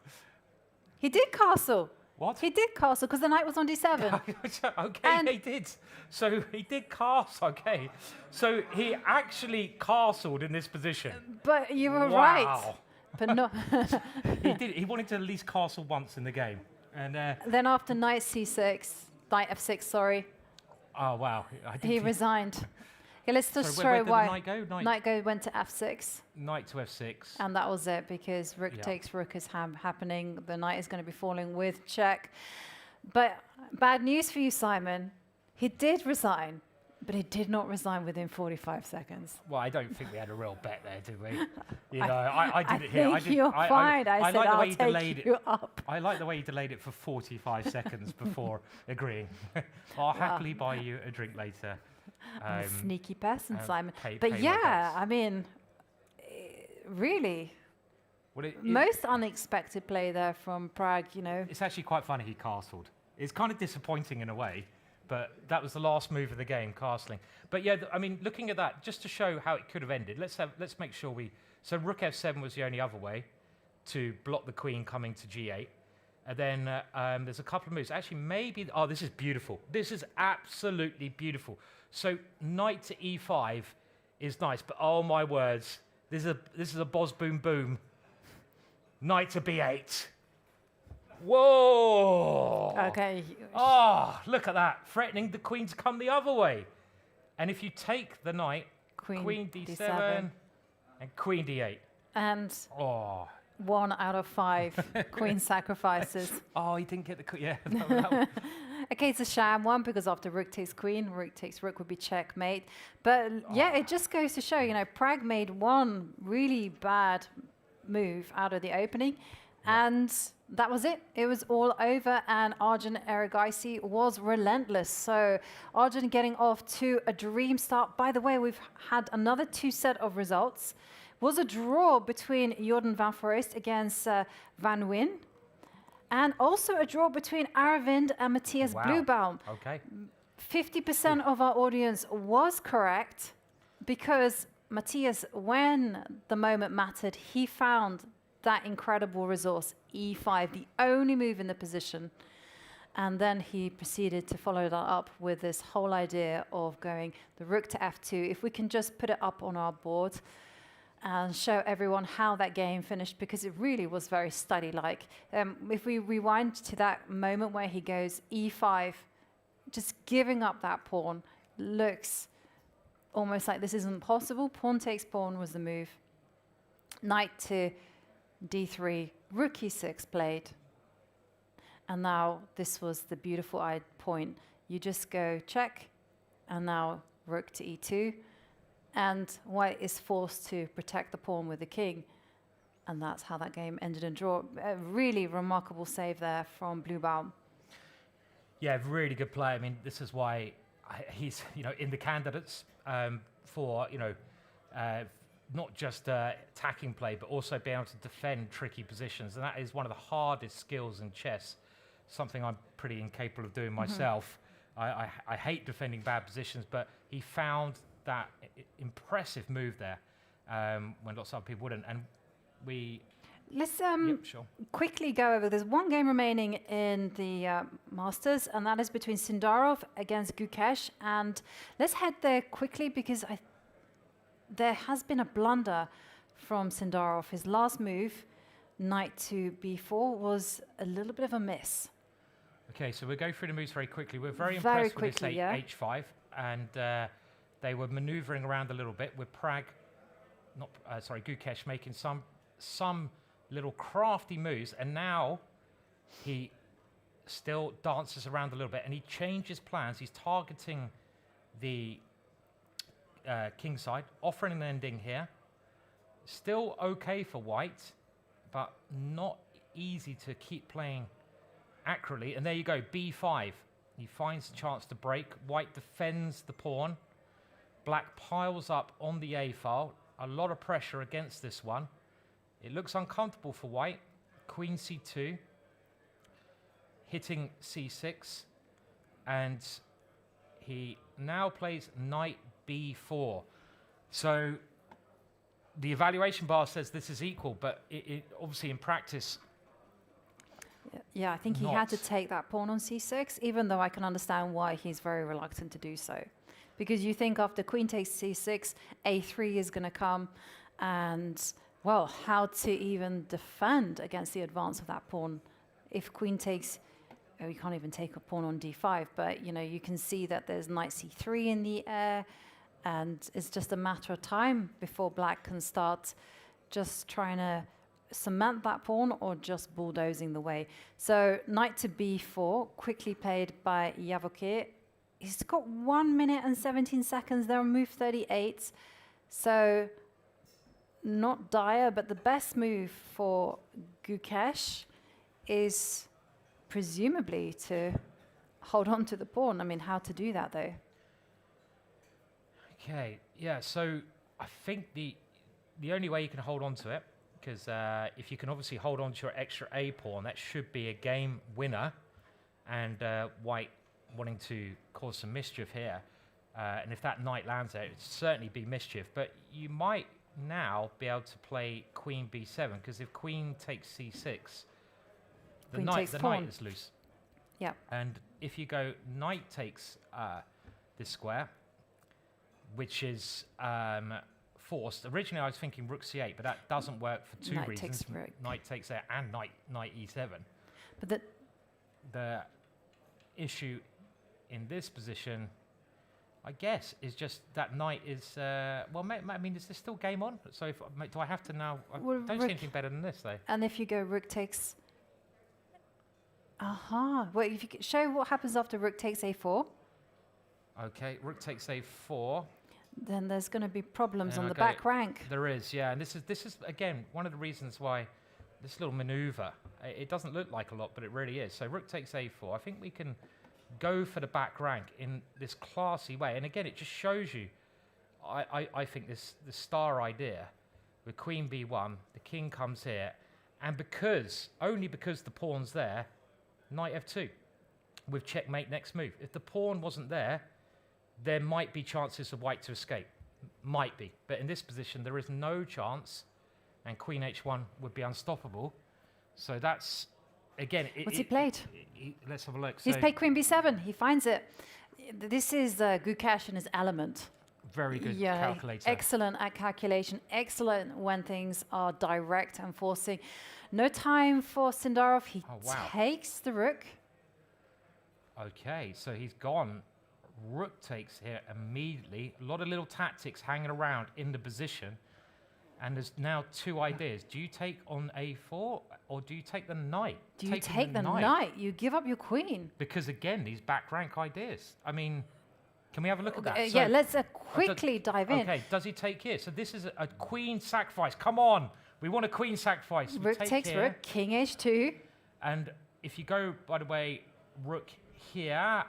He did castle. What? He did castle because the knight was on d7. Okay, And- he did. So he did castle. Okay, so he actually castled in this position. But you were Wow. right. But no. He did. He wanted to at least castle once in the game, and Then after knight c6, knight f6, sorry, oh wow, I he resigned. Okay, let's just Sorry, where show did the why. knight go? Knight went to f6. Knight to f6. And that was it, because rook Yeah. takes rook is happening. The knight is going to be falling with check. But bad news for you, Simon. He did resign, but he did not resign within 45 seconds. Well, I don't think we had a real bet there, did we? I- I did it here. think you're fine. I said, like the "I'll way you take delayed you it. up." I like the way you delayed it for 45 seconds before agreeing. I'll happily buy you a drink later. I'm a sneaky person, Simon. pay But my yeah, debts. I mean, really, Well, it- most unexpected play there from Pragg, you know. It's actually quite funny he castled. It's kind of disappointing in a way, but that was the last move of the game, castling. But yeah, I mean, looking at that, just to show how it could have ended, let's make sure we. So rook f7 was the only other way to block the queen coming to g8, and then there's a couple of moves. Actually, maybe this is beautiful. This is absolutely beautiful. So knight to e5 is nice, but oh my words, this is a boss boom boom. Knight to b8. Whoa! Okay. Oh, look at that. Threatening the queen to come the other way. And if you take the knight, queen d7, and queen d8. And Oh. 1 out of 5 queen sacrifices. Oh, he didn't get the queen. Yeah. that Okay, it's a sham one because after rook takes queen, rook takes rook would be checkmate. But yeah, it just goes to show, you know, Pragg made one really bad move out of the opening, and that was it. It was all over, and Arjun Erigaisi was relentless. So Arjun getting off to a dream start. By the way, we've had another 2 set of results. Was a draw between Jordan van Foreest against Van Nguyen, and also a draw between Arvinh and Matthias Bluebaum. Okay. 50% of our audience was correct, because Matthias, when the moment mattered, he found that incredible resource, e5, the only move in the position. And then he proceeded to follow that up with this whole idea of going the rook to f2. If we can just put it up on our board and show everyone how that game finished, because it really was very study-like. If we rewind to that moment where he goes e5, just giving up that pawn looks almost like this isn't possible. Pawn takes pawn was the move. Knight to d3, rook e6 played. And now this was the beautiful point. You just go check, and now rook to e2. And white is forced to protect the pawn with the king. And that's how that game ended in draw. A really remarkable save there from Bluebaum. Yeah, really good play. I mean, this is why he's, you know, in the candidates for, you know, not just attacking play, but also being able to defend tricky positions. And that is one of the hardest skills in chess, something I'm pretty incapable of doing myself. I hate defending bad positions, but he found that impressive move there when lots of other people wouldn't. And we... Let's sure. quickly go over. There's one game remaining in the Masters, and that is between Sindarov against Gukesh. And let's head there quickly, because there has been a blunder from Sindarov. His last move, knight to b4, was a little bit of a miss. Okay, so we'll go through the moves very quickly. We're very impressed with this h5, and they were maneuvering around a little bit with Pragg, Gukesh making some little crafty moves, and now he still dances around a little bit, and he changes plans. He's targeting the king side, offering an ending here. Still okay for white, but not easy to keep playing accurately. And there you go, b5. He finds a chance to break. White defends the pawn. Black piles up on the a file. A lot of pressure against this one. It looks uncomfortable for white. Queen c2, hitting c6, and he now plays knight b4. So the evaluation bar says this is equal, but it obviously in practice Yeah, I think he had to take that pawn on c6, even though I can understand why he's very reluctant to do so. Because you think after queen takes c6, a3 is going to come, and, well, how to even defend against the advance of that pawn. If queen takes, oh, you can't even take a pawn on d5, but, you know, you can see that there's knight c3 in the air, and it's just a matter of time before black can start just trying to cement that pawn or just bulldozing the way. So knight to b4, quickly played by Vachier. He's got 1 minute and 17 seconds there on move 38. So not dire, but the best move for Gukesh is presumably to hold on to the pawn. I mean, how to do that though? Okay, yeah, so I think the only way you can hold on to it, because if you can obviously hold on to your extra A pawn, that should be a game winner. And White wanting to cause some mischief here. And if that knight lands there, it would certainly be mischief. But you might now be able to play queen b7, because if queen takes c6, the knight is loose. Yeah. And if you go knight takes this square, which is forced. Originally, I was thinking rook c8, but that doesn't work for two reasons. Knight takes there and knight e7. But the issue in this position, I guess, is just that knight is well. I mean, is there still game on? So if do I have to now? I don't see anything better than this, though. And if you go rook takes, Well, if you could show what happens after rook takes a4. Okay, rook takes a4. Then there's going to be problems on the back rank. There is, yeah, and this is again one of the reasons why this little maneuver. It doesn't look like a lot, but it really is. So rook takes a4. I think we can go for the back rank in this classy way, and again, it just shows you. I think the star idea with queen b1, the king comes here, and only because the pawn's there, knight f2 with checkmate next move. If the pawn wasn't there, there might be chances of white to escape. Might be. But in this position, there is no chance, and queen h1 would be unstoppable. So that's, again... What's he played? Let's have a look. He's played queen b7. He finds it. This is Gukesh in his element. Very good calculator. Excellent at calculation. Excellent when things are direct and forcing. No time for Sindarov. He takes the rook. Okay, so he's gone. Rook takes here immediately. A lot of little tactics hanging around in the position. And there's now two ideas. Do you take on a4 or do you take the knight? Do you take the knight? You give up your queen. Because again, these back rank ideas. I mean, can we have a look at that? Yeah, let's quickly dive in. Okay, does he take here? So this is a queen sacrifice. Come on. We want a queen sacrifice. Rook takes rook, king h2. And if you go, by the way, rook here,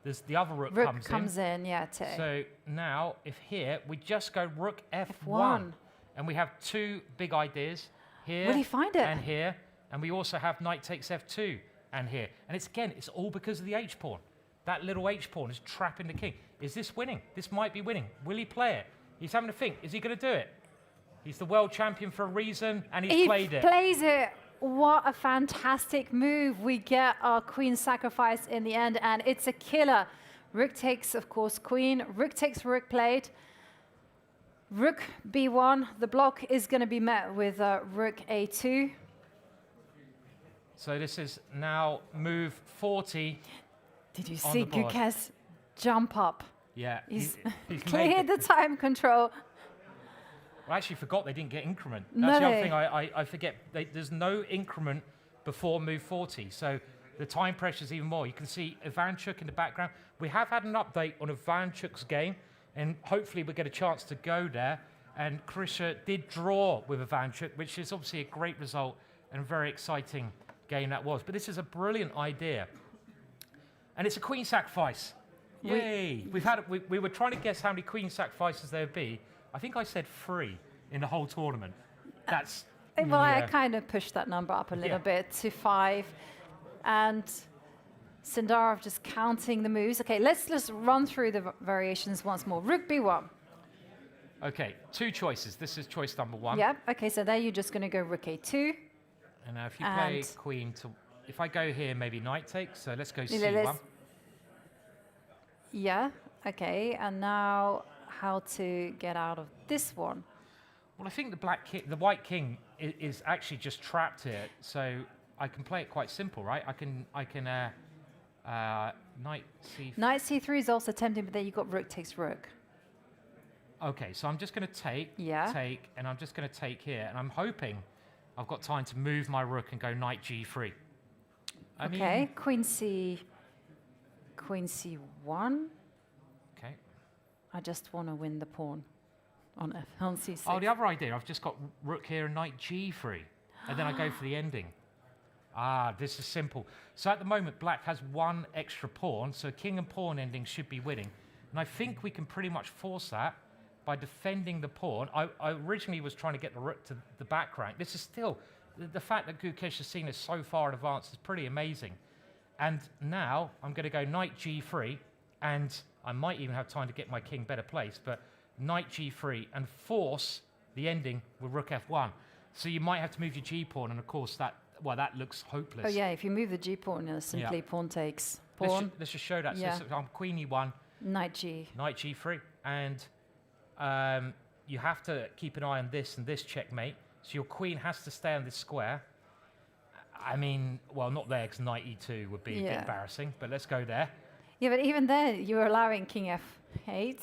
there's the other rook comes in. Yeah. So now, if here, we just go rook f1. And we have two big ideas here. Will he find it? And here. And we also have knight takes f2 and here. And it's all because of the h-pawn. That little h-pawn is trapping the king. Is this winning? This might be winning. Will he play it? He's having to think. Is he going to do it? He's the world champion for a reason, and he's played it. He plays it. What a fantastic move. We get our queen sacrifice in the end, and it's a killer. Rook takes, of course, queen. Rook takes rook played. Rook b1. The block is going to be met with rook a2. So this is now move 40. Did you see Gukesh jump up? Yeah. He's cleared the time control. I actually forgot they didn't get increment. That's the other thing I forget. There's no increment before move 40. So the time pressure is even more. You can see Ivanchuk in the background. We have had an update on Ivanchuk's game, and hopefully we'll get a chance to go there. And Krisha did draw with Ivanchuk, which is obviously a great result and a very exciting game that was. But this is a brilliant idea. And it's a queen sacrifice. Yay! We were trying to guess how many queen sacrifices there would be. I think I said 3 in the whole tournament. That's... Well, I kind of pushed that number up a little bit to 5. And Sindarov just counting the moves. Okay, let's run through the variations once more. Rook b1. Okay, 2 choices. This is choice number 1. Yep, okay, so there you're just going to go rook a2. And now if you play queen to... If I go here, maybe knight takes, so let's go c1. Yeah, okay, and now how to get out of this one? Well, I think the white king is actually just trapped here, so I can play it quite simple, right? I can knight c... Knight c3 is also tempting, but then you've got rook takes rook. Okay, so I'm just going to take, and I'm just going to take here, and I'm hoping I've got time to move my rook and go knight g3. Okay, queen c1. Okay. I just want to win the pawn on c6. Oh, the other idea, I've just got rook here and knight g3, and then I go for the ending. Ah, this is simple. So at the moment, black has one extra pawn, so king and pawn ending should be winning. And I think we can pretty much force that by defending the pawn. I originally was trying to get the rook to the back rank. This is still, the fact that Gukesh has seen us so far in advance is pretty amazing. And now I'm going to go knight g3, and I might even have time to get my king better placed, but knight g3 and force the ending with rook f1. So you might have to move your g-pawn, and of course that looks hopeless. Oh yeah, if you move the g-pawn, simply pawn takes pawn. Let's just show that. Yeah. So I'm queen e1. Knight g3. And you have to keep an eye on this and this checkmate. So your queen has to stay on this square. I mean, well, not there, because knight e2 would be a bit embarrassing, but let's go there. Yeah, but even then, you're allowing king f8.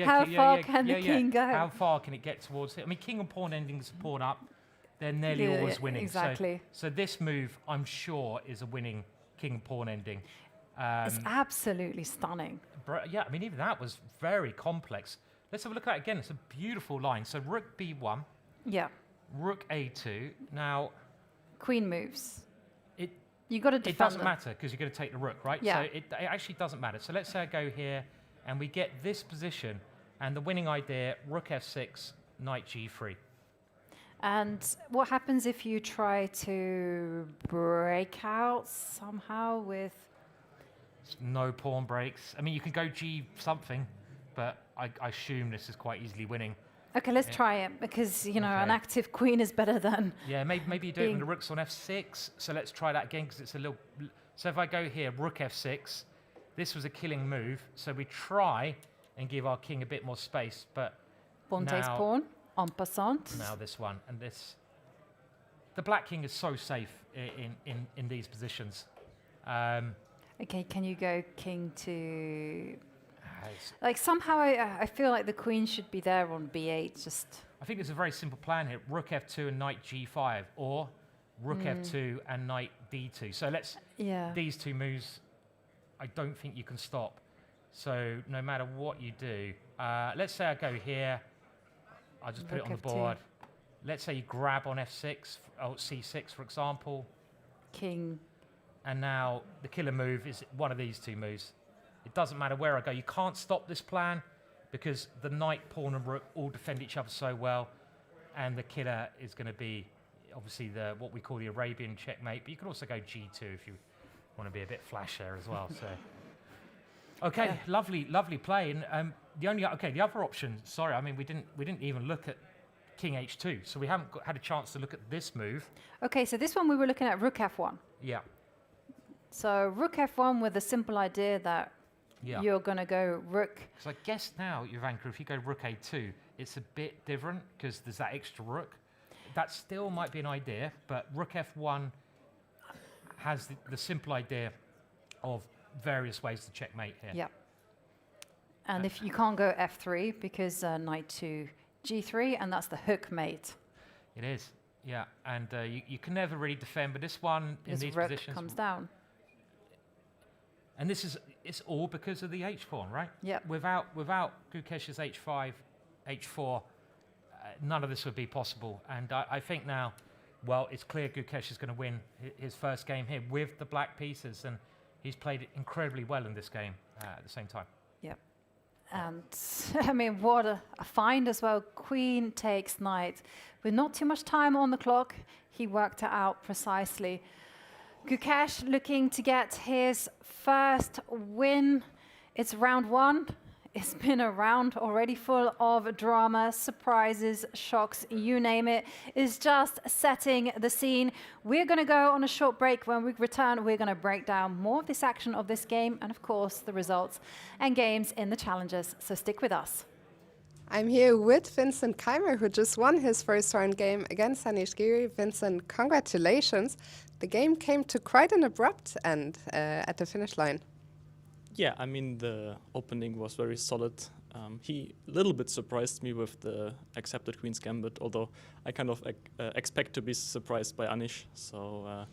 How far can the king go? How far can it get towards it? I mean, king and pawn endings pawn up, they're nearly always winning. Exactly. So this move, I'm sure, is a winning king and pawn ending. It's absolutely stunning. Yeah, I mean, even that was very complex. Let's have a look at that again. It's a beautiful line. So rook b1. Yeah. Rook a2. Now... Queen moves. You got to defend. It doesn't matter, because you're going to take the rook, right? Yeah. So it actually doesn't matter. So let's say I go here, and we get this position, and the winning idea, rook f6, knight g3. And what happens if you try to break out somehow with... No pawn breaks. I mean, you can go g something, but I assume this is quite easily winning. Okay, let's try it, because, you know, an active queen is better than... Yeah, maybe you do it when the rook's on f6. So let's try that again, because it's a little... So if I go here, rook f6, this was a killing move. So we try and give our king a bit more space, but pawn takes pawn, en passant. Now this one, and this... The black king is so safe in these positions. Okay, can you go king to... Like somehow I feel like the queen should be there on b8. I think there's a very simple plan here: rook f2 and knight g5, or rook f2 and knight d2. So let's these two moves. I don't think you can stop. So no matter what you do, let's say I go here. I'll just put it on the board. Let's say you grab on f6 or c6, for example. King. And now the killer move is one of these two moves. It doesn't matter where I go. You can't stop this plan because the knight, pawn, and rook all defend each other so well, and the killer is going to be obviously what we call the Arabian checkmate. But you can also go g2 if you want to be a bit flashier as well. So, okay, lovely play. And the other option. Sorry, I mean we didn't even look at king h2, so we haven't had a chance to look at this move. Okay, so this one we were looking at rook f1. Yeah. So rook f1 with the simple idea that you're going to go rook. So I guess now, Jovanka, if you go rook a2, it's a bit different because there's that extra rook. That still might be an idea, but rook f1 has the simple idea of various ways to checkmate here. Yeah. And if you can't go f3 because knight to g3, and that's the hook mate. It is, yeah. And you can never really defend, but this one in these rook positions comes down. And it's all because of the h pawn, right? Yeah. Without Gukesh's h5, h4, none of this would be possible. And I think now, well, it's clear Gukesh is going to win his first game here with the black pieces, and he's played it incredibly well in this game at the same time. Yeah. And I mean, what a find as well. Queen takes knight. With not too much time on the clock, he worked it out precisely. Gukesh looking to get his first win. It's round one. It's been a round already full of drama, surprises, shocks, you name it. It's just setting the scene. We're going to go on a short break. When we return, we're going to break down more of this action of this game and, of course, the results and games in the challenges. So stick with us. I'm here with Vincent Keymer, who just won his first round game against Anish Giri. Vincent, congratulations. The game came to quite an abrupt end at the finish line. Yeah, I mean, the opening was very solid. He a little bit surprised me with the accepted Queen's Gambit, although I kind of expect to be surprised by Anish. So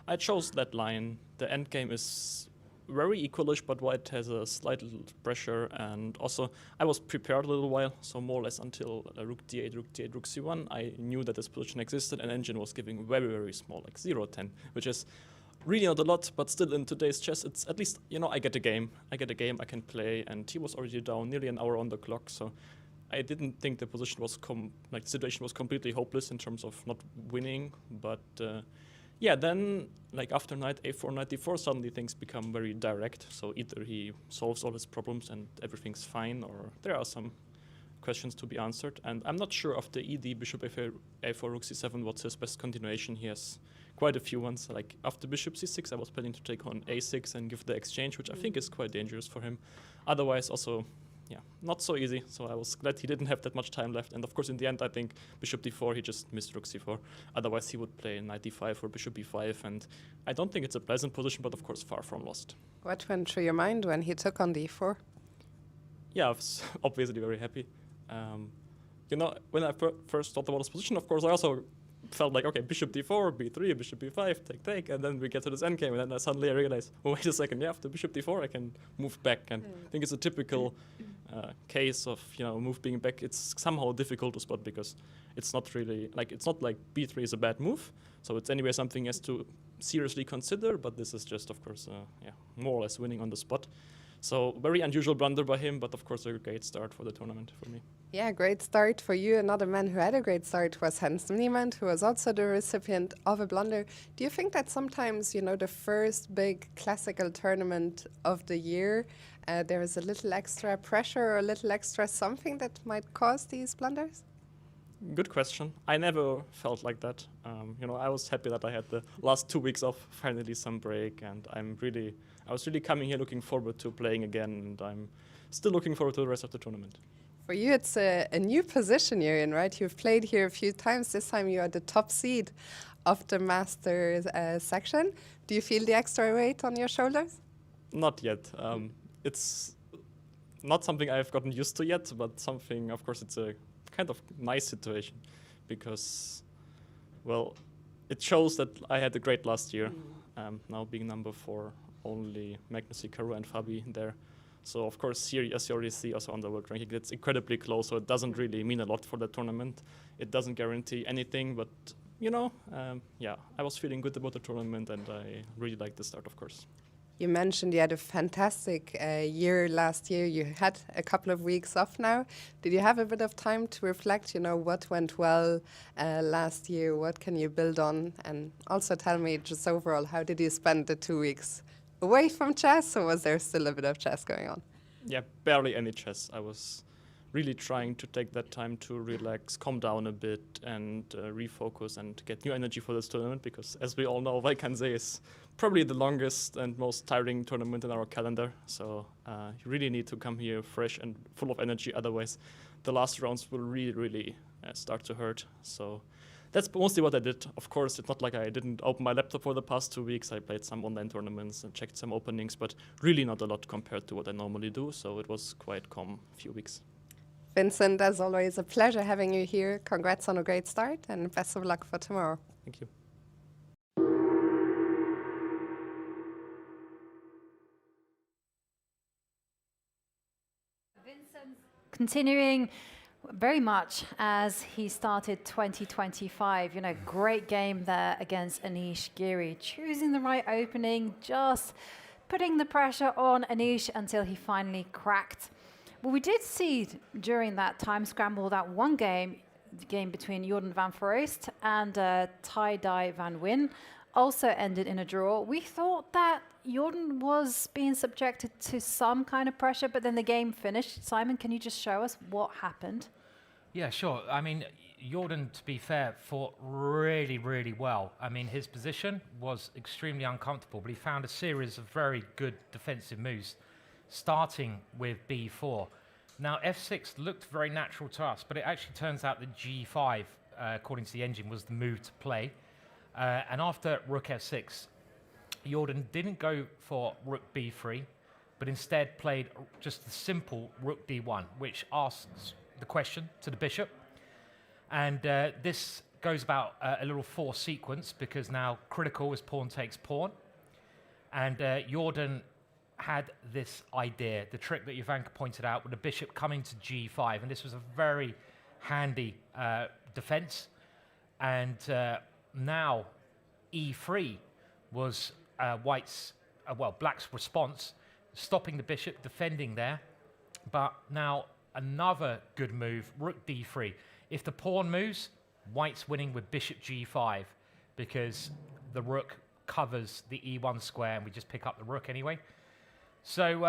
I chose that line. The endgame is very equalish, but White has a slight little pressure, and also I was prepared a little while, so more or less until rook d8, rook d8, rook c1, I knew that this position existed, and Engine was giving very, very small, like 0-10, which is really not a lot, but still in today's chess, it's at least, you know, I get a game I can play, and he was already down nearly an hour on the clock, so I didn't think the position was the situation was completely hopeless in terms of not winning, but yeah, then, like after knight a4, knight d4, suddenly things become very direct. So either he solves all his problems and everything's fine, or there are some questions to be answered. And I'm not sure after ed, bishop a4, rook c7, what's his best continuation. He has quite a few ones. Like after bishop c6, I was planning to take on a6 and give the exchange, which I think is quite dangerous for him. Otherwise, also, yeah, not so easy. So I was glad he didn't have that much time left. And of course, in the end, I think bishop d4, he just missed rook c4. Otherwise, he would play knight d5 or bishop b5. And I don't think it's a pleasant position, but of course, far from lost. What went through your mind when he took on d4? Yeah, I was obviously very happy. You know, when I first thought about this position, of course, I also felt like, okay, bishop d4, b3, bishop b5, take, and then we get to this endgame, and then suddenly I realized, oh, wait a second, yeah, after bishop d4, I can move back, and I think it's a typical case of, you know, move being back. It's somehow difficult to spot because it's not really, like, it's not like b3 is a bad move, so it's anyway something he has to seriously consider, but this is just, of course, yeah, more or less winning on the spot. So very unusual blunder by him, but of course a great start for the tournament for me. Yeah, great start for you. Another man who had a great start was Hans Niemann, who was also the recipient of a blunder. Do you think that sometimes, you know, the first big classical tournament of the year, there is a little extra pressure or a little extra something that might cause these blunders? Good question. I never felt like that. You know, I was happy that I had the last 2 weeks off, finally some break, and I was really coming here looking forward to playing again, and I'm still looking forward to the rest of the tournament. For you, it's a new position you're in, right? You've played here a few times. This time you are the top seed of the Masters section. Do you feel the extra weight on your shoulders? Not yet. It's not something I've gotten used to yet, but something, of course, it's a kind of nice situation because, well, it shows that I had a great last year, now being number 4, only Magnus, Hikaru and Fabi there. So of course here, as you already see also on the world ranking, it's incredibly close, so it doesn't really mean a lot for the tournament. It doesn't guarantee anything, but you know, yeah, I was feeling good about the tournament and I really liked the start, of course. You mentioned you had a fantastic year last year. You had a couple of weeks off now. Did you have a bit of time to reflect, you know, what went well last year? What can you build on? And also tell me just overall, how did you spend the 2 weeks away from chess, or was there still a bit of chess going on? Yeah, barely any chess. I was really trying to take that time to relax, calm down a bit, and refocus and get new energy for this tournament, because as we all know, Wijk is probably the longest and most tiring tournament in our calendar. So you really need to come here fresh and full of energy, otherwise the last rounds will really start to hurt. So that's mostly what I did. Of course, it's not like I didn't open my laptop for the past 2 weeks. I played some online tournaments and checked some openings, but really not a lot compared to what I normally do. So it was quite calm a few weeks. Vincent, as always, a pleasure having you here. Congrats on a great start and best of luck for tomorrow. Thank you. Vincent's continuing very much as he started 2025. You know, great game there against Anish Giri, choosing the right opening, just putting the pressure on Anish until he finally cracked. Well, we did see during that time scramble that one game, the game between Jordan van Foreest and Tai Dai van Nguyen. also ended in a draw. We thought that Jordan was being subjected to some kind of pressure, but then the game finished. Simon, can you just show us what happened? Yeah, sure. I mean, Jordan, to be fair, fought really, really well. I mean, his position was extremely uncomfortable, but he found a series of very good defensive moves, starting with b4. Now, f6 looked very natural to us, but it actually turns out that g5, according to the engine, was the move to play. And after rook f6, Jordan didn't go for rook b3, but instead played just the simple rook d1, which asks the question to the bishop. And this goes about a little forced sequence, because now critical is pawn takes pawn. And Jordan had this idea, the trick that Jovanka pointed out, with the bishop coming to g5. And this was a very handy defense. And now e3 was Black's response, stopping the bishop, defending there. But now another good move, rook d3. If the pawn moves, White's winning with bishop g5, because the rook covers the e1 square, and we just pick up the rook anyway. So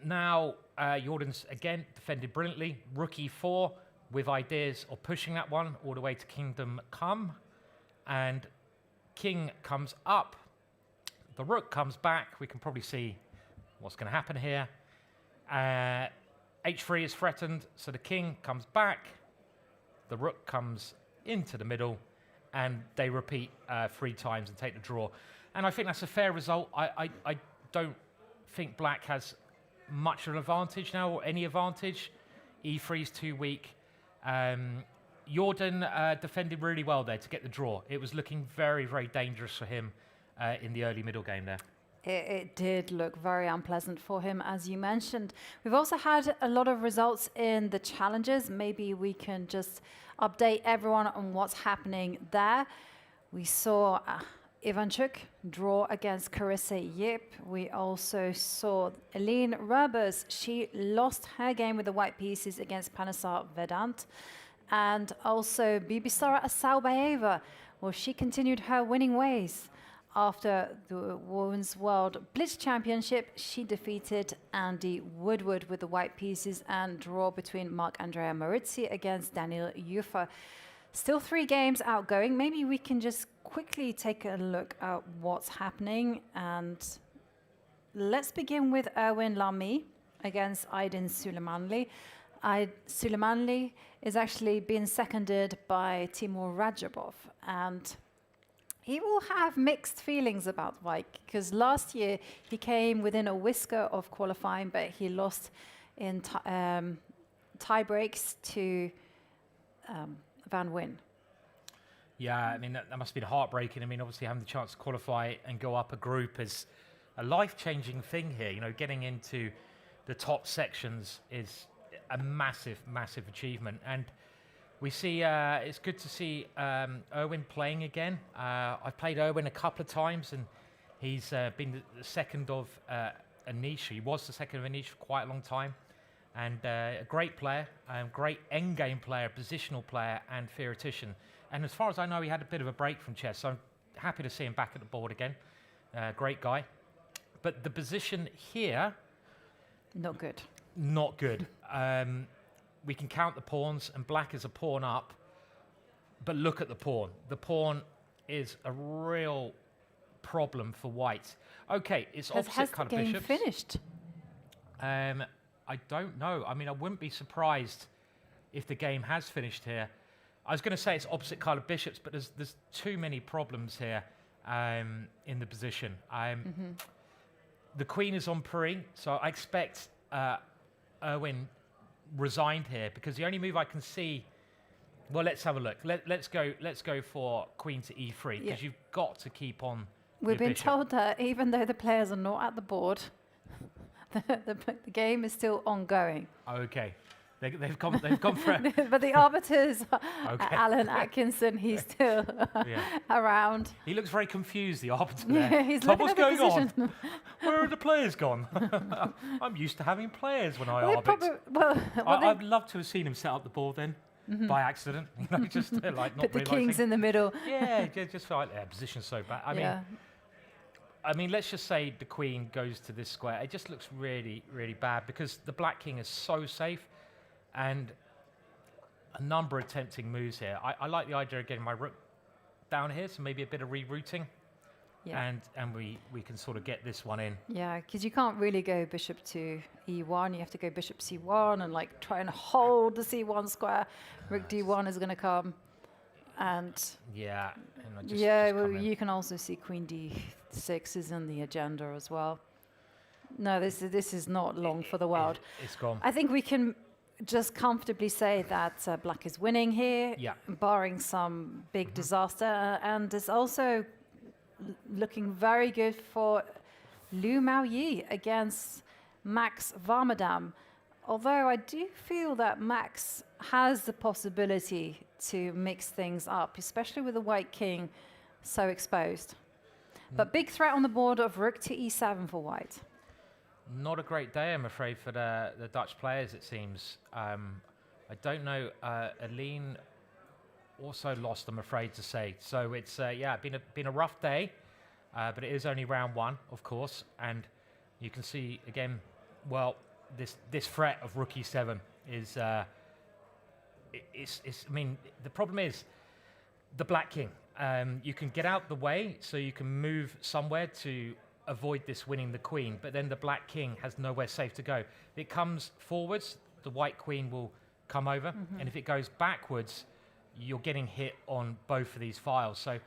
now Jordan's again defended brilliantly. Rook e4 with ideas of pushing that one all the way to kingdom come. And king comes up. The rook comes back. We can probably see what's going to happen here. h3 is threatened, so the king comes back. The rook comes into the middle, and they repeat 3 times and take the draw. And I think that's a fair result. I don't think Black has much of an advantage now, or any advantage. e3 is too weak. Jordan defended really well there to get the draw. It was looking very, very dangerous for him in the early middle game there. It did look very unpleasant for him, as you mentioned. We've also had a lot of results in the challenges. Maybe we can just update everyone on what's happening there. We saw Ivanchuk draw against Carissa Yip. We also saw Eline Rebers. She lost her game with the white pieces against Panesar Vedant. And also Bibisara Asaubayeva. Well, she continued her winning ways. After the Women's World Blitz Championship, she defeated Andy Woodward with the white pieces, and draw between Marc-Andrea Marizzi against Daniel Yufa. Still 3 games outgoing. Maybe we can just quickly take a look at what's happening. And let's begin with Erwin Lamy against Aydin Suleimanli. Suleimanli is actually being seconded by Timur Rajabov, and he will have mixed feelings about Wijk, because last year he came within a whisker of qualifying, but he lost in tie breaks to Van Wyn. Yeah, I mean, that must have been heartbreaking. I mean, obviously having the chance to qualify and go up a group is a life-changing thing here. You know, getting into the top sections is a massive, massive achievement. And we see, it's good to see Erwin playing again. I've played Erwin a couple of times, and he's been the second of Anish. He was the second of Anish for quite a long time. And a great player, great endgame player, positional player, and theoretician. And as far as I know, he had a bit of a break from chess, so I'm happy to see him back at the board again. Great guy. But the position here... Not good. Not good. We can count the pawns, and Black is a pawn up. But look at the pawn. The pawn is a real problem for White. Okay, it's opposite kind of bishops. Has the game finished? I don't know. I mean, I wouldn't be surprised if the game has finished here. I was going to say it's opposite kind of bishops, but there's too many problems here in the position. The queen is on Paris, so I expect Erwin resigned here, because the only move I can see... Well, let's have a look. Let's go for queen to e3, because you've got to keep on. We've been told that even though the players are not at the board, the game is still ongoing. Okay, they've gone for it. But the arbiters, Alan Atkinson, he's still around. He looks very confused, the arbiter. Yeah, he's looking what's at going the position. on? Where are the players gone? I'm used to having players when I arbit. I'd love to have seen him set up the board then. by accident. Just like not Put the realising. kings in the middle. Yeah, just like position's so bad. I mean, let's just say the queen goes to this square. It just looks really, really bad because the black king is so safe, and a number of tempting moves here. I like the idea of getting my rook down here, so maybe a bit of rerouting, and we can sort of get this one in. Yeah, because you can't really go bishop to e1. You have to go bishop c1 and like try and hold the c1 square. Rook d1 is going to come, and you can also see queen d6 is in the agenda as well. No, this is not long for the world. It's gone. I think we can just comfortably say that black is winning here, barring some big disaster, and it's also looking very good for Liu Maoyi against Max Varmadam. Although I do feel that Max has the possibility to mix things up, especially with the white king so exposed. But big threat on the board of rook to e7 for white. Not a great day, I'm afraid, for the Dutch players, it seems. I don't know. Aline also lost, I'm afraid to say. So it's been a rough day, but it is only round one, of course. And you can see again, well, this threat of rook e7 is. I mean, the problem is the black king. You can get out the way, so you can move somewhere to avoid this winning the queen, but then the black king has nowhere safe to go. If it comes forwards, the white queen will come over, and if it goes backwards, you're getting hit on both of these files. So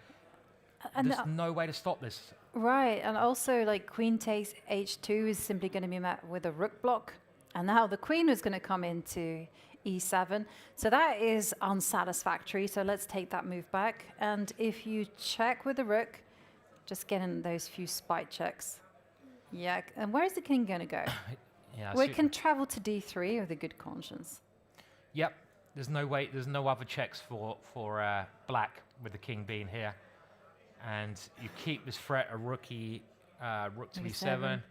there's no way to stop this. Right, and also like queen takes h2 is simply going to be met with a rook block, and now the queen is going to come into e7. So that is unsatisfactory, so let's take that move back. And if you check with the rook, just get in those few spite checks. Yeah, and where is the king going to go? Well, it can travel to d3 with a good conscience. Yep, there's no way. There's no other checks for black with the king being here, and you keep this threat of rook to e7,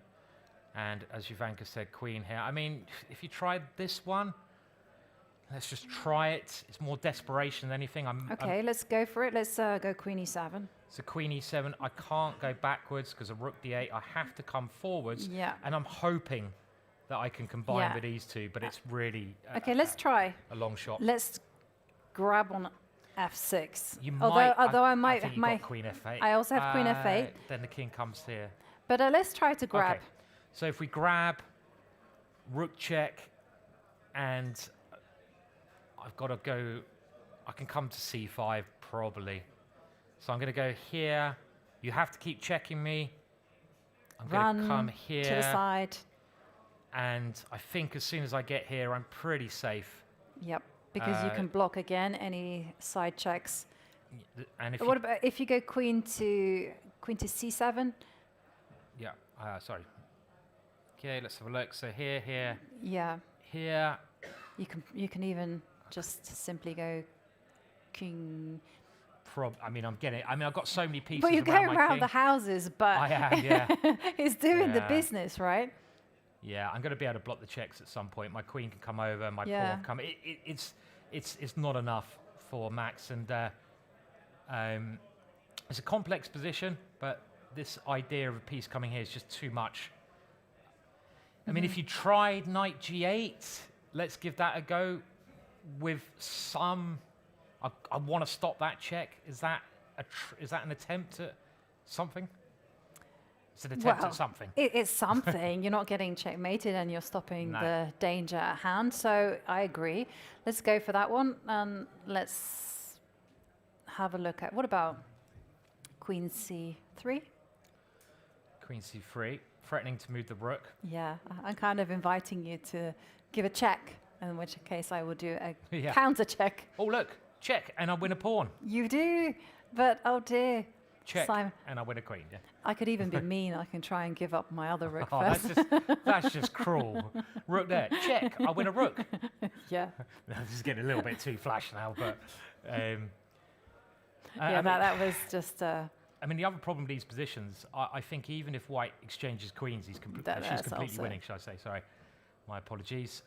and as Jovanka said, queen here. I mean, if you tried this one, let's just try it. It's more desperation than anything. Let's go for it. Let's go queen e7. So queen e7, I can't go backwards because of rook d8. I have to come forwards. Yeah. And I'm hoping that I can combine with these two, but it's really let's try a long shot. Let's grab on f6. Although I might think my you've got queen f8. I also have queen f8. Then the king comes here. But let's try to grab. Okay. So if we grab, rook check, and I've got to go. I can come to c5 probably. So I'm going to go here. You have to keep checking me. I'm going to come here. To the side. And I think as soon as I get here, I'm pretty safe. Yep, because you can block again any side checks. And what about if you go queen to c7? Yeah, sorry. Okay, let's have a look. So here. Yeah. Here. You can even just simply go king. I've got so many pieces. But you're going around the king. houses, but I am, yeah. It's doing the business, right? Yeah, I'm going to be able to block the checks at some point. My queen can come over, my pawn can come. It's not enough for Max, and it's a complex position, but this idea of a piece coming here is just too much. I mean, if you tried knight g8, let's give that a go with some. I want to stop that check. Is that an attempt at something? It's an attempt at something. It's something. You're not getting checkmated and you're stopping the danger at hand. So I agree. Let's go for that one. And let's have a look at, what about queen c3? Queen c3, threatening to move the rook. Yeah, I'm kind of inviting you to give a check, in which case I will do a Yeah. counter check. Oh, look, check, and I win a pawn. You do, but oh dear. Check, Simon, and I win a queen, yeah. I could even be mean. I can try and give up my other rook Oh, first. that's just cruel. Rook there, check, I win a rook. Yeah. This is getting a little bit too flash now, but... yeah, that was just... I mean, the other problem with these positions, I think even if white exchanges queens, she's completely winning, should I say, sorry. My apologies.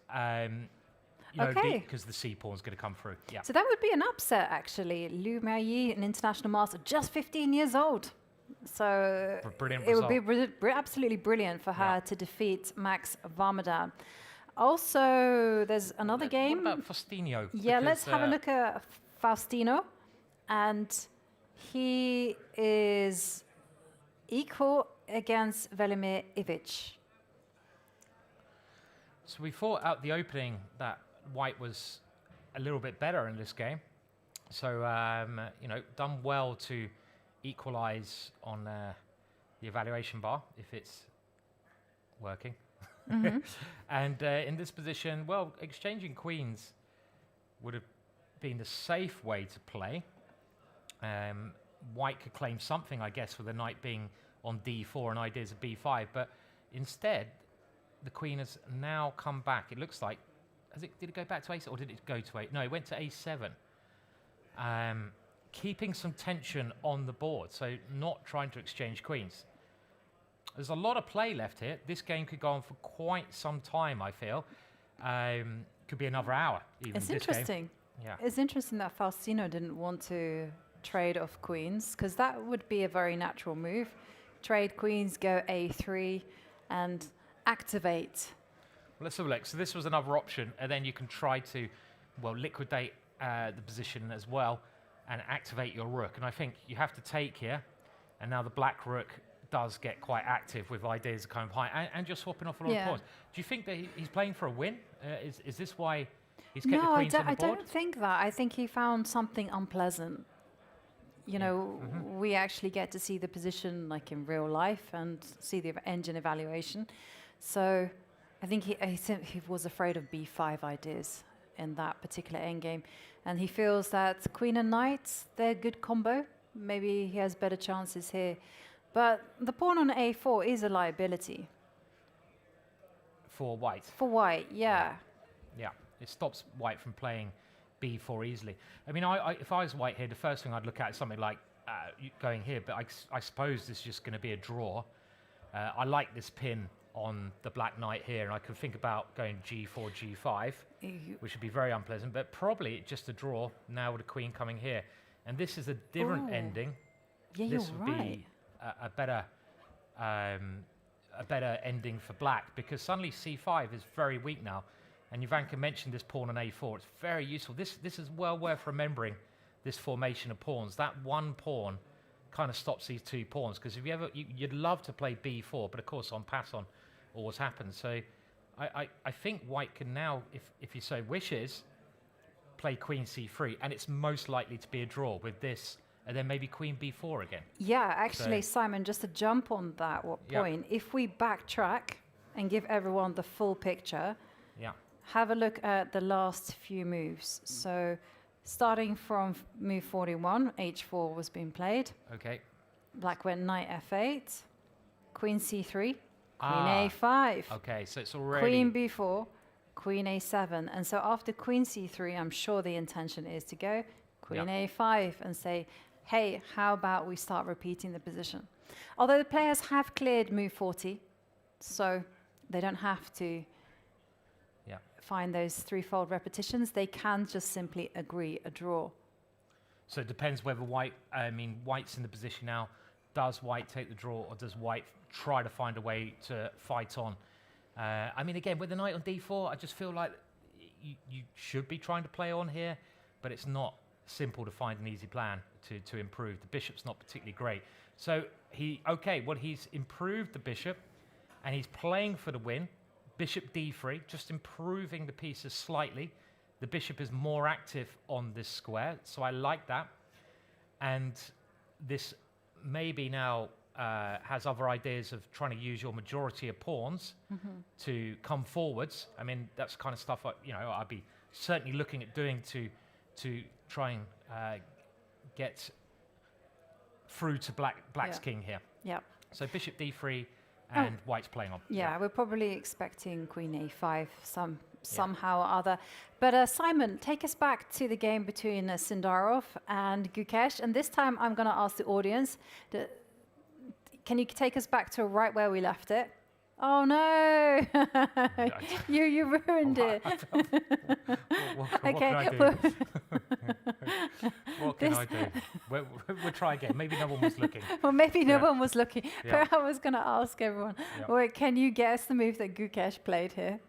Okay. because the C pawn's going to come through. Yeah. So that would be an upset, actually. Liu Meiyi, an international master, just 15 years old. So Brilliant it would be result. absolutely brilliant for her to defeat Max Varmadan. Also, there's another game. What about Faustino? Yeah, Because, let's have a look at Faustino. And he is equal against Velimir Ivic. So we thought out the opening that White was a little bit better in this game. So, done well to equalize on the evaluation bar, if it's working. And in this position, well, exchanging queens would have been the safe way to play. White could claim something, I guess, with the knight being on d4 and ideas of b5, but instead, the queen has now come back. It looks like, did it go back to a7 or did it go to a8? No, it went to a7. Keeping some tension on the board, so not trying to exchange queens. There's a lot of play left here. This game could go on for quite some time, I feel. Could be another hour, even. It's this interesting. Game. Yeah. It's interesting that Faustino didn't want to trade off queens, because that would be a very natural move. Trade queens, go a3, and activate. Well, let's have a look. So this was another option, and then you can try to, well, liquidate the position as well and activate your rook. And I think you have to take here, and now the black rook does get quite active with ideas of kind of high, and you're swapping off a lot of pawns. Do you think that he's playing for a win? Is this why he's kept the queens on the board? I don't think that. I think he found something unpleasant. You know, we actually get to see the position like in real life and see the engine evaluation. So I think he was afraid of b5 ideas in that particular endgame. And he feels that queen and knight, they're a good combo. Maybe he has better chances here. But the pawn on a4 is a liability. For White? For White, yeah. Yeah, it stops White from playing b4 easily. I mean, if I was White here, the first thing I'd look at is something like going here, but I suppose this is just going to be a draw. I like this pin on the black knight here, and I could think about going g4, g5, which would be very unpleasant, but probably just a draw now with the queen coming here. And this is a different ending. Yeah, this you're would right. be a better ending for black, because suddenly c5 is very weak now. And Ivanka mentioned this pawn on a4. It's very useful. This is well worth remembering, this formation of pawns. That one pawn kind of stops these two pawns, because if you'd love to play b4, but of course on pass-on always happens. So I think White can now, if he so wishes, play queen c3, and it's most likely to be a draw with this, and then maybe queen b4 again. Yeah, actually, Simon, just to jump on that point, if we backtrack and give everyone the full picture, have a look at the last few moves. So starting from move 41, h4 was being played. Okay. Black went knight f8, queen c3, queen a5. Okay, so it's already... Queen b4, queen a7. And so after queen c3, I'm sure the intention is to go queen a5 and say, hey, how about we start repeating the position? Although the players have cleared move 40, so they don't have to find those threefold repetitions. They can just simply agree a draw. So it depends whether White's in the position now. Does White take the draw, or does White try to find a way to fight on? I mean, again, with the knight on d4, I just feel like you should be trying to play on here, but it's not simple to find an easy plan to improve. The bishop's not particularly great. So he's improved the bishop, and he's playing for the win. Bishop d3, just improving the pieces slightly. The bishop is more active on this square, so I like that. And this maybe now has other ideas of trying to use your majority of pawns to come forwards. I mean, that's kind of stuff I'd be certainly looking at doing to try and get through to black's king here. Yeah. So bishop d3. And White's playing on. Yeah, we're probably expecting queen a5 somehow or other. But Simon, take us back to the game between Sindarov and Gukesh. And this time I'm going to ask the audience, can you take us back to right where we left it? Oh no! you ruined it. What can I do? What can I do? We'll try again. Maybe no one was looking. Well, maybe no one was looking. Yeah. But I was going to ask everyone. Yeah. Wait, can you guess the move that Gukesh played here?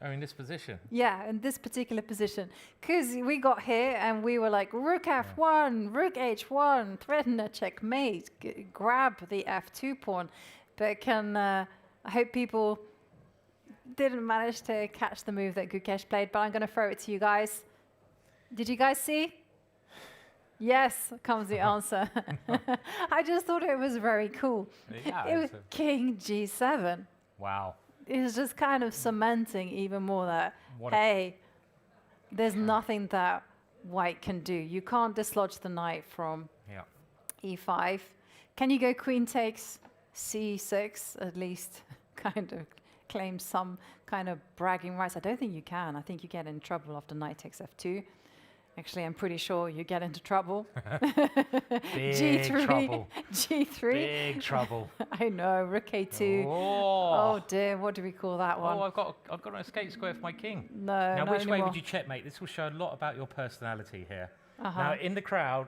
Oh, in this position. Yeah, in this particular position. Because we got here and we were like, rook f1, rook h1, threaten a checkmate, grab the f2 pawn. But I hope people didn't manage to catch the move that Gukesh played, but I'm going to throw it to you guys. Did you guys see? Yes, comes the answer. I just thought it was very cool. Yeah, it was king g7. Wow. It was just kind of cementing even more that, hey, there's nothing that white can do. You can't dislodge the knight from e5. Can you go queen takes c6, at least kind of claim some kind of bragging rights? I don't think you can. I think you get in trouble after knight takes f2. Actually, I'm pretty sure you get into trouble. Big G3, trouble. G3. Big trouble. I know, rook a2. Oh. Dear, what do we call that one? Oh, I've got an escape square for my king. No, Now, not which way anymore. would you checkmate? This will show a lot about your personality here. Uh-huh. Now, in the crowd,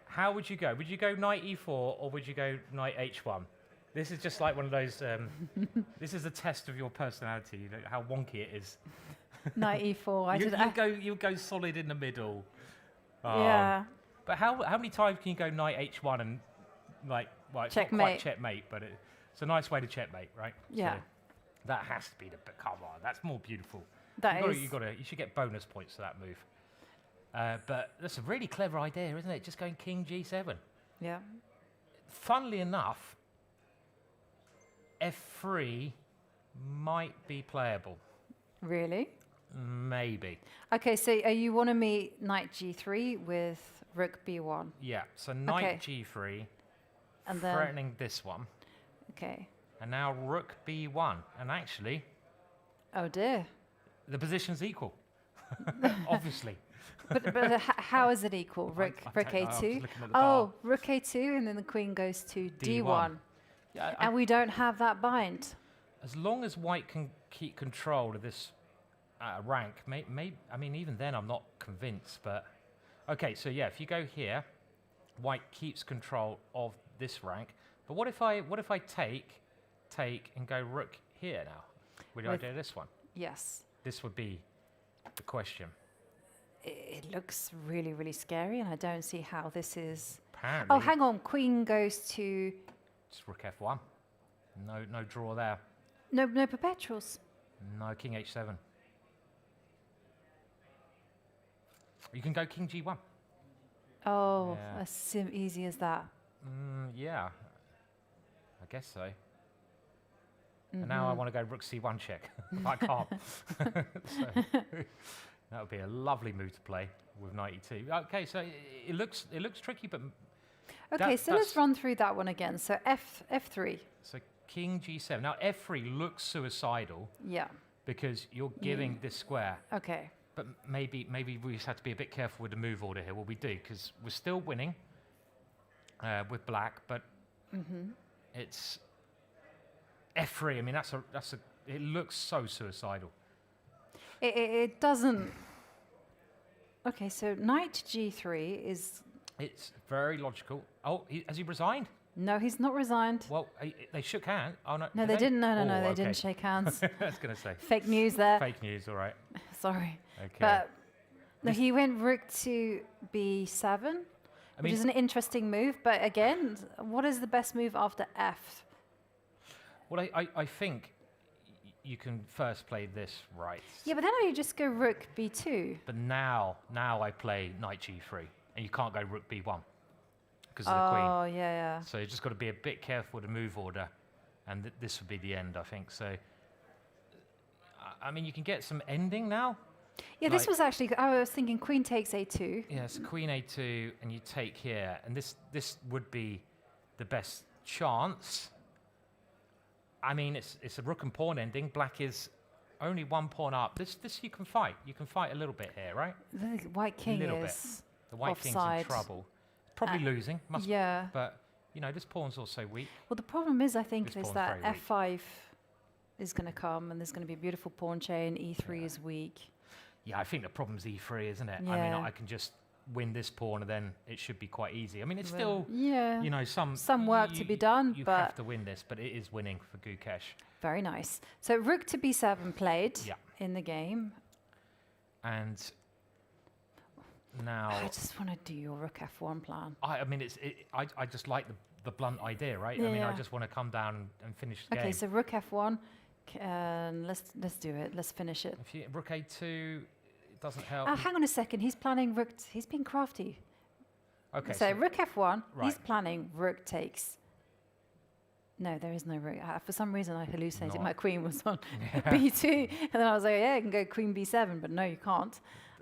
how would you go? Would you go knight e4 or would you go knight h1? This is just like one of those. This is a test of your personality. You know how wonky it is. Knight e4. You go solid in the middle. Yeah. But how many times can you go knight h1 and like it's not quite checkmate, but it's a nice way to checkmate, right? Yeah. So that has to be the. Come on, that's more beautiful. You should get bonus points for that move. But that's a really clever idea, isn't it? Just going king g7. Yeah. Funnily enough, f3 might be playable. Really? Maybe. Okay, so you want to meet knight g3 with rook b1. Yeah, so knight g3, and threatening this one. Okay. And now rook b1. And actually... Oh dear. The position's equal, obviously. But how is it equal? Rook a2? Oh, rook a2, and then the queen goes to d1. Yeah, and we don't have that bind. As long as white can keep control of this rank, I mean, even then I'm not convinced, but... Okay, so yeah, if you go here, white keeps control of this rank. But what if I take, and go rook here now? Would I do this one? Yes. This would be the question. It looks really, really scary, and I don't see how this is... Apparently... Oh, hang on. Queen goes to... It's rook f1. No draw there. No perpetuals. No, king h7. You can go king g1. Oh, as easy as that. Yeah. I guess so. And now I want to go rook c1 check. I can't. So, that would be a lovely move to play with knight e2. Okay, so it looks tricky, but... Okay, so let's run through that one again. So f3. So king g7. Now f3 looks suicidal. Yeah. Because you're giving this square. Okay. But maybe we just have to be a bit careful with the move order here. What we do, because we're still winning with black, but it's f3. I mean, it looks so suicidal. It doesn't. Okay, so knight g3 is. It's very logical. Oh, has he resigned? No, he's not resigned. Well, they shook hands. Oh, no. No, they didn't. No, they didn't shake hands. I was going to say. Fake news there. Fake news, all right. Sorry. Okay. But no, he went rook to b7, which is an interesting move. But again, what is the best move after f? Well, I think you can first play this right. Yeah, but then you just go rook b2. But now I play knight g3, and you can't go rook b1 because of the queen. Oh, yeah. So you just got to be a bit careful with the move order, and this would be the end, I think. So, I mean, you can get some ending now. Yeah, this was actually, I was thinking queen takes a2. Yes, queen a2, and you take here, and this would be the best chance. I mean, it's a rook and pawn ending. Black is only one pawn up. This you can fight. You can fight a little bit here, right? The white king is bit. The white offside. king's in trouble. Probably losing. Must yeah. But, you know, this pawn's also weak. Well, the problem is, I think, is that f5 is going to come, and there's going to be a beautiful pawn chain. E3 is weak. Yeah, I think the problem's E3, isn't it? Yeah. I mean, I can just win this pawn, and then it should be quite easy. I mean, it's still, yeah, you know, some work to be done, you but have to win this, but it is winning for Gukesh. very nice. So rook to b7 played Yeah. in the game. And now I just want to do your rook f1 plan. I mean, I just like the blunt idea, right? I mean, I just want to come down and finish the game. Okay, so rook f1. Let's do it. Let's finish it. If you rook a2, it doesn't help. Hang on a second. He's planning rook. He's being crafty. Okay. So rook f1. Right. He's planning rook takes. No, there is no rook. For some reason, I hallucinated my queen was on b2, and then I was like, yeah, I can go queen b7, but no, you can't.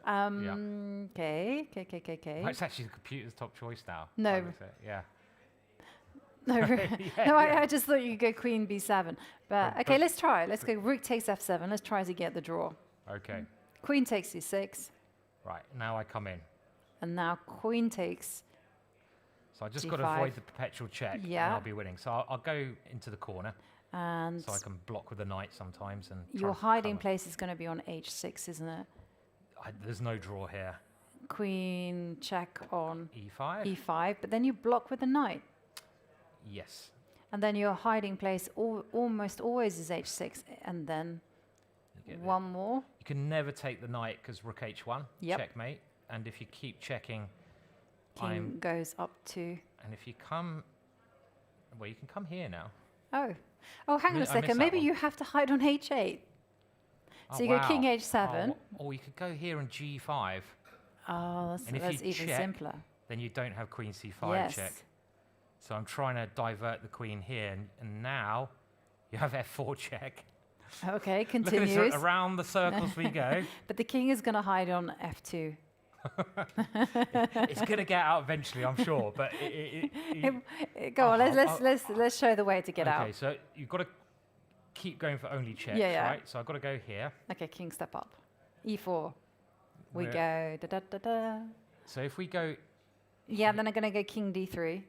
Okay. Well, it's actually the computer's top choice now. No. I would say. Yeah. No, I just thought you could go queen b7. But okay, let's try it. Let's go rook takes f7. Let's try to get the draw. Okay. Queen takes c6. Right, now I come in. And now queen takes So I just d5. got to avoid the perpetual check, Yeah. and I'll be winning. So I'll go into the corner, and so I can block with the knight sometimes. And your try and hiding cover. place is going to be on h6, isn't it? There's no draw here. Queen check on E5. e5, but then you block with the knight. Yes. And then your hiding place almost always is h6, and then one more. You can never take the knight because rook h1, Yep. checkmate. And if you keep checking, King goes up to. and if you come, well, you can come here now. Oh, hang on a missed second. that Maybe one. you have to hide on h8. So you go king h7. Or you could go here on g5. Oh, And if that's you even check, simpler. Then you don't have queen c5 Yes. check. So I'm trying to divert the queen here, and now you have f4 check. Okay, Look continues. at this, around the circles we go. But the king is going to hide on f2. It's going to get out eventually, I'm sure. But Go on, let's show the way to get out. Okay, so you've got to keep going for only checks, Yeah. right? So I've got to go here. Okay, king step up. e4. We We're- go da da da da. So if we go, Yeah, then I'm going to go king d3.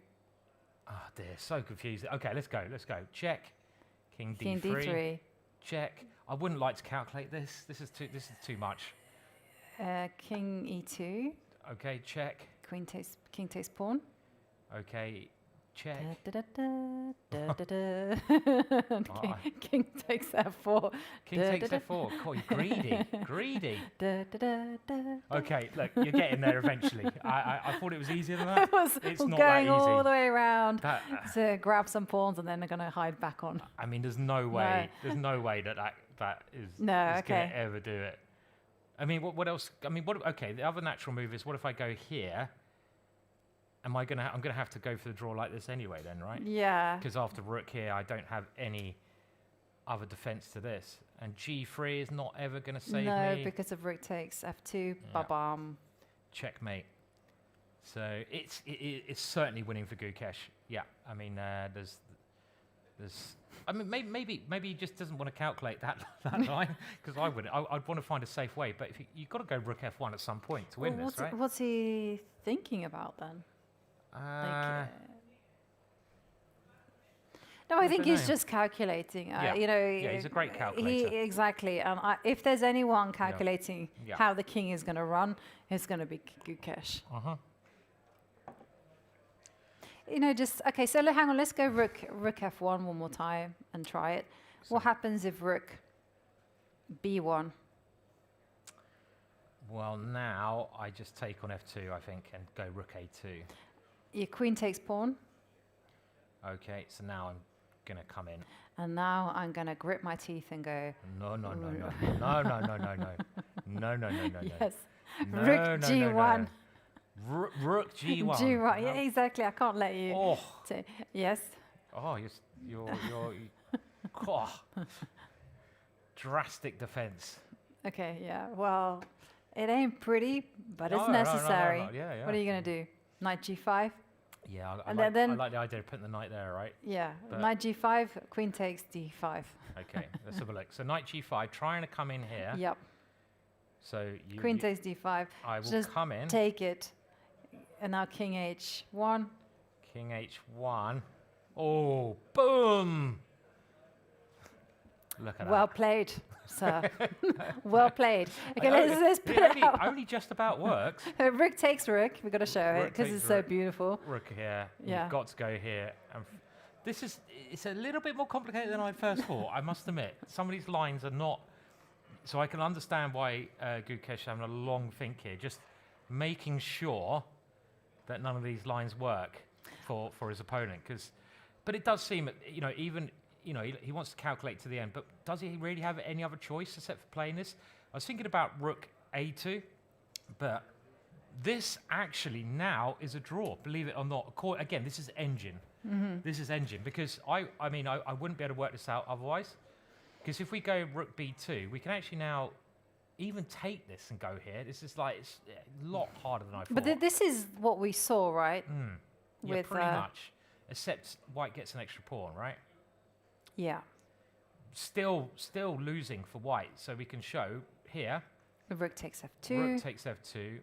oh dear, so confusing. Okay, let's go. Check. King d3. King d3. Check. I wouldn't like to calculate this. This is too much. King e2. Okay, check. King takes pawn. Okay, check. Da, da, da, da, da, da. King takes f4. King Da, takes da, da. f4. God, you're greedy. Da, da, da, da, da. Okay, look, you're getting there eventually. I thought it was easier than that. It's not that going easy. all the way around That- to grab some pawns, and then they're going to hide back on. I mean, there's no way. There's no way that is No, is okay. going to ever do it. I mean, what else? I mean, okay, the other natural move is what if I go here? I'm going to have to go for the draw like this anyway then, right? Yeah. Because after rook here, I don't have any other defense to this. And g3 is not ever going to save me. No, because of rook takes f2, ba-bam. Checkmate. So it's certainly winning for Gukesh. Yeah, I mean, there's. I mean, maybe he just doesn't want to calculate that line, because I would. I'd want to find a safe way. But if you've got to go rook f1 at some point to win this, right? What's he thinking about then? No, I think he's just calculating. Yeah. Yeah, he's a great calculator. Exactly. And if there's anyone calculating how the king is going to run, it's going to be Gukesh. You know, okay, so hang on, let's go rook f1 one more time and try it. What happens if rook b1? Well, now I just take on f2, I think, and go rook a2. Your queen takes pawn. Okay, so now I'm going to come in. And now I'm going to grip my teeth and go... No. Yes. No, Rook g1. Rook g1. G1, yeah, exactly. I can't let you... Yes. Oh, you're drastic defense. Okay, yeah. Well, it ain't pretty, but it's necessary. No. Yeah. What are you going to do? Knight g5? Yeah, I And like then the idea of putting the knight there, right? Yeah, But knight g5, queen takes d5. Okay, let's have a look. So knight g5, trying to come in here. Yep. So queen takes d5. I will just come in. Take it. And now king h1. King h1. Oh, boom! Look at Well that. played, sir. Well played. Okay, I- let's put it it only, out. only just about works. Rook takes rook. We've got to show it Rook because takes it's so rook. beautiful. Rook here. Yeah. You've got to go here. And it's a little bit more complicated than I first thought, I must admit. Some of these lines are not, so I can understand why Gukesh is having a long think here, just making sure that none of these lines work for his opponent. But it does seem, even, he wants to calculate to the end, but does he really have any other choice except for playing this? I was thinking about Rook A2, but this actually now is a draw, believe it or not. Again, this is engine. This is engine, because I wouldn't be able to work this out otherwise. Because if we go Rook B2, we can actually now even take this and go here. This is like, it's a lot harder than I thought. But this is what we saw, right? Yeah, With, pretty much. Except White gets an extra pawn, right? Yeah. Still losing for White. So we can show here. The rook takes f2. Rook takes f2.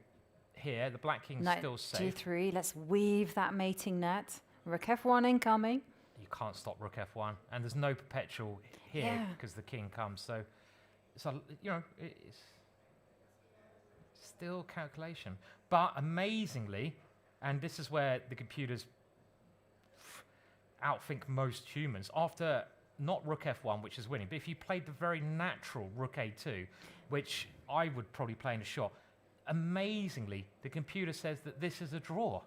Here, the black king's Knight still safe. g3. Let's weave that mating net. Rook f1 incoming. You can't stop Rook f1, and there's no perpetual here because the king comes. So, it's still calculation. But amazingly, and this is where the computers outthink most humans. After not Rook f1, which is winning, but if you played the very natural Rook a2, which I would probably play in a shot, amazingly, the computer says that this is a draw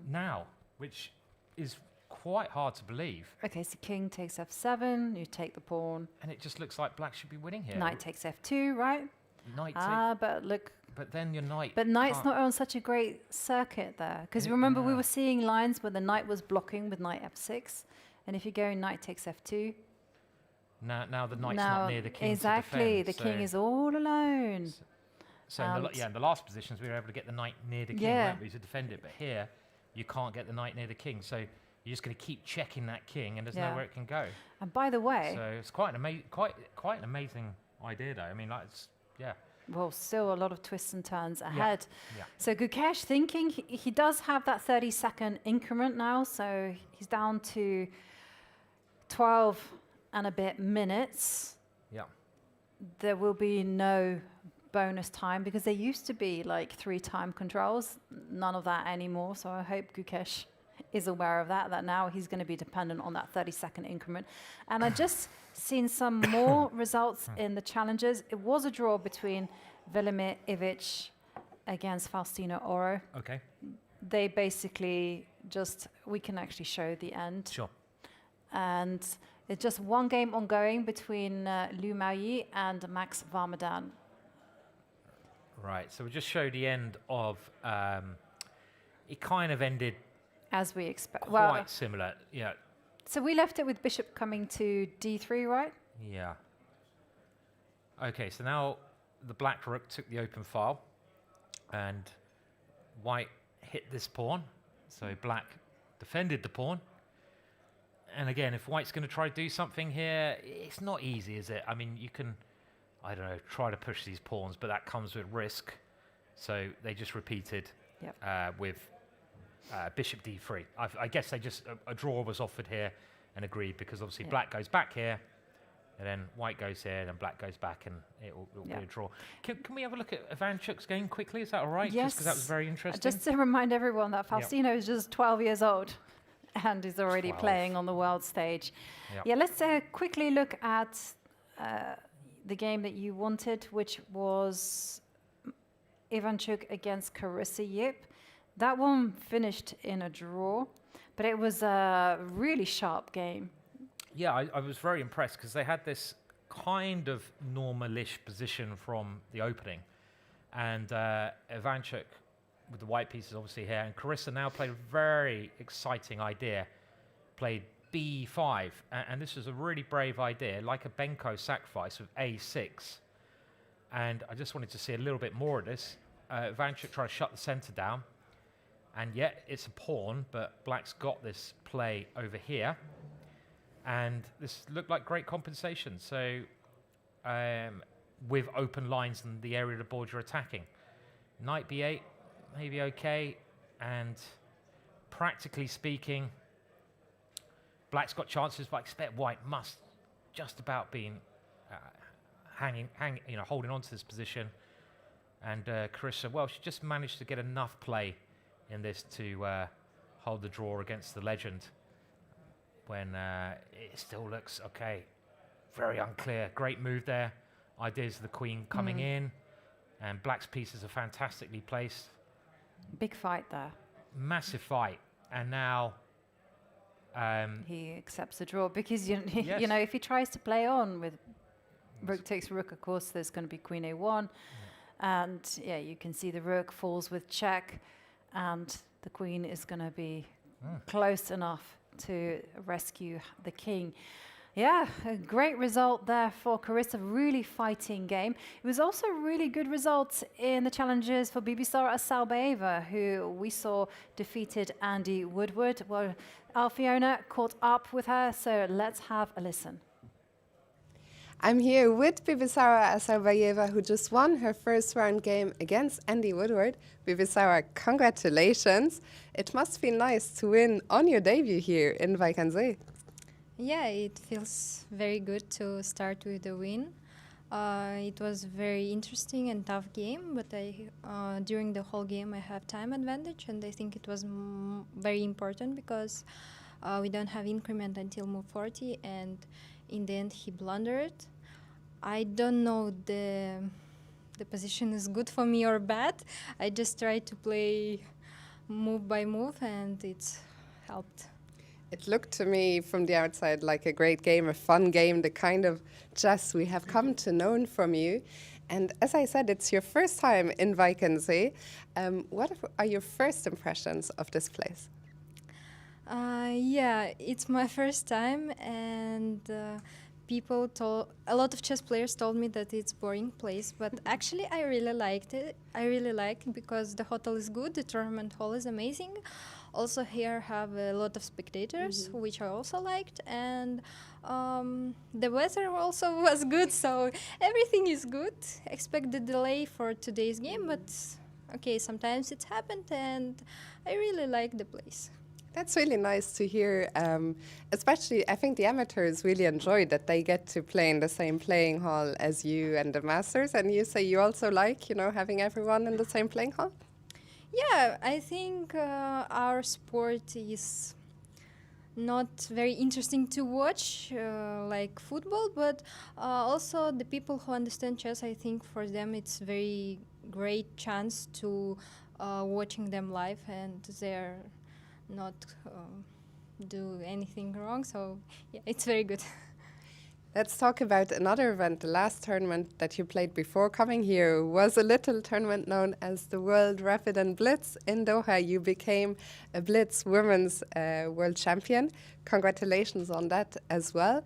now, which is quite hard to believe. Okay, so king takes f7, you take the pawn. And it just looks like black should be winning here. Knight takes f2, right? Knight but look. But then your knight. But knight's not on such a great circuit there. Because remember, we were seeing lines where the knight was blocking with knight f6. And if you go knight takes f2. Now the knight's not near the king. Exactly, to defend, the king is all alone. So in the last positions, we were able to get the knight near the king, weren't we, to defend it. But here, you can't get the knight near the king. So you're just going to keep checking that king, and there's nowhere it can go. And by the way, so it's quite an amazing idea, though. I mean, well, still a lot of twists and turns ahead. Yeah. So Gukesh thinking he does have that 30-second increment now, so he's down to 12 and a bit minutes. Yeah. There will be no bonus time because there used to be like 3 time controls. None of that anymore. So I hope Gukesh is aware of that now he's going to be dependent on that 30-second increment. And I just seen some more results in the challenges. It was a draw between Velimir Ivic against Faustino Oro. Okay. They basically we can actually show the end. Sure. And it's just one game ongoing between Liu Maoyi and Max Varmadan. Right, so we just showed the end of, it kind of ended as we expect. Quite similar, yeah. So we left it with bishop coming to d3, right? Yeah. Okay, so now the black rook took the open file, and white hit this pawn. So black defended the pawn. And again, if white's going to try to do something here, it's not easy, is it? I mean, you can, I don't know, try to push these pawns, but that comes with risk. So they just repeated with bishop d3. I guess they just, a draw was offered here and agreed, because obviously black goes back here, and then white goes here, and then black goes back, and it will be a draw. Can we have a look at Ivanchuk's game quickly? Is that all right? Yes. Just because that was very interesting. Just to remind everyone that Faustino is just 12 years old and is already playing on the world stage. Yeah, let's quickly look at the game that you wanted, which was Ivanchuk against Carissa Yip. That one finished in a draw, but it was a really sharp game. Yeah, I was very impressed because they had this kind of normalish position from the opening. And Ivanchuk, with the white pieces obviously here, and Carissa now played a very exciting idea, played b5, and this was a really brave idea, like a Benko sacrifice with a6. And I just wanted to see a little bit more of this. Ivanchuk tried to shut the center down, and yet it's a pawn, but black's got this play over here. And this looked like great compensation. So with open lines in the area of the board you're attacking. Knight b8, maybe okay. And practically speaking, black's got chances, but I expect white must just about being holding on to this position. And Carissa, well, she just managed to get enough play in this to hold the draw against the legend when it still looks okay. Very unclear. Great move there. Ideas of the queen coming in, and black's pieces are fantastically placed. Big fight there. Massive fight. And now he accepts the draw because Yes. you know, if he tries to play on with rook takes rook, of course there's going to be queen a1, and yeah, you can see the rook falls with check, and the queen is going to be close enough to rescue the king. Yeah, a great result there for Carissa, really fighting game. It was also really good results in the challenges for Bibisara Salbaeva, who we saw defeated Andy Woodward. Well, Alfiona caught up with her, so let's have a listen. I'm here with Bibisara Salbaeva, who just won her first round game against Andy Woodward. Bibisara, congratulations. It must be nice to win on your debut here in Wijk aan Zee. Yeah, it feels very good to start with a win. It was very interesting and tough game, but during the whole game I have time advantage, and I think it was very important because we don't have increment until move 40, and in the end he blundered. I don't know the position is good for me or bad. I just tried to play move by move, and it's helped. It looked to me from the outside like a great game, a fun game, the kind of chess we have come to know from you. And as I said, it's your first time in Wijk aan Zee. What are your first impressions of this place? Yeah, it's my first time, and a lot of chess players told me that it's boring place, but actually I really liked it. I really liked it because the hotel is good, the tournament hall is amazing. Also here have a lot of spectators, which I also liked, and the weather also was good, so everything is good. Expect the delay for today's game, but okay, sometimes it's happened, and I really like the place. That's really nice to hear. Especially, I think the amateurs really enjoy that they get to play in the same playing hall as you and the masters. And you say you also like, having everyone in the same playing hall? Yeah, I think our sport is not very interesting to watch, like football, but also the people who understand chess, I think for them it's very great chance to watching them live, and they're not do anything wrong, so yeah, it's very good. Let's talk about another event. The last tournament that you played before coming here was a little tournament known as the World Rapid and Blitz in Doha. You became a Blitz Women's World Champion. Congratulations on that as well.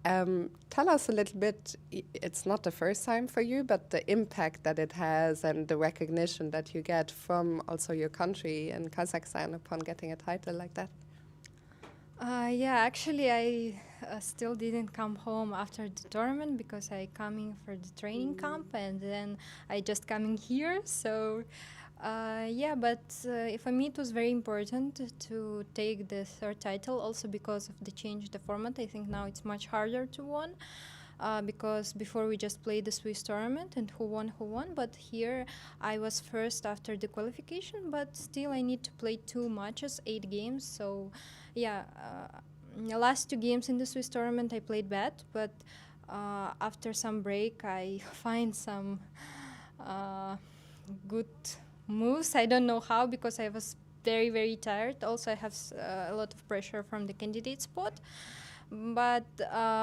Tell us a little bit, it's not the first time for you, but the impact that it has and the recognition that you get from also your country and Kazakhstan upon getting a title like that. Yeah, actually I still didn't come home after the tournament because I coming for the training camp, and then I just coming here. So yeah, but for me it was very important to take the third title, also because of the change the format. I think now it's much harder to win. Because before we just played the Swiss tournament and who won, but here I was first after the qualification, but still I need to play 2 matches, 8 games, so yeah, the last 2 games in the Swiss tournament I played bad, but after some break I find some good moves. I don't know how, because I was very, very tired. Also I have a lot of pressure from the candidate spot. But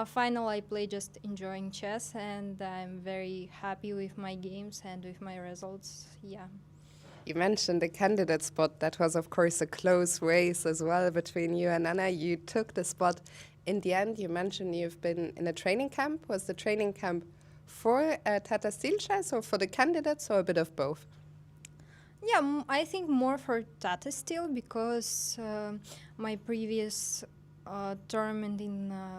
finally I play just enjoying chess, and I'm very happy with my games and with my results. Yeah. You mentioned the candidate spot. That was, of course, a close race as well between you and Anna. You took the spot in the end. You mentioned you've been in a training camp. Was the training camp for Tata Steel Chess or for the candidates, or a bit of both? Yeah, I think more for Tata Steel, because my previous tournament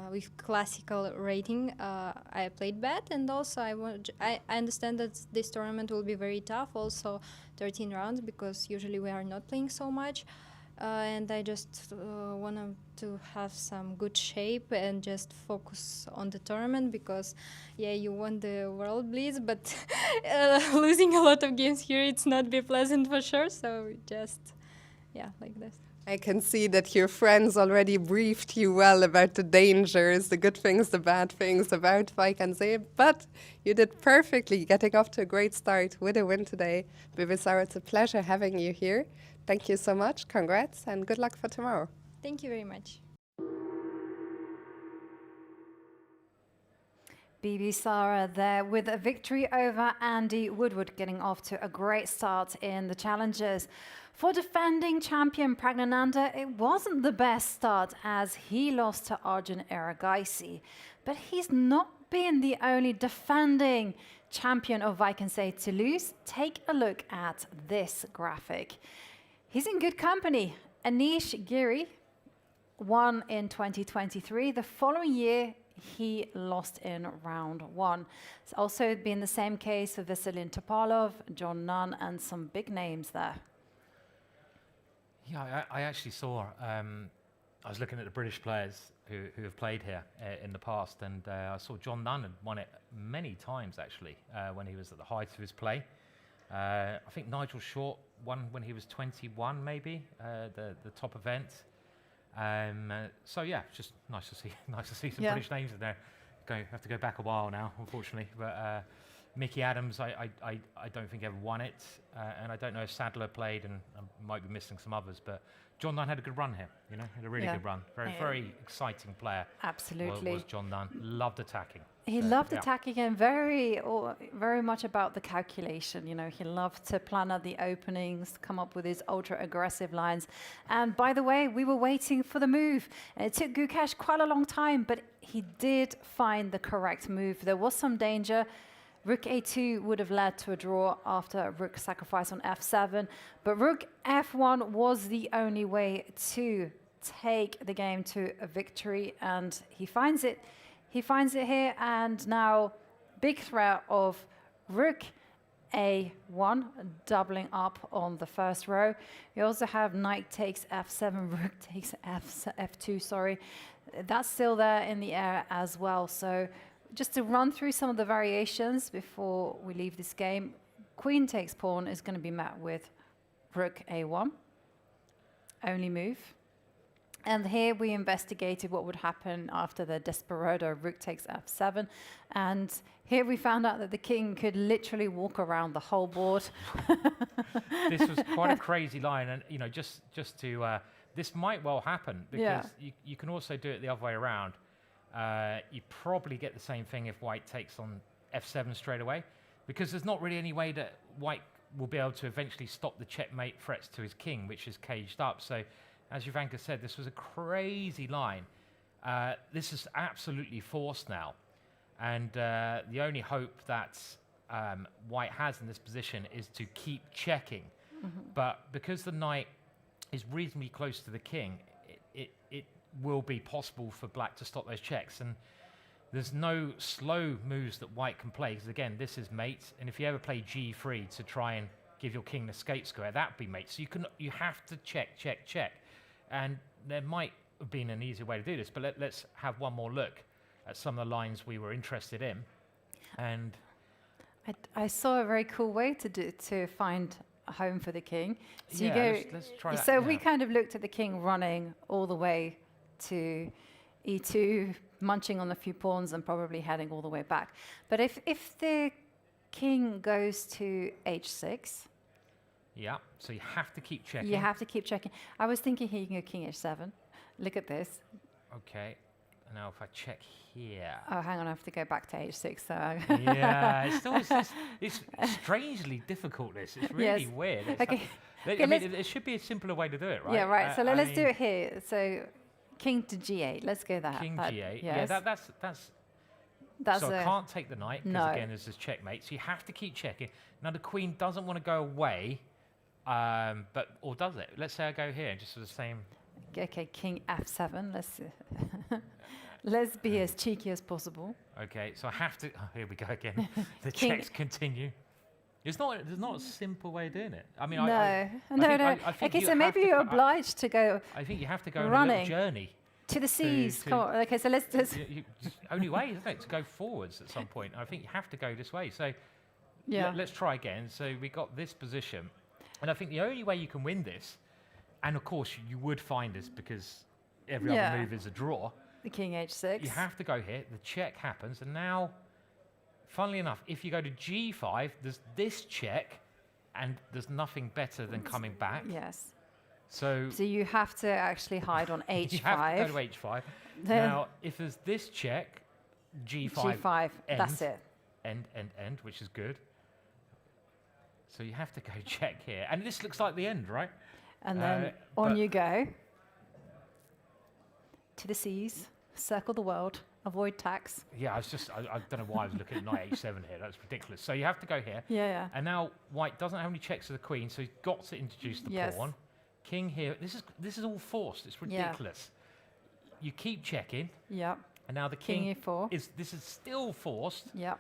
with classical rating, I played bad, and also I understand that this tournament will be very tough, also 13 rounds, because usually we are not playing so much. and I just wanted to have some good shape and just focus on the tournament because, yeah, you won the World Blitz, but losing a lot of games here, it's not be pleasant for sure. So just, yeah, like this. I can see that your friends already briefed you well about the dangers, the good things, the bad things about Wijk and Zee, but you did perfectly, getting off to a great start with a win today. Bibisara, it's a pleasure having you here. Thank you so much, congrats, and good luck for tomorrow. Thank you very much. Bibisara there with a victory over Andy Woodward, getting off to a great start in the challenges. For defending champion Pragnanandhaa, it wasn't the best start as he lost to Arjun Eragaisi. But he's not been the only defending champion of Wijk and Zee to lose. Take a look at this graphic. He's in good company. Anish Giri won in 2023. The following year, he lost in round 1. It's also been the same case for Vasilin Topalov, John Nunn, and some big names there. Yeah, I actually saw, I was looking at the British players who have played here in the past, and I saw John Nunn had won it many times actually when he was at the height of his play. I think Nigel Short won when he was 21 maybe, the top event. So yeah, just nice to see some British names in there. Have to go back a while now, unfortunately. But Mickey Adams, I don't think ever won it, and I don't know if Sadler played, and I might be missing some others. But John Nunn had a good run here. You know, had a really good run. Very exciting player. Absolutely. Was John Nunn. Loved attacking. He loved attacking and very much about the calculation. You know, he loved to plan out the openings, come up with his ultra aggressive lines. And by the way, we were waiting for the move. And it took Gukesh quite a long time, but he did find the correct move. There was some danger. Rook a2 would have led to a draw after rook sacrifice on f7, but rook f1 was the only way to take the game to a victory, and he finds it. He finds it here, and now big threat of rook a1, doubling up on the first row. You also have knight takes f7, rook takes f2, sorry. That's still there in the air as well, so just to run through some of the variations before we leave this game, queen takes pawn is going to be met with rook a1, only move. And here we investigated what would happen after the desperado rook takes f7. And here we found out that the king could literally walk around the whole board. This was quite a crazy line. And, you know, just to, this might well happen because you can also do it the other way around. You probably get the same thing if White takes on f7 straight away, because there's not really any way that White will be able to eventually stop the checkmate threats to his king, which is caged up. So, as Jovanka said, this was a crazy line. This is absolutely forced now, and the only hope that White has in this position is to keep checking. But because the knight is reasonably close to the king, it will be possible for Black to stop those checks, and there's no slow moves that White can play, because again, this is mate, and if you ever play g3 to try and give your king an escape square, that would be mate. So you have to check, and there might have been an easier way to do this, but let's have one more look at some of the lines we were interested in. And I saw a very cool way to find a home for the king. So yeah, you go. let's try that. So we kind of looked at the king running all the way to e2, munching on a few pawns and probably heading all the way back. But if the king goes to h6, yeah, so you have to keep checking. you have to keep checking. I was thinking here you can go king h7. Look at this. Okay, now if I check here. Oh, hang on, I have to go back to h6. So yeah, it's strangely difficult. This it's really weird. It's okay. I mean, it should be a simpler way to do it, right? Yeah, right. So let's do it here. So king to g8. Let's go that. King g8. Yes. Yeah, that's so I can't take the knight because again, this is checkmate. So you have to keep checking. Now the queen doesn't want to go away, or does it? Let's say I go here, just for the same. Okay, king f7. Let's be as cheeky as possible. Okay, so I have to. Oh, here we go again. The checks continue. There's not a simple way of doing it. I mean, No, I think okay, you so have maybe to you're co- obliged to go I think you have to go on a running little journey. to the seas. to- Come on. Okay, so let's just. Only way, isn't it, to go forwards at some point? I think you have to go this way. So Yeah. let's try again. So we got this position, and I think the only way you can win this, and of course you would find this because every Yeah. other move is a draw. The king h6. You have to go here. The check happens, and now, funnily enough, if you go to g5, there's this check, and there's nothing better than coming back. Yes. So you have to actually hide on h5. you have to go to h5. Then- Now, if there's this check, g5, G5, end, that's it. End, which is good. So you have to go check here. And this looks like the end, right? And then on you go. To the seas, circle the world, avoid tax. Yeah, I don't know why I was looking at knight h7 here. That's ridiculous. So you have to go here. Yeah. And now white doesn't have any checks to the queen, so he's got to introduce the Yes. pawn. King here. This is all forced. It's ridiculous. You keep checking. Yep. And now the King king e4. This is still forced. Yep.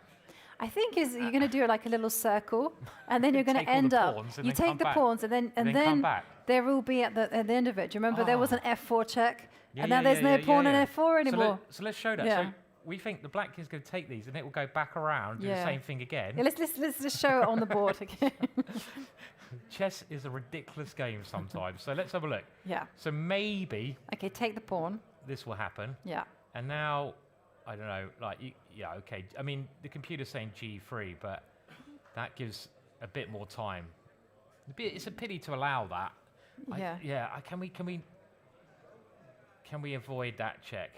I think you're going to do like a little circle, and then you're going Take to all the end up. pawns and You then come take the back. pawns, and then And then come back. there will be at the end of it. Do you remember there was an f4 check, and now there's no pawn yeah. in f4 anymore. So let's show that. Yeah. So we think the black king's going to take these, and it will go back around, do the Yeah. same thing again. Yeah, let's just show it on the board again. Chess is a ridiculous game sometimes. So let's have a look. Yeah. So maybe Okay, take the pawn. this will happen. Yeah. And now, I don't know, like, yeah, okay. I mean, the computer's saying g3, but that gives a bit more time. It's a pity to allow that. Yeah. Can we avoid that check?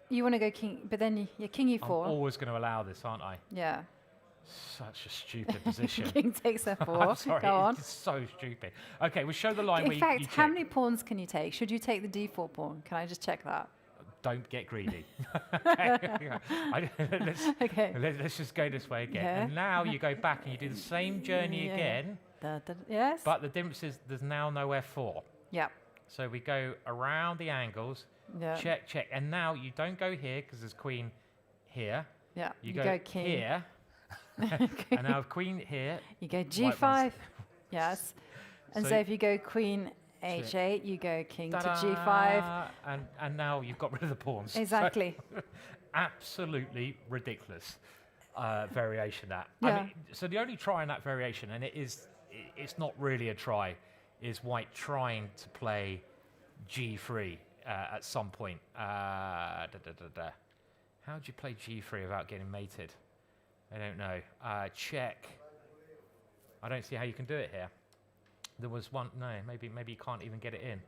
You want to go king, but then you're king I'm e4. always going to allow this, aren't I? Yeah. Such a stupid position. King takes f4. I'm sorry, Go on. it's so stupid. Okay, we'll show the line where In you fact, check. how many pawns can you take? Should you take the d4 pawn? Can I just check that? Don't get greedy. Okay. Okay. Let's just go this way again. Yeah. And now you go back and you do the same journey Yeah. again. Yes. But the difference is there's now no f4. Yeah. So we go around the angles. Yeah. Check, check. And now you don't go here because there's queen here. Yeah. You go king. here. And now queen here. You go White g5. one's- Yes. And So so if you go queen h8, you go king to Ta-da! g5. And now you've got rid of the pawns. So Exactly. absolutely ridiculous variation that. Yeah. I mean, so the only try in that variation, and it's not really a try, is white trying to play g3 at some point. How do you play g3 without getting mated? I don't know. Check. I don't see how you can do it here. There was one. No, maybe you can't even get it in.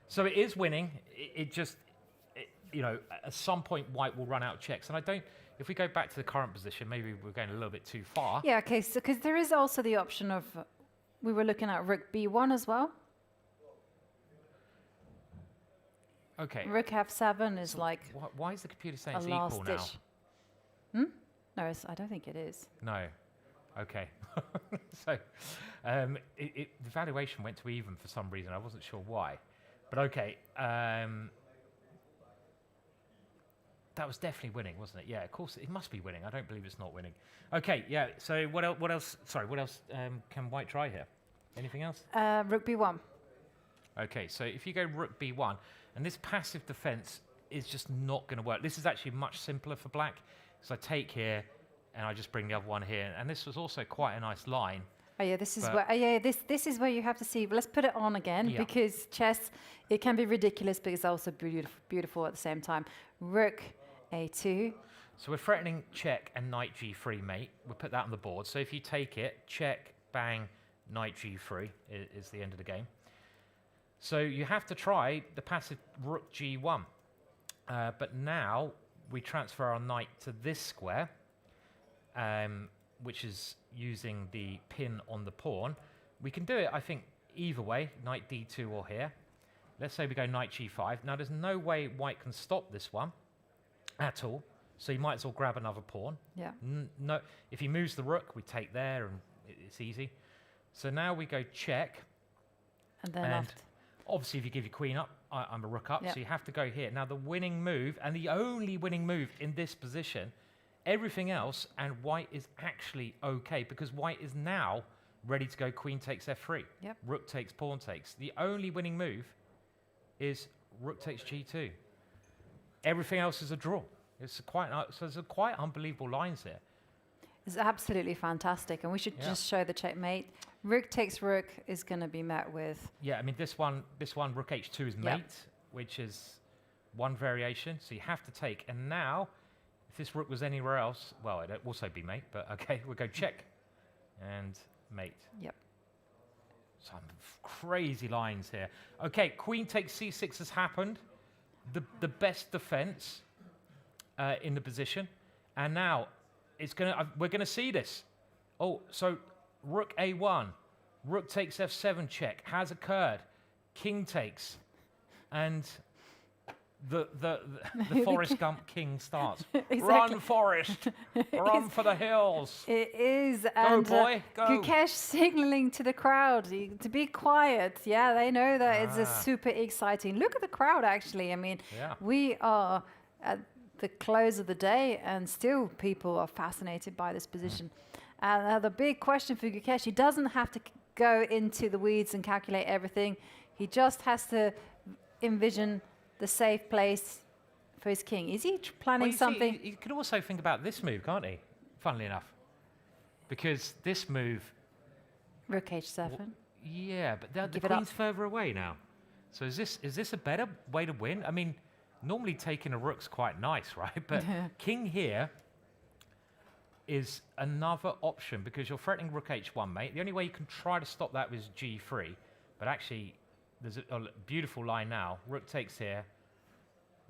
So it is winning. At some point white will run out of checks, and I don't. If we go back to the current position, maybe we're going a little bit too far. Yeah, okay, so because there is also the option of, we were looking at rook b1 as well. Okay. Rook f7 is So like why is the computer saying a it's last equal now? ditch. No, I don't think it is. No. Okay. So the valuation went to even for some reason. I wasn't sure why. But okay. That was definitely winning, wasn't it? Yeah, of course. It must be winning. I don't believe it's not winning. Okay, yeah. So what else? Sorry, what else can white try here? Anything else? Rook b1. Okay, so if you go rook b1, and this passive defense is just not going to work. This is actually much simpler for black. So I take here, and I just bring the other one here. And this was also quite a nice line. Oh yeah, this is But- where. Oh yeah, this is where you have to see. Let's put it on again Yeah. because chess, it can be ridiculous, but it's also beautiful at the same time. Rook a2. So we're threatening check and knight g3, mate. We'll put that on the board. So if you take it, check, bang, knight g3 is the end of the game. So you have to try the passive rook g1. But now we transfer our knight to this square, which is using the pin on the pawn. We can do it, I think, either way, knight d2 or here. Let's say we go knight g5. Now, there's no way white can stop this one at all, so you might as well grab another pawn. Yeah. No, if he moves the rook, we take there, and it's easy. So now we go check. And then obviously, if you give your queen up, I'm a rook up, Yep. so you have to go here. Now, the winning move, and the only winning move in this position, everything else, and white is actually okay because white is now ready to go queen takes f3. Yep. Rook takes, pawn takes. The only winning move is rook takes g2. Everything else is a draw. It's quite so there's quite unbelievable lines here. It's absolutely fantastic, and we should just show the checkmate. Rook takes rook is going to be met with. Yeah, I mean this one rook h2 is mate, which is one variation. So you have to take, and now if this rook was anywhere else, well, it'd also be mate. But okay, we'll go check and mate. Yep. Some crazy lines here. Okay, queen takes c6 has happened. The best defense in the position, and now it's gonna. We're gonna see this. Oh, so rook a1, rook takes f7 check has occurred. King takes, and the Forrest Gump king starts. Exactly. Run, Forrest! Run for the hills! It is. Go, And boy, go! Gukesh signaling to the crowd to be quiet. Yeah, they know that it's a super exciting. Look at the crowd, actually. I mean, we are at the close of the day, and still people are fascinated by this position. And the big question for Gukesh, he doesn't have to go into the weeds and calculate everything. He just has to envision the safe place for his king. Is he planning something? You could also think about this move, can't he? Funnily enough, because this move. Rook h7. Yeah, but the queen's further away now. So is this a better way to win? I mean, normally taking a rook's quite nice, right? But king here is another option because you're threatening rook h1, mate. The only way you can try to stop that is g3, but actually there's a beautiful line now. Rook takes here,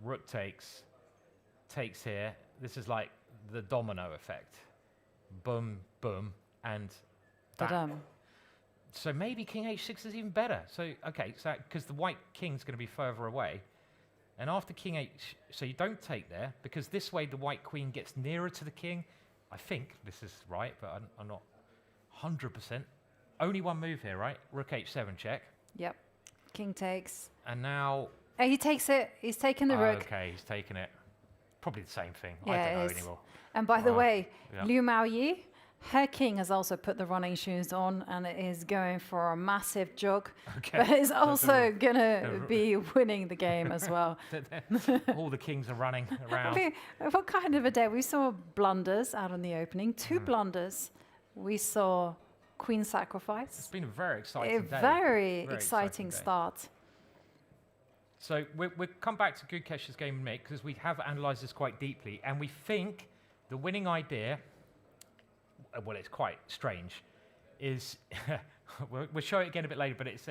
rook takes here. This is like the domino effect. Boom, boom, and back. So maybe king h6 is even better. So, okay, so because the white king's going to be further away. And after king h, so you don't take there, because this way the white queen gets nearer to the king. I think this is right, but I'm not 100%. Only one move here, right? Rook h7 check. Yep. King takes. And now... Oh, he takes it. He's taken the rook. Okay, he's taken it. Probably the same thing. Yeah, I don't know anymore. And by the way, Liu Maoyi, her king has also put the running shoes on and is going for a massive jog. Okay. But is also going to be winning the game as well. All the kings are running around. I mean, what kind of a day? We saw blunders out on the opening. 2 blunders. We saw queen sacrifice. It's been a very exciting day. Very exciting start. So we'll come back to Gukesh's game and mate because we have analysed this quite deeply, and we think the winning idea, well, it's quite strange, is we'll show it again a bit later, but it's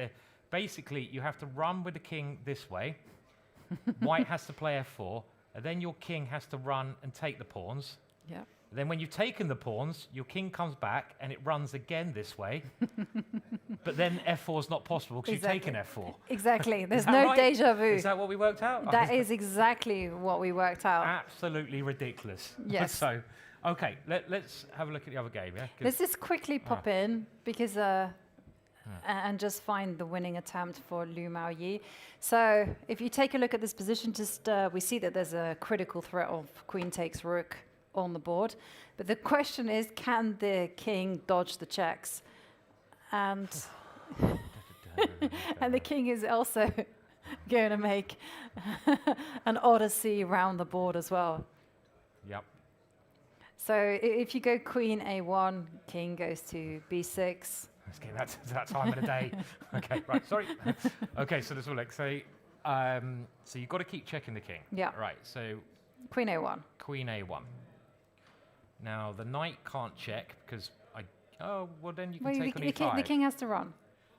basically you have to run with the king this way. White has to play f4, and then your king has to run and take the pawns. Yeah. Then when you've taken the pawns, your king comes back and it runs again this way. But then f4 is not possible because you've taken f4. Exactly. There's no deja vu. Is that what we worked out? That is exactly what we worked out. Absolutely ridiculous. Yes. So, okay, let's have a look at the other game. Yeah. Let's just quickly pop in because and just find the winning attempt for Liu Maoyi. So if you take a look at this position, just we see that there's a critical threat of queen takes rook on the board. But the question is, can the king dodge the checks? And and the king is also going to make an odyssey around the board as well. Yep. So if you go queen a1, king goes to b6. Let's get that to that time of the day. Okay, right, sorry. Okay, so this will like say, so you've got to keep checking the king. Yeah. Right, so... Queen a1. Queen a1. Now, the knight can't check because oh, well then you can take on e5. The king has to run.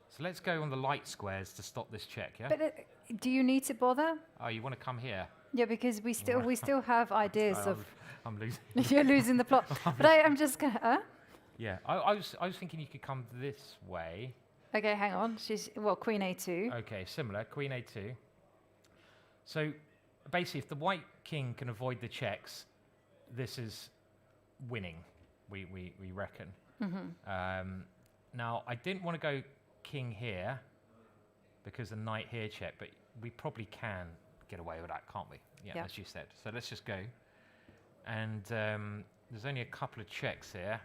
So let's go on the light squares to stop this check, yeah? But do you need to bother? Oh, you want to come here? Yeah, because we still have ideas of... I'm losing. You're losing the plot. But I'm just going to... Yeah, I was thinking you could come this way. Okay, hang on. Queen a2. Okay, similar, queen a2. So basically, if the white king can avoid the checks, this is winning, we reckon. Mm-hmm. Now, I didn't want to go king here because the knight here check, but we probably can get away with that, can't we? Yeah, as you said. So let's just go. And there's only a couple of checks here.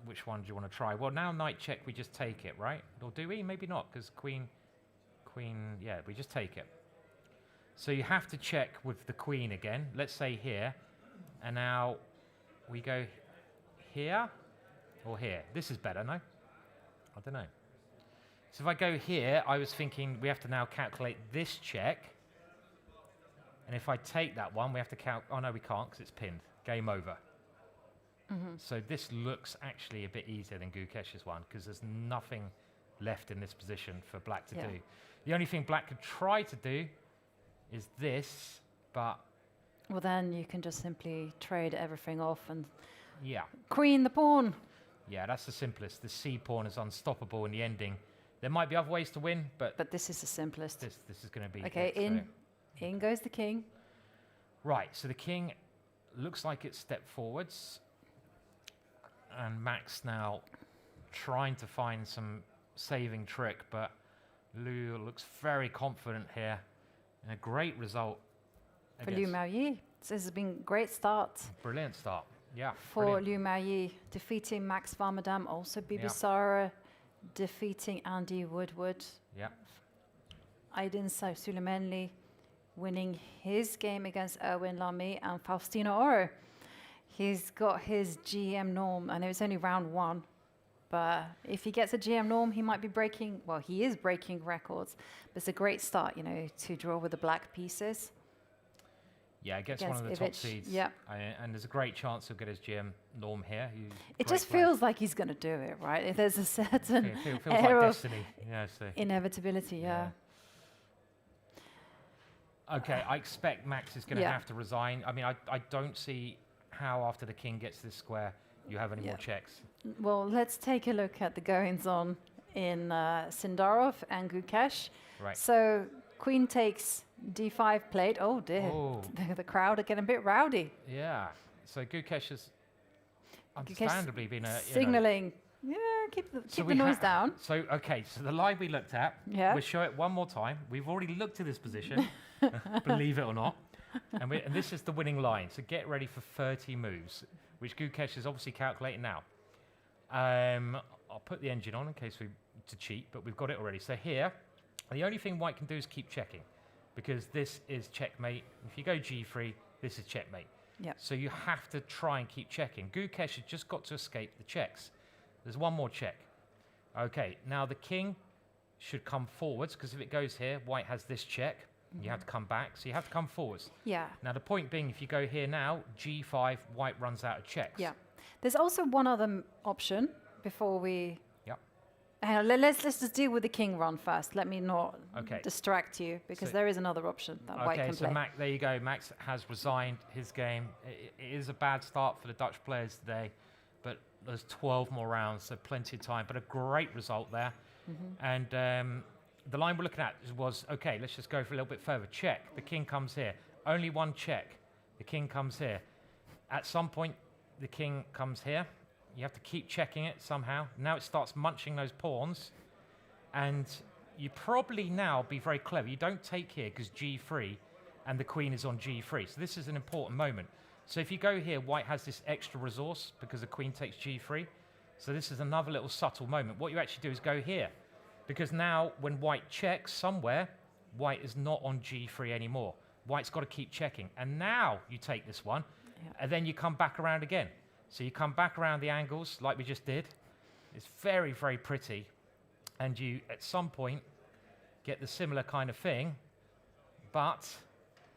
Which one do you want to try? Well, now knight check, we just take it, right? Or do we? Maybe not, because queen, yeah, we just take it. So you have to check with the queen again. Let's say here. And now we go here or here. This is better, no? I don't know. So if I go here, I was thinking we have to now calculate this check. And if I take that one, we have to count. Oh, no, we can't because it's pinned. Game over. So this looks actually a bit easier than Gukesh's one because there's nothing left in this position for black to do. The only thing black could try to do is this, but... Well, then you can just simply trade everything off and yeah, queen the pawn. Yeah, that's the simplest. The C pawn is unstoppable in the ending. There might be other ways to win, but this is the simplest. This is going to be okay. In goes the king. Right. So the king looks like it's stepped forwards, and Max now trying to find some saving trick, but Liu looks very confident here, and a great result for Liu Maoyi. This has been a great start. Brilliant start. Yeah. For Liu Maoyi, defeating Max Varmadam, also Bibisara, defeating Andy Woodward. Yeah. Aydin Suleimanli winning his game against Erwin Lamy and Faustino Oro. He's got his GM norm, and it was only round 1. But if he gets a GM norm, he might be breaking, well, he is breaking records. But it's a great start, you know, to draw with the black pieces. Yeah, against one of the top seeds. Yeah. And there's a great chance he'll get his GM norm here. It just feels like he's going to do it, right? If there's a certain feels air like of destiny. Yeah, so. Inevitability, yeah. Okay, I expect Max is going to have to resign. I mean, I don't see how after the king gets this square you have any more checks. Well, let's take a look at the goings-on in Sindarov and Gukesh. Right. So queen takes d5 played. Oh dear, the crowd are getting a bit rowdy. Yeah, so Gukesh has understandably been a... Signalling. Yeah, keep the noise down. So, okay, so the line we looked at, we'll show it one more time. We've already looked at this position, believe it or not. And this is the winning line. So get ready for 30 moves, which Gukesh is obviously calculating now. I'll put the engine on in case to cheat, but we've got it already. So here, the only thing white can do is keep checking, because this is checkmate. If you go g3, this is checkmate. Yeah. So you have to try and keep checking. Gukesh has just got to escape the checks. There's one more check. Okay, now the king should come forwards, because if it goes here, white has this check. You have to come back, so you have to come forwards. Yeah. Now the point being, if you go here now, g5, white runs out of checks. Yeah. There's also one other option before we... Yep. Hang on, let's just deal with the king run first. Let me not distract you, because there is another option that white can play. Okay, so Max, there you go. Max has resigned his game. It is a bad start for the Dutch players today, but there's 12 more rounds, so plenty of time. But a great result there. And the line we're looking at was, okay, let's just go for a little bit further. Check. The king comes here. Only one check. The king comes here. At some point, the king comes here. You have to keep checking it somehow. Now it starts munching those pawns. And you probably now be very clever. You don't take here because g3 and the queen is on g3. So this is an important moment. So if you go here, white has this extra resource because the queen takes g3. So this is another little subtle moment. What you actually do is go here. Because now when white checks somewhere, white is not on g3 anymore. White's got to keep checking. And now you take this one, and then you come back around again. So you come back around the angles like we just did. It's very, very pretty. And you, at some point, get the similar kind of thing. But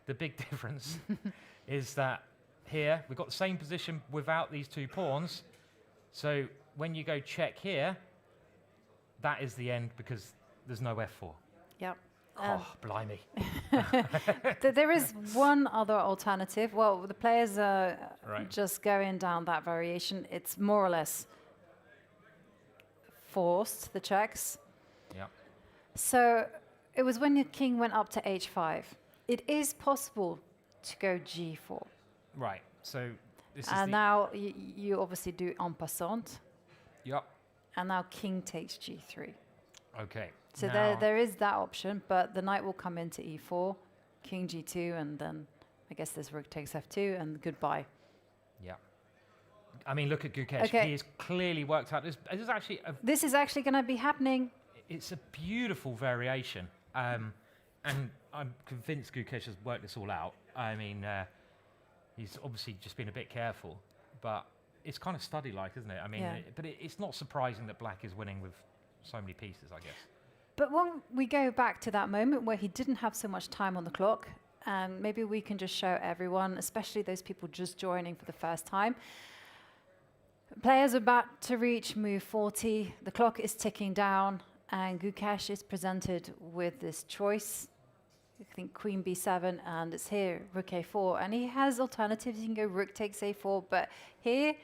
the big difference is that here, we've got the same position without these two pawns. So when you go check here, that is the end because there's no f4. Yep. Oh, blimey. There is one other alternative. Well, the players are just going down that variation. It's more or less forced, the checks. Yeah. So it was when the king went up to h5. It is possible to go g4. Right. So this is and now you obviously do en passant. Yep. And now king takes g3. Okay. So there is that option, but the knight will come into e4, king g2, and then I guess this rook takes f2, and goodbye. Yeah. I mean, look at Gukesh. Okay. He has clearly worked out. This is actually going to be happening. It's a beautiful variation. And I'm convinced Gukesh has worked this all out. I mean, he's obviously just been a bit careful. But it's kind of study-like, isn't it? I mean, it's not surprising that Black is winning with so many pieces, I guess. But when we go back to that moment where he didn't have so much time on the clock, and maybe we can just show everyone, especially those people just joining for the first time. Players about to reach move 40. The clock is ticking down, and Gukesh is presented with this choice. I think Queen B7, and it's here, Rook A4. And he has alternatives. He can go Rook takes A4, but here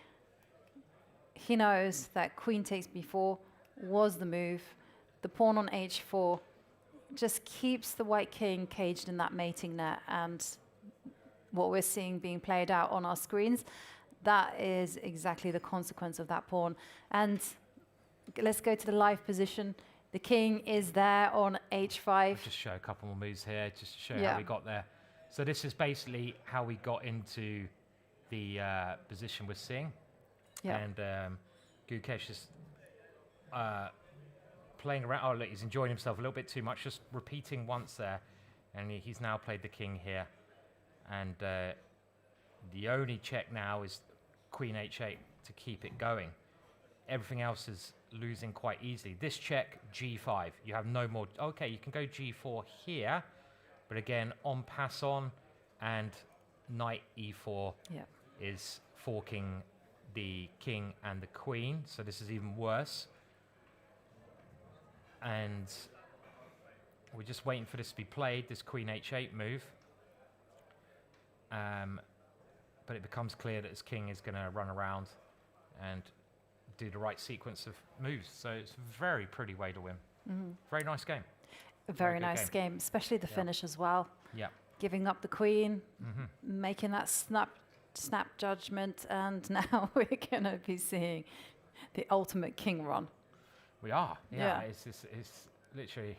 he knows that Queen takes B4 was the move. The pawn on H4 just keeps the white king caged in that mating net, and what we're seeing being played out on our screens, that is exactly the consequence of that pawn. And let's go to the live position. The king is there on H5. I'll just show a couple more moves here, just to show how we got there. So this is basically how we got into the position we're seeing. Yeah. And Gukesh is playing around. Oh, look, he's enjoying himself a little bit too much, just repeating once there. And he's now played the king here. And the only check now is Queen H8 to keep it going. Everything else is losing quite easily. This check, G5. You have no more. Okay, you can go G4 here. But again, on pass on, and knight E4 is forking the king and the queen. So this is even worse. And we're just waiting for this to be played, this Queen H8 move. But it becomes clear that his king is going to run around and do the right sequence of moves. So it's a very pretty way to win. Very nice game. A very nice game, especially the finish as well. Yeah. Giving up the queen, making that snap judgment, and now we're going to be seeing the ultimate king run. We are, yeah. It's literally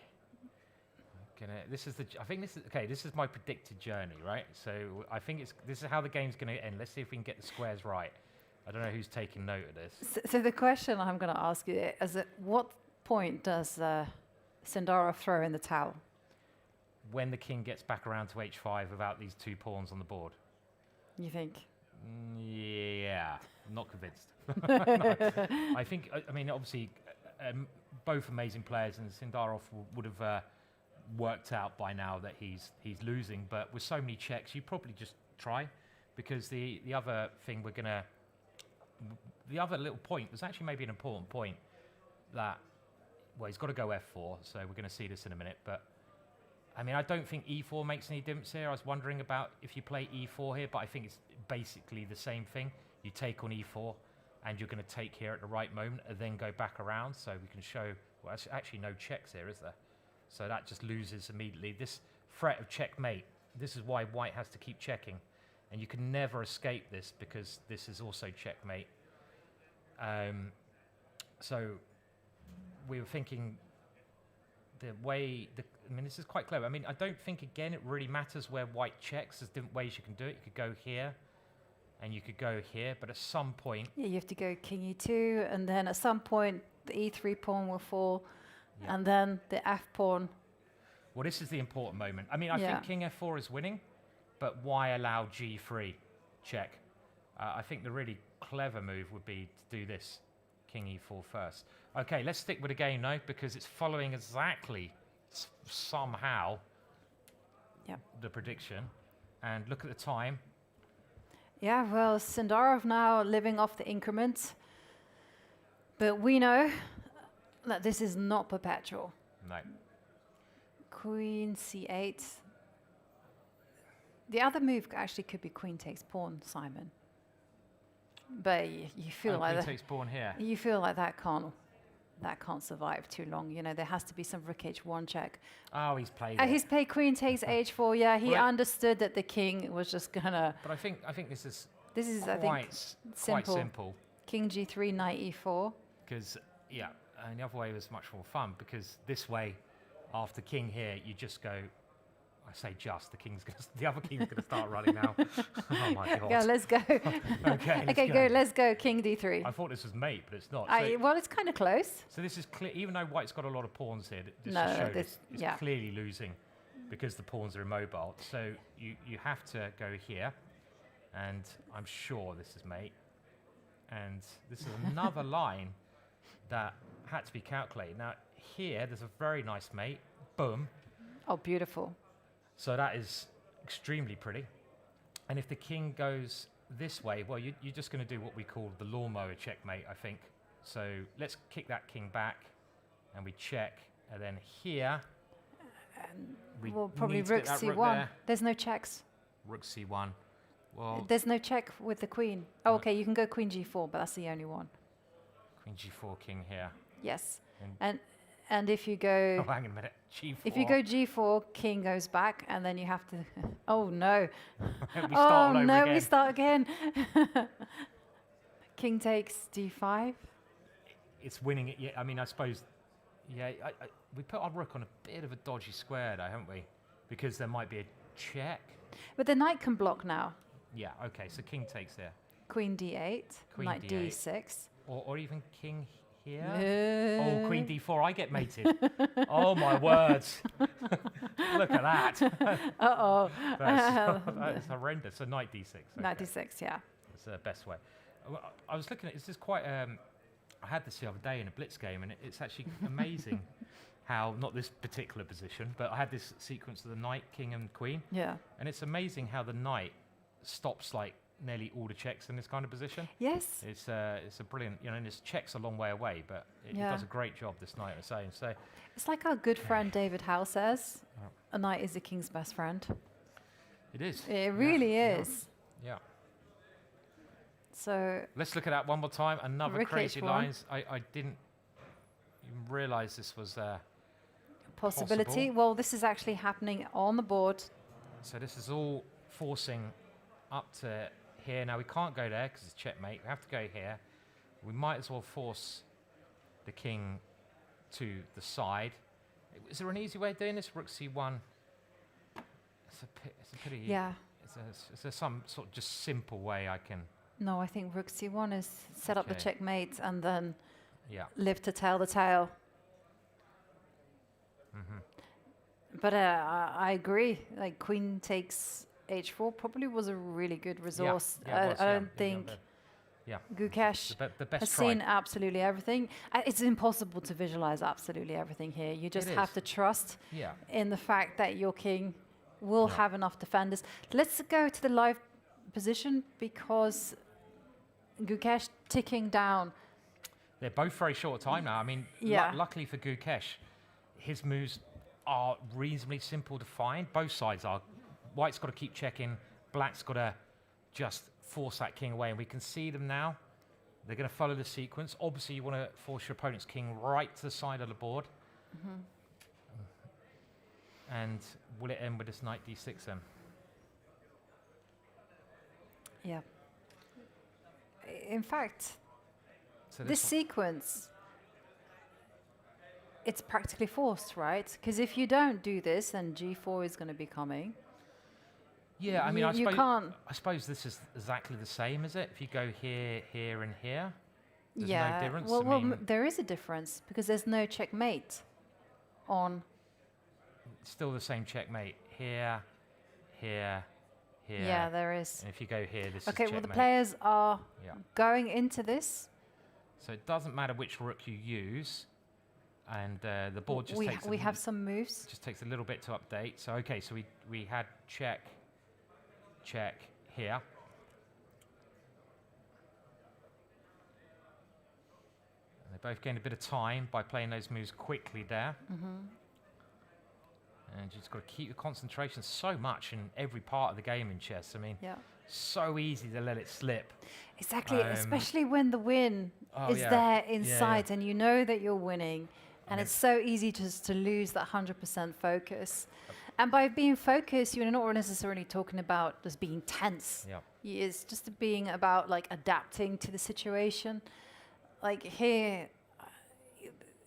gonna. I think this is okay. This is my predicted journey, right? So I think this is how the game's gonna end. Let's see if we can get the squares right. I don't know who's taking note of this. So the question I'm going to ask you is: at what point does Sindarov throw in the towel? When the king gets back around to H5 without these two pawns on the board. You think? Yeah, not convinced. No, I think. I mean, obviously. Both amazing players, and Sindarov would have worked out by now that he's losing. But with so many checks, you probably just try, because the other thing the other little point was actually maybe an important point that, well, he's got to go F4, so we're going to see this in a minute. But I mean, I don't think E4 makes any difference here. I was wondering about if you play E4 here, but I think it's basically the same thing. You take on E4. And you're going to take here at the right moment and then go back around. So we can show, well, there's actually no checks here, is there? So that just loses immediately. This threat of checkmate, this is why white has to keep checking. And you can never escape this, because this is also checkmate. So we were thinking the way, I mean, this is quite clever. I mean, I don't think, again, it really matters where white checks. There's different ways you can do it. You could go here. And you could go here, but at some point... Yeah, you have to go king E2, and then at some point, the E3 pawn will fall, and then the F pawn. Well, this is the important moment. I mean, I think king F4 is winning, but why allow G3 check? I think the really clever move would be to do this, king E4 first. Okay, let's stick with the game now, because it's following exactly, somehow, the prediction. And look at the time. Yeah, well, Sindarov now living off the increment. But we know that this is not perpetual. No. Queen C8. The other move actually could be queen takes pawn, Simon. But you feel like queen takes pawn here. You feel like that can't survive too long. You know, there has to be some rook H1 check. Oh, he's played He's played queen takes H4. Yeah, he understood that the king was just gonna. But I think this is quite simple. King G3, knight E4. Because and the other way was much more fun, because this way, after king here, you just go I say just, the other king's going to start running now. Oh my God. Yeah, let's go. Okay, go. Let's go. King d3. I thought this was mate, but it's not. Well, it's kind of close. So this is clear, even though white's got a lot of pawns here, this No, just showed this- it's yeah. clearly losing because the pawns are immobile. So you have to go here, and I'm sure this is mate. And this is another line that had to be calculated. Now here, there's a very nice mate. Boom. Oh, beautiful. So that is extremely pretty. And if the king goes this way, well, you're just going to do what we call the lawnmower checkmate, I think. So let's kick that king back, and we check. And then here, We'll probably need to rook get that rook c1. there. There's no checks. Rook c1. Well, There's no check with the queen. Oh, okay, you can go queen g4, but that's the only one. queen g4, king here. Yes. And- And if you go... Oh, hang on a minute. G4. If you go g4, king goes back, and then you have to... Oh, no. We start Oh, all over no, again. we start again. King takes d5. It's winning it. Yeah, I mean, I suppose. Yeah, we put our rook on a bit of a dodgy square, though, haven't we? Because there might be a check. But the knight can block now. Yeah. Okay. So king takes there. Queen d8, Queen knight d8. d6. Or even king here. No. Oh, queen d4. I get mated. Oh my words! Look at that. Uh-oh. That's horrendous. So knight d6. Okay. Knight d6, yeah. That's the best way. I was looking at. This is quite. I had this the other day in a blitz game, and it's actually amazing how, not this particular position, but I had this sequence of the knight, king, and queen. Yeah. And it's amazing how the knight stops like nearly all the checks in this kind of position. Yes. It's a brilliant, and his check's a long way away, but it does a great job, this knight, I was saying. So It's like our good friend David Howe says, a knight is a king's best friend. it is. It really is. Yeah. So Let's look at that one more time. Another Rook crazy H1. lines. I didn't even realise this was possibility. possible. Well, this is actually happening on the board. So this is all forcing up to here. Now we can't go there because it's checkmate. We have to go here. We might as well force the king to the side. Is there an easy way of doing this? Rook c1. It's a pity. Yeah. Is there some sort of just simple way I can? No, I think rook c1 is set up the Okay. checkmate and then Yeah. live to tell the tale. But I agree. Like queen takes h4 probably was a really good resource. Yeah, it was, I yeah. don't think Yeah. Gukesh The best has try. seen absolutely everything. It's impossible to visualize absolutely everything here. You just It have is. to trust Yeah. in the fact that your king will have enough defenders. Let's go to the live position because Gukesh ticking down. They're both very short time now. I mean, Yeah. luckily for Gukesh, his moves are reasonably simple to find. Both sides are. White's got to keep checking. Black's got to just force that king away. And we can see them now. They're going to follow the sequence. Obviously, you want to force your opponent's king right to the side of the board. And will it end with this knight d6 then? Yeah. In fact, So this one- sequence, it's practically forced, right? Because if you don't do this, then g4 is going to be coming. Yeah, I mean, you can't. I suppose this is exactly the same, is it? If you go here, here, and here, there's Yeah. no difference. Well, I mean, there is a difference because there's no checkmate on. it's still the same checkmate. Here, here, here. Yeah, there is. And if you go here, this Okay, is well, the checkmate. players are Yeah. going into this. So it doesn't matter which rook you use, and the board just takes. We have some moves. Just takes a little bit to update. So okay, so we had check, check here. And they both gained a bit of time by playing those moves quickly there. And you just got to keep your concentration so much in every part of the game in chess. I mean, Yeah. so easy to let it slip. Exactly, especially when the win is yeah. there in Yeah, sight and you know that you're winning. And it's so easy just to lose that 100% focus. And by being focused, you're not necessarily talking about just being tense. Yeah. It's just being about like adapting to the situation. Like here,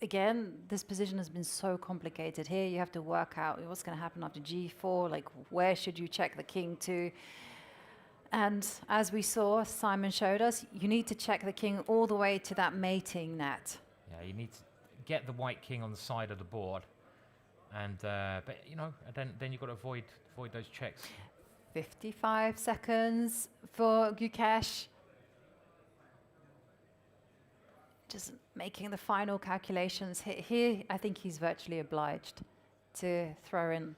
again, this position has been so complicated. Here you have to work out what's going to happen after g4, like where should you check the king to. And as we saw, Simon showed us, you need to check the king all the way to that mating net. Yeah, you need to get the white king on the side of the board. And, but, you know, then you've got to avoid those checks. 55 seconds for Gukesh. Just making the final calculations. Here, I think he's virtually obliged to throw in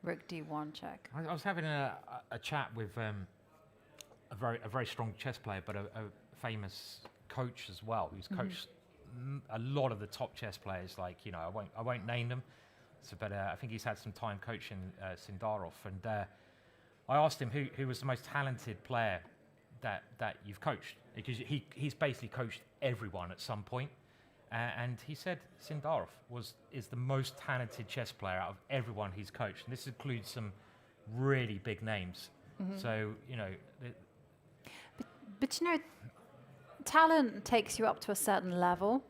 Rook D1 check. I was having a chat with a very strong chess player, but a famous coach as well, who's coached a lot of the top chess players. Like, you know, I won't name them, but I think he's had some time coaching Sindarov. And I asked him who was the most talented player that you've coached, because he's basically coached everyone at some point. And he said Sindarov is the most talented chess player out of everyone he's coached. And this includes some really big names. So, you know. But you know, talent takes you up to a certain level,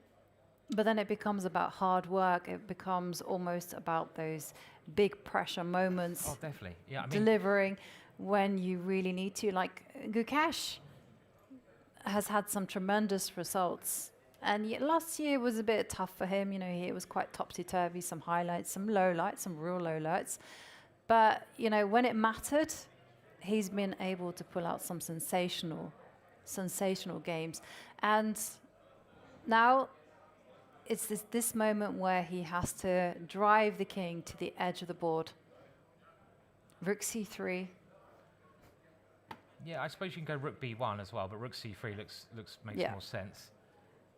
but then it becomes about hard work. It becomes almost about those big pressure moments. Oh, definitely. Yeah, I mean, delivering when you really need to. Like Gukesh has had some tremendous results. And yet last year was a bit tough for him. You know, it was quite topsy-turvy, some highlights, some lowlights, some real lowlights. But, you know, when it mattered, he's been able to pull out some sensational games. And now it's this moment where he has to drive the king to the edge of the board. Rook c3. Yeah, I suppose you can go Rook b1 as well, but Rook c3 makes more sense.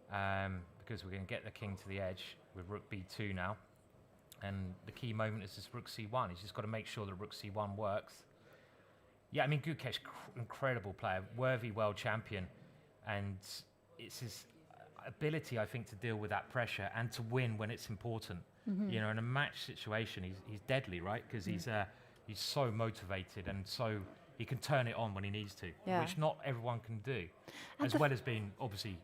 Because we're going to get the king to the edge with Rook b2 now. And the key moment is this Rook c1. He's just got to make sure that Rook c1 works. Yeah, I mean, Gukesh, incredible player, worthy world champion. And it's his ability, I think, to deal with that pressure and to win when it's important. You know, in a match situation, he's deadly, right? Because he's so motivated and so he can turn it on when he needs to, which not everyone can do, and as well as being, obviously,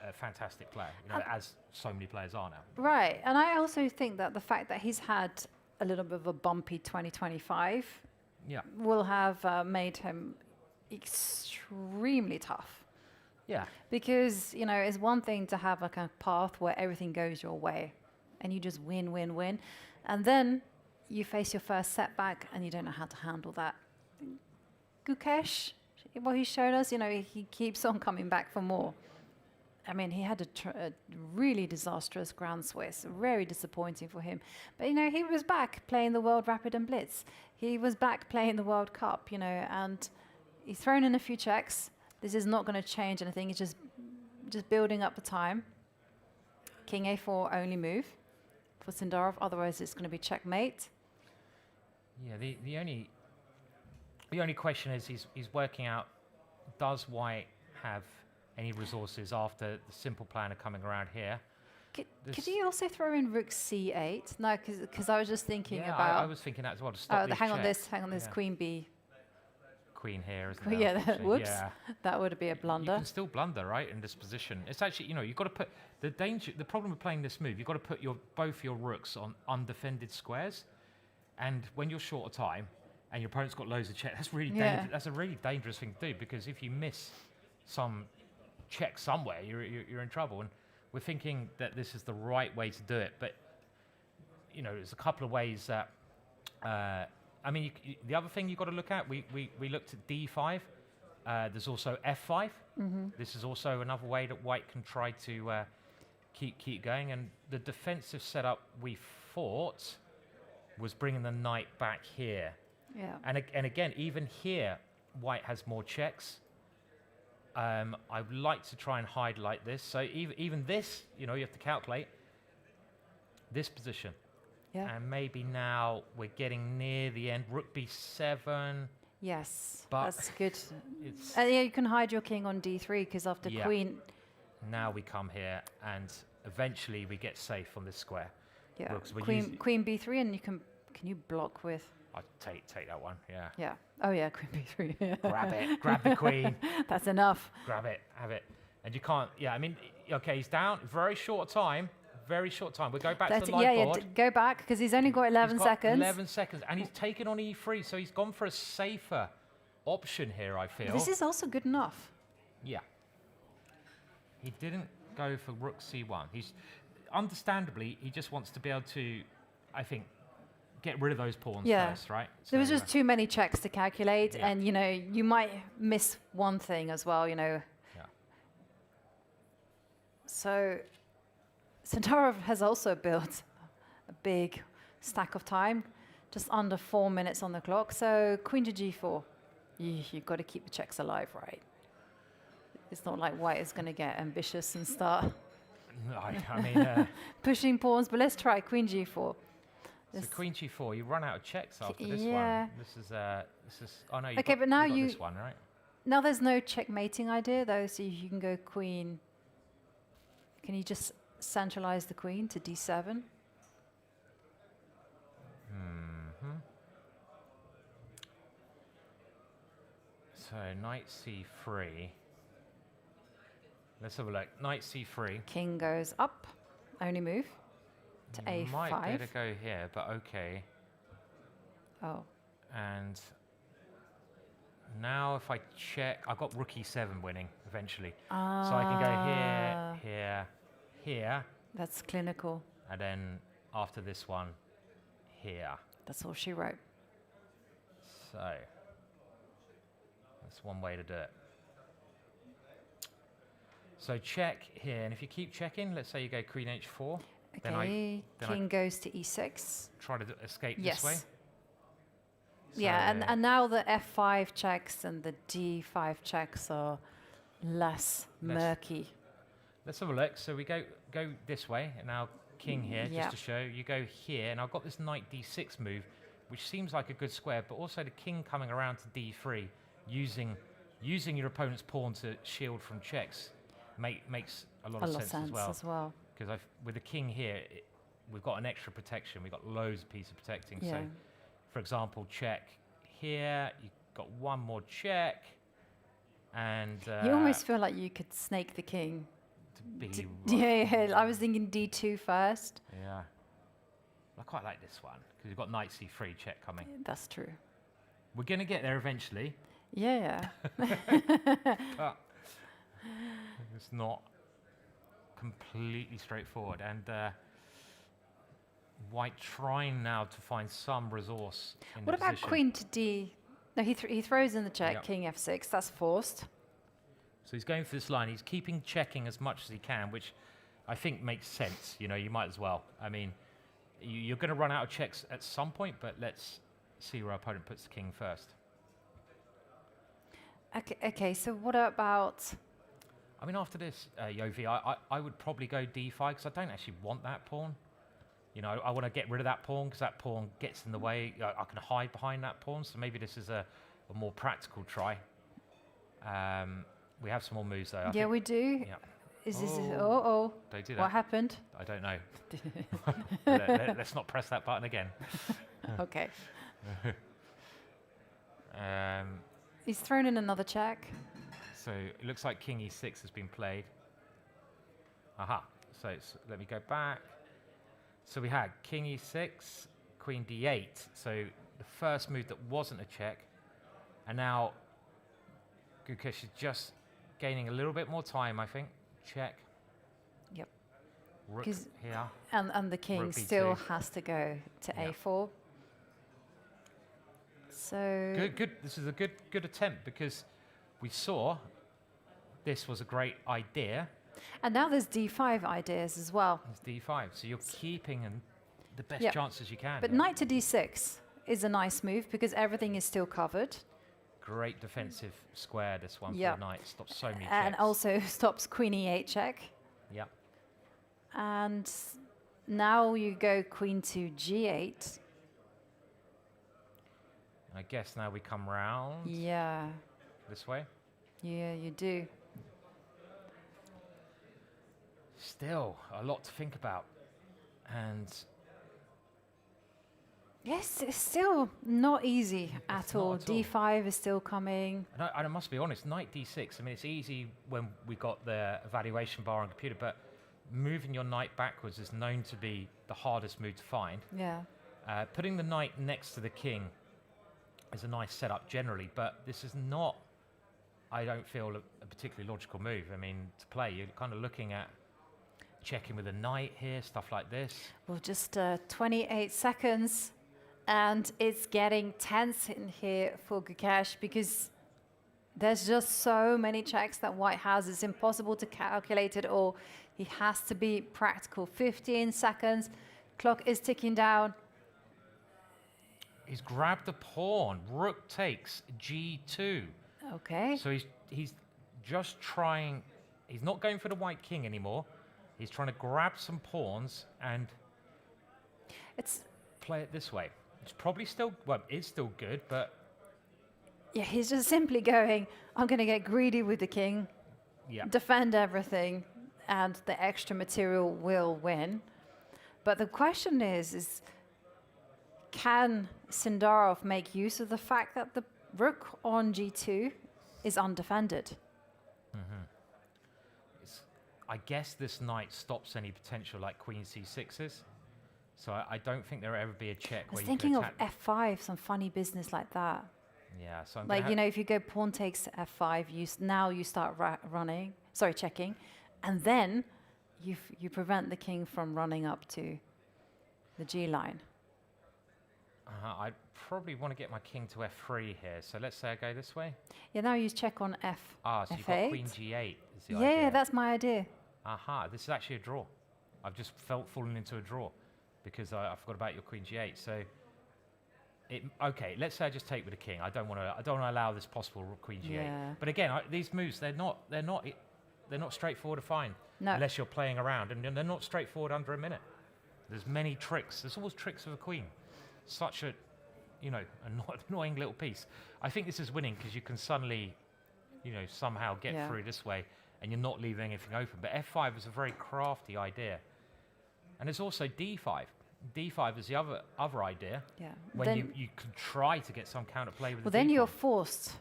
a fantastic player, you know, as so many players are now. Right, and I also think that the fact that he's had a little bit of a bumpy 2025 will have made him extremely tough. Yeah. Because, you know, it's one thing to have like a path where everything goes your way and you just win. And then you face your first setback and you don't know how to handle that. Gukesh, what he showed us, you know, he keeps on coming back for more. I mean, he had a really disastrous Grand Swiss, very disappointing for him. But, you know, he was back playing the World Rapid and Blitz. He was back playing the World Cup, you know, and he's thrown in a few checks. This is not going to change anything. It's just building up the time. King a4 only move for Sindarov. Otherwise, it's going to be checkmate. Yeah, the only question is he's working out, does White have any resources after the simple plan of coming around here? Could you also throw in Rook c8? No, because I was just thinking about... I was thinking that as well, to stop these hang on this, Queen b. Queen here, isn't it? Yeah, whoops. Yeah. That would be a blunder. You can still blunder, right, in this position. It's actually, you know, you've got to put... The problem with playing this move, you've got to put both your rooks on undefended squares. And when you're short of time and your opponent's got loads of checks, that's really dangerous. That's a really dangerous thing to do, because if you miss some check somewhere, you're in trouble. And we're thinking that this is the right way to do it, but you know, there's a couple of ways that. I mean, the other thing you've got to look at. We looked at d5. There's also f5. This is also another way that White can try to keep going. And the defensive setup we thought was bringing the knight back here. Yeah. And again, even here, White has more checks. I would like to try and hide like this. So even this, you know, you have to calculate this position. Yeah. And maybe now we're getting near the end. Rook b7. Yes, but that's good. Yeah, you can hide your king on d3 because after queen. Now we come here and eventually we get safe on this square. Yeah. Queen b3, and can you block with? I'd take that one. Yeah. Yeah. Oh yeah, Queen b3. Grab it. Grab the queen. That's enough. Grab it. Have it. And you can't. Yeah. I mean, Okay, he's down. Very short time. Very short time. We'll go back to the Yeah, live board. go back, because he's only got 11 He's got seconds. 11 seconds, and he's taken on E3, so he's gone for a safer option here, I feel. This is also good enough. Yeah. He didn't go for rook c1. He's, understandably, he just wants to be able to, I think, get rid of those pawns first, right? There was just too many checks to calculate, and, you know, you might miss one thing as well, you know. Yeah. So Sindarov has also built a big stack of time, just under 4 minutes on the clock. So queen to g4. You've got to keep the checks alive, right? It's not like white is going to get ambitious and start I mean, pushing pawns, but let's try queen g4. So queen g4, you run out of checks after this one. This is oh no, okay, but now you got this one, right? Now there's no checkmating idea though, so you can go queen. Can you just centralize the queen to d7? So knight c3. Let's have a look. Knight c3. King goes up, only move to a5. Might get to go here, but okay. Oh. And now if I check, I've got rook e7 winning eventually. So I can go here, here, here. That's clinical. And then after this one, here. That's all she wrote. So that's one way to do it. So check here, and if you keep checking, let's say you go queen h4. Okay, king goes to e6. Try to escape this way. So yeah, and now the f5 checks and the d5 checks are less murky. Let's have a look. So we go this way, and now king here, just to show. You go here, and I've got this knight d6 move, which seems like a good square, but also the king coming around to d3, using your opponent's pawn to shield from checks. Makes a lot of sense as well. Because with the king here, we've got an extra protection. We've got loads of pieces of protecting. Yeah. So, for example, check here. You've got one more check. And you almost feel like you could snake the king. To be yeah, I was thinking d2 first. Yeah. I quite like this one, because you've got knight c3 check coming. That's true. We're going to get there eventually. Yeah. But it's not completely straightforward, and white trying now to find some resource in what the about position. queen to d? No, he throws in the check, king f6. That's forced. So he's going for this line. He's keeping checking as much as he can, which I think makes sense. You know, you might as well. I mean, you're going to run out of checks at some point, but let's see where our opponent puts the king first. Okay, so what about... I mean, after this, Yovi, I would probably go d5, because I don't actually want that pawn. You know, I want to get rid of that pawn, because that pawn gets in the way. I can hide behind that pawn, so maybe this is a more practical try. We have some more moves, though. Yeah, we do. Yeah. Is this... Don't do that. What happened? I don't know. Let's not press that button again. Okay. He's thrown in another check. So it looks like king e6 has been played. Aha. So let me go back. So we had king e6, queen d8. So the first move that wasn't a check. And now Gukesh is just gaining a little bit more time, I think. Check. Yep. Rook here. And the king Rook still B2. has to go to a4. So Good. This is a good attempt, because we saw this was a great idea. And now there's d5 ideas as well. It's d5, so you're keeping the best chances you can. But knight to d6 is a nice move, because everything is still covered. Great defensive square, this one for the knight. Stops so many checks. And also stops queen e8 check. Yeah. And now you go queen to g8. I guess now we come round. Yeah. This way. Yeah, you do. Still a lot to think about. And Yes, it's still not easy at all. not at all. D5 is still coming. And I must be honest, knight d6, I mean, it's easy when we got the evaluation bar on computer, but moving your knight backwards is known to be the hardest move to find. Yeah. Putting the knight next to the king is a nice setup generally, but this is not, I don't feel, a particularly logical move. I mean, to play, you're kind of looking at checking with a knight here, stuff like this. Well, just 28 seconds, and it's getting tense in here for Gukesh because there's just so many checks that White has. It's impossible to calculate it all. He has to be practical. 15 seconds, clock is ticking down. He's grabbed the pawn. Rook takes g2. Okay. So he's just trying. He's not going for the white king anymore. He's trying to grab some pawns and play it this way. It's probably still, well, it's still good, but yeah, he's just simply going, I'm going to get greedy with the king, defend everything, and the extra material will win. But the question is can Sindarov make use of the fact that the rook on g2 is undefended? I guess this knight stops any potential like queen c6s. So I don't think there'll ever be a check I was where thinking you of can attack. f5, some funny business like that. Yeah, so I'm Like, you know, if you go pawn takes f5, now you start checking, and then you prevent the king from running up to the g line. I probably want to get my king to f3 here. So let's say I go this way. Yeah, now you check on f. So you've got f8. queen g8 is the Yeah, idea. that's my idea. This is actually a draw. I've just fallen into a draw because I forgot about your queen g8. So, okay, let's say I just take with the king. I don't want to allow this possible queen g8. Yeah. But again, these moves they're not straightforward to find unless you're playing around, and they're not straightforward under a minute. There's many tricks. There's always tricks of a queen. Such a, annoying little piece. I think this is winning because you can suddenly, somehow get through this way, and you're not leaving anything open. But f5 is a very crafty idea, and there's also d5. d5 is the other idea. Yeah. When you can try to get some counterplay with. Well, the then d-pawn. you're forced,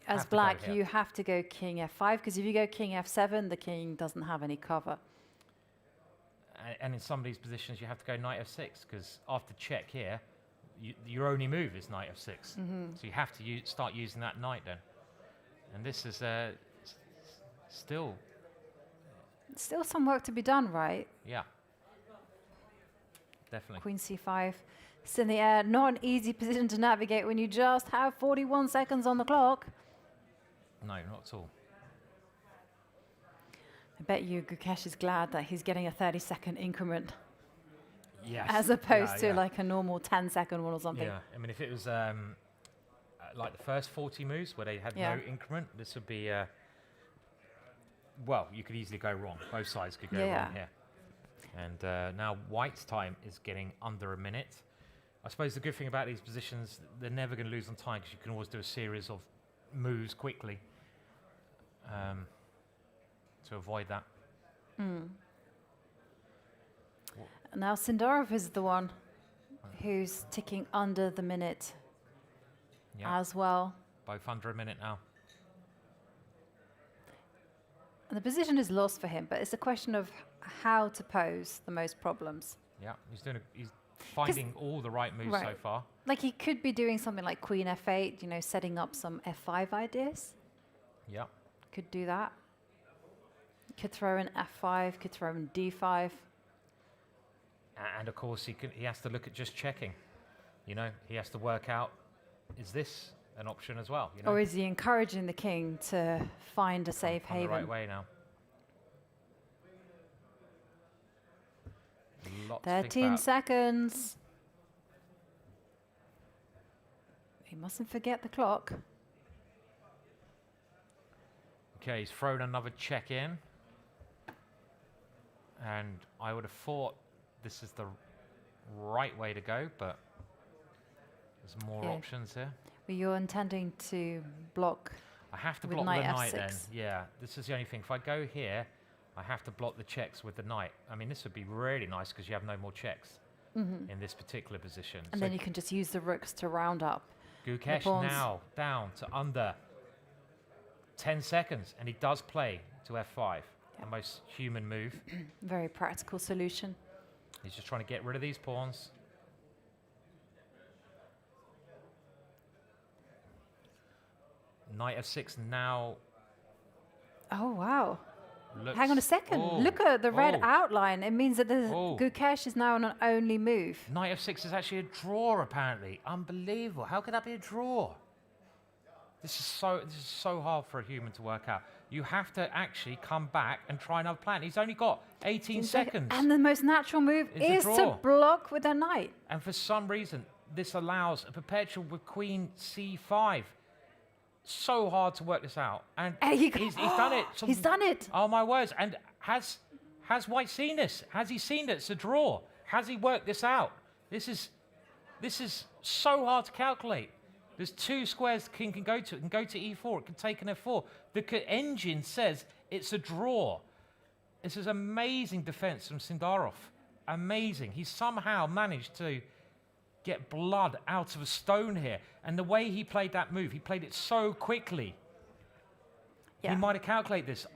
as Have to go black, here. you have to go king f5 because if you go king f7, the king doesn't have any cover. And in some of these positions, you have to go knight f6 because after check here, your only move is knight f6. So you have to start using that knight then. And this is still some work to be done, right? Yeah. Definitely. Queen c5. It's in the air. Not an easy position to navigate when you just have 41 seconds on the clock. No, not at all. I bet you Gukesh is glad that he's getting a 30-second increment. Yes. As opposed to like a normal 10-second one or something. Yeah. I mean, if it was like the first 40 moves where they had no increment, this would be, well, you could easily go wrong. Both sides could go wrong here. And now White's time is getting under a minute. I suppose the good thing about these positions, they're never going to lose on time because you can always do a series of moves quickly to avoid that. Now Sindarov is the one who's ticking under the minute as well. Both under a minute now. And the position is lost for him, but it's a question of how to pose the most problems. Yeah, he's finding all the right moves so far. Like he could be doing something like queen f8, setting up some f5 ideas. Yeah. Could do that. Could throw in f5, could throw in d5. And of course, he has to look at just checking. He has to work out, is this an option as well? Or is he encouraging the king to find a safe haven? The right way now. 13 seconds. He mustn't forget the clock. Okay, he's thrown another check in. And I would have thought this is the right way to go, but there's more options here. Well, you're intending to block. I have to with block knight the knight f6. then. Yeah, this is the only thing. If I go here, I have to block the checks with the knight. I mean, this would be really nice because you have no more checks. in this particular position. And then you can just use the rooks to round up. Gukesh now down to under 10 seconds, and he does play to F5, the most human move. Very practical solution. He's just trying to get rid of these pawns. Knight F6 now. Oh, wow. Looks, Hang on a second. Look at the red outline. It means that the Gukesh is now on an only move. Knight F6 is actually a draw, apparently. Unbelievable. How could that be a draw? This is so hard for a human to work out. You have to actually come back and try another plan. He's only got 18 seconds. And the most natural move is to block with a knight. And for some reason, this allows a perpetual with Queen C5. So hard to work this out. And he's done it. He's done it. Oh, my words. And has White seen this? Has he seen that it's a draw? Has he worked this out? This is so hard to calculate. There's 2 squares the king can go to. It can go to E4. It can take an F4. The engine says it's a draw. This is amazing defense from Sindarov. Amazing. He's somehow managed to get blood out of a stone here. And the way he played that move, he played it so quickly. Yeah. He might have calculated this.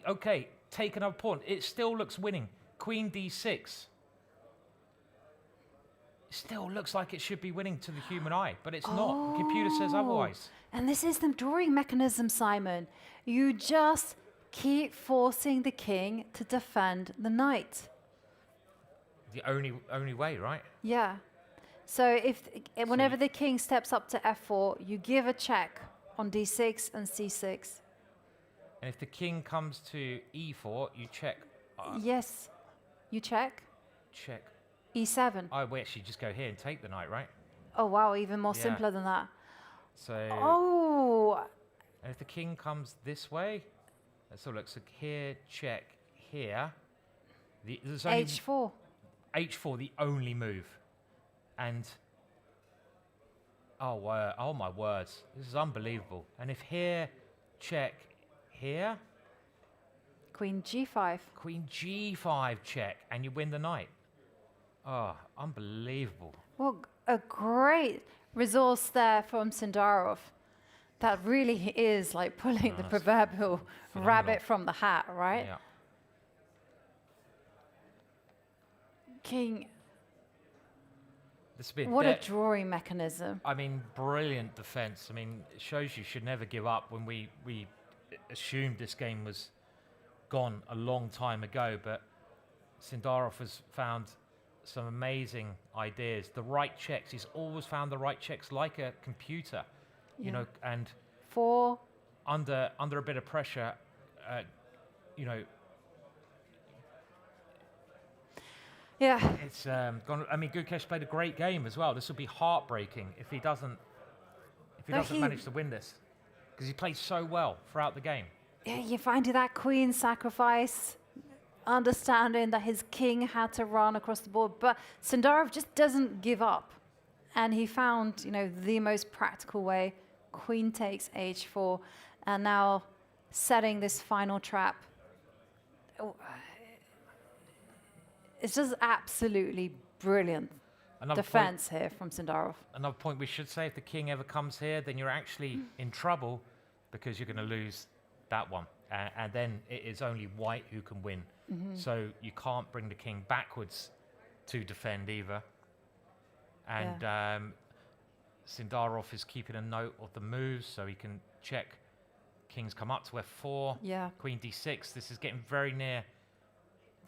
Okay, take another pawn. It still looks winning. Queen D6. Still looks like it should be winning to the human eye, but it's not. The computer says otherwise. And this is the drawing mechanism, Simon. You just keep forcing the king to defend the knight. The only way, right? Yeah. So whenever the king steps up to F4, you give a check on D6 and C6. And if the king comes to E4, you check. Yes. You check. Check. E7. Oh, we actually just go here and take the knight, right? Oh, wow, even more simpler than that. So. Oh. And if the king comes this way, let's have a look. So here, check, here. There's only H4. H4, the only move. And, oh my words, this is unbelievable. And if here, check, here. Queen G5. Queen G5 check, and you win the knight. Oh, unbelievable. Well, a great resource there from Sindarov. That really is like pulling the proverbial rabbit from the hat, right? Yeah. King. What a drawing mechanism. I mean, brilliant defense. I mean, it shows you should never give up. When we assumed this game was gone a long time ago, but Sindarov has found some amazing ideas. The right checks. He's always found the right checks like a computer, you know, and 4 under a bit of pressure, you know. Yeah. It's gone. I mean, Gukesh played a great game as well. This will be heartbreaking if he doesn't manage to win this, because he played so well throughout the game. Yeah, you find that queen sacrifice, understanding that his king had to run across the board, but Sindarov just doesn't give up, and he found, you know, the most practical way. Queen takes H4, and now setting this final trap. It's just absolutely brilliant defense here from Sindarov. Another point we should say, if the king ever comes here, then you're actually in trouble, because you're going to lose that one. And then it is only white who can win. So you can't bring the king backwards to defend either. And Sindarov is keeping a note of the moves, so he can check. Kings come up to F4. Yeah. Queen D6. This is getting very near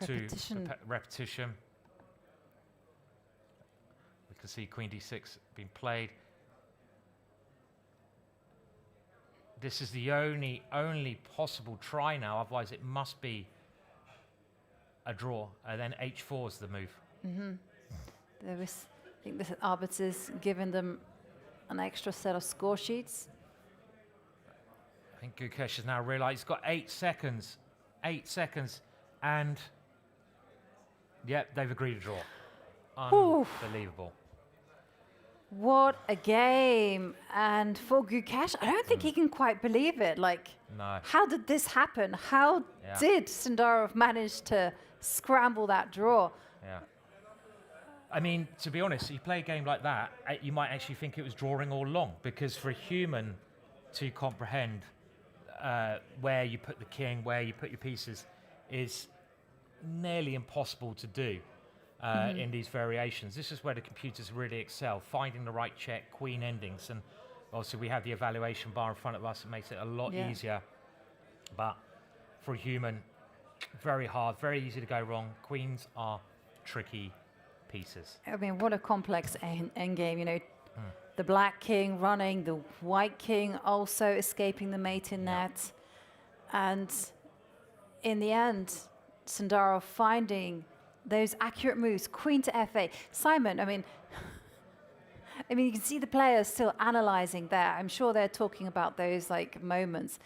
to repetition. We can see Queen D6 being played. This is the only possible try now, otherwise it must be a draw. And then H4 is the move. I think the arbiters giving them an extra set of score sheets. I think Gukesh has now realised he's got 8 seconds. 8 seconds. And, yep, they've agreed to draw. Unbelievable. What a game. And for Gukesh, I don't think he can quite believe it. Like, how did this happen? How did Sindarov manage to scramble that draw? Yeah. I mean, to be honest, you play a game like that, you might actually think it was drawing all along, because for a human to comprehend where you put the king, where you put your pieces, is nearly impossible to do in these variations. This is where the computers really excel, finding the right check, queen endings, and also we have the evaluation bar in front of us. It makes it a lot easier, but for a human, very hard, very easy to go wrong. Queens are tricky pieces. I mean, what a complex endgame, you know. The black king running, the white king also escaping the mate in net. And in the end, Sindarov finding those accurate moves, queen to f8. Simon, I mean, you can see the players still analyzing there. I'm sure they're talking about those like moments.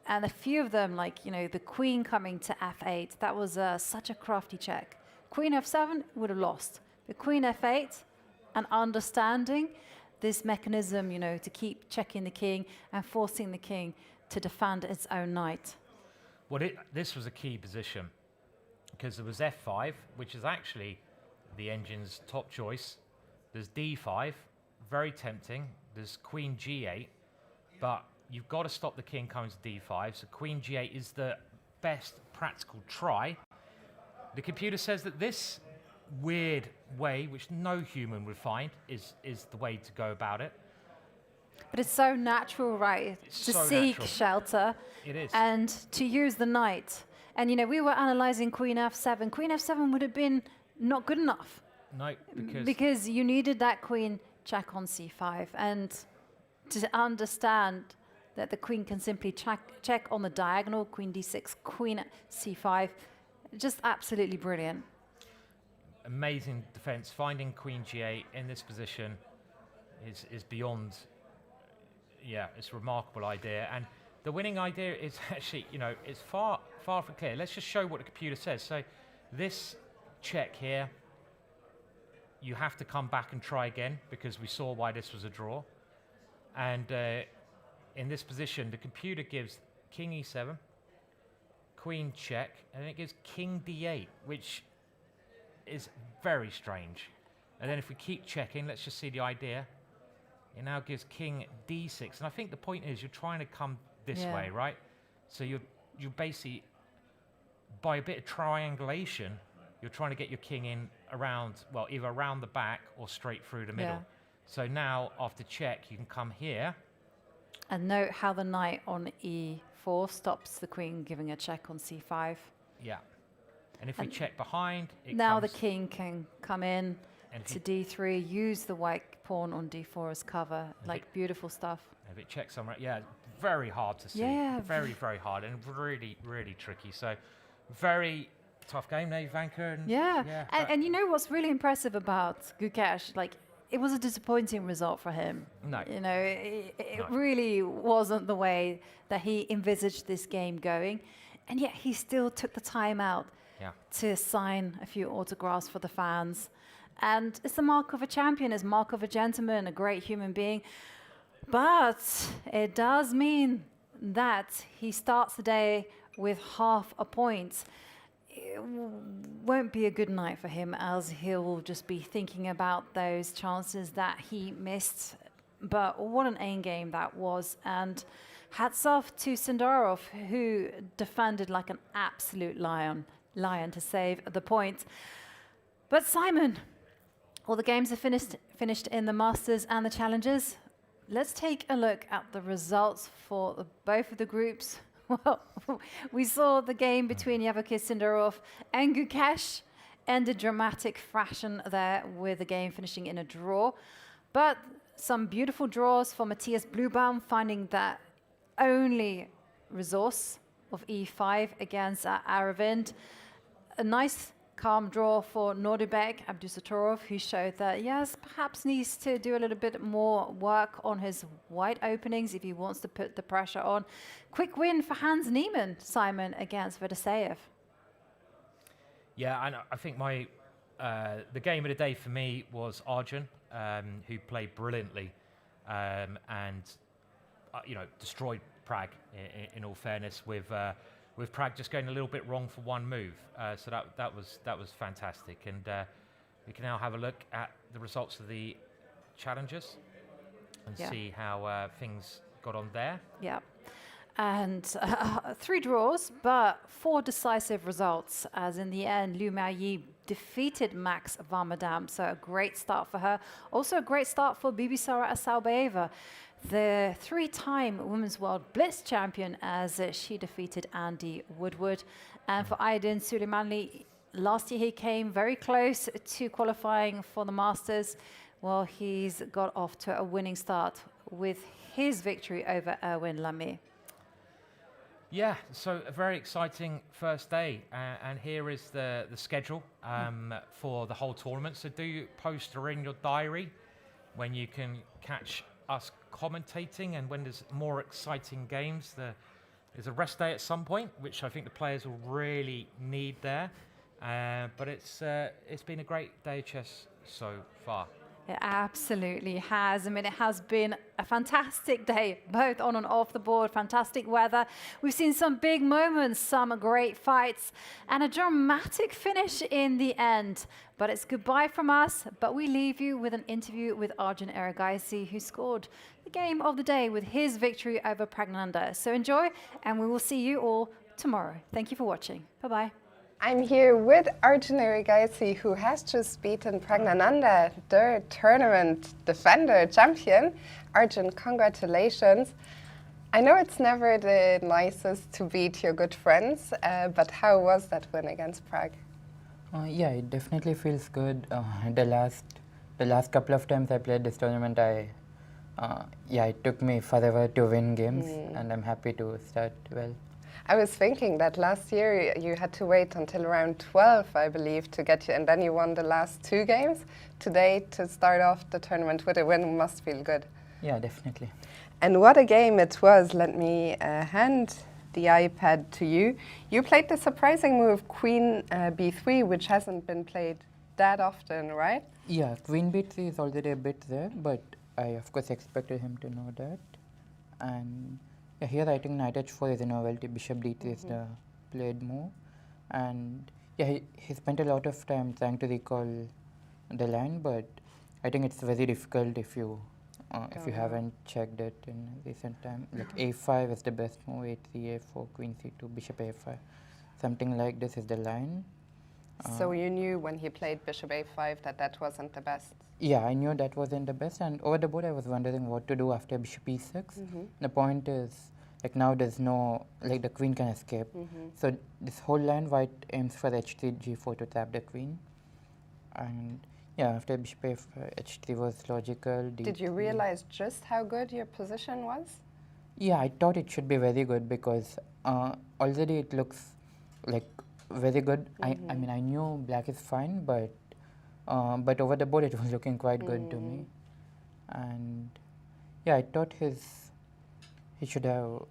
And a few of them, like, you know, the queen coming to f8, that was such a crafty check. Queen f7 would have lost. The queen f8 and understanding this mechanism, you know, to keep checking the king and forcing the king to defend its own knight. Well, this was a key position because there was f5, which is actually the engine's top choice. There's d5, very tempting. There's queen g8, but you've got to stop the king coming to d5. So queen g8 is the best practical try. The computer says that this weird way, which no human would find, is the way to go about it. But it's so natural, right? To seek shelter. It is. And to use the knight. And, you know, we were analyzing queen f7. Queen f7 would have been not good enough. No, because you needed that queen check on c5. And to understand that the queen can simply check on the diagonal, queen d6, queen c5, just absolutely brilliant. Amazing defense. Finding queen g8 in this position is beyond, it's a remarkable idea. And the winning idea is actually, you know, it's far from clear. Let's just show what the computer says. So this check here, you have to come back and try again because we saw why this was a draw. And in this position, the computer gives king e7, queen check, and then it gives king d8, which is very strange. And then if we keep checking, let's just see the idea. It now gives king d6, and I think the point is you're trying to come this way, right? So you're basically, by a bit of triangulation, you're trying to get your king in around, well, either around the back or straight through the middle. So now after check, you can come here. And note how the knight on e4 stops the queen giving a check on c5. Yeah. And if we check behind, now the king can come in to d3, use the white pawn on d4 as cover, like beautiful stuff. If it checks somewhere, very hard to see. Yeah. Very, very hard and really, really tricky. So very tough game there, Ivanka. And you know what's really impressive about Gukesh? Like, it was a disappointing result for him. No. You know, it really wasn't the way that he envisaged this game going. And yet he still took the time out to sign a few autographs for the fans. And it's the mark of a champion, it's mark of a gentleman, a great human being. But it does mean that he starts the day with half a point. It won't be a good night for him, as he'll just be thinking about those chances that he missed. But what an endgame that was. And hats off to Sindarov, who defended like an absolute lion to save the point. But Simon, all the games are finished in the Masters and the Challengers. Let's take a look at the results for both of the groups. Well, we saw the game between Vachier, Sindarov and Gukesh ended dramatic fashion there, with the game finishing in a draw. But some beautiful draws for Matthias Bluebaum, finding that only resource of e5 against Arvinh. A nice calm draw for Nodirbek, Abdusatorov, who showed that, yes, perhaps needs to do a little bit more work on his white openings if he wants to put the pressure on. Quick win for Hans Niemann, Simon, against Fedoseev. Yeah, and I think the game of the day for me was Arjun, who played brilliantly and destroyed Pragg. In all fairness, with Pragg just going a little bit wrong for one move, so that was fantastic. And We can now have a look at the results of the challenges and see how things got on there. Yeah. And 3 draws, but 4 decisive results, as in the end, Liu Miaoyi defeated Max Varmadam. So a great start for her. Also a great start for Bibisara Asalbaeva, the 3-time Women's World Blitz champion, as she defeated Andy Woodward. And for Aydin Suleimanli, last year he came very close to qualifying for the Masters. Well, he's got off to a winning start with his victory over Erwin Lamy. Yeah, so a very exciting first day, and here is the schedule for the whole tournament. So do you post her in your diary when you can catch us commentating, and when there's more exciting games. There's a rest day at some point, which I think the players will really need there. But it's been a great day of chess so far. It absolutely has. I mean, it has been a fantastic day, both on and off the board, fantastic weather. We've seen some big moments, some great fights, and a dramatic finish in the end. But it's goodbye from us, but we leave you with an interview with Arjun Erigaisi, who scored the game of the day with his victory over Pragnanandhaa. So enjoy, and we will see you all tomorrow. Thank you for watching. Bye-bye. I'm here with Arjun Erigaisi, who has just beaten Pragnanandhaa, the tournament defender champion. Arjun, congratulations. I know it's never the nicest to beat your good friends, but how was that win against Pragg? Yeah, it definitely feels good. The last couple of times I played this tournament, it took me forever to win games, and I'm happy to start well. I was thinking that last year you had to wait until around 12, I believe, to get you, and then you won the last 2 games. Today, to start off the tournament with a win must feel good. Yeah, definitely. And what a game it was. Let me hand the iPad to you. You played the surprising move, Queen B3, which hasn't been played that often, right? Yeah, Queen B3 is already a bit there, but I of course expected him to know that. And yeah, here I think Knight H4 is a novelty, Bishop D3 is the played move. And yeah, he spent a lot of time trying to recall the line, but I think it's very difficult if you haven't checked it in recent time. Like A5 is the best move, A3, A4, Queen C2, Bishop A5. Something like this is the line. So you knew when he played Bishop A5 that that wasn't the best? Yeah, I knew that wasn't the best, and over the board I was wondering what to do after Bishop E6. The point is, like now there's no, like the queen can escape. So this whole line, white aims for H3, G4 to trap the queen. And yeah, after Bishop A5, H3 was logical. D3. Did you realize just how good your position was? Yeah, I thought it should be very good because already it looks like very good. I mean, I knew black is fine, but over the board it was looking quite good to me. And yeah, I thought he should have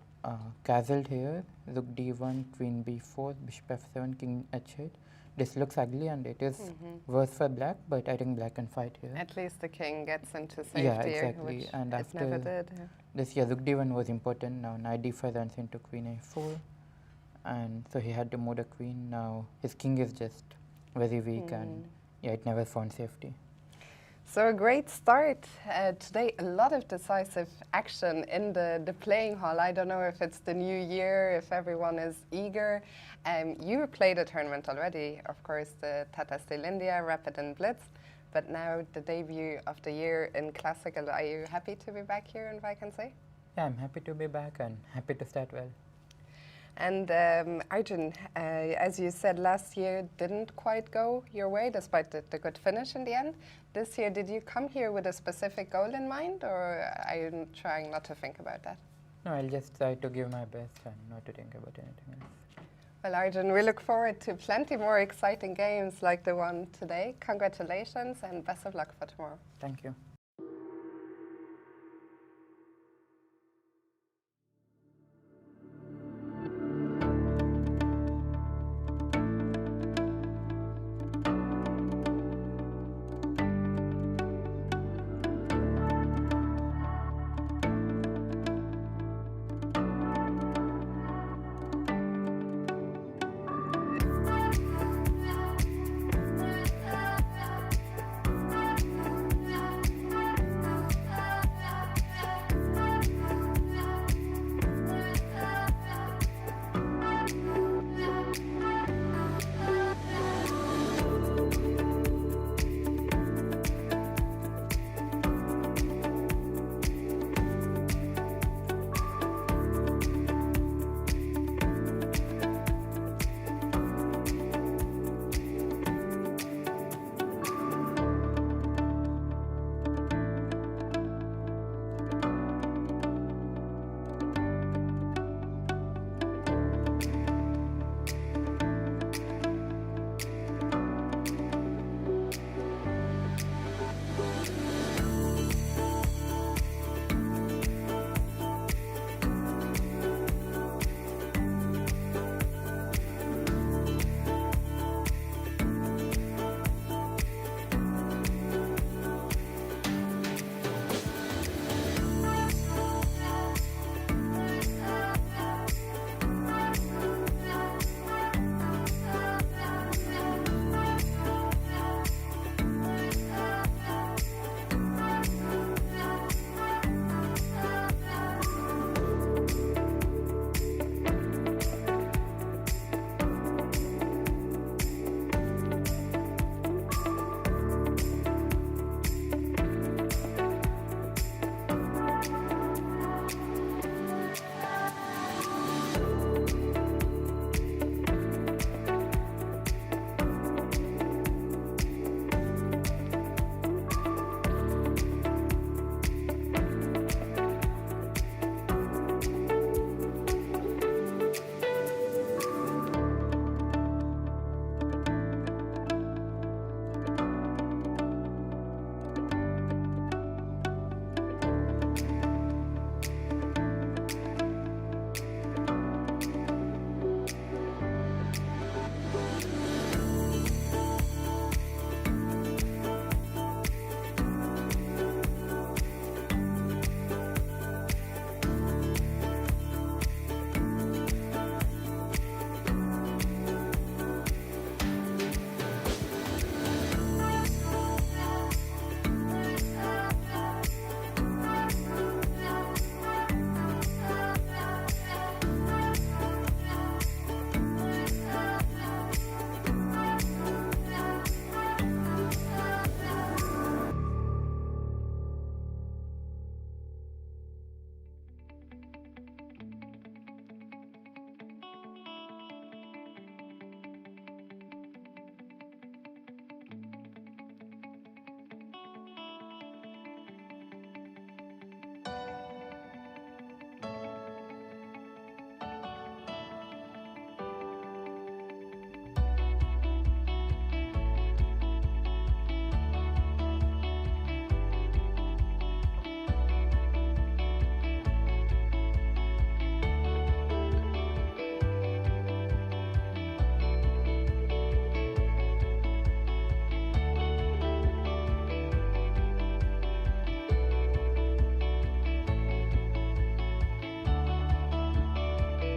castled here, rook d1, queen b4, bishop f7, king h8. This looks ugly and it is worse for black, but I think black can fight here. At least the king gets into safety, yeah, exactly. Which and it after never did. This, yeah, rook d1 was important. Now knight d5 runs into queen a4, and so he had to move the queen. Now his king is just very weak, and yeah, it never found safety. So a great start today. A lot of decisive action in the playing hall. I don't know if it's the new year, if everyone is eager. You played a tournament already, of course, the Tata Steel India, Rapid and Blitz, but now the debut of the year in Classical. Are you happy to be back here in Wijk? Yeah, I'm happy to be back and happy to start well. And Arjun, as you said, last year didn't quite go your way, despite the good finish in the end. This year, did you come here with a specific goal in mind, or are you trying not to think about that? No, I'll just try to give my best and not to think about anything else. Well, Arjun, we look forward to plenty more exciting games like the one today. Congratulations and best of luck for tomorrow. Thank you.